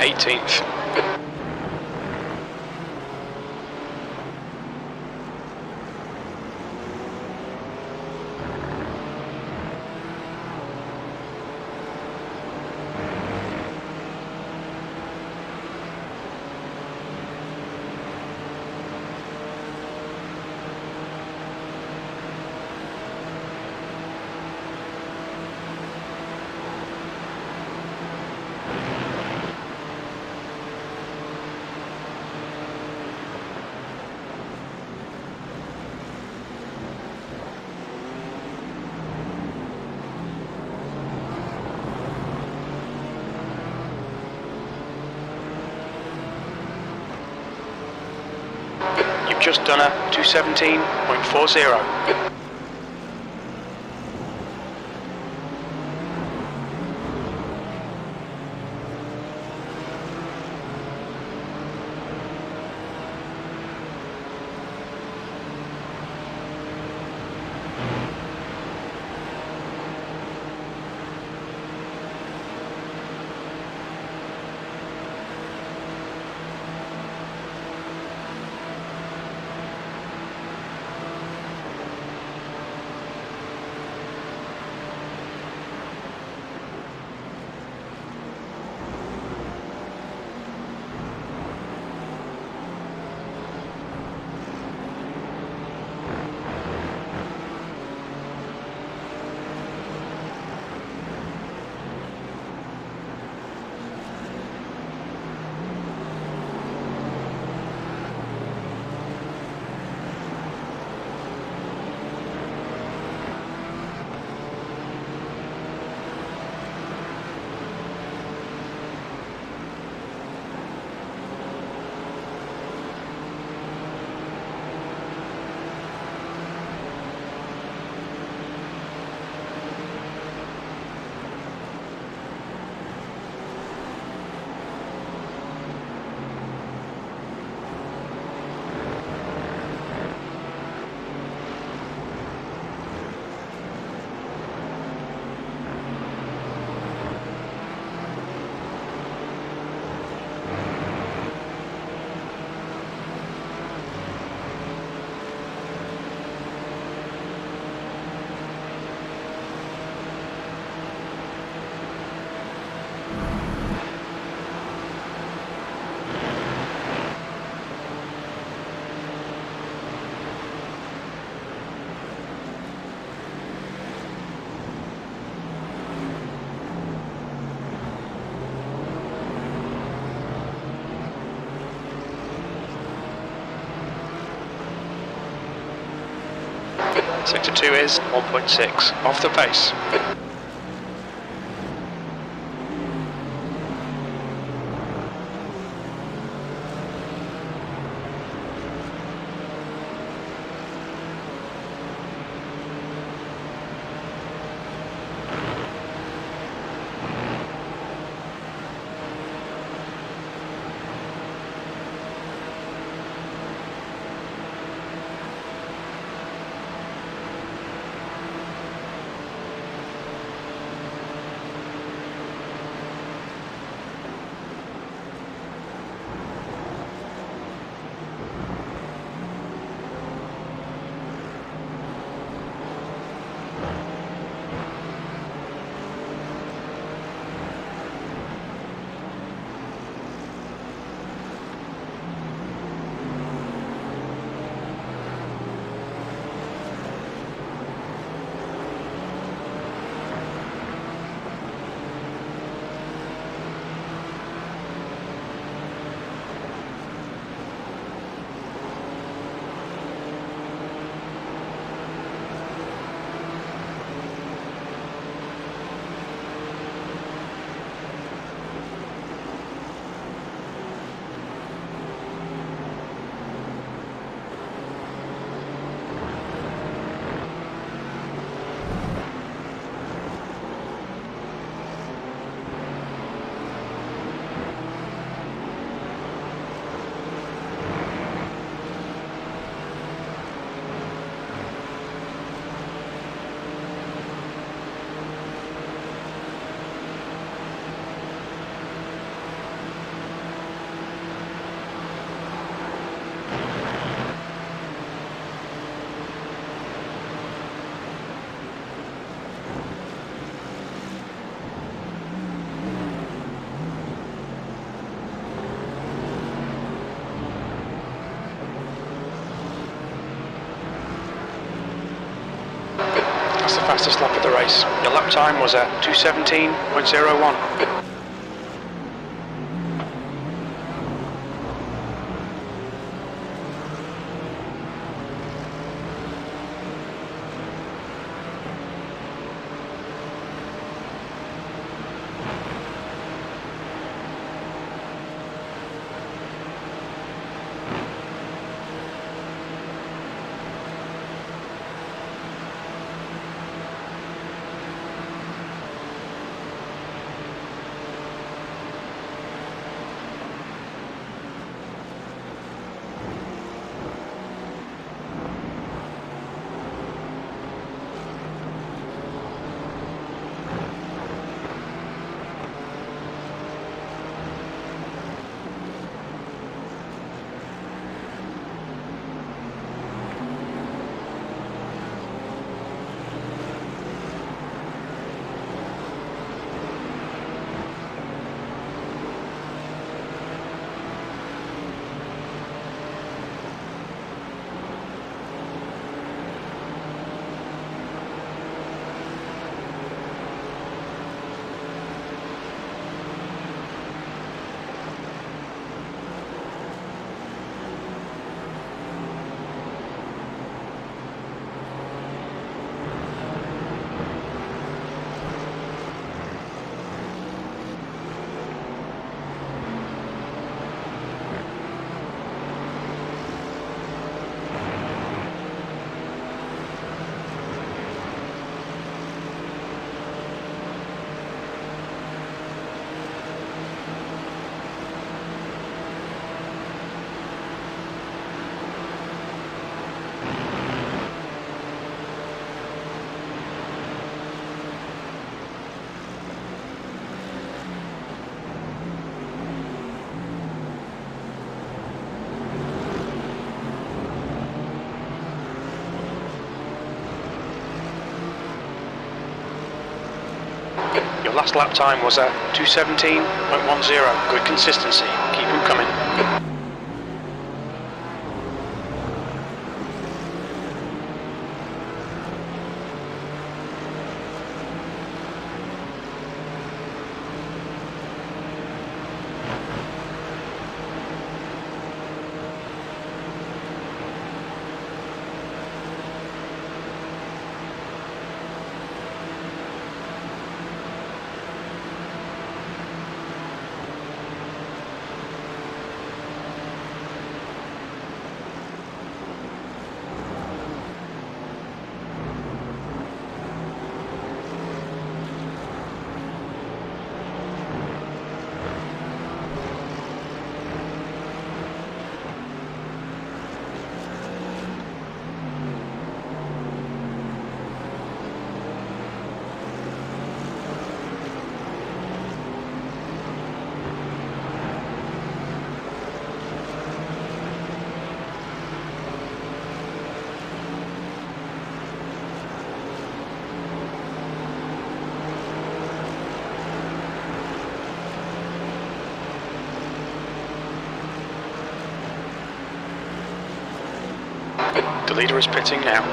Eighteenth. You've just done a 217.40. Sector 2 is 1.6, off the pace. the fastest lap of the race. Your lap time was a 2:17.01. Your last lap time was a 2:17.10. Good consistency. Keep them coming. The leader is pitting now.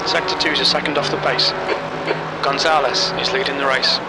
Sector 2 is a second off the pace. Gonzalez is leading the race.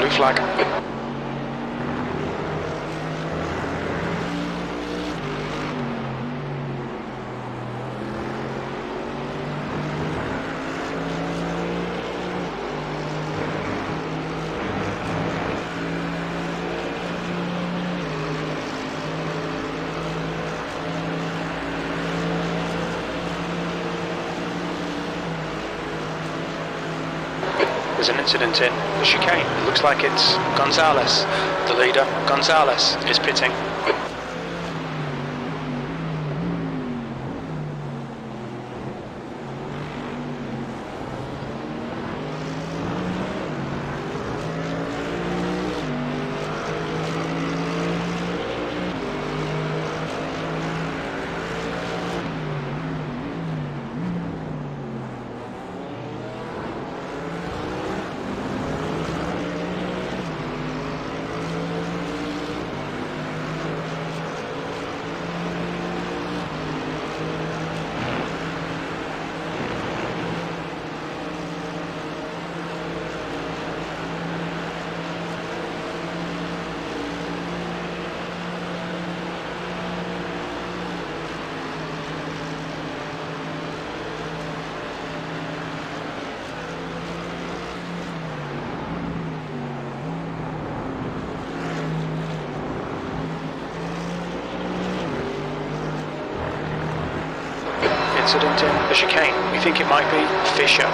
Blue flag. There's an incident in the chicane. It looks like it's Gonzalez. The leader, Gonzalez, is pitting. Incident in the chicane. We think it might be Fisher.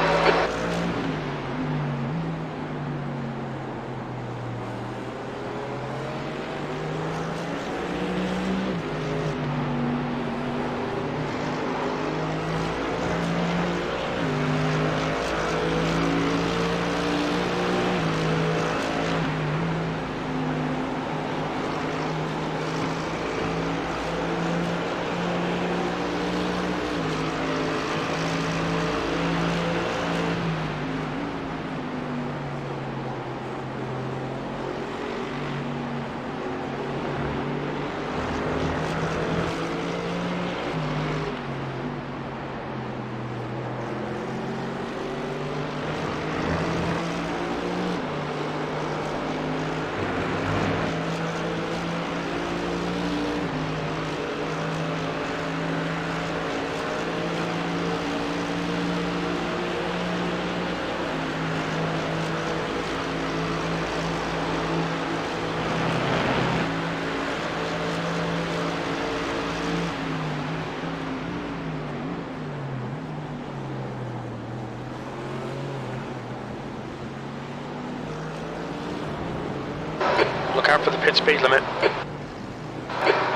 Look out for the pit speed limit.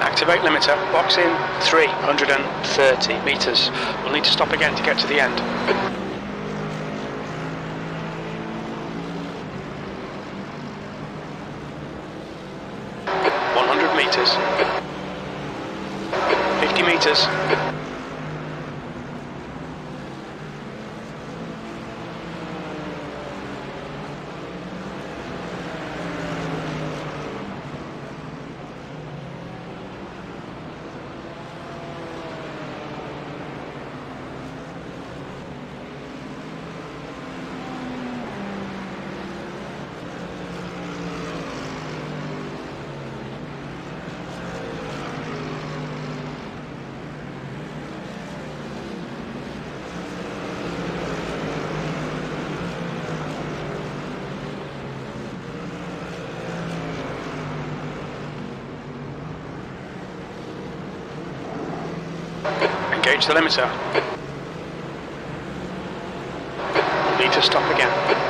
Activate limiter. Box in 330 metres. We'll need to stop again to get to the end. 100 metres. 50 metres. Engage the limiter. We'll need to stop again.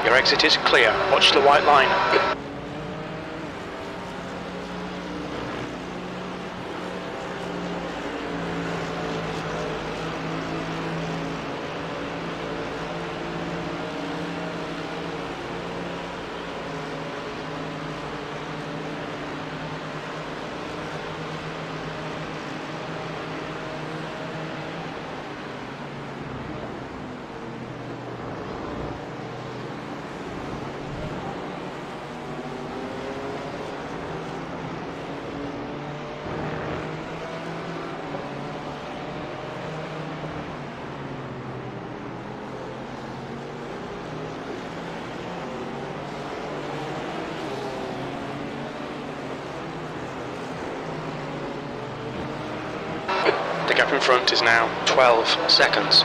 Your exit is clear. Watch the white line. gap in front is now 12 seconds.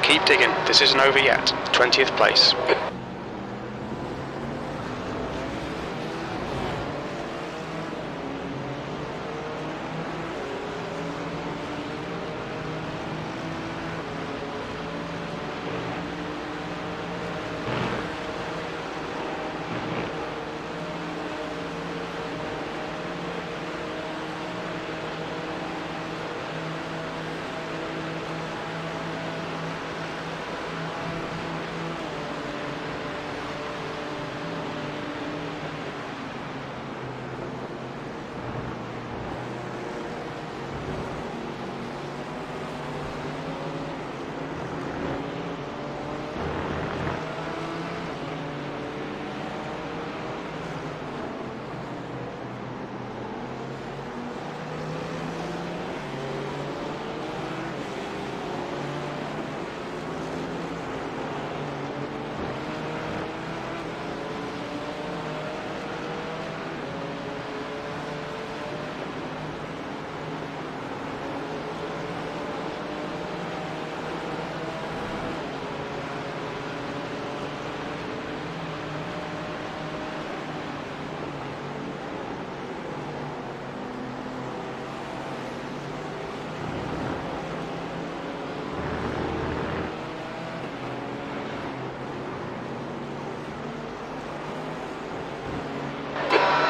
Keep digging, this isn't over yet. 20th place.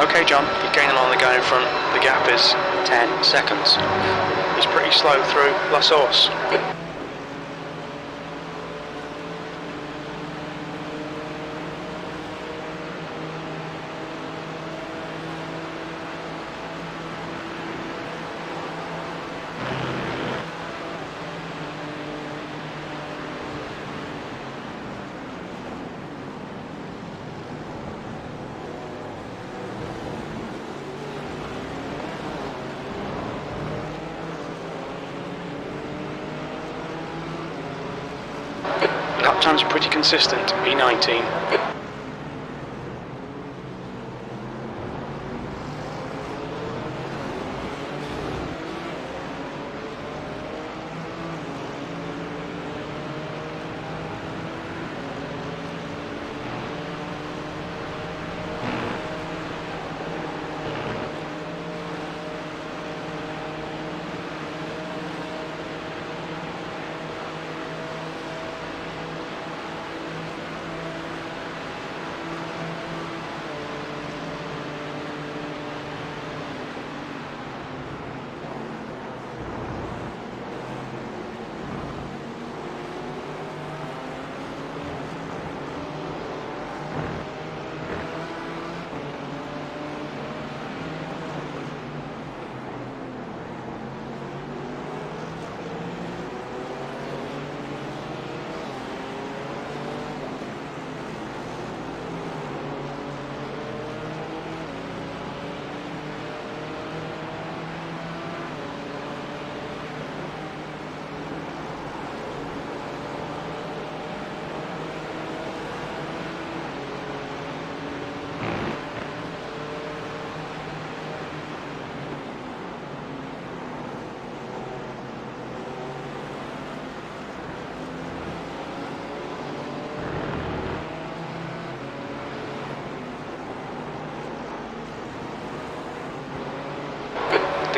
Okay, John, you're gaining on the guy in front. The gap is 10 seconds. He's pretty slow through La Source. Lap times are pretty consistent, P19.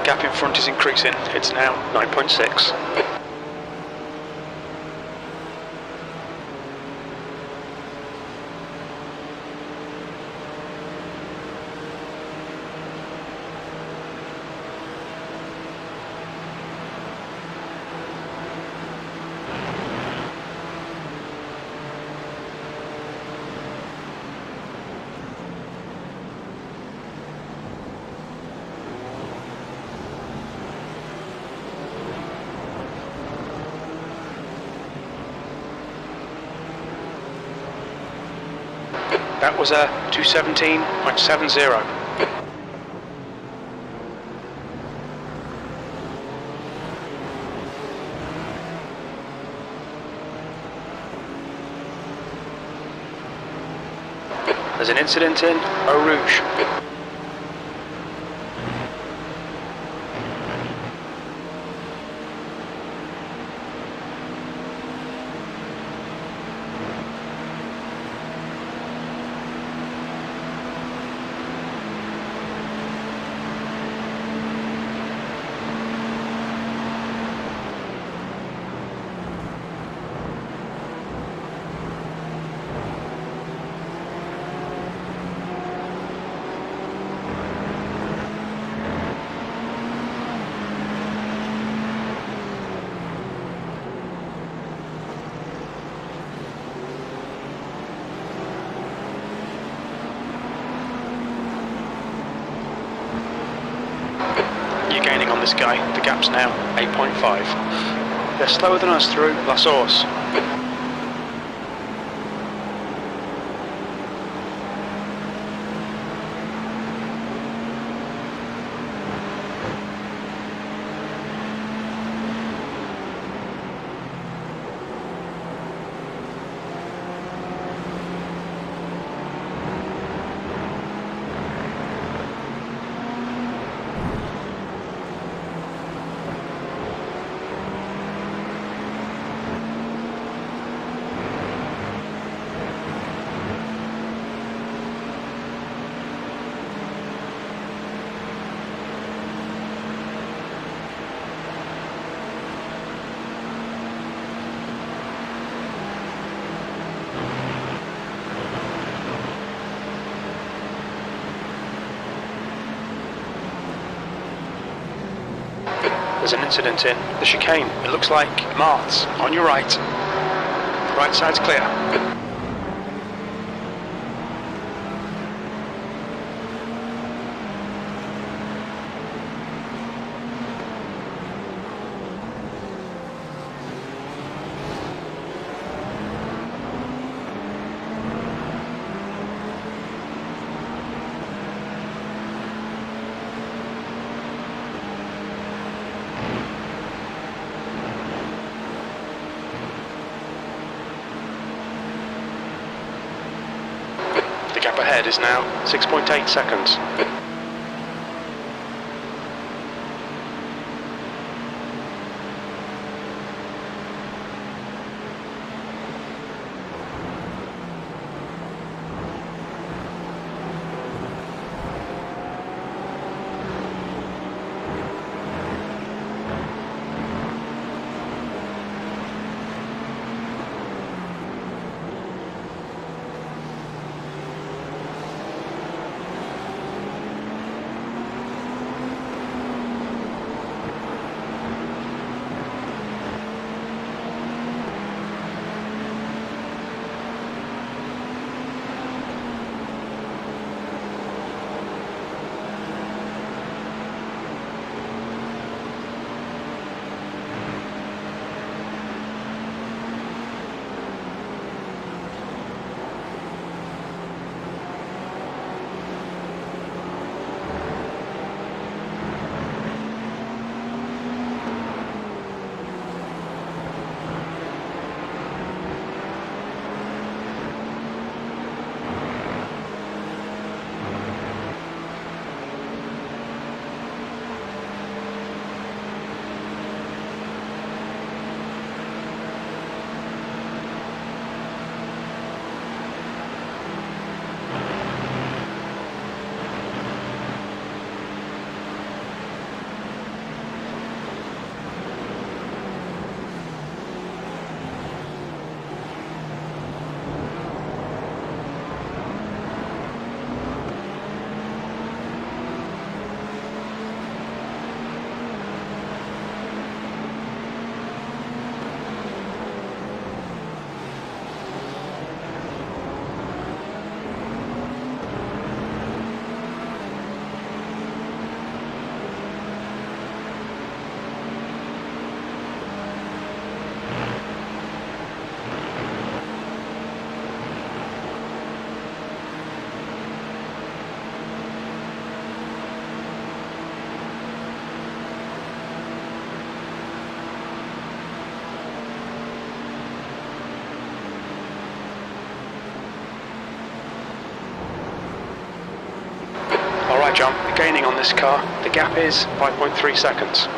gap in front is increasing. It's now 9.6. That was a 217.70. There's an incident in Eau Rouge. You're gaining on this guy. The gap's now 8.5. They're slower than us through La Source. There's an incident in the chicane. It looks like Mart's on your right. Right side's clear. The gap ahead is now 6.8 seconds. Alright John, you're gaining on this car. The gap is 5.3 seconds.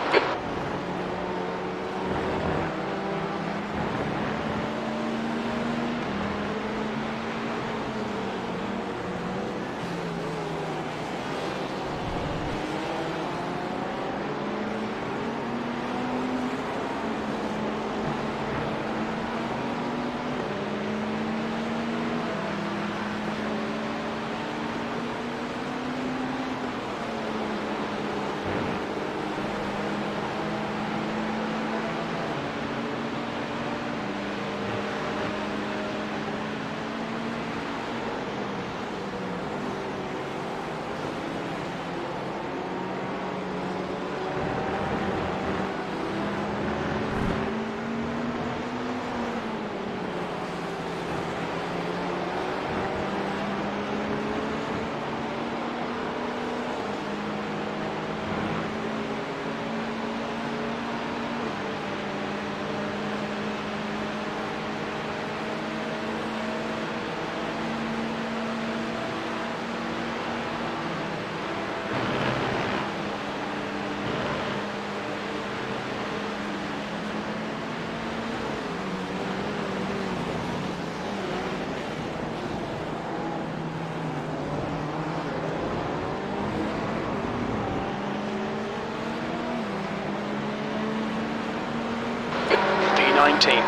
D19.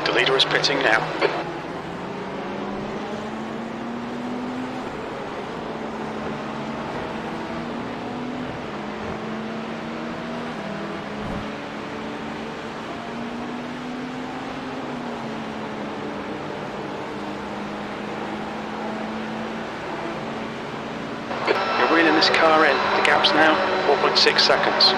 The leader is pitting now. You're reeling this car in. The gap's now 4.6 seconds.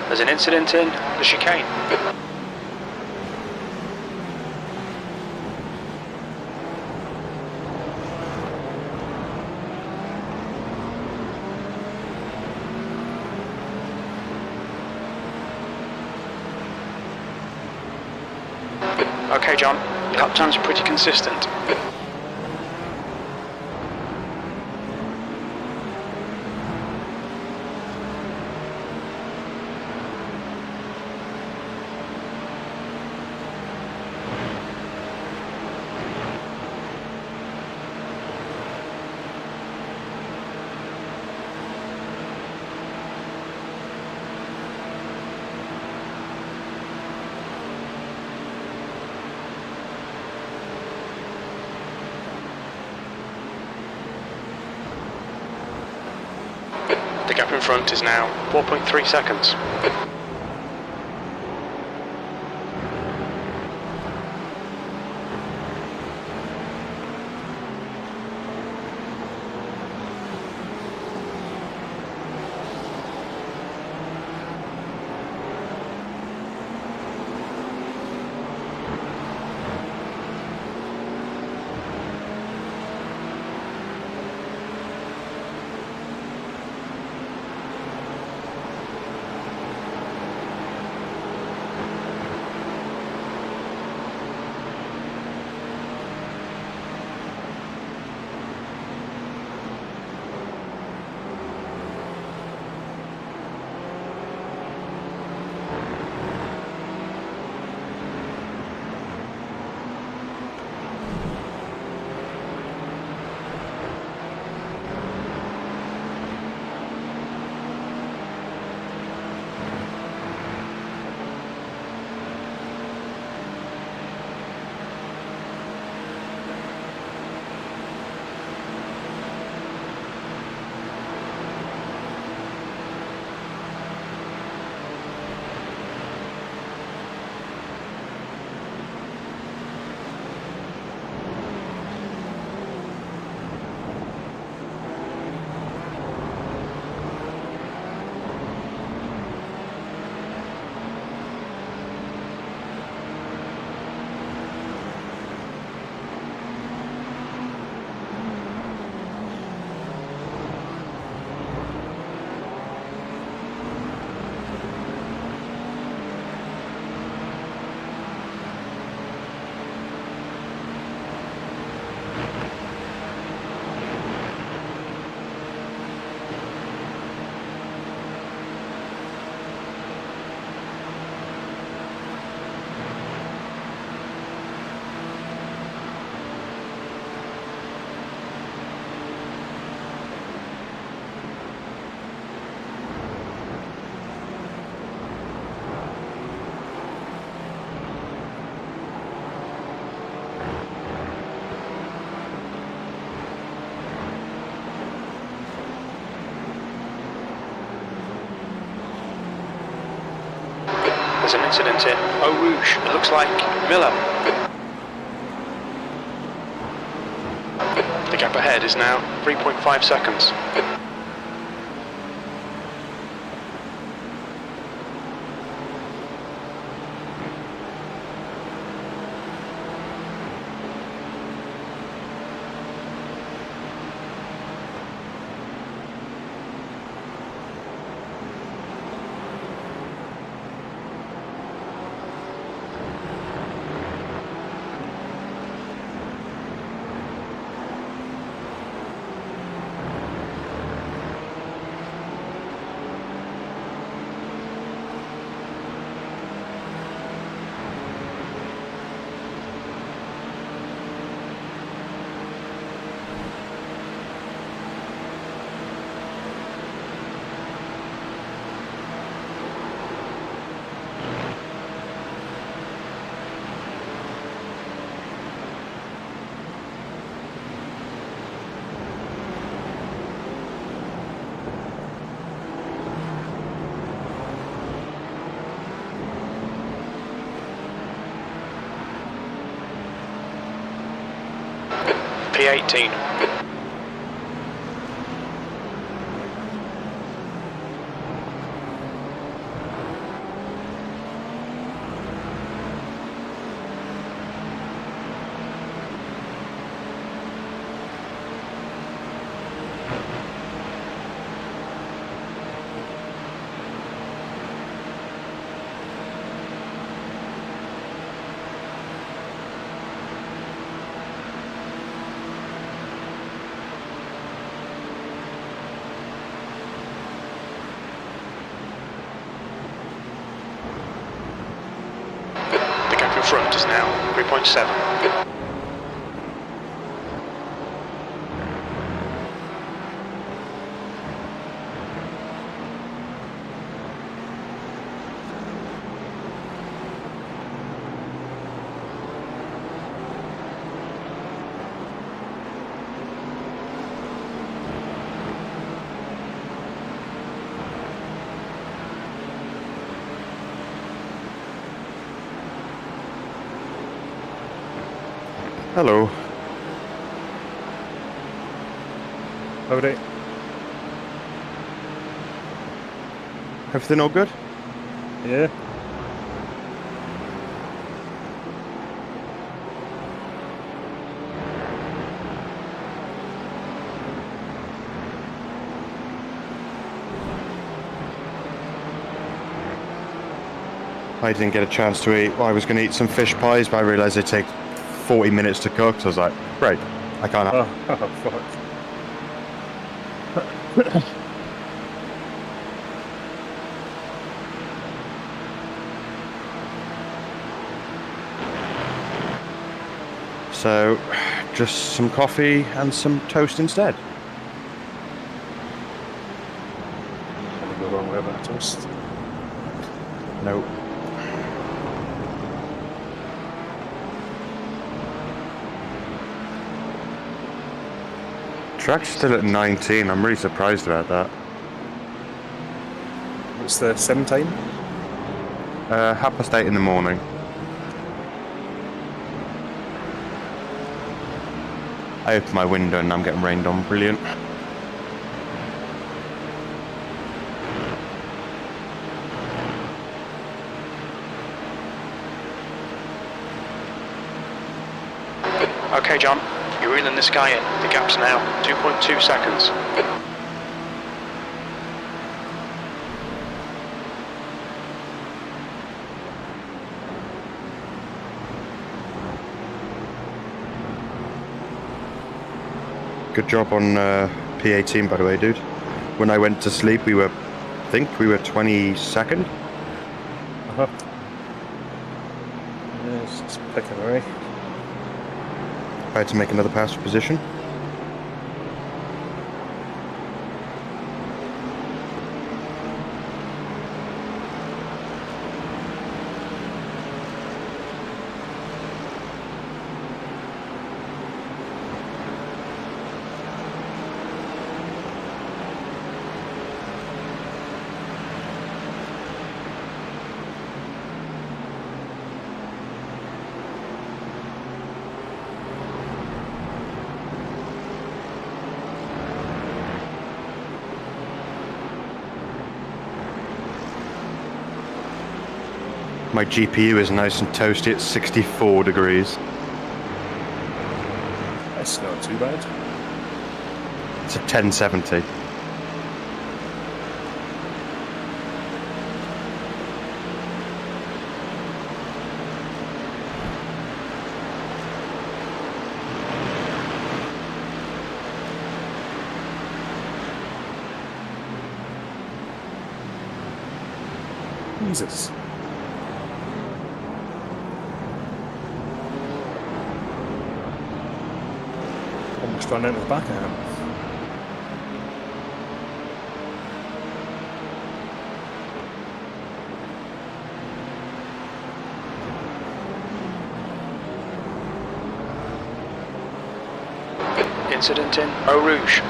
There's an incident in the chicane. Okay John, your lap times are pretty consistent. The gap in front is now 4.3 seconds. There's an incident in Eau Rouge. It looks like Miller. The gap ahead is now 3.5 seconds. P18. In front is now 3.7.
Hello.
Alright.
Everything all good?
Yeah.
I didn't get a chance to eat. Well, I was going to eat some fish pies, but I realised they take 40 minutes to cook, so I was like, great, I can't have.
Oh, fuck.
So, just some coffee and some toast instead.
Can't go wrong with a bit of toast.
Nope. Track's still at 19. I'm really surprised about that.
What's the sim time?
8:30 in the morning. I opened my window and I'm getting rained on. Brilliant.
Okay, John, you're reeling this guy in. The gap's now 2.2 seconds.
Good job on P18, by the way, dude. When I went to sleep, I think we were 22nd.
Uh-huh. Yeah, it's just picking away.
I had to make another pass for position. My GPU is nice and toasty at 64 degrees.
That's not too bad.
It's a 1070.
Jesus. Almost run into the back of him.
Incident in Eau Rouge.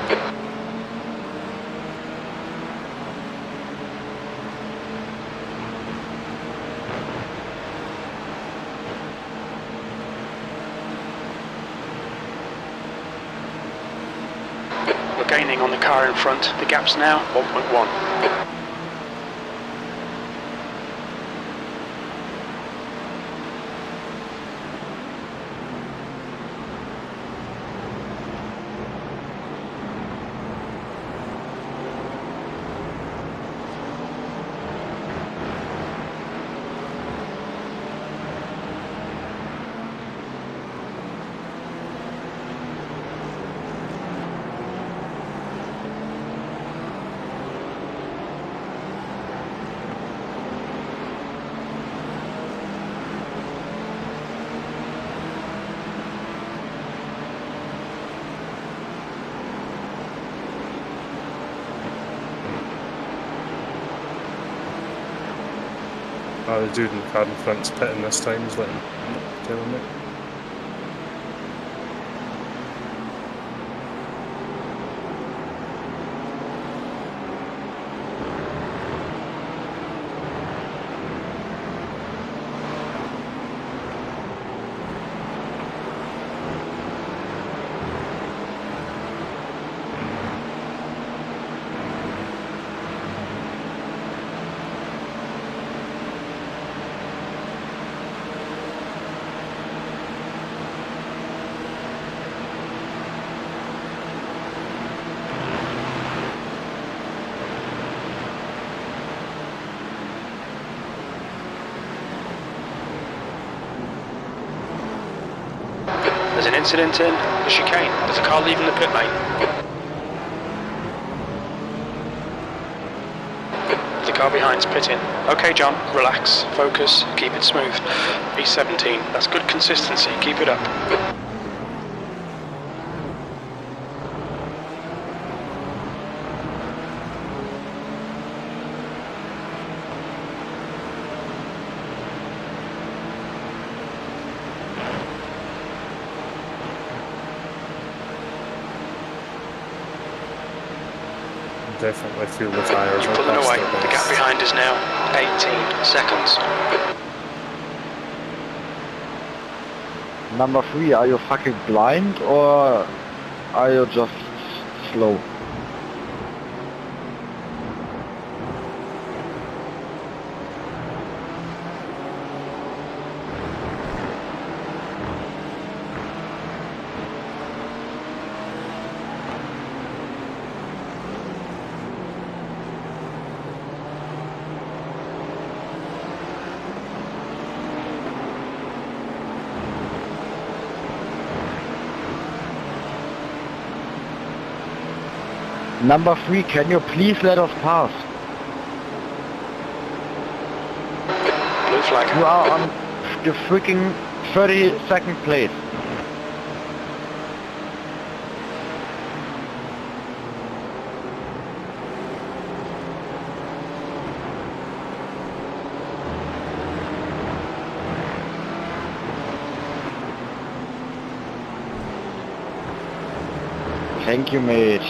We're gaining on the car in front. The gap's now 1.1.
Oh, the dude in the car in front's pitting this time, he's letting telling me.
There's an incident in the chicane. There's a car leaving the pit lane. The car behind's pitting. Okay, John, relax, focus, keep it smooth. B17, that's good consistency, keep it up.
Definitely feel the tyres.
You're pulling away. The gap behind is now 18 seconds.
Number 3, are you fucking blind or are you just slow? Number 3, can you please let us pass?
Blue flag.
You are on the freaking 32nd place. Thank you, mate.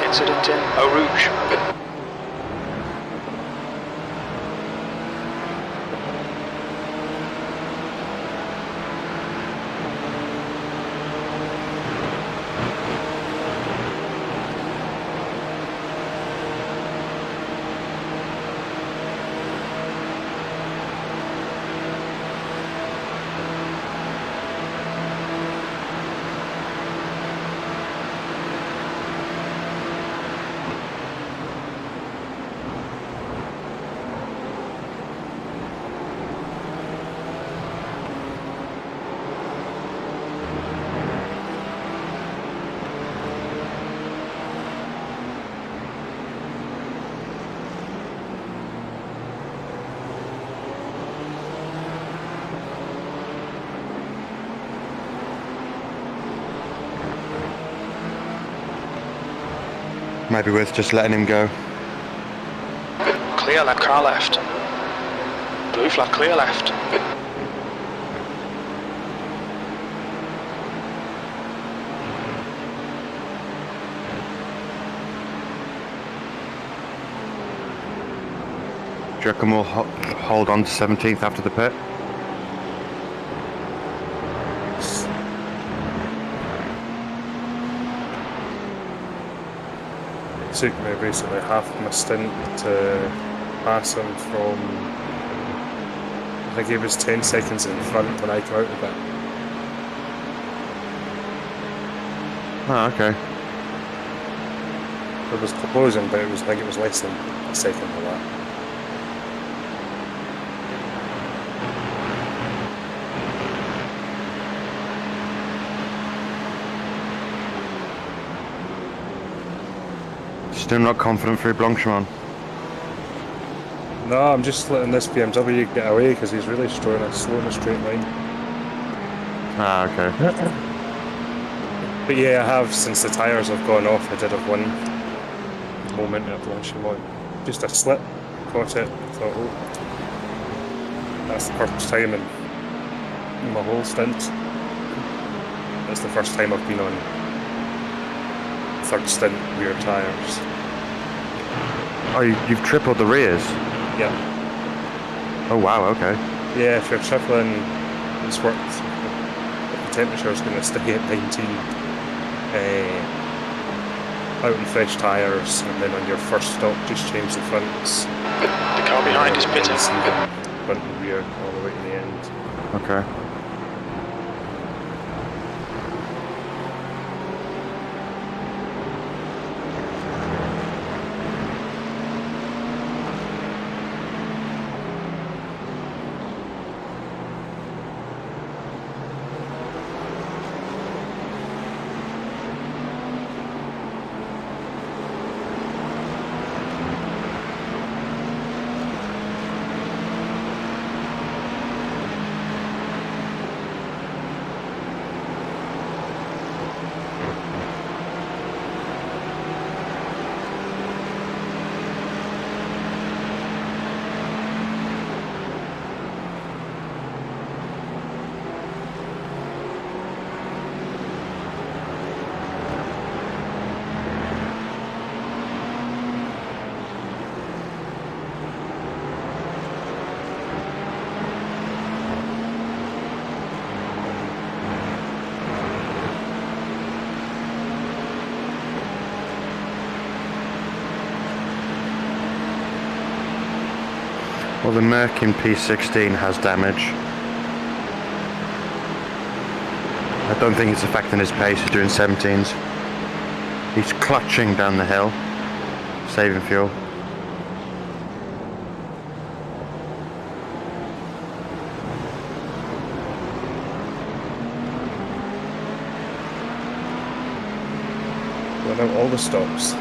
incident in Eau Rouge.
Maybe worth just letting him go.
Clear left, car left. Blue flag, clear left.
Do you reckon we'll hold on to 17th after the pit?
It took me basically half my stint to pass him from, I think he was 10 seconds in front when I came out of it.
Oh, okay.
It was closing, but I think it was less than a second of that.
Still not confident through Blanchemont.
No, I'm just letting this BMW get away because he's really slow in a straight line.
Ah, okay.
But yeah, I have, since the tyres have gone off, I did have one moment at Blankfile. Just a slip, caught it, thought, oh, that's the first time in my whole stint. That's the first time I've been on third stint rear tyres.
Oh, you've tripled the rears?
Yeah.
Oh, wow, okay.
Yeah, if you're tripling, it's worked. If the temperature's going to stay at 19, out in fresh tyres, and then on your first stop, just change the fronts.
The car behind is pitting.
Front and rear all the way to the end.
Okay. Well, the Merc in P16 has damage. I don't think it's affecting his pace. He's doing 17s. He's clutching down the hill, saving fuel.
Going out all the stops.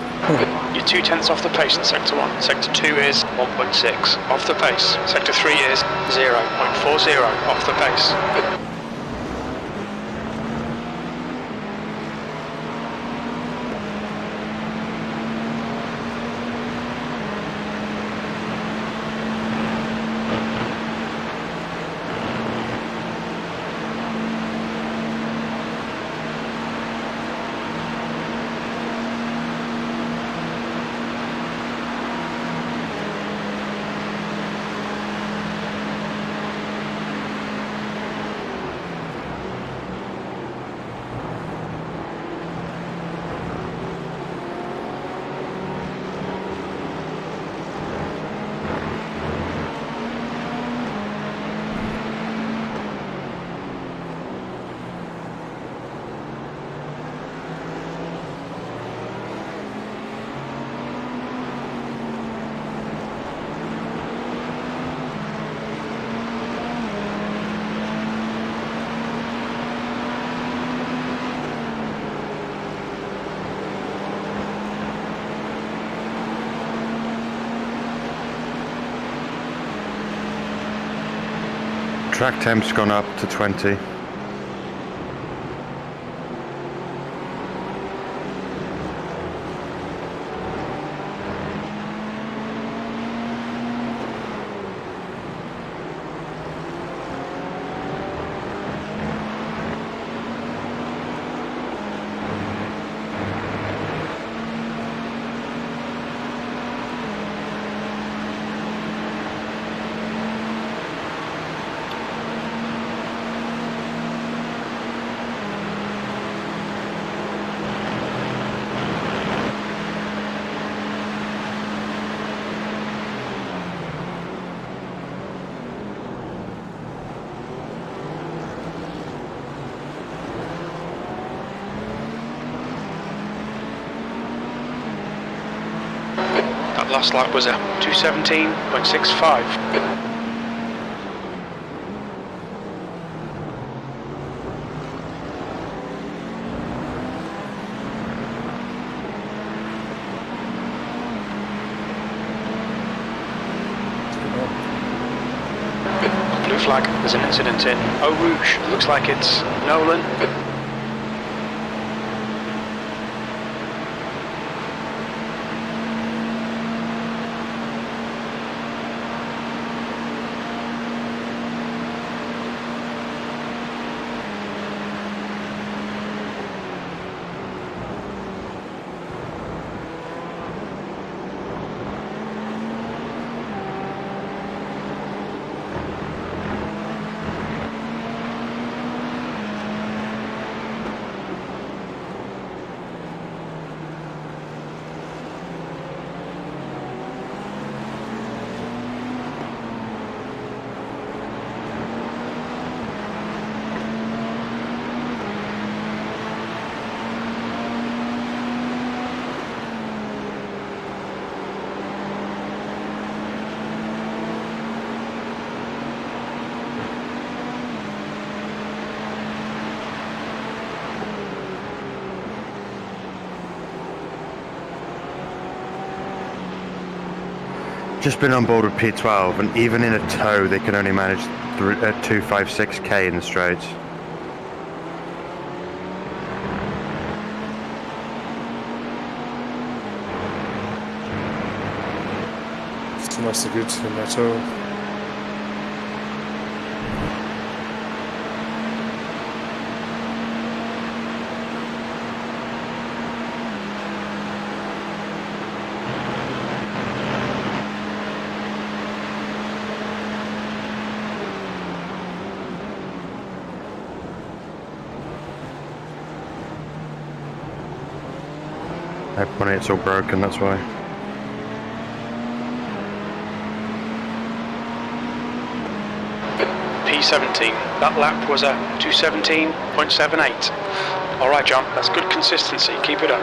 You're 2/10 off the pace in Sector 1. Sector 2 is 1.6 off the pace. Sector 3 is 0.40 off the pace.
Track temp's gone up to 20.
That last lap was a 2:17.65. Blue flag, there's an incident in Eau Rouge. Looks like it's Nolan.
Just been on board with P12, and even in a tow, they can only manage 256k in the straights.
It's not so good in that all.
When it's all broken, that's why.
P17, that lap was a 2:17.78. Alright John, that's good consistency, keep it up.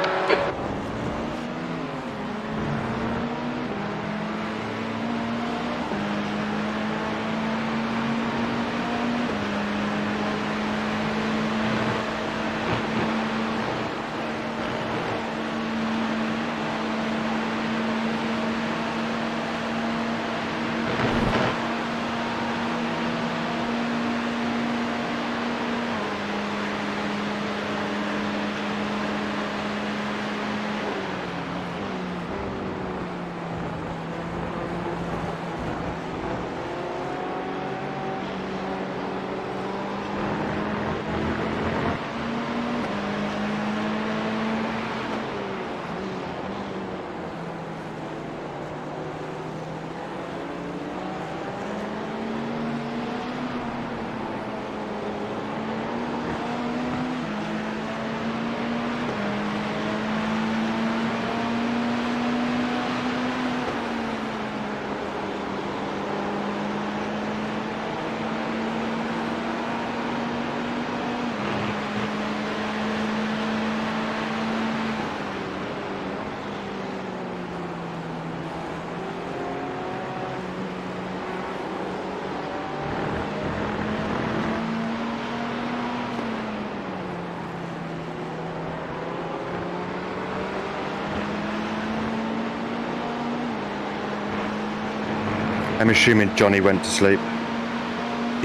I'm assuming Johnny went to sleep.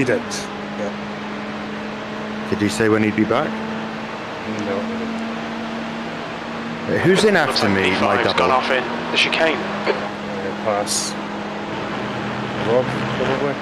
He did. Yeah.
Did he say when he'd be back?
No.
Who's in
Looks
after
like
me? My
P5's
double.
gone off in the chicane.
Pass. Rob, probably.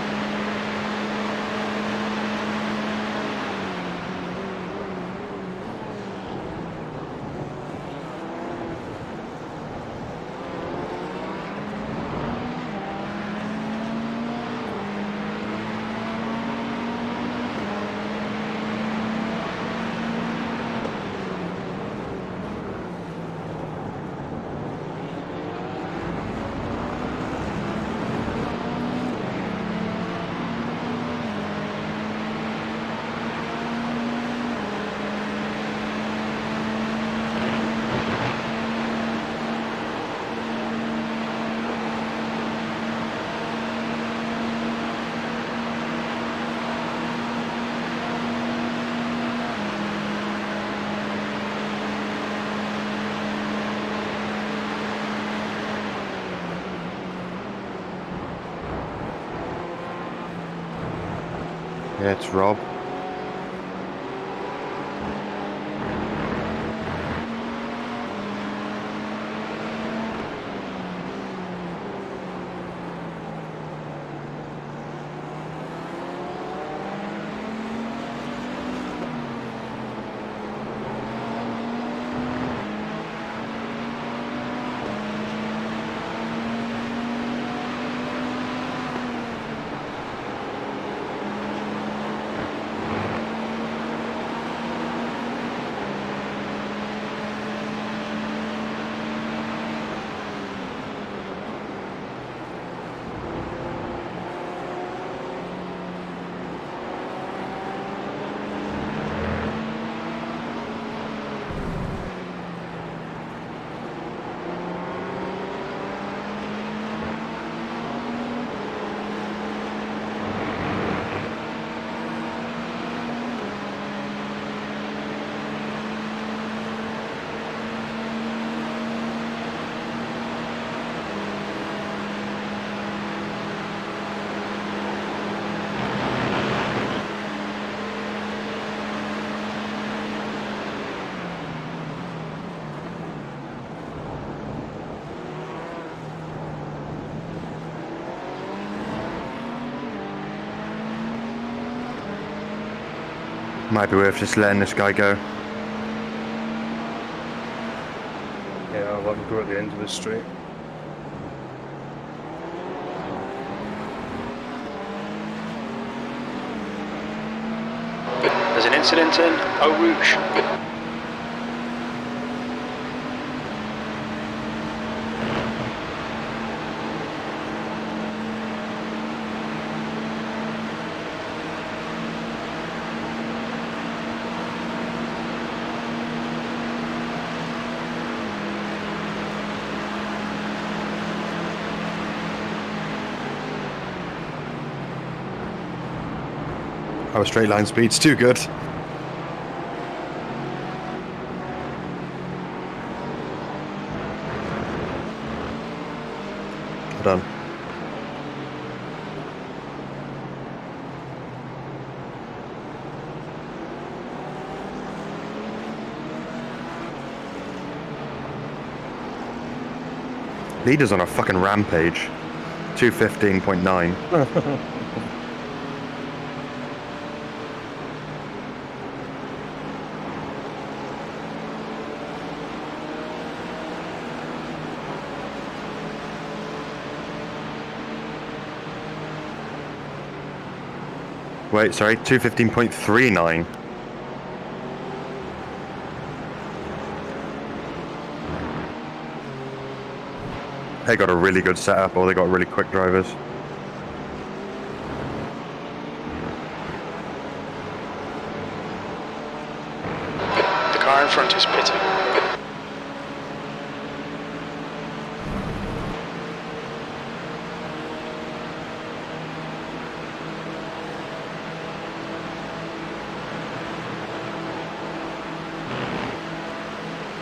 Yeah, it's Rob. Might be worth just letting this guy go.
Yeah, I'll let him go at the end of the straight.
There's an incident in Eau Rouge.
Our straight line speed's too good. Well done. Leader's on a fucking rampage. 215.9. Wait, sorry, 215.39. They got a really good setup, or they got really quick drivers.
The car in front is pitting.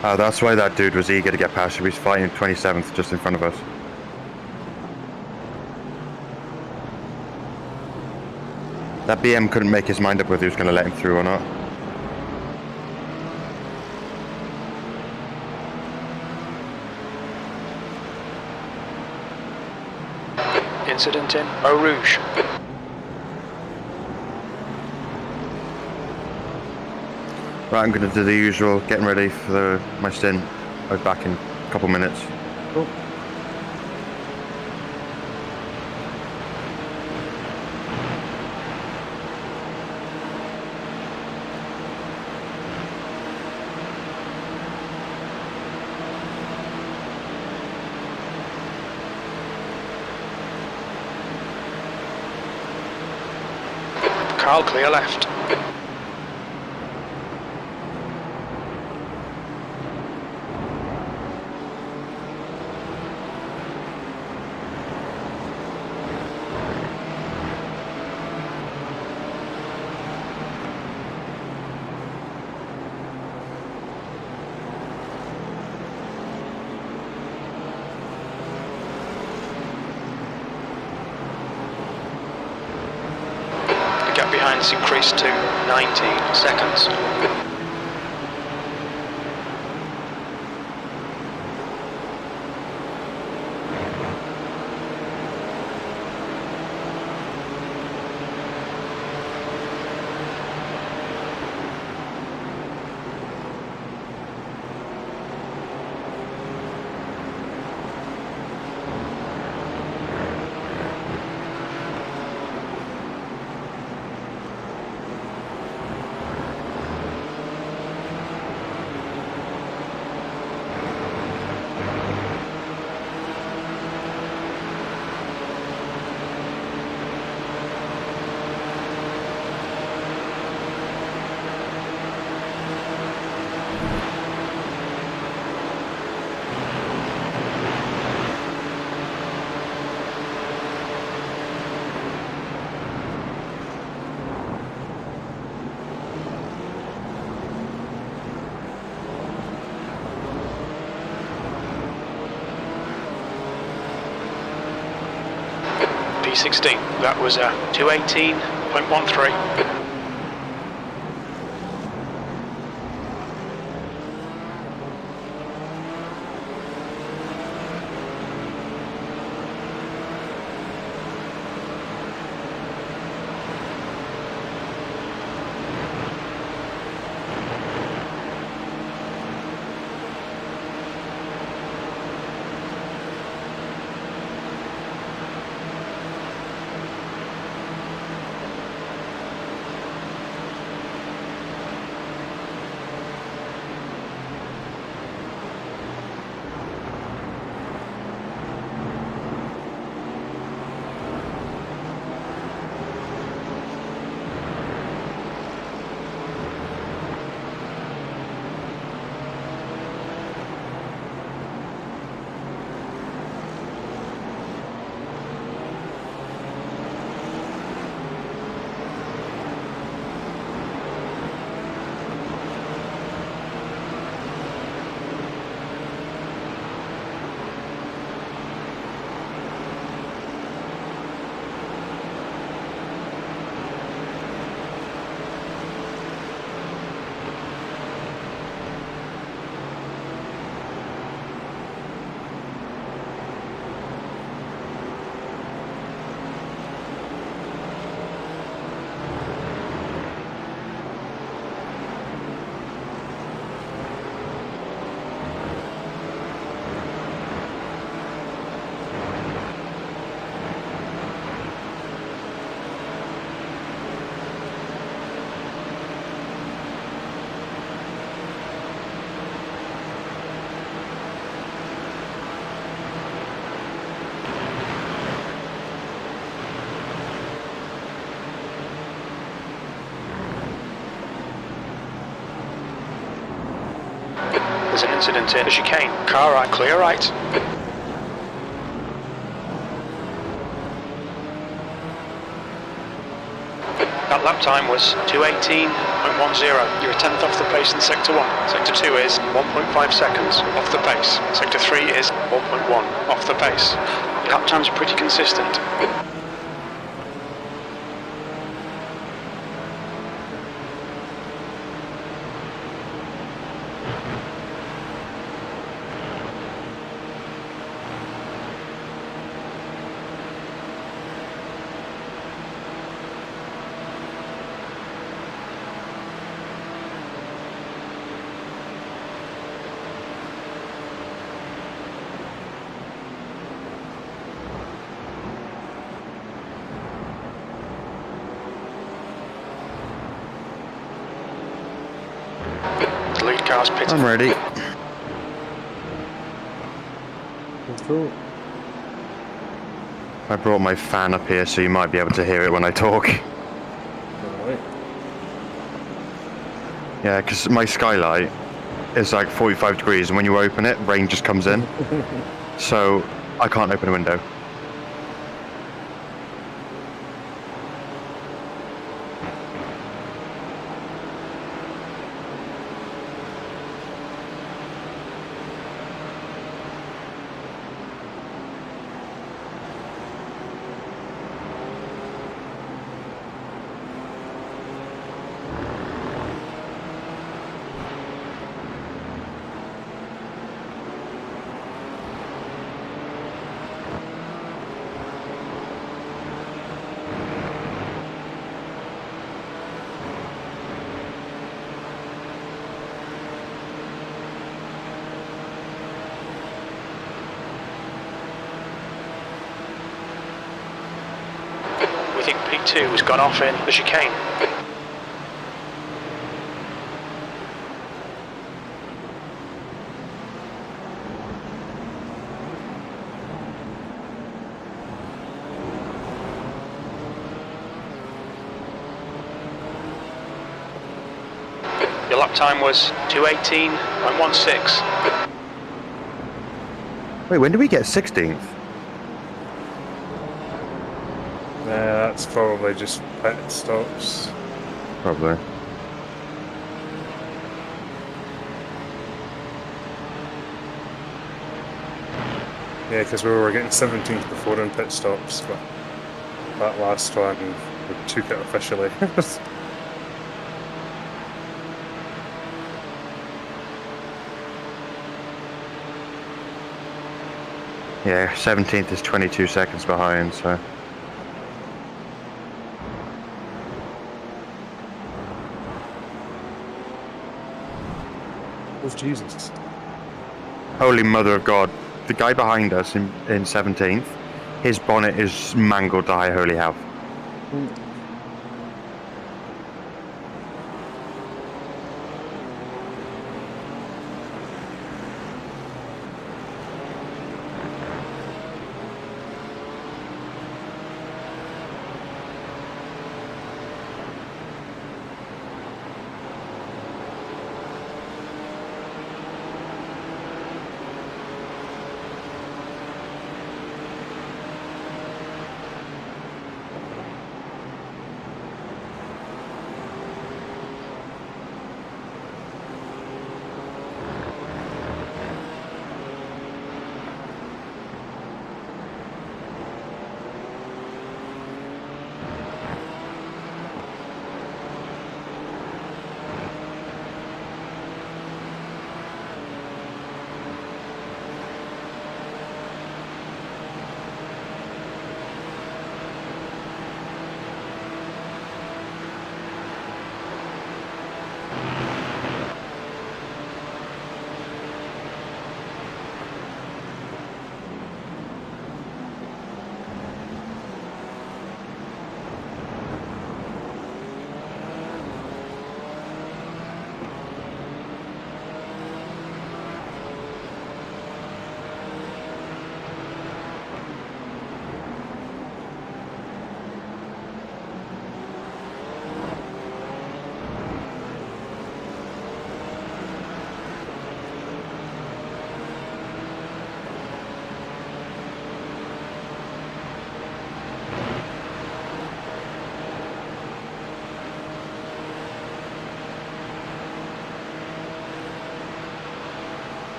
Oh, that's why that dude was eager to get past you. He's fighting 27th just in front of us. That BM couldn't make his mind up whether he was going to let him through or not.
Incident in Eau Rouge.
Right, I'm going to do the usual, getting ready for my stint. I'll be back in a couple minutes.
Cool.
Carl, clear left. The gap behind has increased to 19 seconds. P16, that was a 218.13. There's an incident in the chicane. Car right, clear right. That lap time was 218.10. You're a tenth off the pace in Sector 1. Sector 2 is 1.5 seconds off the pace. Sector 3 is 1.1 off the pace. Your lap times are pretty consistent. The lead car's pitted.
I'm ready.
Cool.
I brought my fan up here so you might be able to hear it when I talk.
Alright.
Yeah, because my skylight is like 45 degrees, and when you open it, rain just comes in. So I can't open a window.
We think P2 has gone off in the chicane. Your lap time was 2:18.16.
Wait, when do we get 16th?
That's probably just pit stops.
Probably.
Yeah, because we were getting 17th before in pit stops, but that last one, we took it officially.
Yeah, 17th is 22 seconds behind, so...
Oh, Jesus.
Holy Mother of God. The guy behind us in 17th, his bonnet is mangled to high holy hell.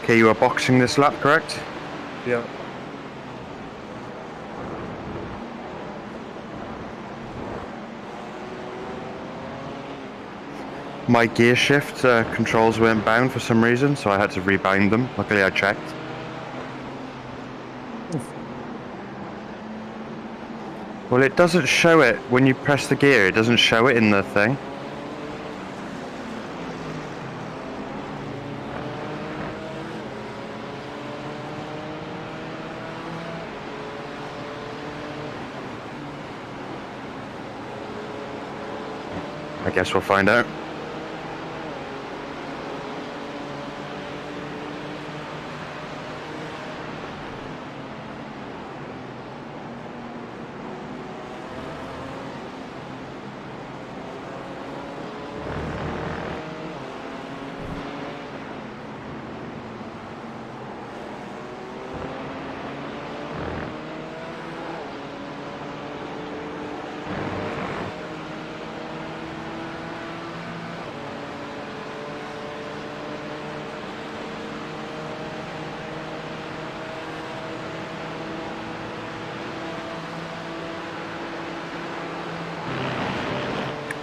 Okay, you are boxing this lap, correct?
Yeah.
My gear shift controls weren't bound for some reason, so I had to rebind them. Luckily I checked. Well, it doesn't show it when you press the gear, it doesn't show it in the thing. I guess we'll find out.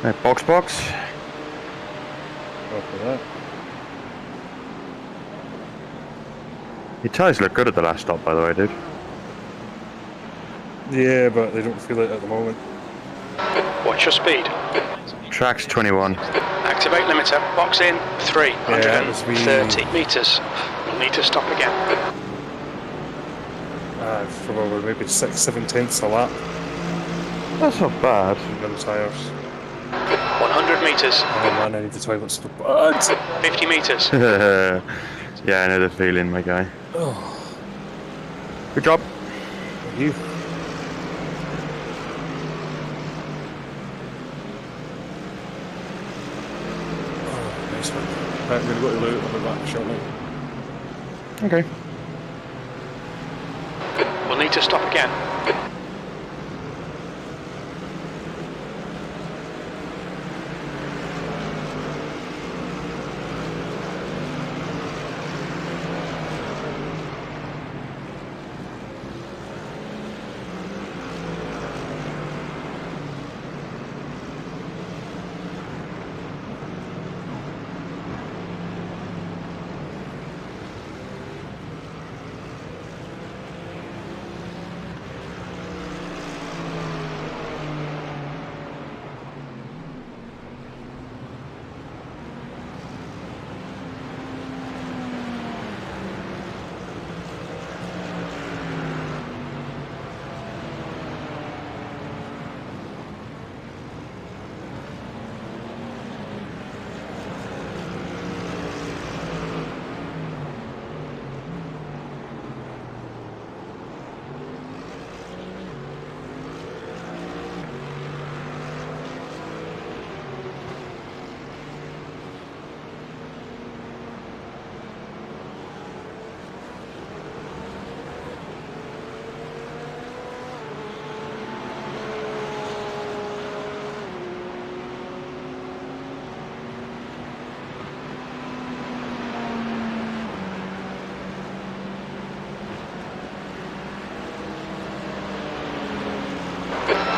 Right, box.
Go for that.
Your tyres look good at the last stop, by the way, dude.
Yeah, but they don't feel it at the moment.
What's your speed?
Track's 21.
Activate limiter. Box in 330 metres. We'll need to stop again.
Probably maybe 6/7 a lap
That's not bad.
on the tyres.
100 metres.
Oh man, I need the toilet so bad.
50 metres.
Yeah, I know the feeling, my guy.
Oh,
Good job.
you. Oh, nice one. Right, I'm gonna go to Loot. I'll be back shortly.
Okay.
We'll need to stop again.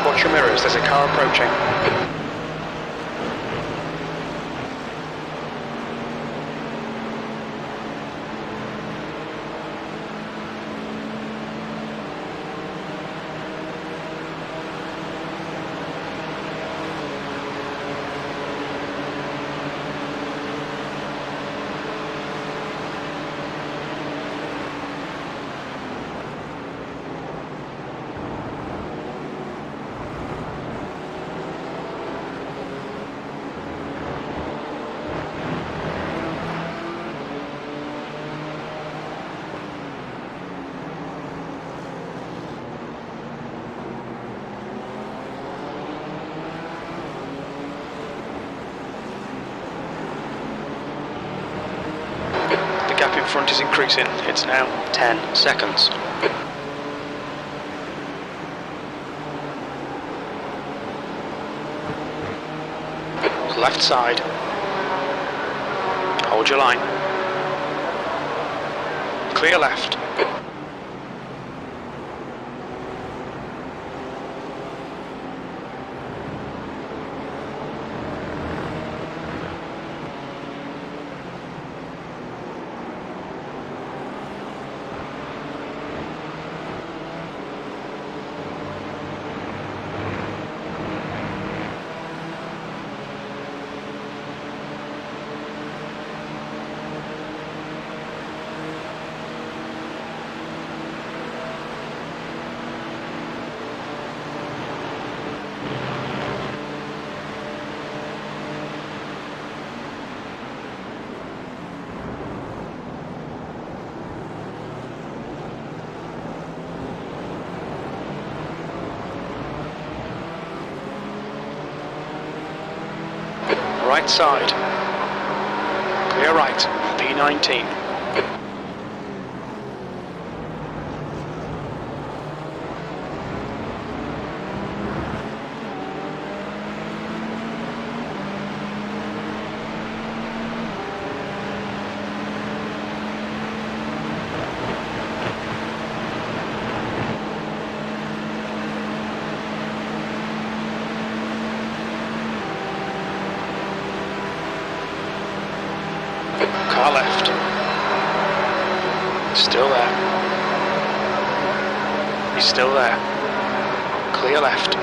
Watch your mirrors, there's a car approaching. The gap in front is increasing. It's now 10 seconds. Left side. Hold your line. Clear left. right side. Clear right, P19. Car left. Still there. He's still there. Clear left.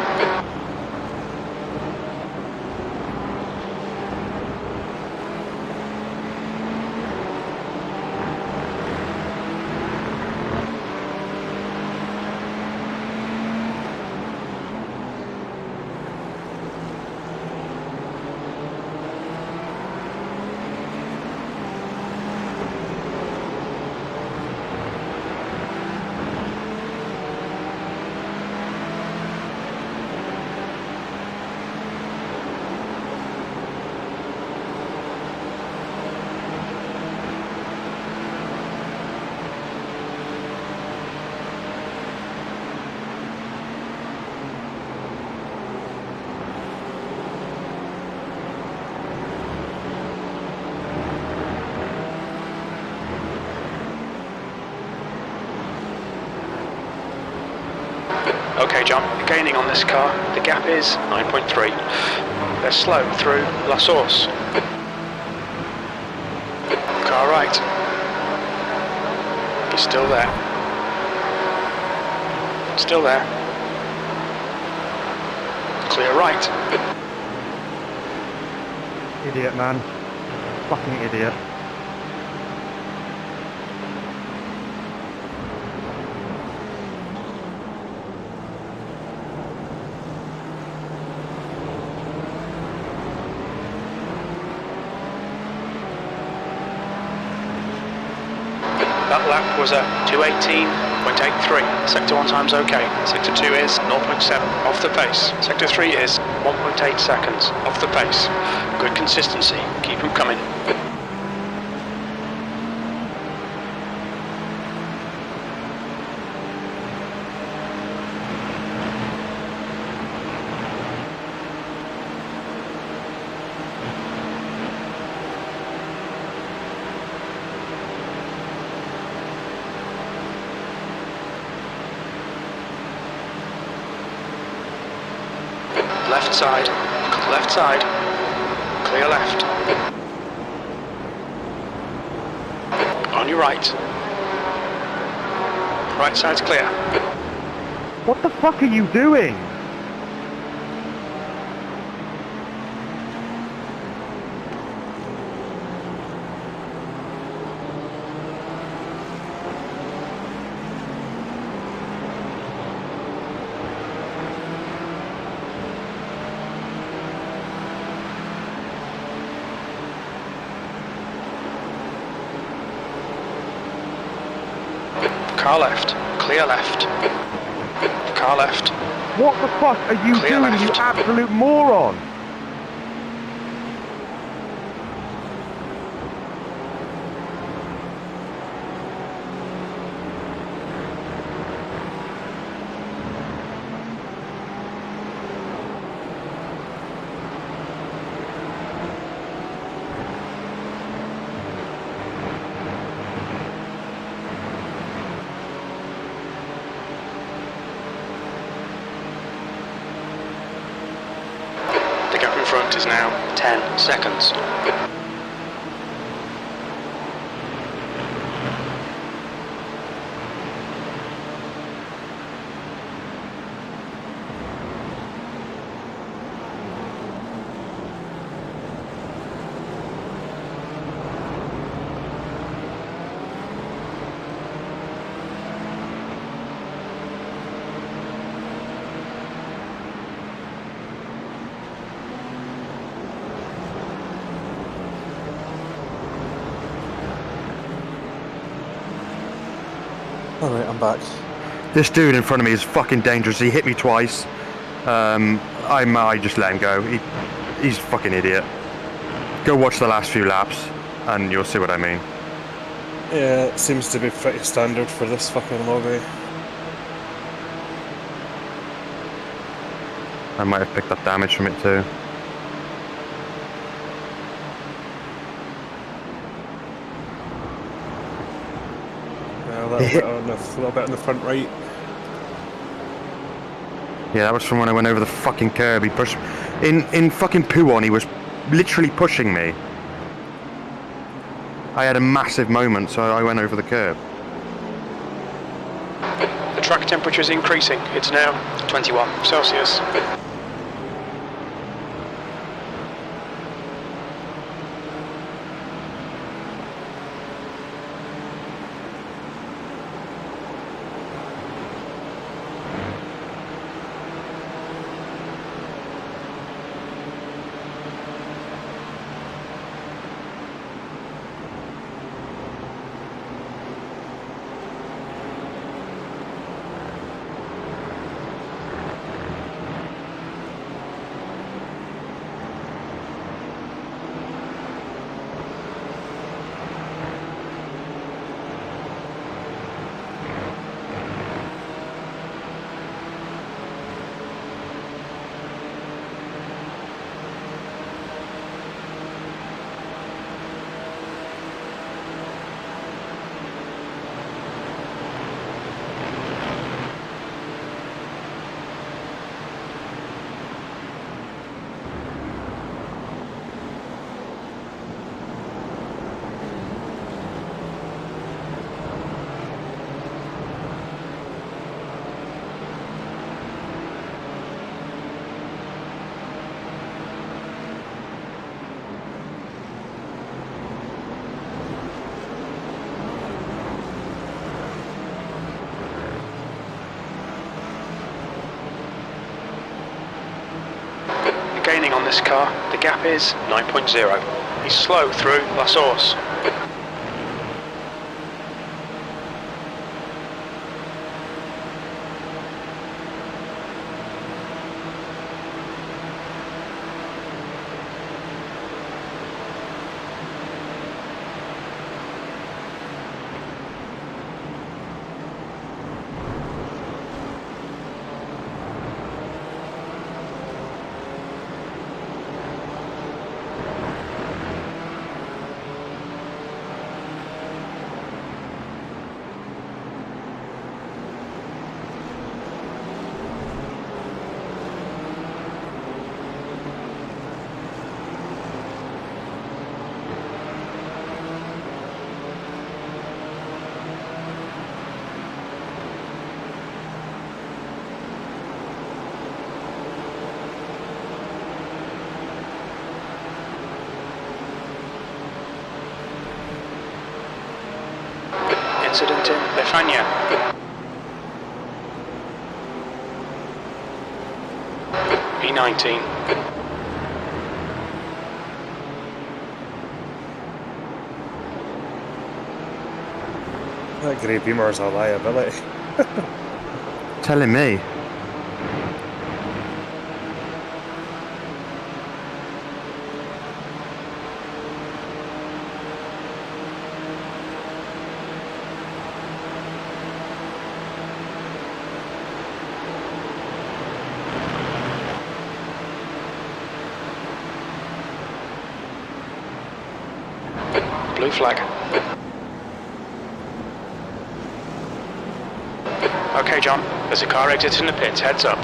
Okay, John, you're gaining on this car. The gap is 9.3. They're slow through La Source. Car right. He's still there. Still there. Clear right.
Idiot, man. Fucking idiot.
That lap was a 2:18.83. Sector 1 time's okay. Sector 2 is 0.7 off the pace. Sector 3 is 1.8 seconds off the pace. Good consistency. Keep them coming. Left side, left side, clear left. On your right. Right side's clear.
What the fuck are you doing?
Car left, clear left. Car left.
What the fuck are you
Clear
doing,
left.
you absolute moron?
The gap in front is now 10 seconds.
Alright, I'm back.
This dude in front of me is fucking dangerous. He hit me twice. I just let him go. He's a fucking idiot. Go watch the last few laps, and you'll see what I mean.
Yeah, it seems to be pretty standard for this fucking lobby.
I might have picked up damage from it too.
Yeah, a little bit on the front right.
Yeah, that was from when I went over the fucking curb. He pushed... In fucking Puon, he was literally pushing me. I had a massive moment, so I went over the curb.
The track temperature is increasing. It's now 21 Celsius. Gaining on this car, the gap is 9.0. He's slow through La Source. Incident in Befania. E19.
That grey beamer is a liability.
Telling me.
Blue flag. Okay, John. There's a car exiting the pits. Heads up.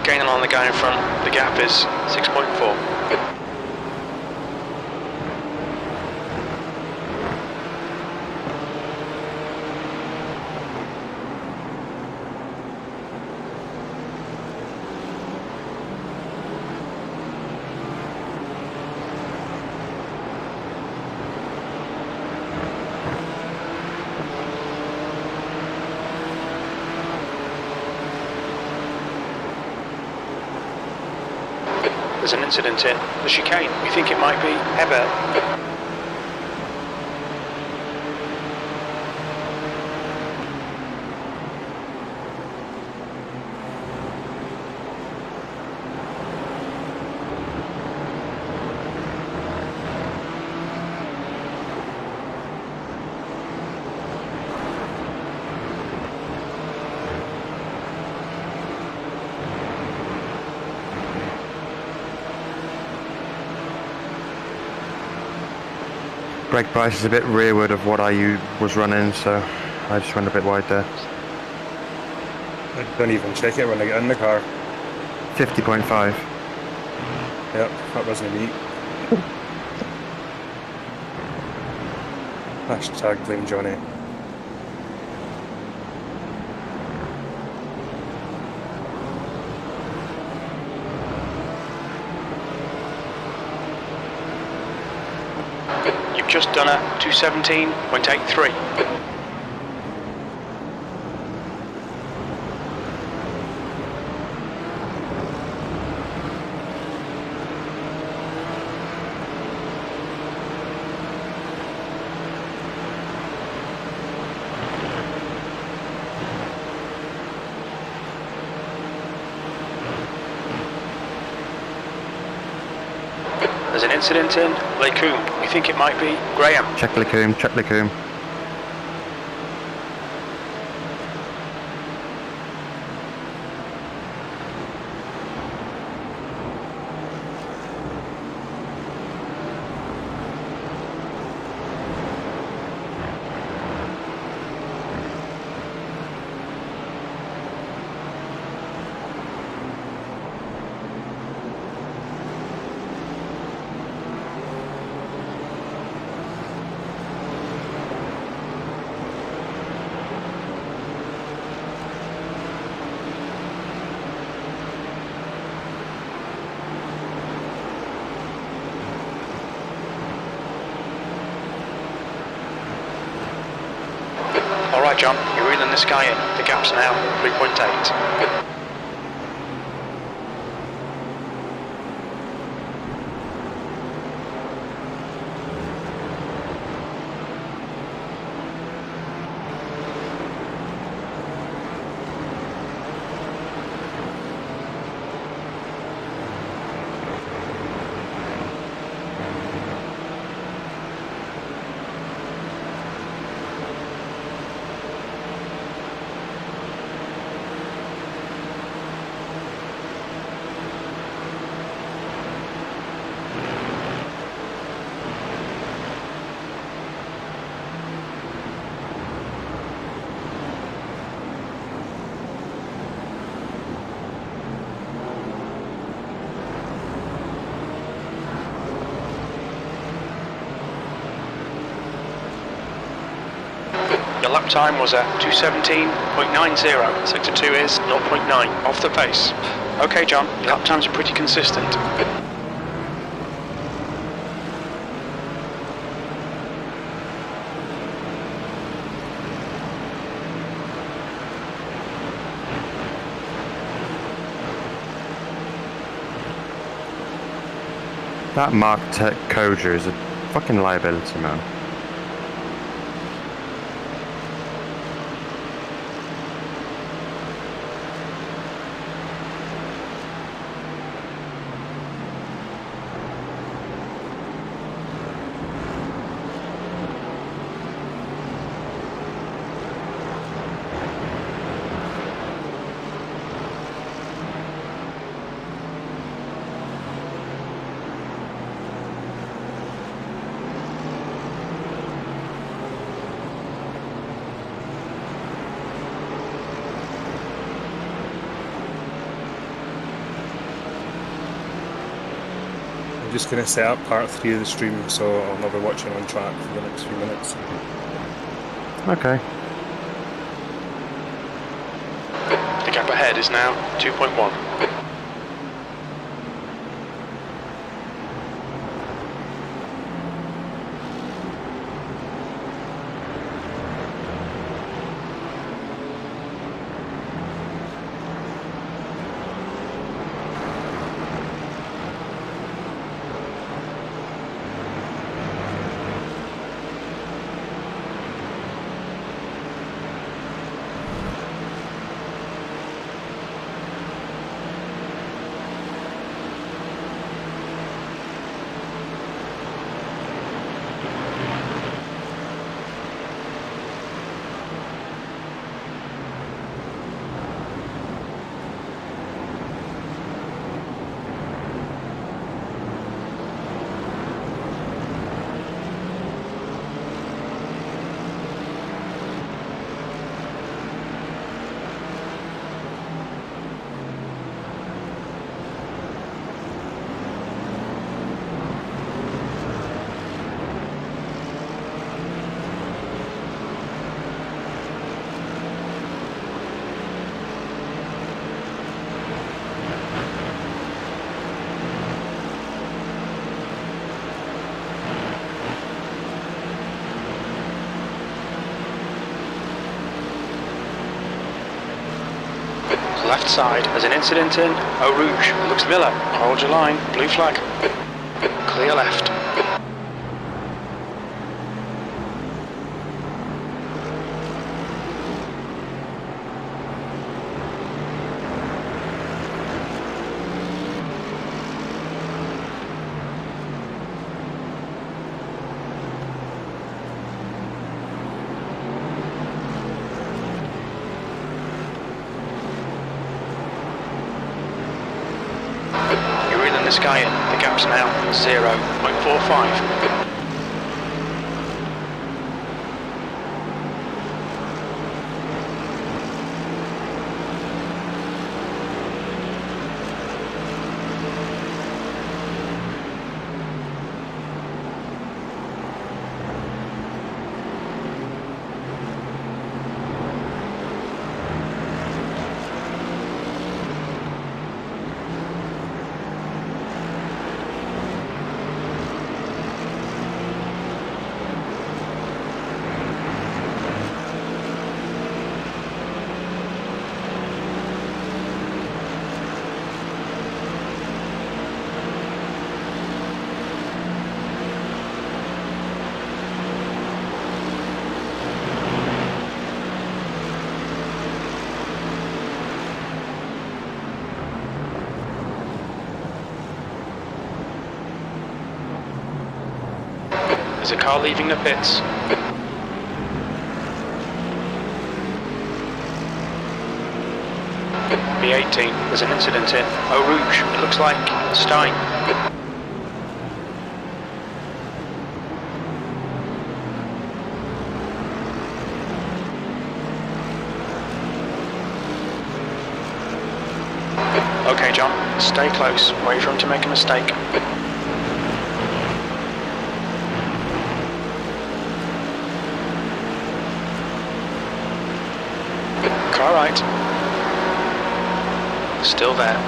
gaining on the guy in front. The gap is 6.4. There's an incident in the chicane. We think it might be Hebert.
Brake price is a bit rearward of what I was running, so I just went a bit wide there.
I don't even check it when I get in the car.
50.5.
Yep, that wasn't me. Hashtag blame Johnny.
You've just done a 217.83. There's an incident in Lacoum. We think it might be Graham.
Check Lacoum, check Lacoum. Alright John, you're reeling this guy in. The gap's now 3.8. Your lap time was at 217.90. Sector 2 is 0.9 off the pace. Okay John, your lap times are pretty consistent. That Mark Tech Koja is a fucking liability, man.
I'm just going to set up part 3 of the stream, so I'll not be watching on track for the next few minutes.
Okay.
The gap ahead is now 2.1. Left side, there's an incident in Eau Rouge. It looks Miller. Hold your line. Blue flag. Clear left. This guy in. The gap's now 0.45. There's a car leaving the pits. B18, there's an incident in Eau Rouge. It looks like Stein. Okay, John, stay close. Wait for him to make a mistake. Car right. Still there.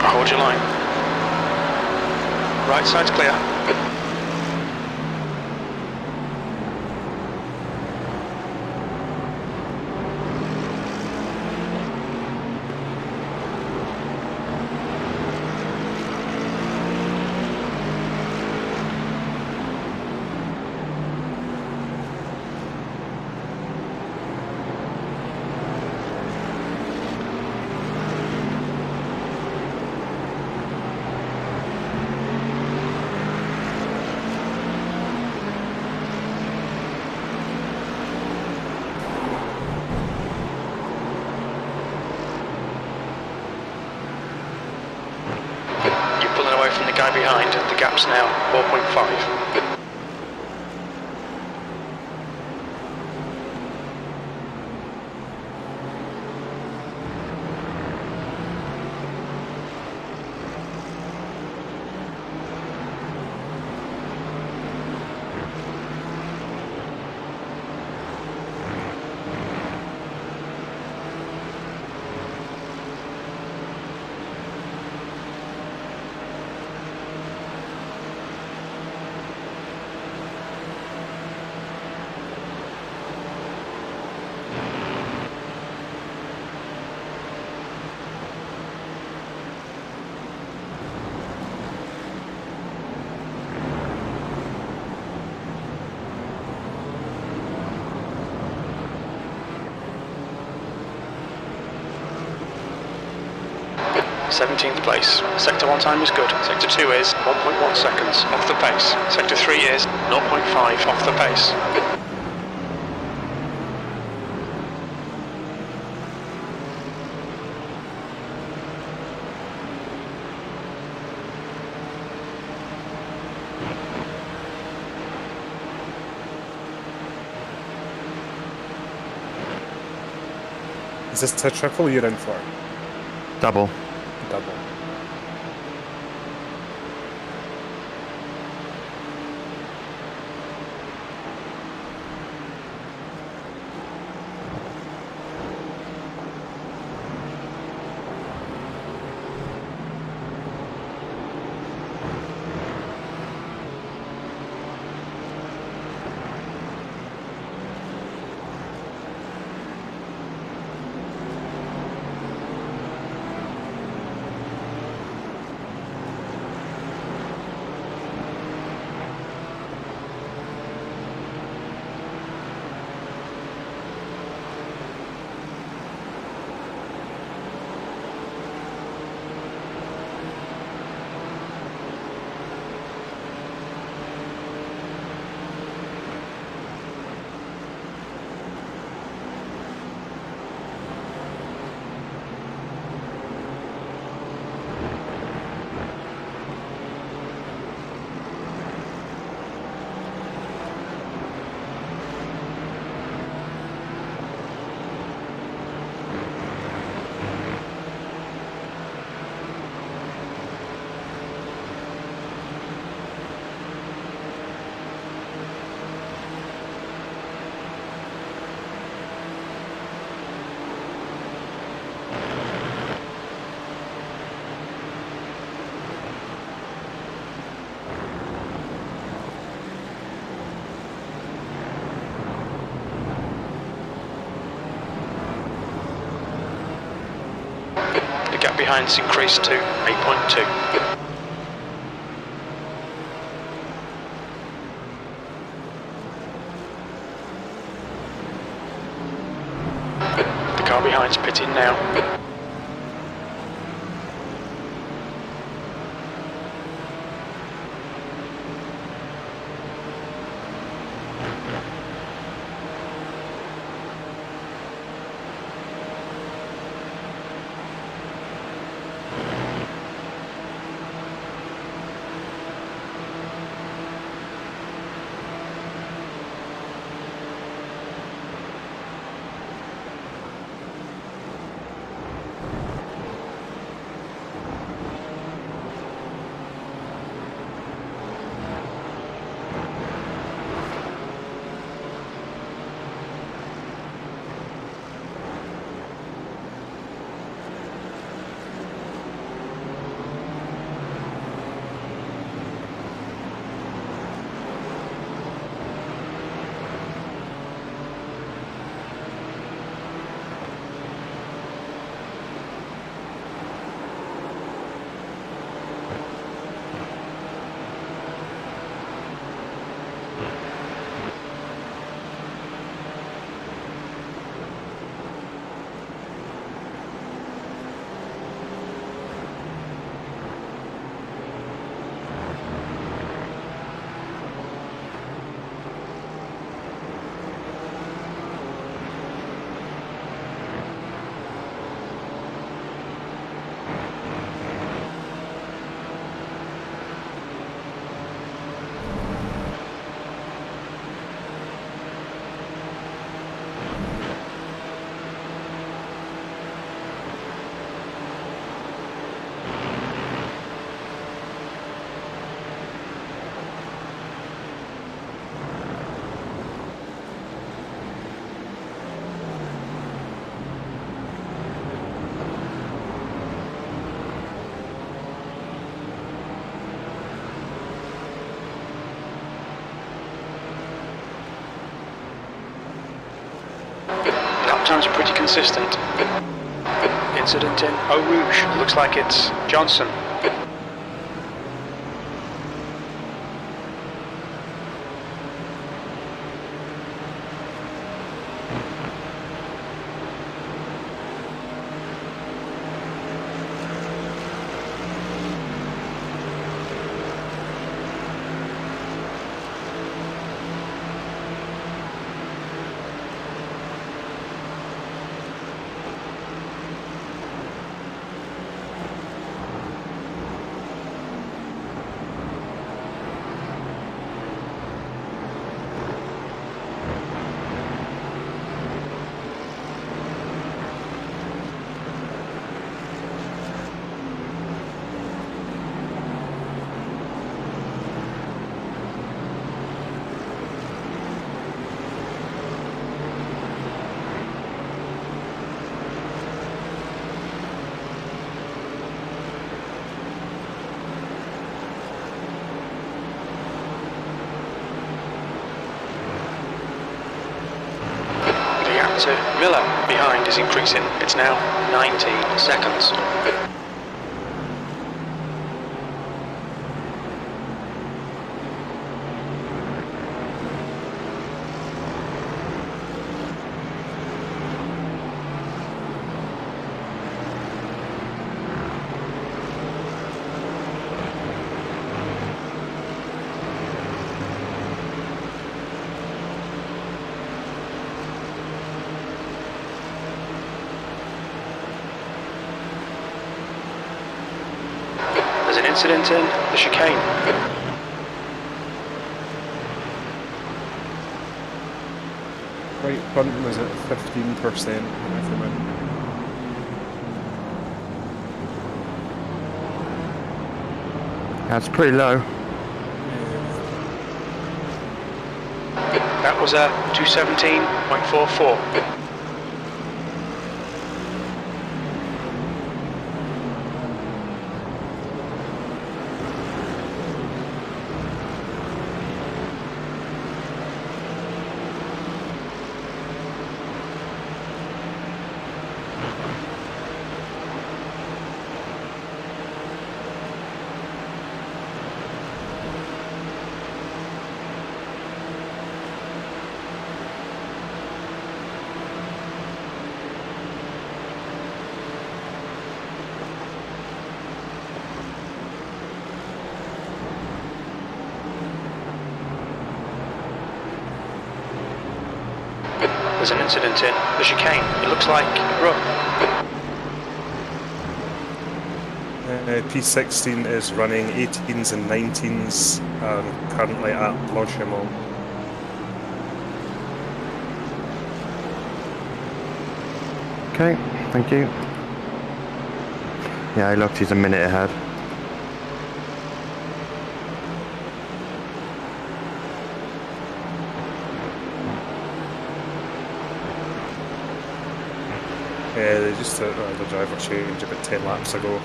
Hold your line. Right side's clear. From the guy behind, the gap's now 4.5. 17th place. Sector 1 time is good. Sector 2 is 1.1 seconds off the pace. Sector 3 is 0.5 off the pace.
Is this the triple you're in for?
Double.
Double.
The gap behind's increased to 8.2. The car behind's pitting now. Lap times are pretty consistent. Incident in Eau Rouge. Looks like it's Johnson. to Miller behind is increasing. It's now 19 seconds. There's an incident in the chicane.
Right front was at 15% when I came in.
That's pretty low.
That was a 217.44. There's an incident in the chicane. It looks like rough.
P16 is running 18s and 19s currently at Blanchimont.
Okay, thank you. Yeah, I looked, he's a minute ahead.
Yeah, they just the driver change about 10 laps ago.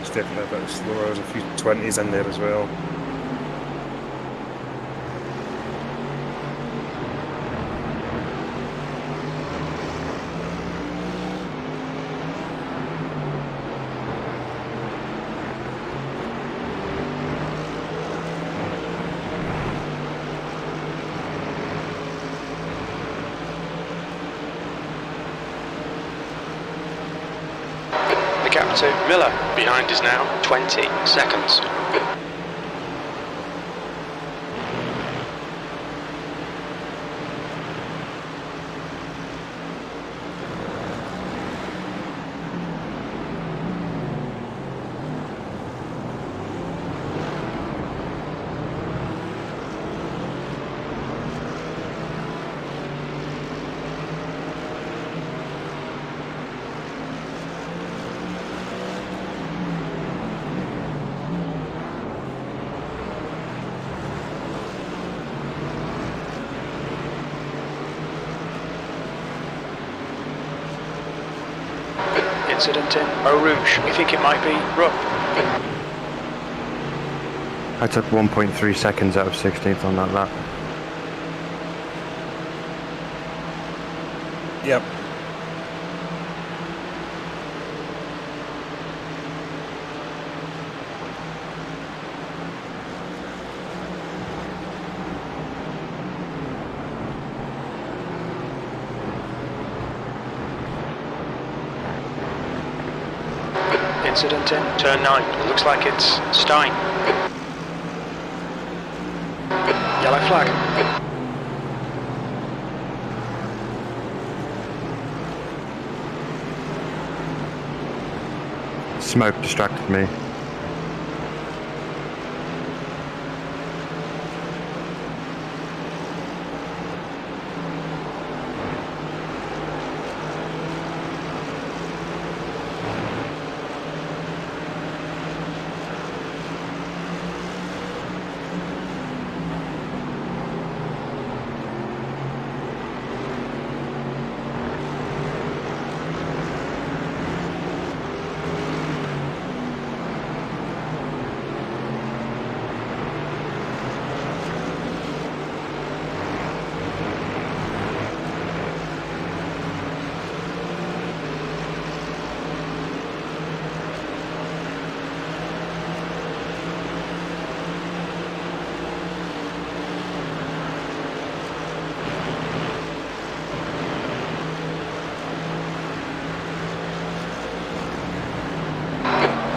It's definitely a bit slower. There's a few 20s in there as well.
The gap to Miller behind is now 20 seconds. Incident in Eau Rouge. We think it might be rough.
I took 1.3 seconds out of 16th on that lap.
Yep.
Incident in turn 9. It looks like it's Stein. Yellow flag.
Smoke distracted me.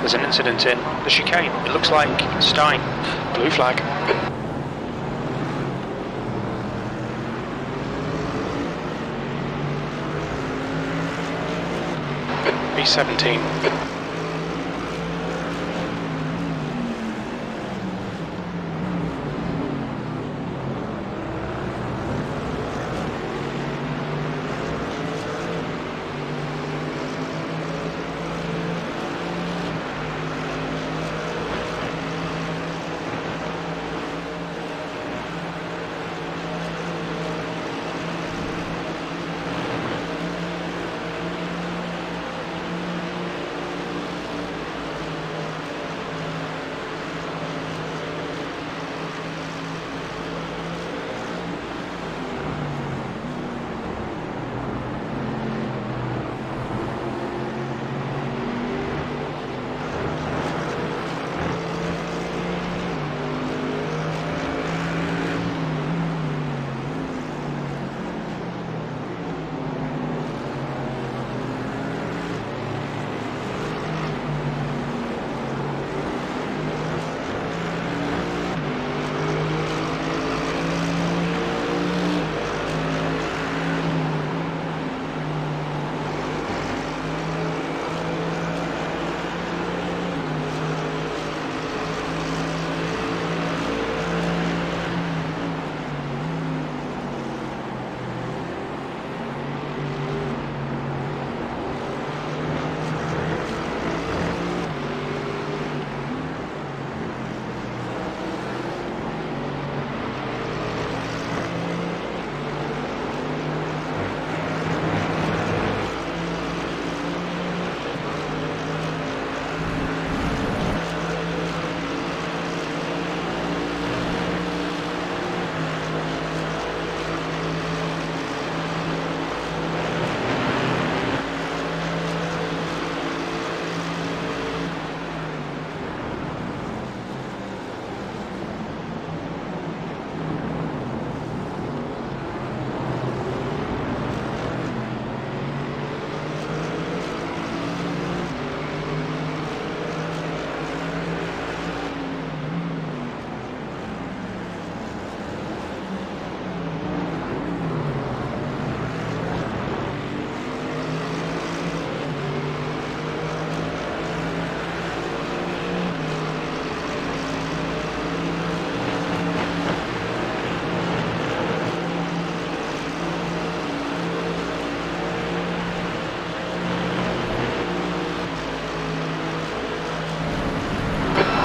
There's an incident in the chicane. It looks like Stein. Blue flag. B17.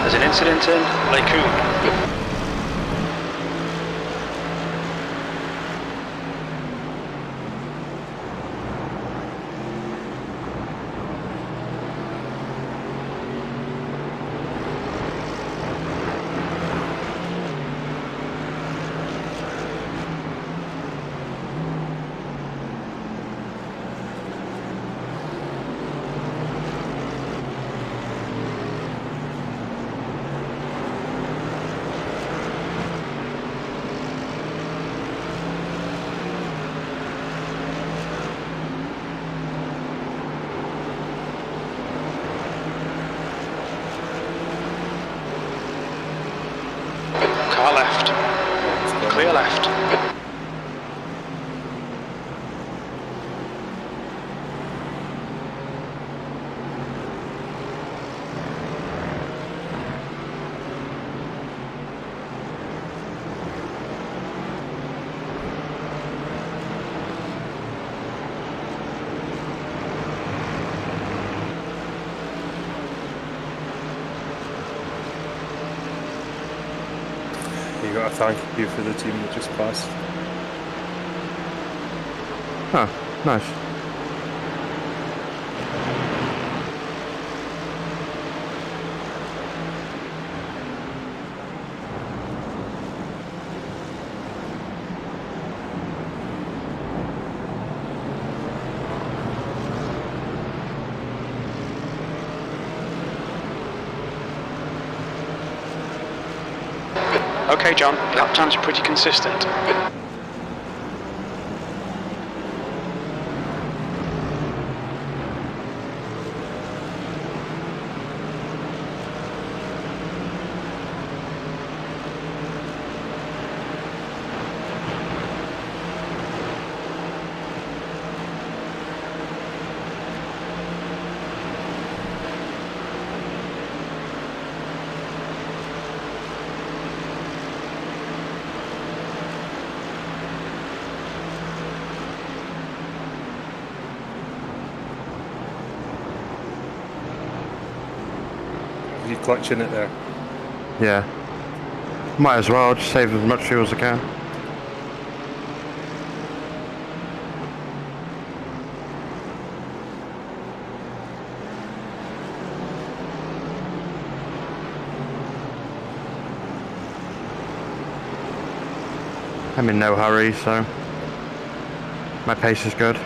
There's an incident in Lacoon. Car left. Clear left.
You got a thank you for the team that just passed.
Oh, nice.
Okay, John, lap times are pretty consistent.
you clutching it there?
Yeah. Might as well, just save as much fuel as I can. I'm in no hurry, so my pace is good.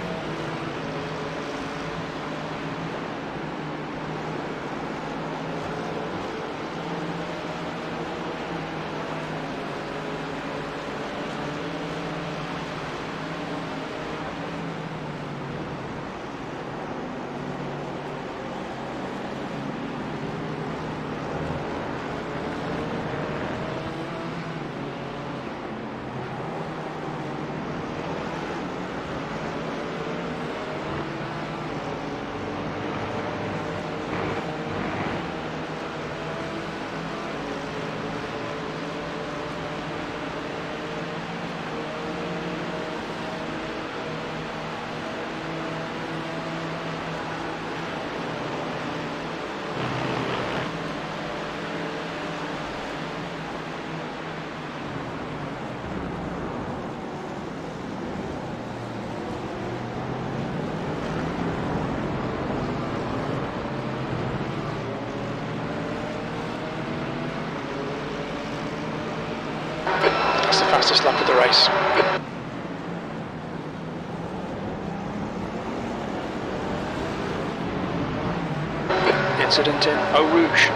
That's the fastest lap of the race. Incident in Eau Rouge.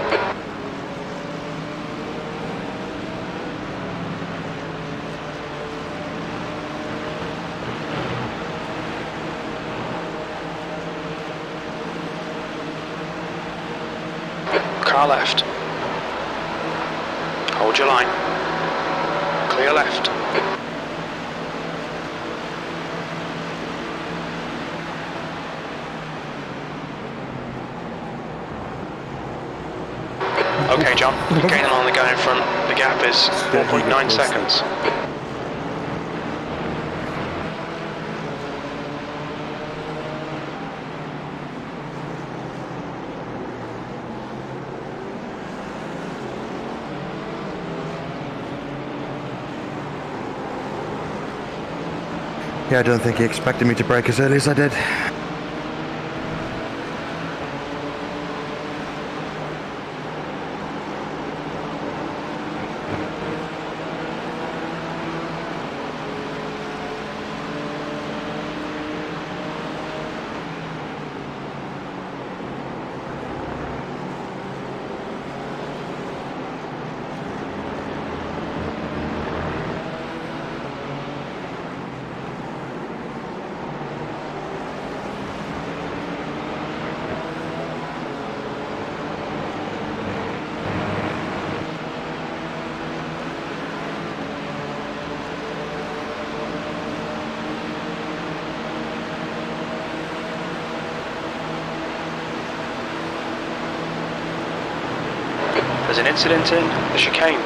Car left. Hold your line. Clear left. Okay, John, you're gaining on the guy in front. The gap is 4.9 seconds.
Yeah, I don't think he expected me to brake as early as I did.
There's an incident in the chicane.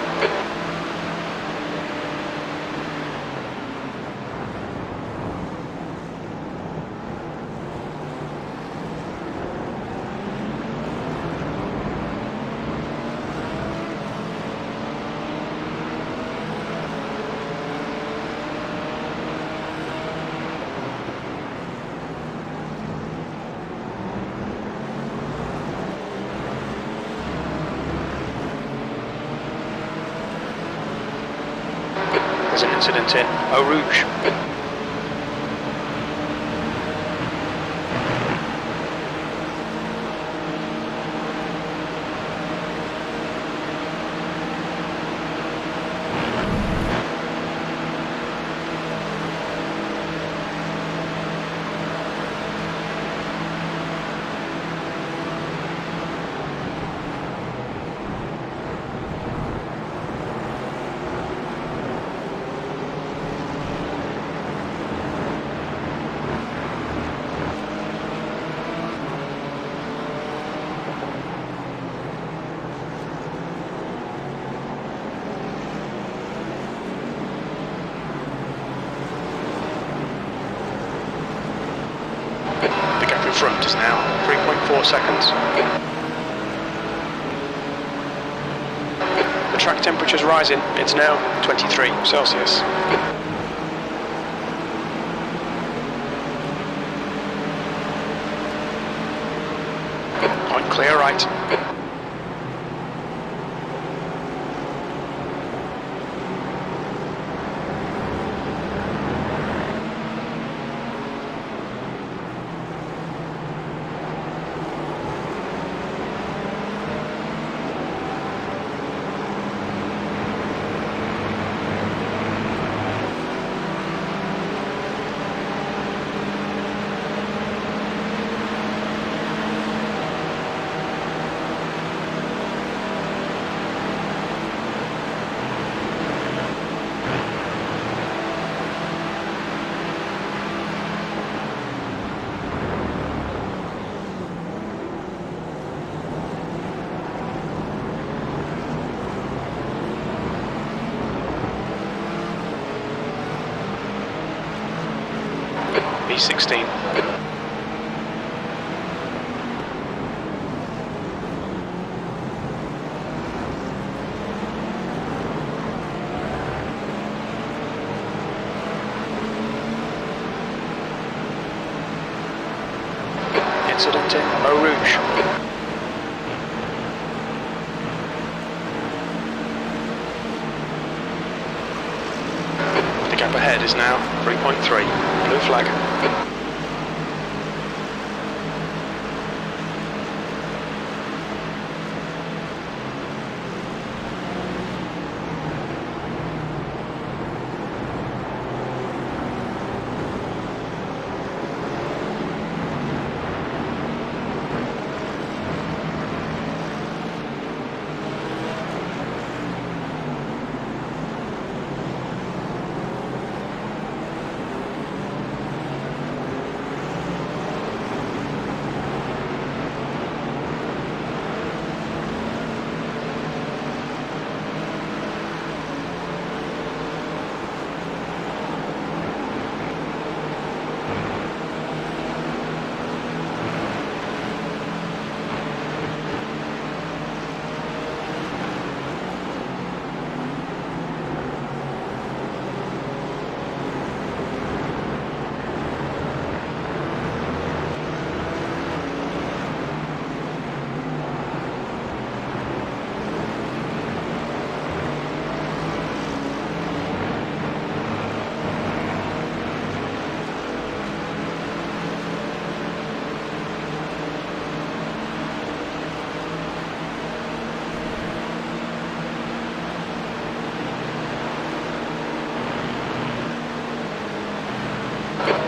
There's an incident in Eau Rouge. The gap in front is now 3.4 seconds. track temperature's rising. It's now 23 Celsius. Point clear right. B16. Incident in Eau Rouge. The gap ahead is now 3.3. Blue flag.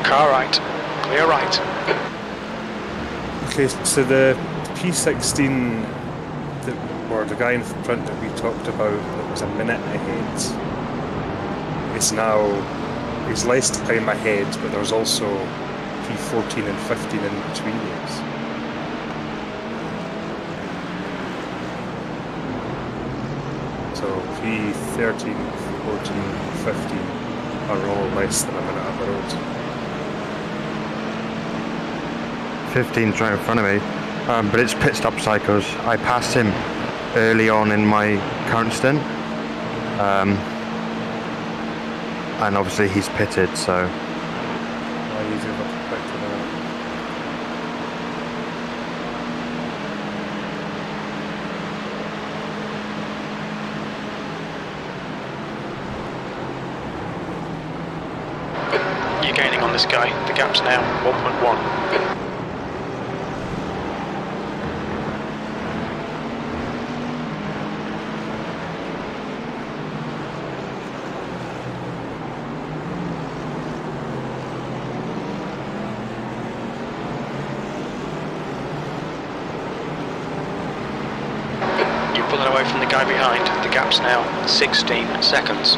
Car right. Clear right.
Okay, so the P16, or the guy in front that we talked about that was a minute ahead, is now, he's less time ahead, but there's also P14 and 15 in between us. So P13, 14, 15 are all less than a minute up the road.
15's right in front of me, but it's pit stop cycles. I passed him early on in my current stint, and obviously he's pitted, so
You're gaining on this guy. The gap's now 1.1. Pulling away from the guy behind. The gap's now 16 seconds.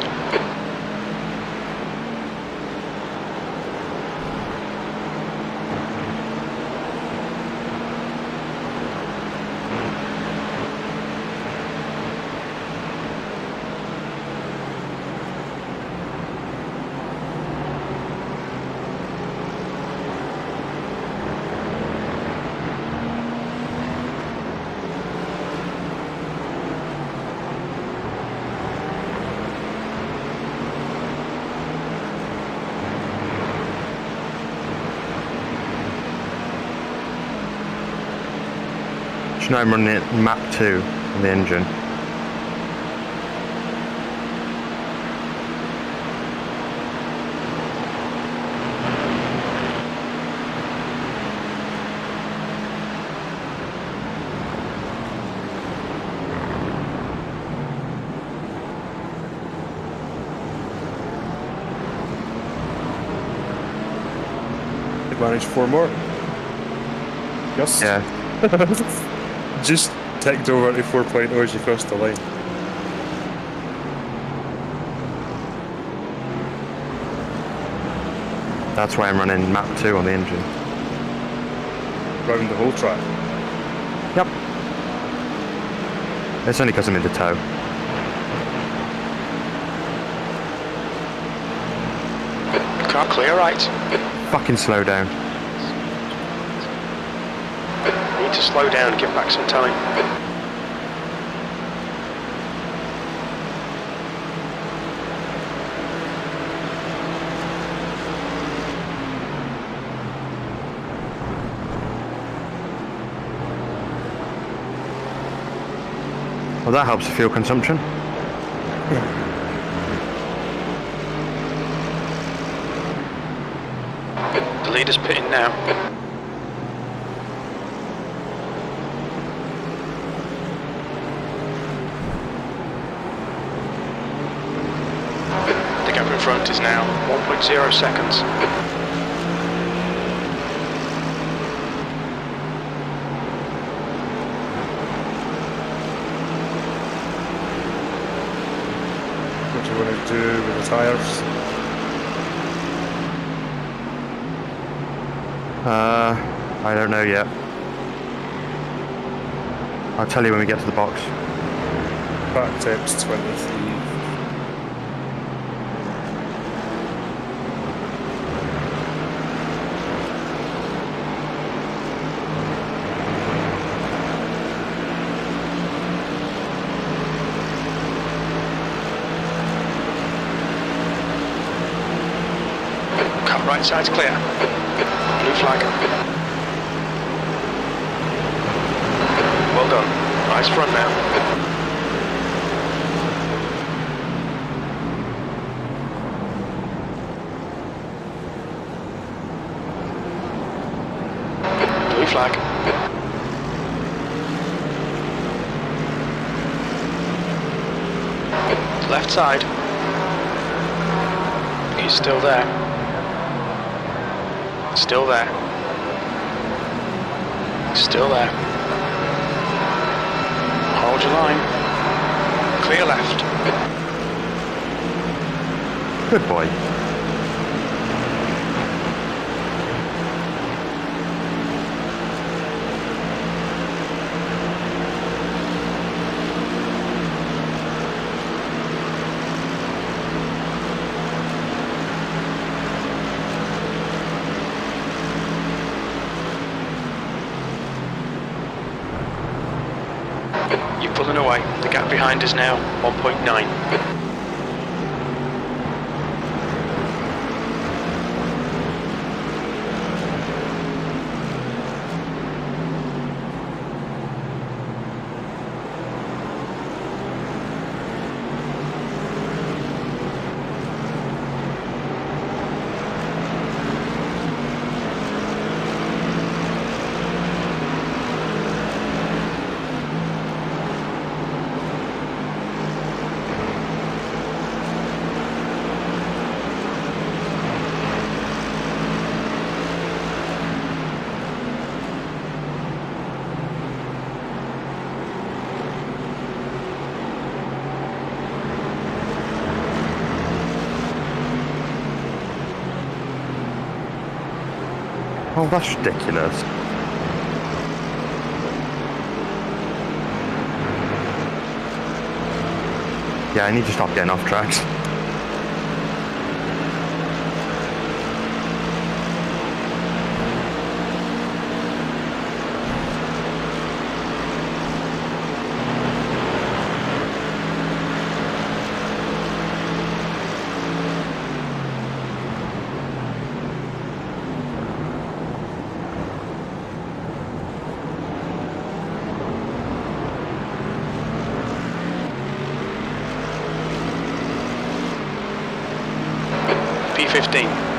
mention I'm running it map 2 on the engine.
Managed 4 more. Yes.
Yeah.
Just ticked over to 4.0 as you crossed the line.
That's why I'm running map 2 on the engine.
Round the whole track.
Yep. It's only because I'm into tow.
Car clear, right.
Fucking slow down.
Need to slow down, give back some time.
Well, that helps the fuel consumption.
The leader's pitting now. The gap in front is now 1.0 seconds.
What do you want to do with the tyres?
I don't know yet. I'll tell you when we get to the box.
Back tips 23.
Car right side's clear. Blue flag. Well done. Nice front now. Blue flag. Left side. He's still there. Still there. Still there. Hold your line. Clear left.
Good boy.
You're pulling away. The gap behind is now 1.9.
Oh, that's ridiculous. Yeah, I need to stop getting off tracks.
P15.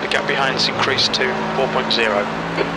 The gap behind's increased to 4.0.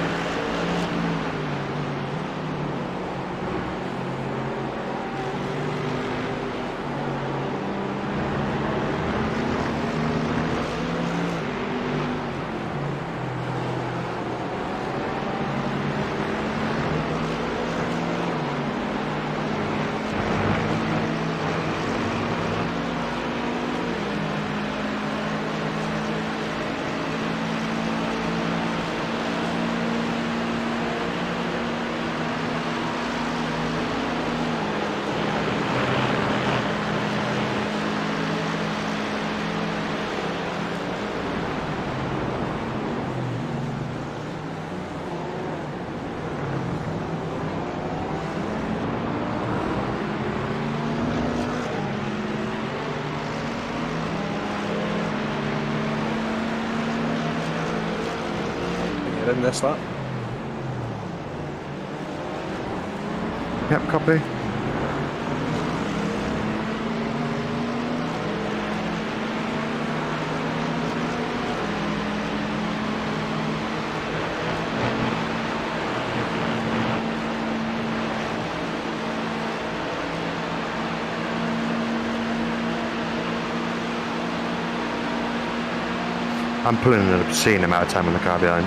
You're in this lap.
Yep, copy. I'm pulling an obscene amount of time on the car behind.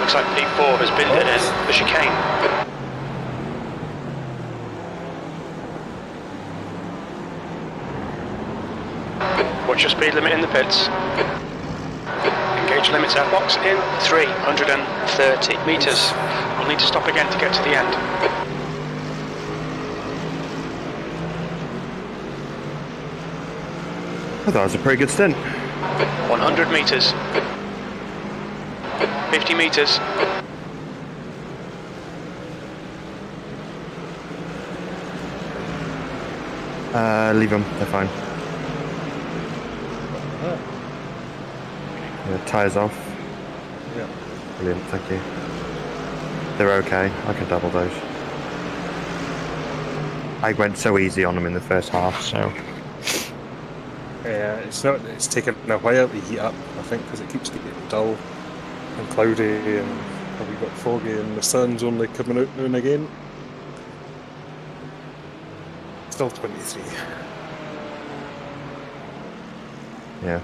Looks like P4 has been in the chicane. Watch your speed limit in the pits. Engage limits airbox in 330 metres. We'll need to stop again to get to the end.
I thought that was a pretty good stint.
100 metres. 50 metres.
Leave them, they're fine. Yeah, tyres off.
Yeah.
Brilliant, thank you. They're okay. I can double those. I went so easy on them in the first half, so
Yeah, it's taken a while to heat up, I think, because it keeps getting dull and cloudy and probably got foggy and the sun's only coming out now and again. Still 23.
yeah.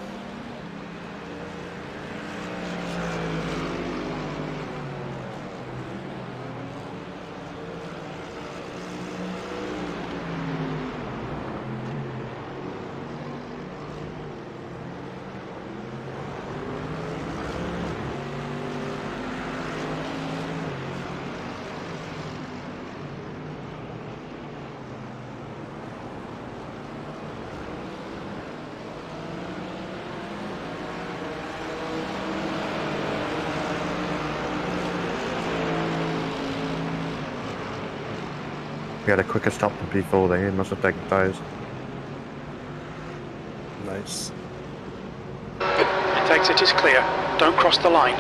We had a quicker stop than before then, it must have taken tyres.
Nice.
Exit is clear. Don't cross the line.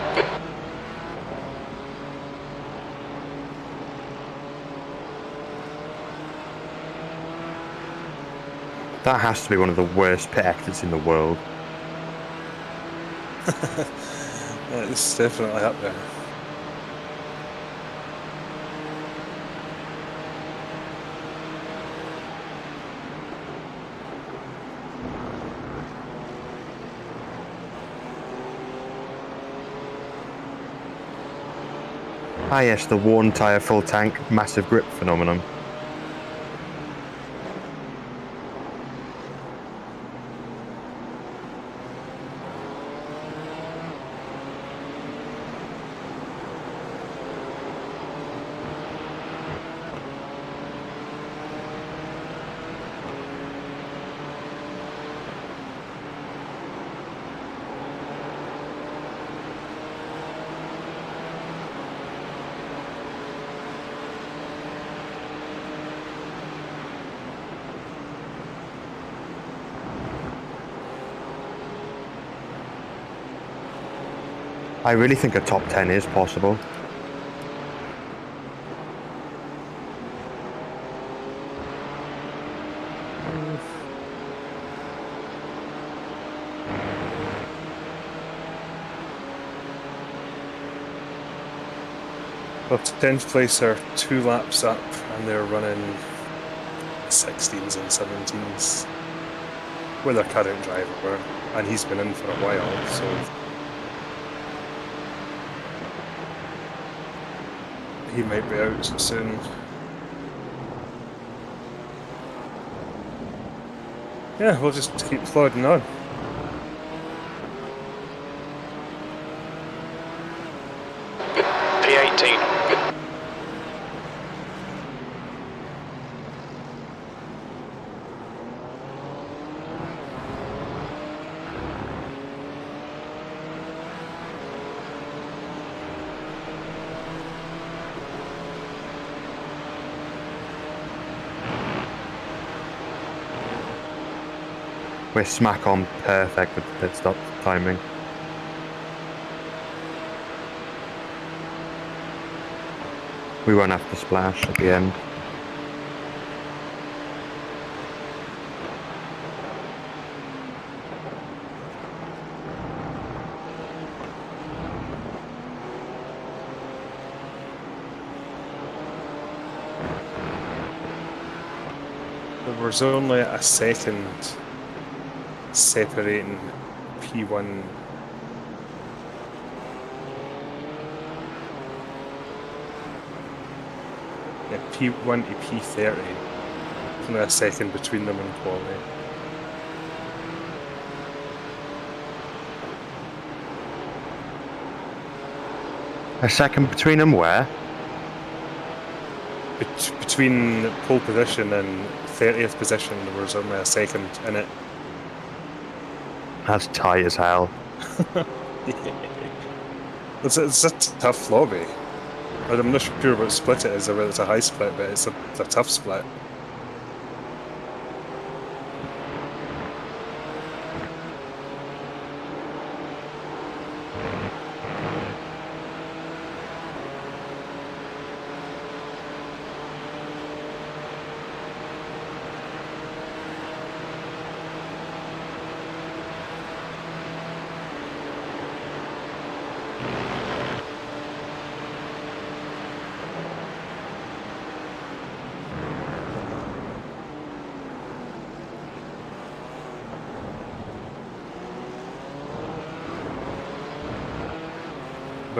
That has to be one of the worst pit exits in the world.
It's definitely up there.
Ah yes, the worn tyre full tank, massive grip phenomenon. I really think a top 10 is possible.
Well, 10th place are 2 laps up and they're running 16s and 17s with their current driver, and he's been in for a while, so he might be out soon. Yeah, we'll just keep plodding on.
P18.
We're smack on perfect with the pit stop timing. We won't have to splash at the end.
There was only a second separating P1 P1 to P30. Only a second between them in quality.
A second between them where?
Between pole position and 30th position, there was only a second in it.
That's tight as hell.
It's a tough lobby. I'm not sure what split it is, or whether it's a high split, but it's a tough split.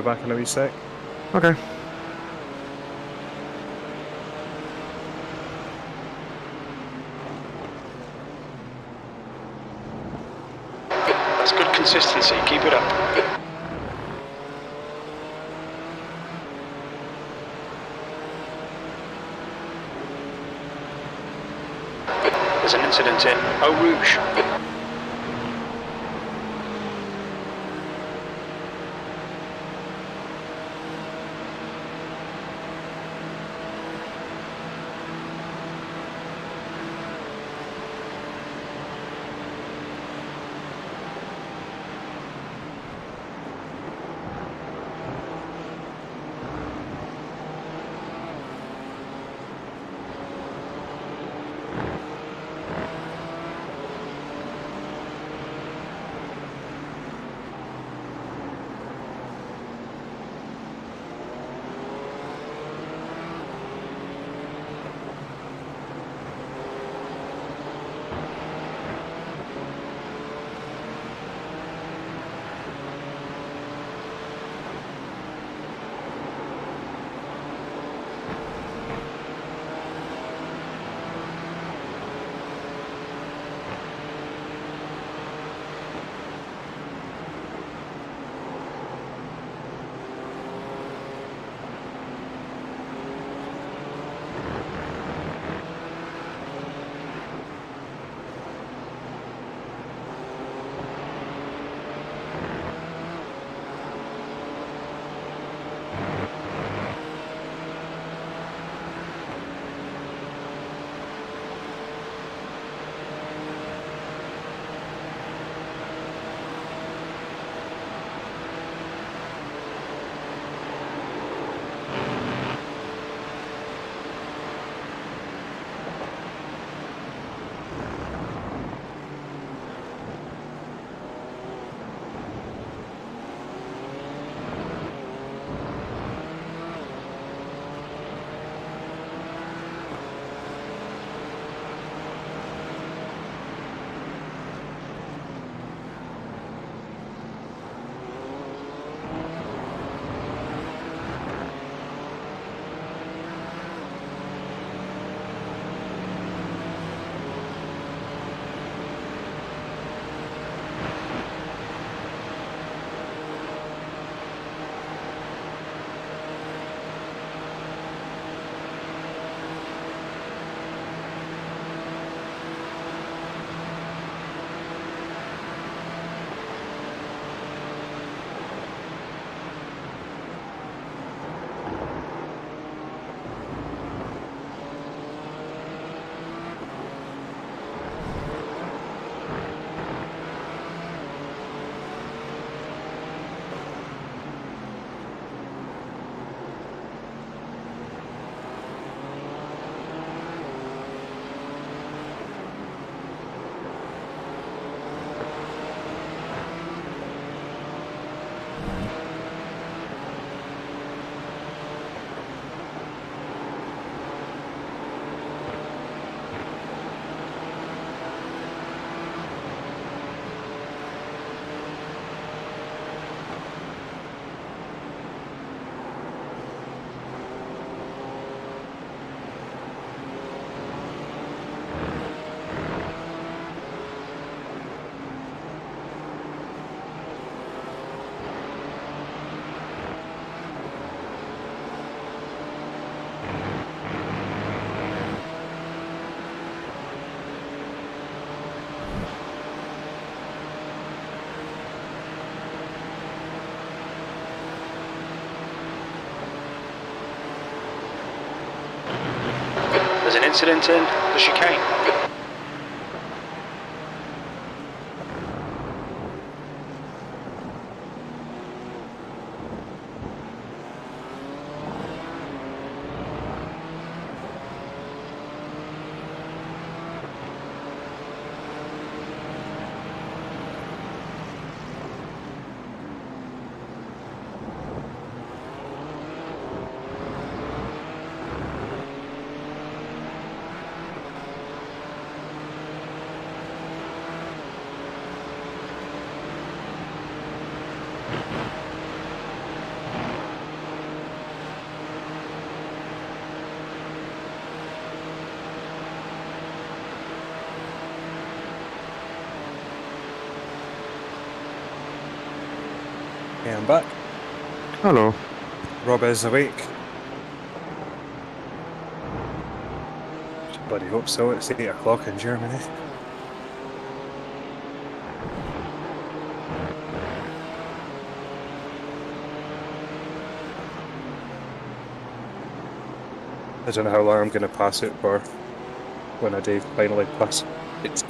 be back in a wee sec.
Okay.
That's good consistency. Keep it up. There's an incident in Eau Rouge. There's an incident in the chicane.
Okay, I'm back.
Hello.
Rob is awake. Bloody hope so. It's 8 o'clock in Germany. I don't know how long I'm going to pass it for when I do finally pass it.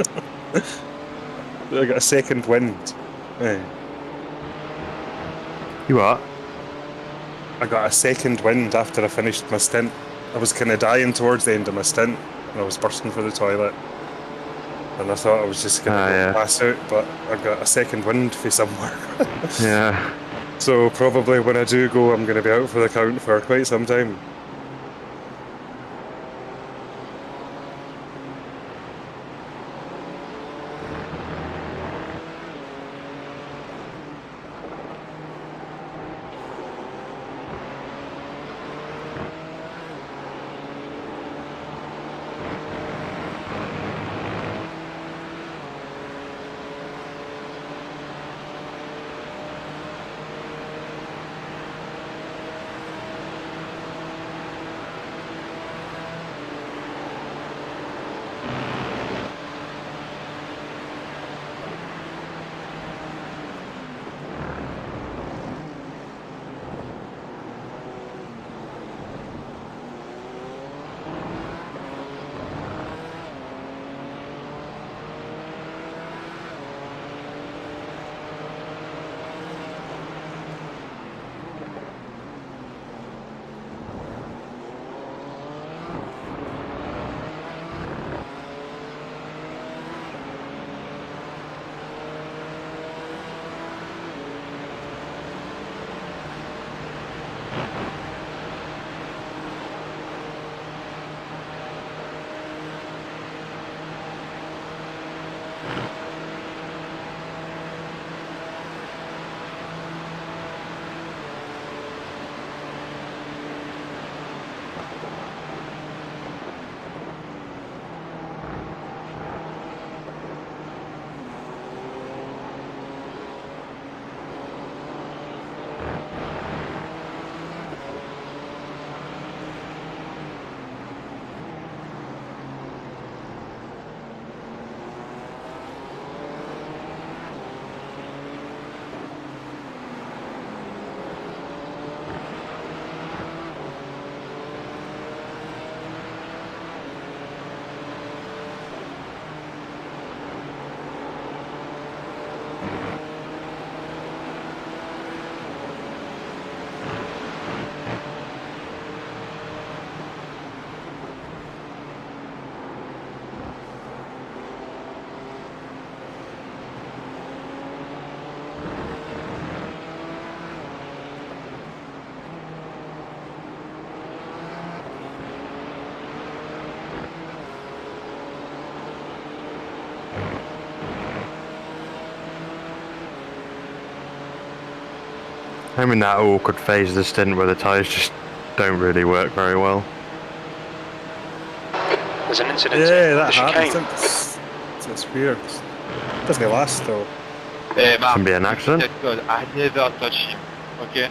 I got a second wind.
You what?
I got a second wind after I finished my stint. I was kind of dying towards the end of my stint, and I was bursting for the toilet. And I thought I was just going to pass out, but I got a second wind for somewhere.
Yeah.
So probably when I do go, I'm going to be out for the count for quite some time.
I'm in that awkward phase of the stint where the tyres just don't really work very well.
There's an incident
Yeah,
in
that
the chicane.
happens. It's weird. Doesn't last though.
Can be an accident.
Good. I never touch him. Okay?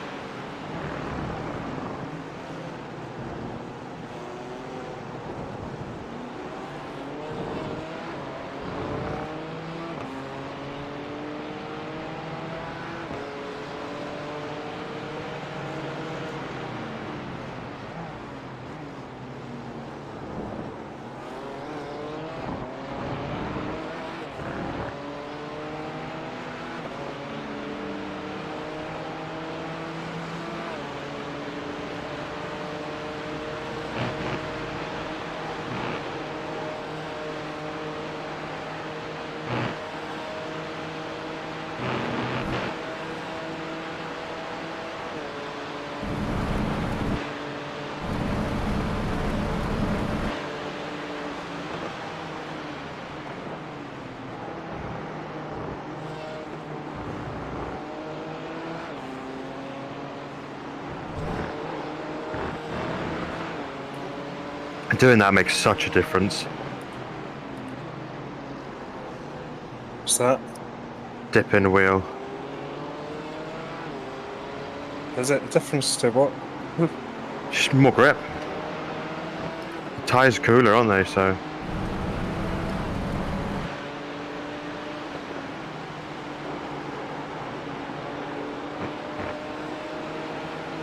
Doing that makes such a difference.
What's that?
Dip in wheel.
Is it a difference to what?
Just more grip. The tyres cooler, aren't they? So.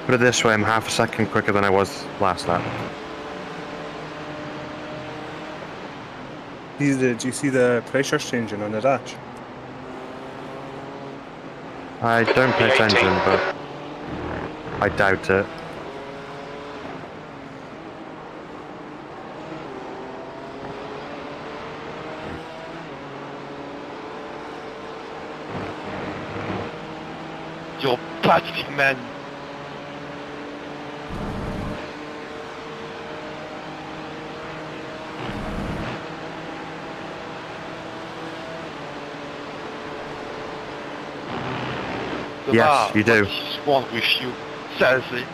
Put it this way, I'm half a second quicker than I was last lap.
Do you see the pressures changing on the dash?
I don't pay
V18.
attention, but I doubt it.
You're pathetic, man.
Yes, you do.
What is wrong with you? Seriously.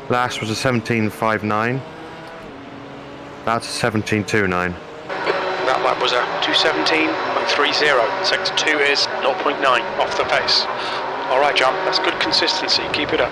Last was a 17.59. That's a 17.29.
That lap was a 2:17.30. Sector 2 is 0.9 off the pace. Alright, John, that's good consistency. Keep it up.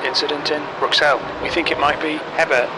Incident in Bruxelles. We think it might be Hebert.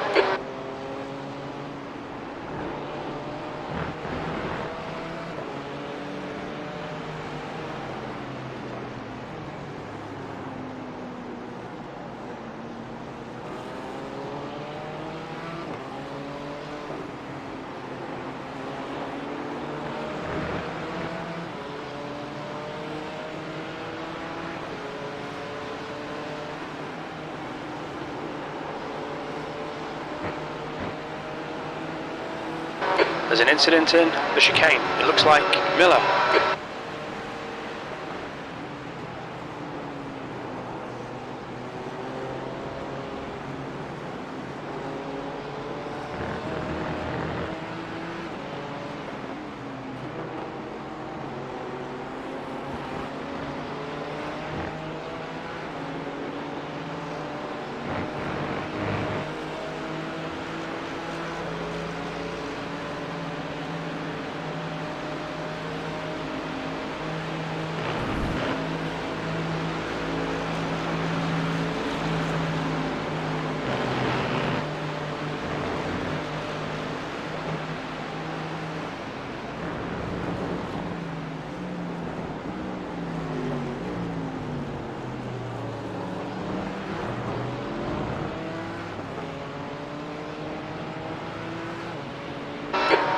There's an incident in the chicane. It looks like Miller.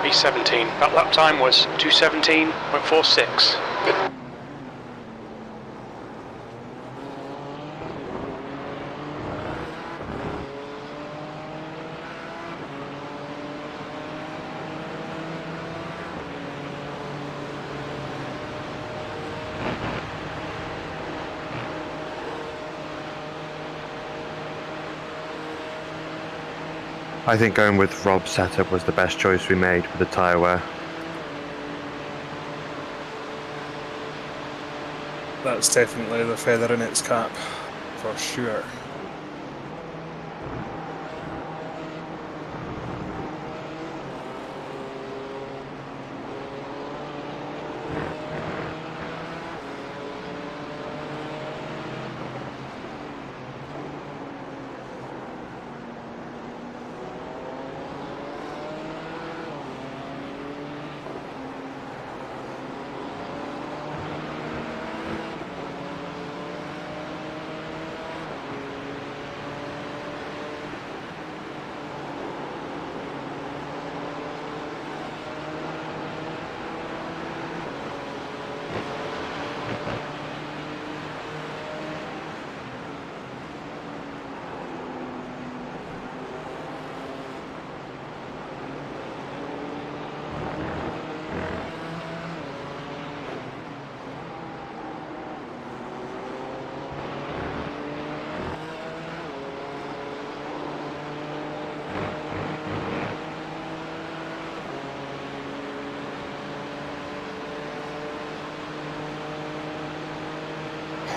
B17. That lap time was 2:17.46.
I think going with Rob's setup was the best choice we made with the tyre wear.
That's definitely the feather in its cap, for sure.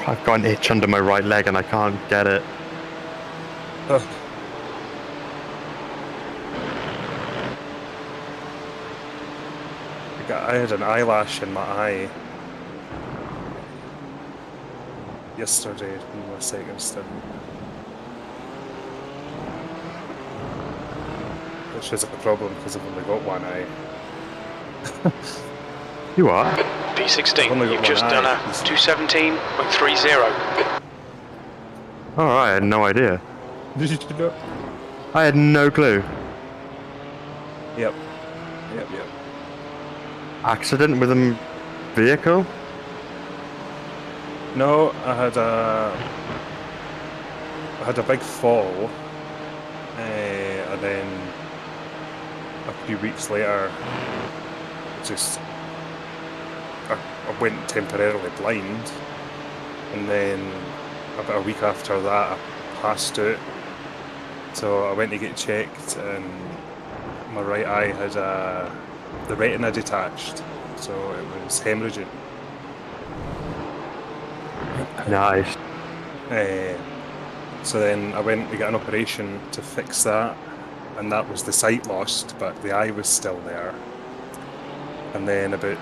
I've got an itch under my right leg and I can't get it.
Ugh. I had an eyelash in my eye yesterday in my second stint, which is a problem because I've only got one eye.
You are?
P16,
only got
you've
one
just
eye.
done a 217.30.
Oh, I had no idea.
Did you know?
I had no clue.
Yep.
Accident with a vehicle?
No, I had a big fall, and then a few weeks later, I went temporarily blind, and then about a week after that, I passed out. So I went to get checked, and my right eye had the retina detached, so it was hemorrhaging.
Nice.
So then I went to get an operation to fix that, and that was the sight lost, but the eye was still there. And then about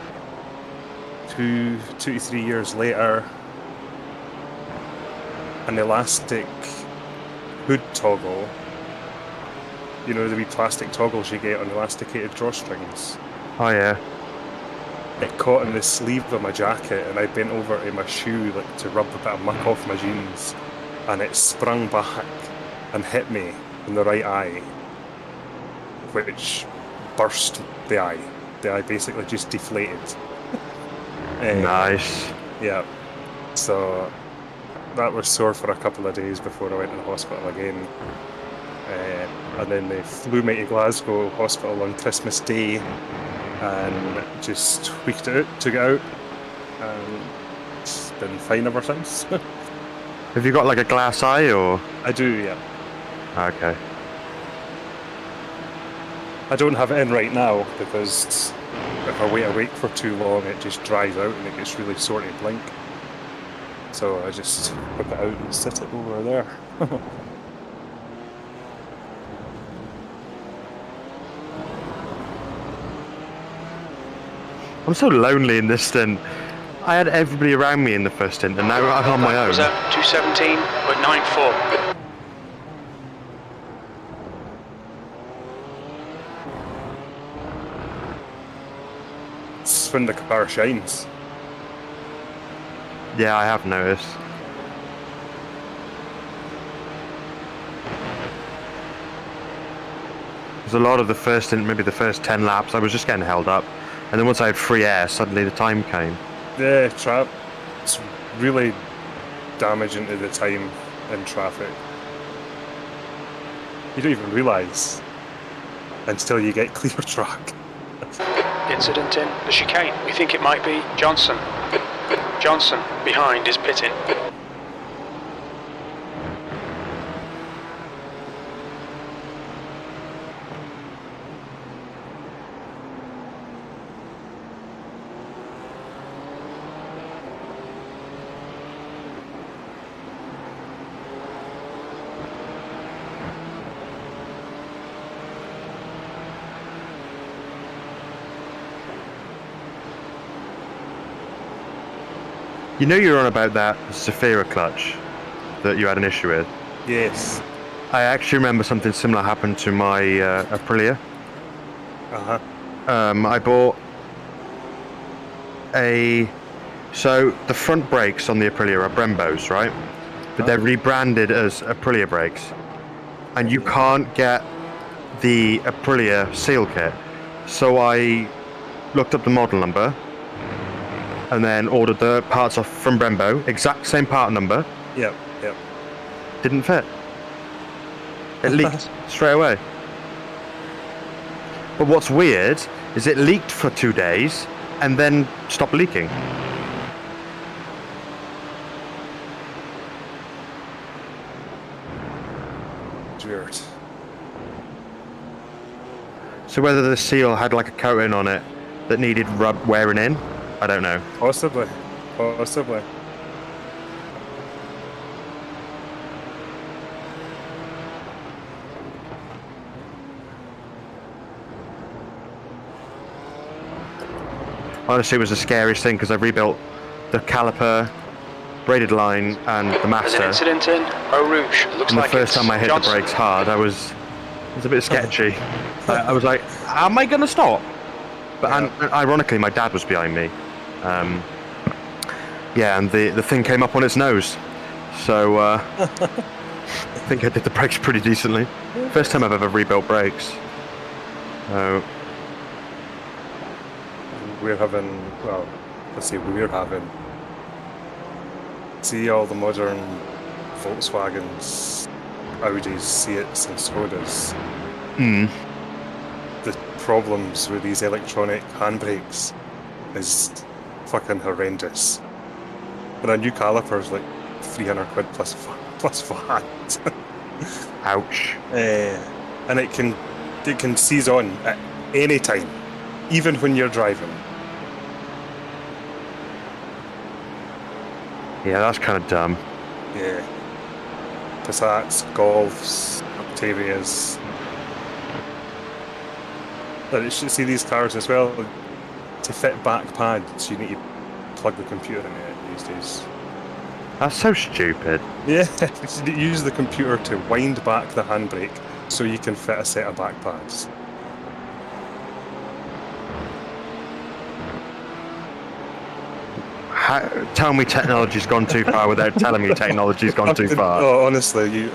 2 to 3 years later, an elastic hood toggle, you know, the wee plastic toggles you get on elasticated drawstrings,
Oh yeah.
it caught in the sleeve of my jacket, and I bent over to my shoe like to rub a bit of muck off my jeans, and it sprung back and hit me in the right eye, which burst the eye. The eye basically just deflated.
Nice.
Yeah. So that was sore for a couple of days before I went to the hospital again. And then they flew me to Glasgow Hospital on Christmas Day and just tweaked it out, took it out, and it's been fine ever since.
Have you got like a glass eye or?
I do, yeah.
Okay.
I don't have it in right now because if I wait awake for too long, it just dries out and it gets really sore to blink. So I just whip it out and sit it over there.
I'm so lonely in this stint. I had everybody around me in the first stint, and now I'm on my
That was
own.
a 217.94.
It's when the car shines.
Yeah, I have noticed. There's a lot of the first stint, maybe the first 10 laps, I was just getting held up. And then once I had free air, suddenly the time came.
Yeah, it's really damaging to the time in traffic. You don't even realise until you get clear track.
Incident in the chicane. We think it might be Johnson. Johnson, behind, is pitting.
You know you're on about that Zafira clutch that you had an issue with?
Yes.
I actually remember something similar happened to my Aprilia.
Uh-huh.
I bought so the front brakes on the Aprilia are Brembos, right? But they're rebranded as Aprilia brakes. And you can't get the Aprilia seal kit. So I looked up the model number and then ordered the parts off from Brembo, exact same part number,
Yep.
didn't fit. It leaked straight away. But what's weird is it leaked for 2 days and then stopped leaking.
It's weird.
So whether the seal had like a coating on it that needed wearing in, I don't know.
Possibly.
Honestly, it was the scariest thing because I rebuilt the caliper, braided line, and the
There's an
master.
incident in Eau Rouge. It looks
And the
like
first
it's
time I hit
Johnson.
the brakes hard, it was a bit sketchy. I was like, am I going to stop? But and ironically, my dad was behind me. Yeah, and the thing came up on its nose. So I think I did the brakes pretty decently. First time I've ever rebuilt brakes.
We're having, well, let's say we're having, see all the modern Volkswagens, Audis, Seats and Skodas. The problems with these electronic handbrakes is fucking horrendous. And a new caliper's like 300 quid plus VAT.
Ouch.
And it can seize on at any time, even when you're driving.
Yeah, that's kind of dumb.
Yeah. Passats, Golfs, Octavias. But you should see these cars as well. To fit back pads, you need to plug the computer in it these days.
That's so stupid.
Yeah, you use the computer to wind back the handbrake so you can fit a set of back pads.
Tell me technology's gone too far without telling me technology's gone too far.
Oh, honestly, you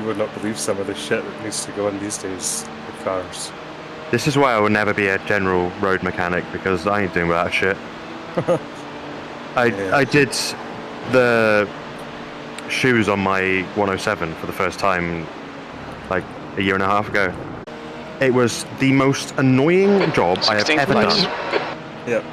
would not believe some of the shit that needs to go on these days with cars.
This is why I will never be a general road mechanic, because I ain't doing that shit. I did the shoes on my 107 for the first time like a year and a half ago. It was the most annoying job I have
16th
ever
place.
done.
Yep.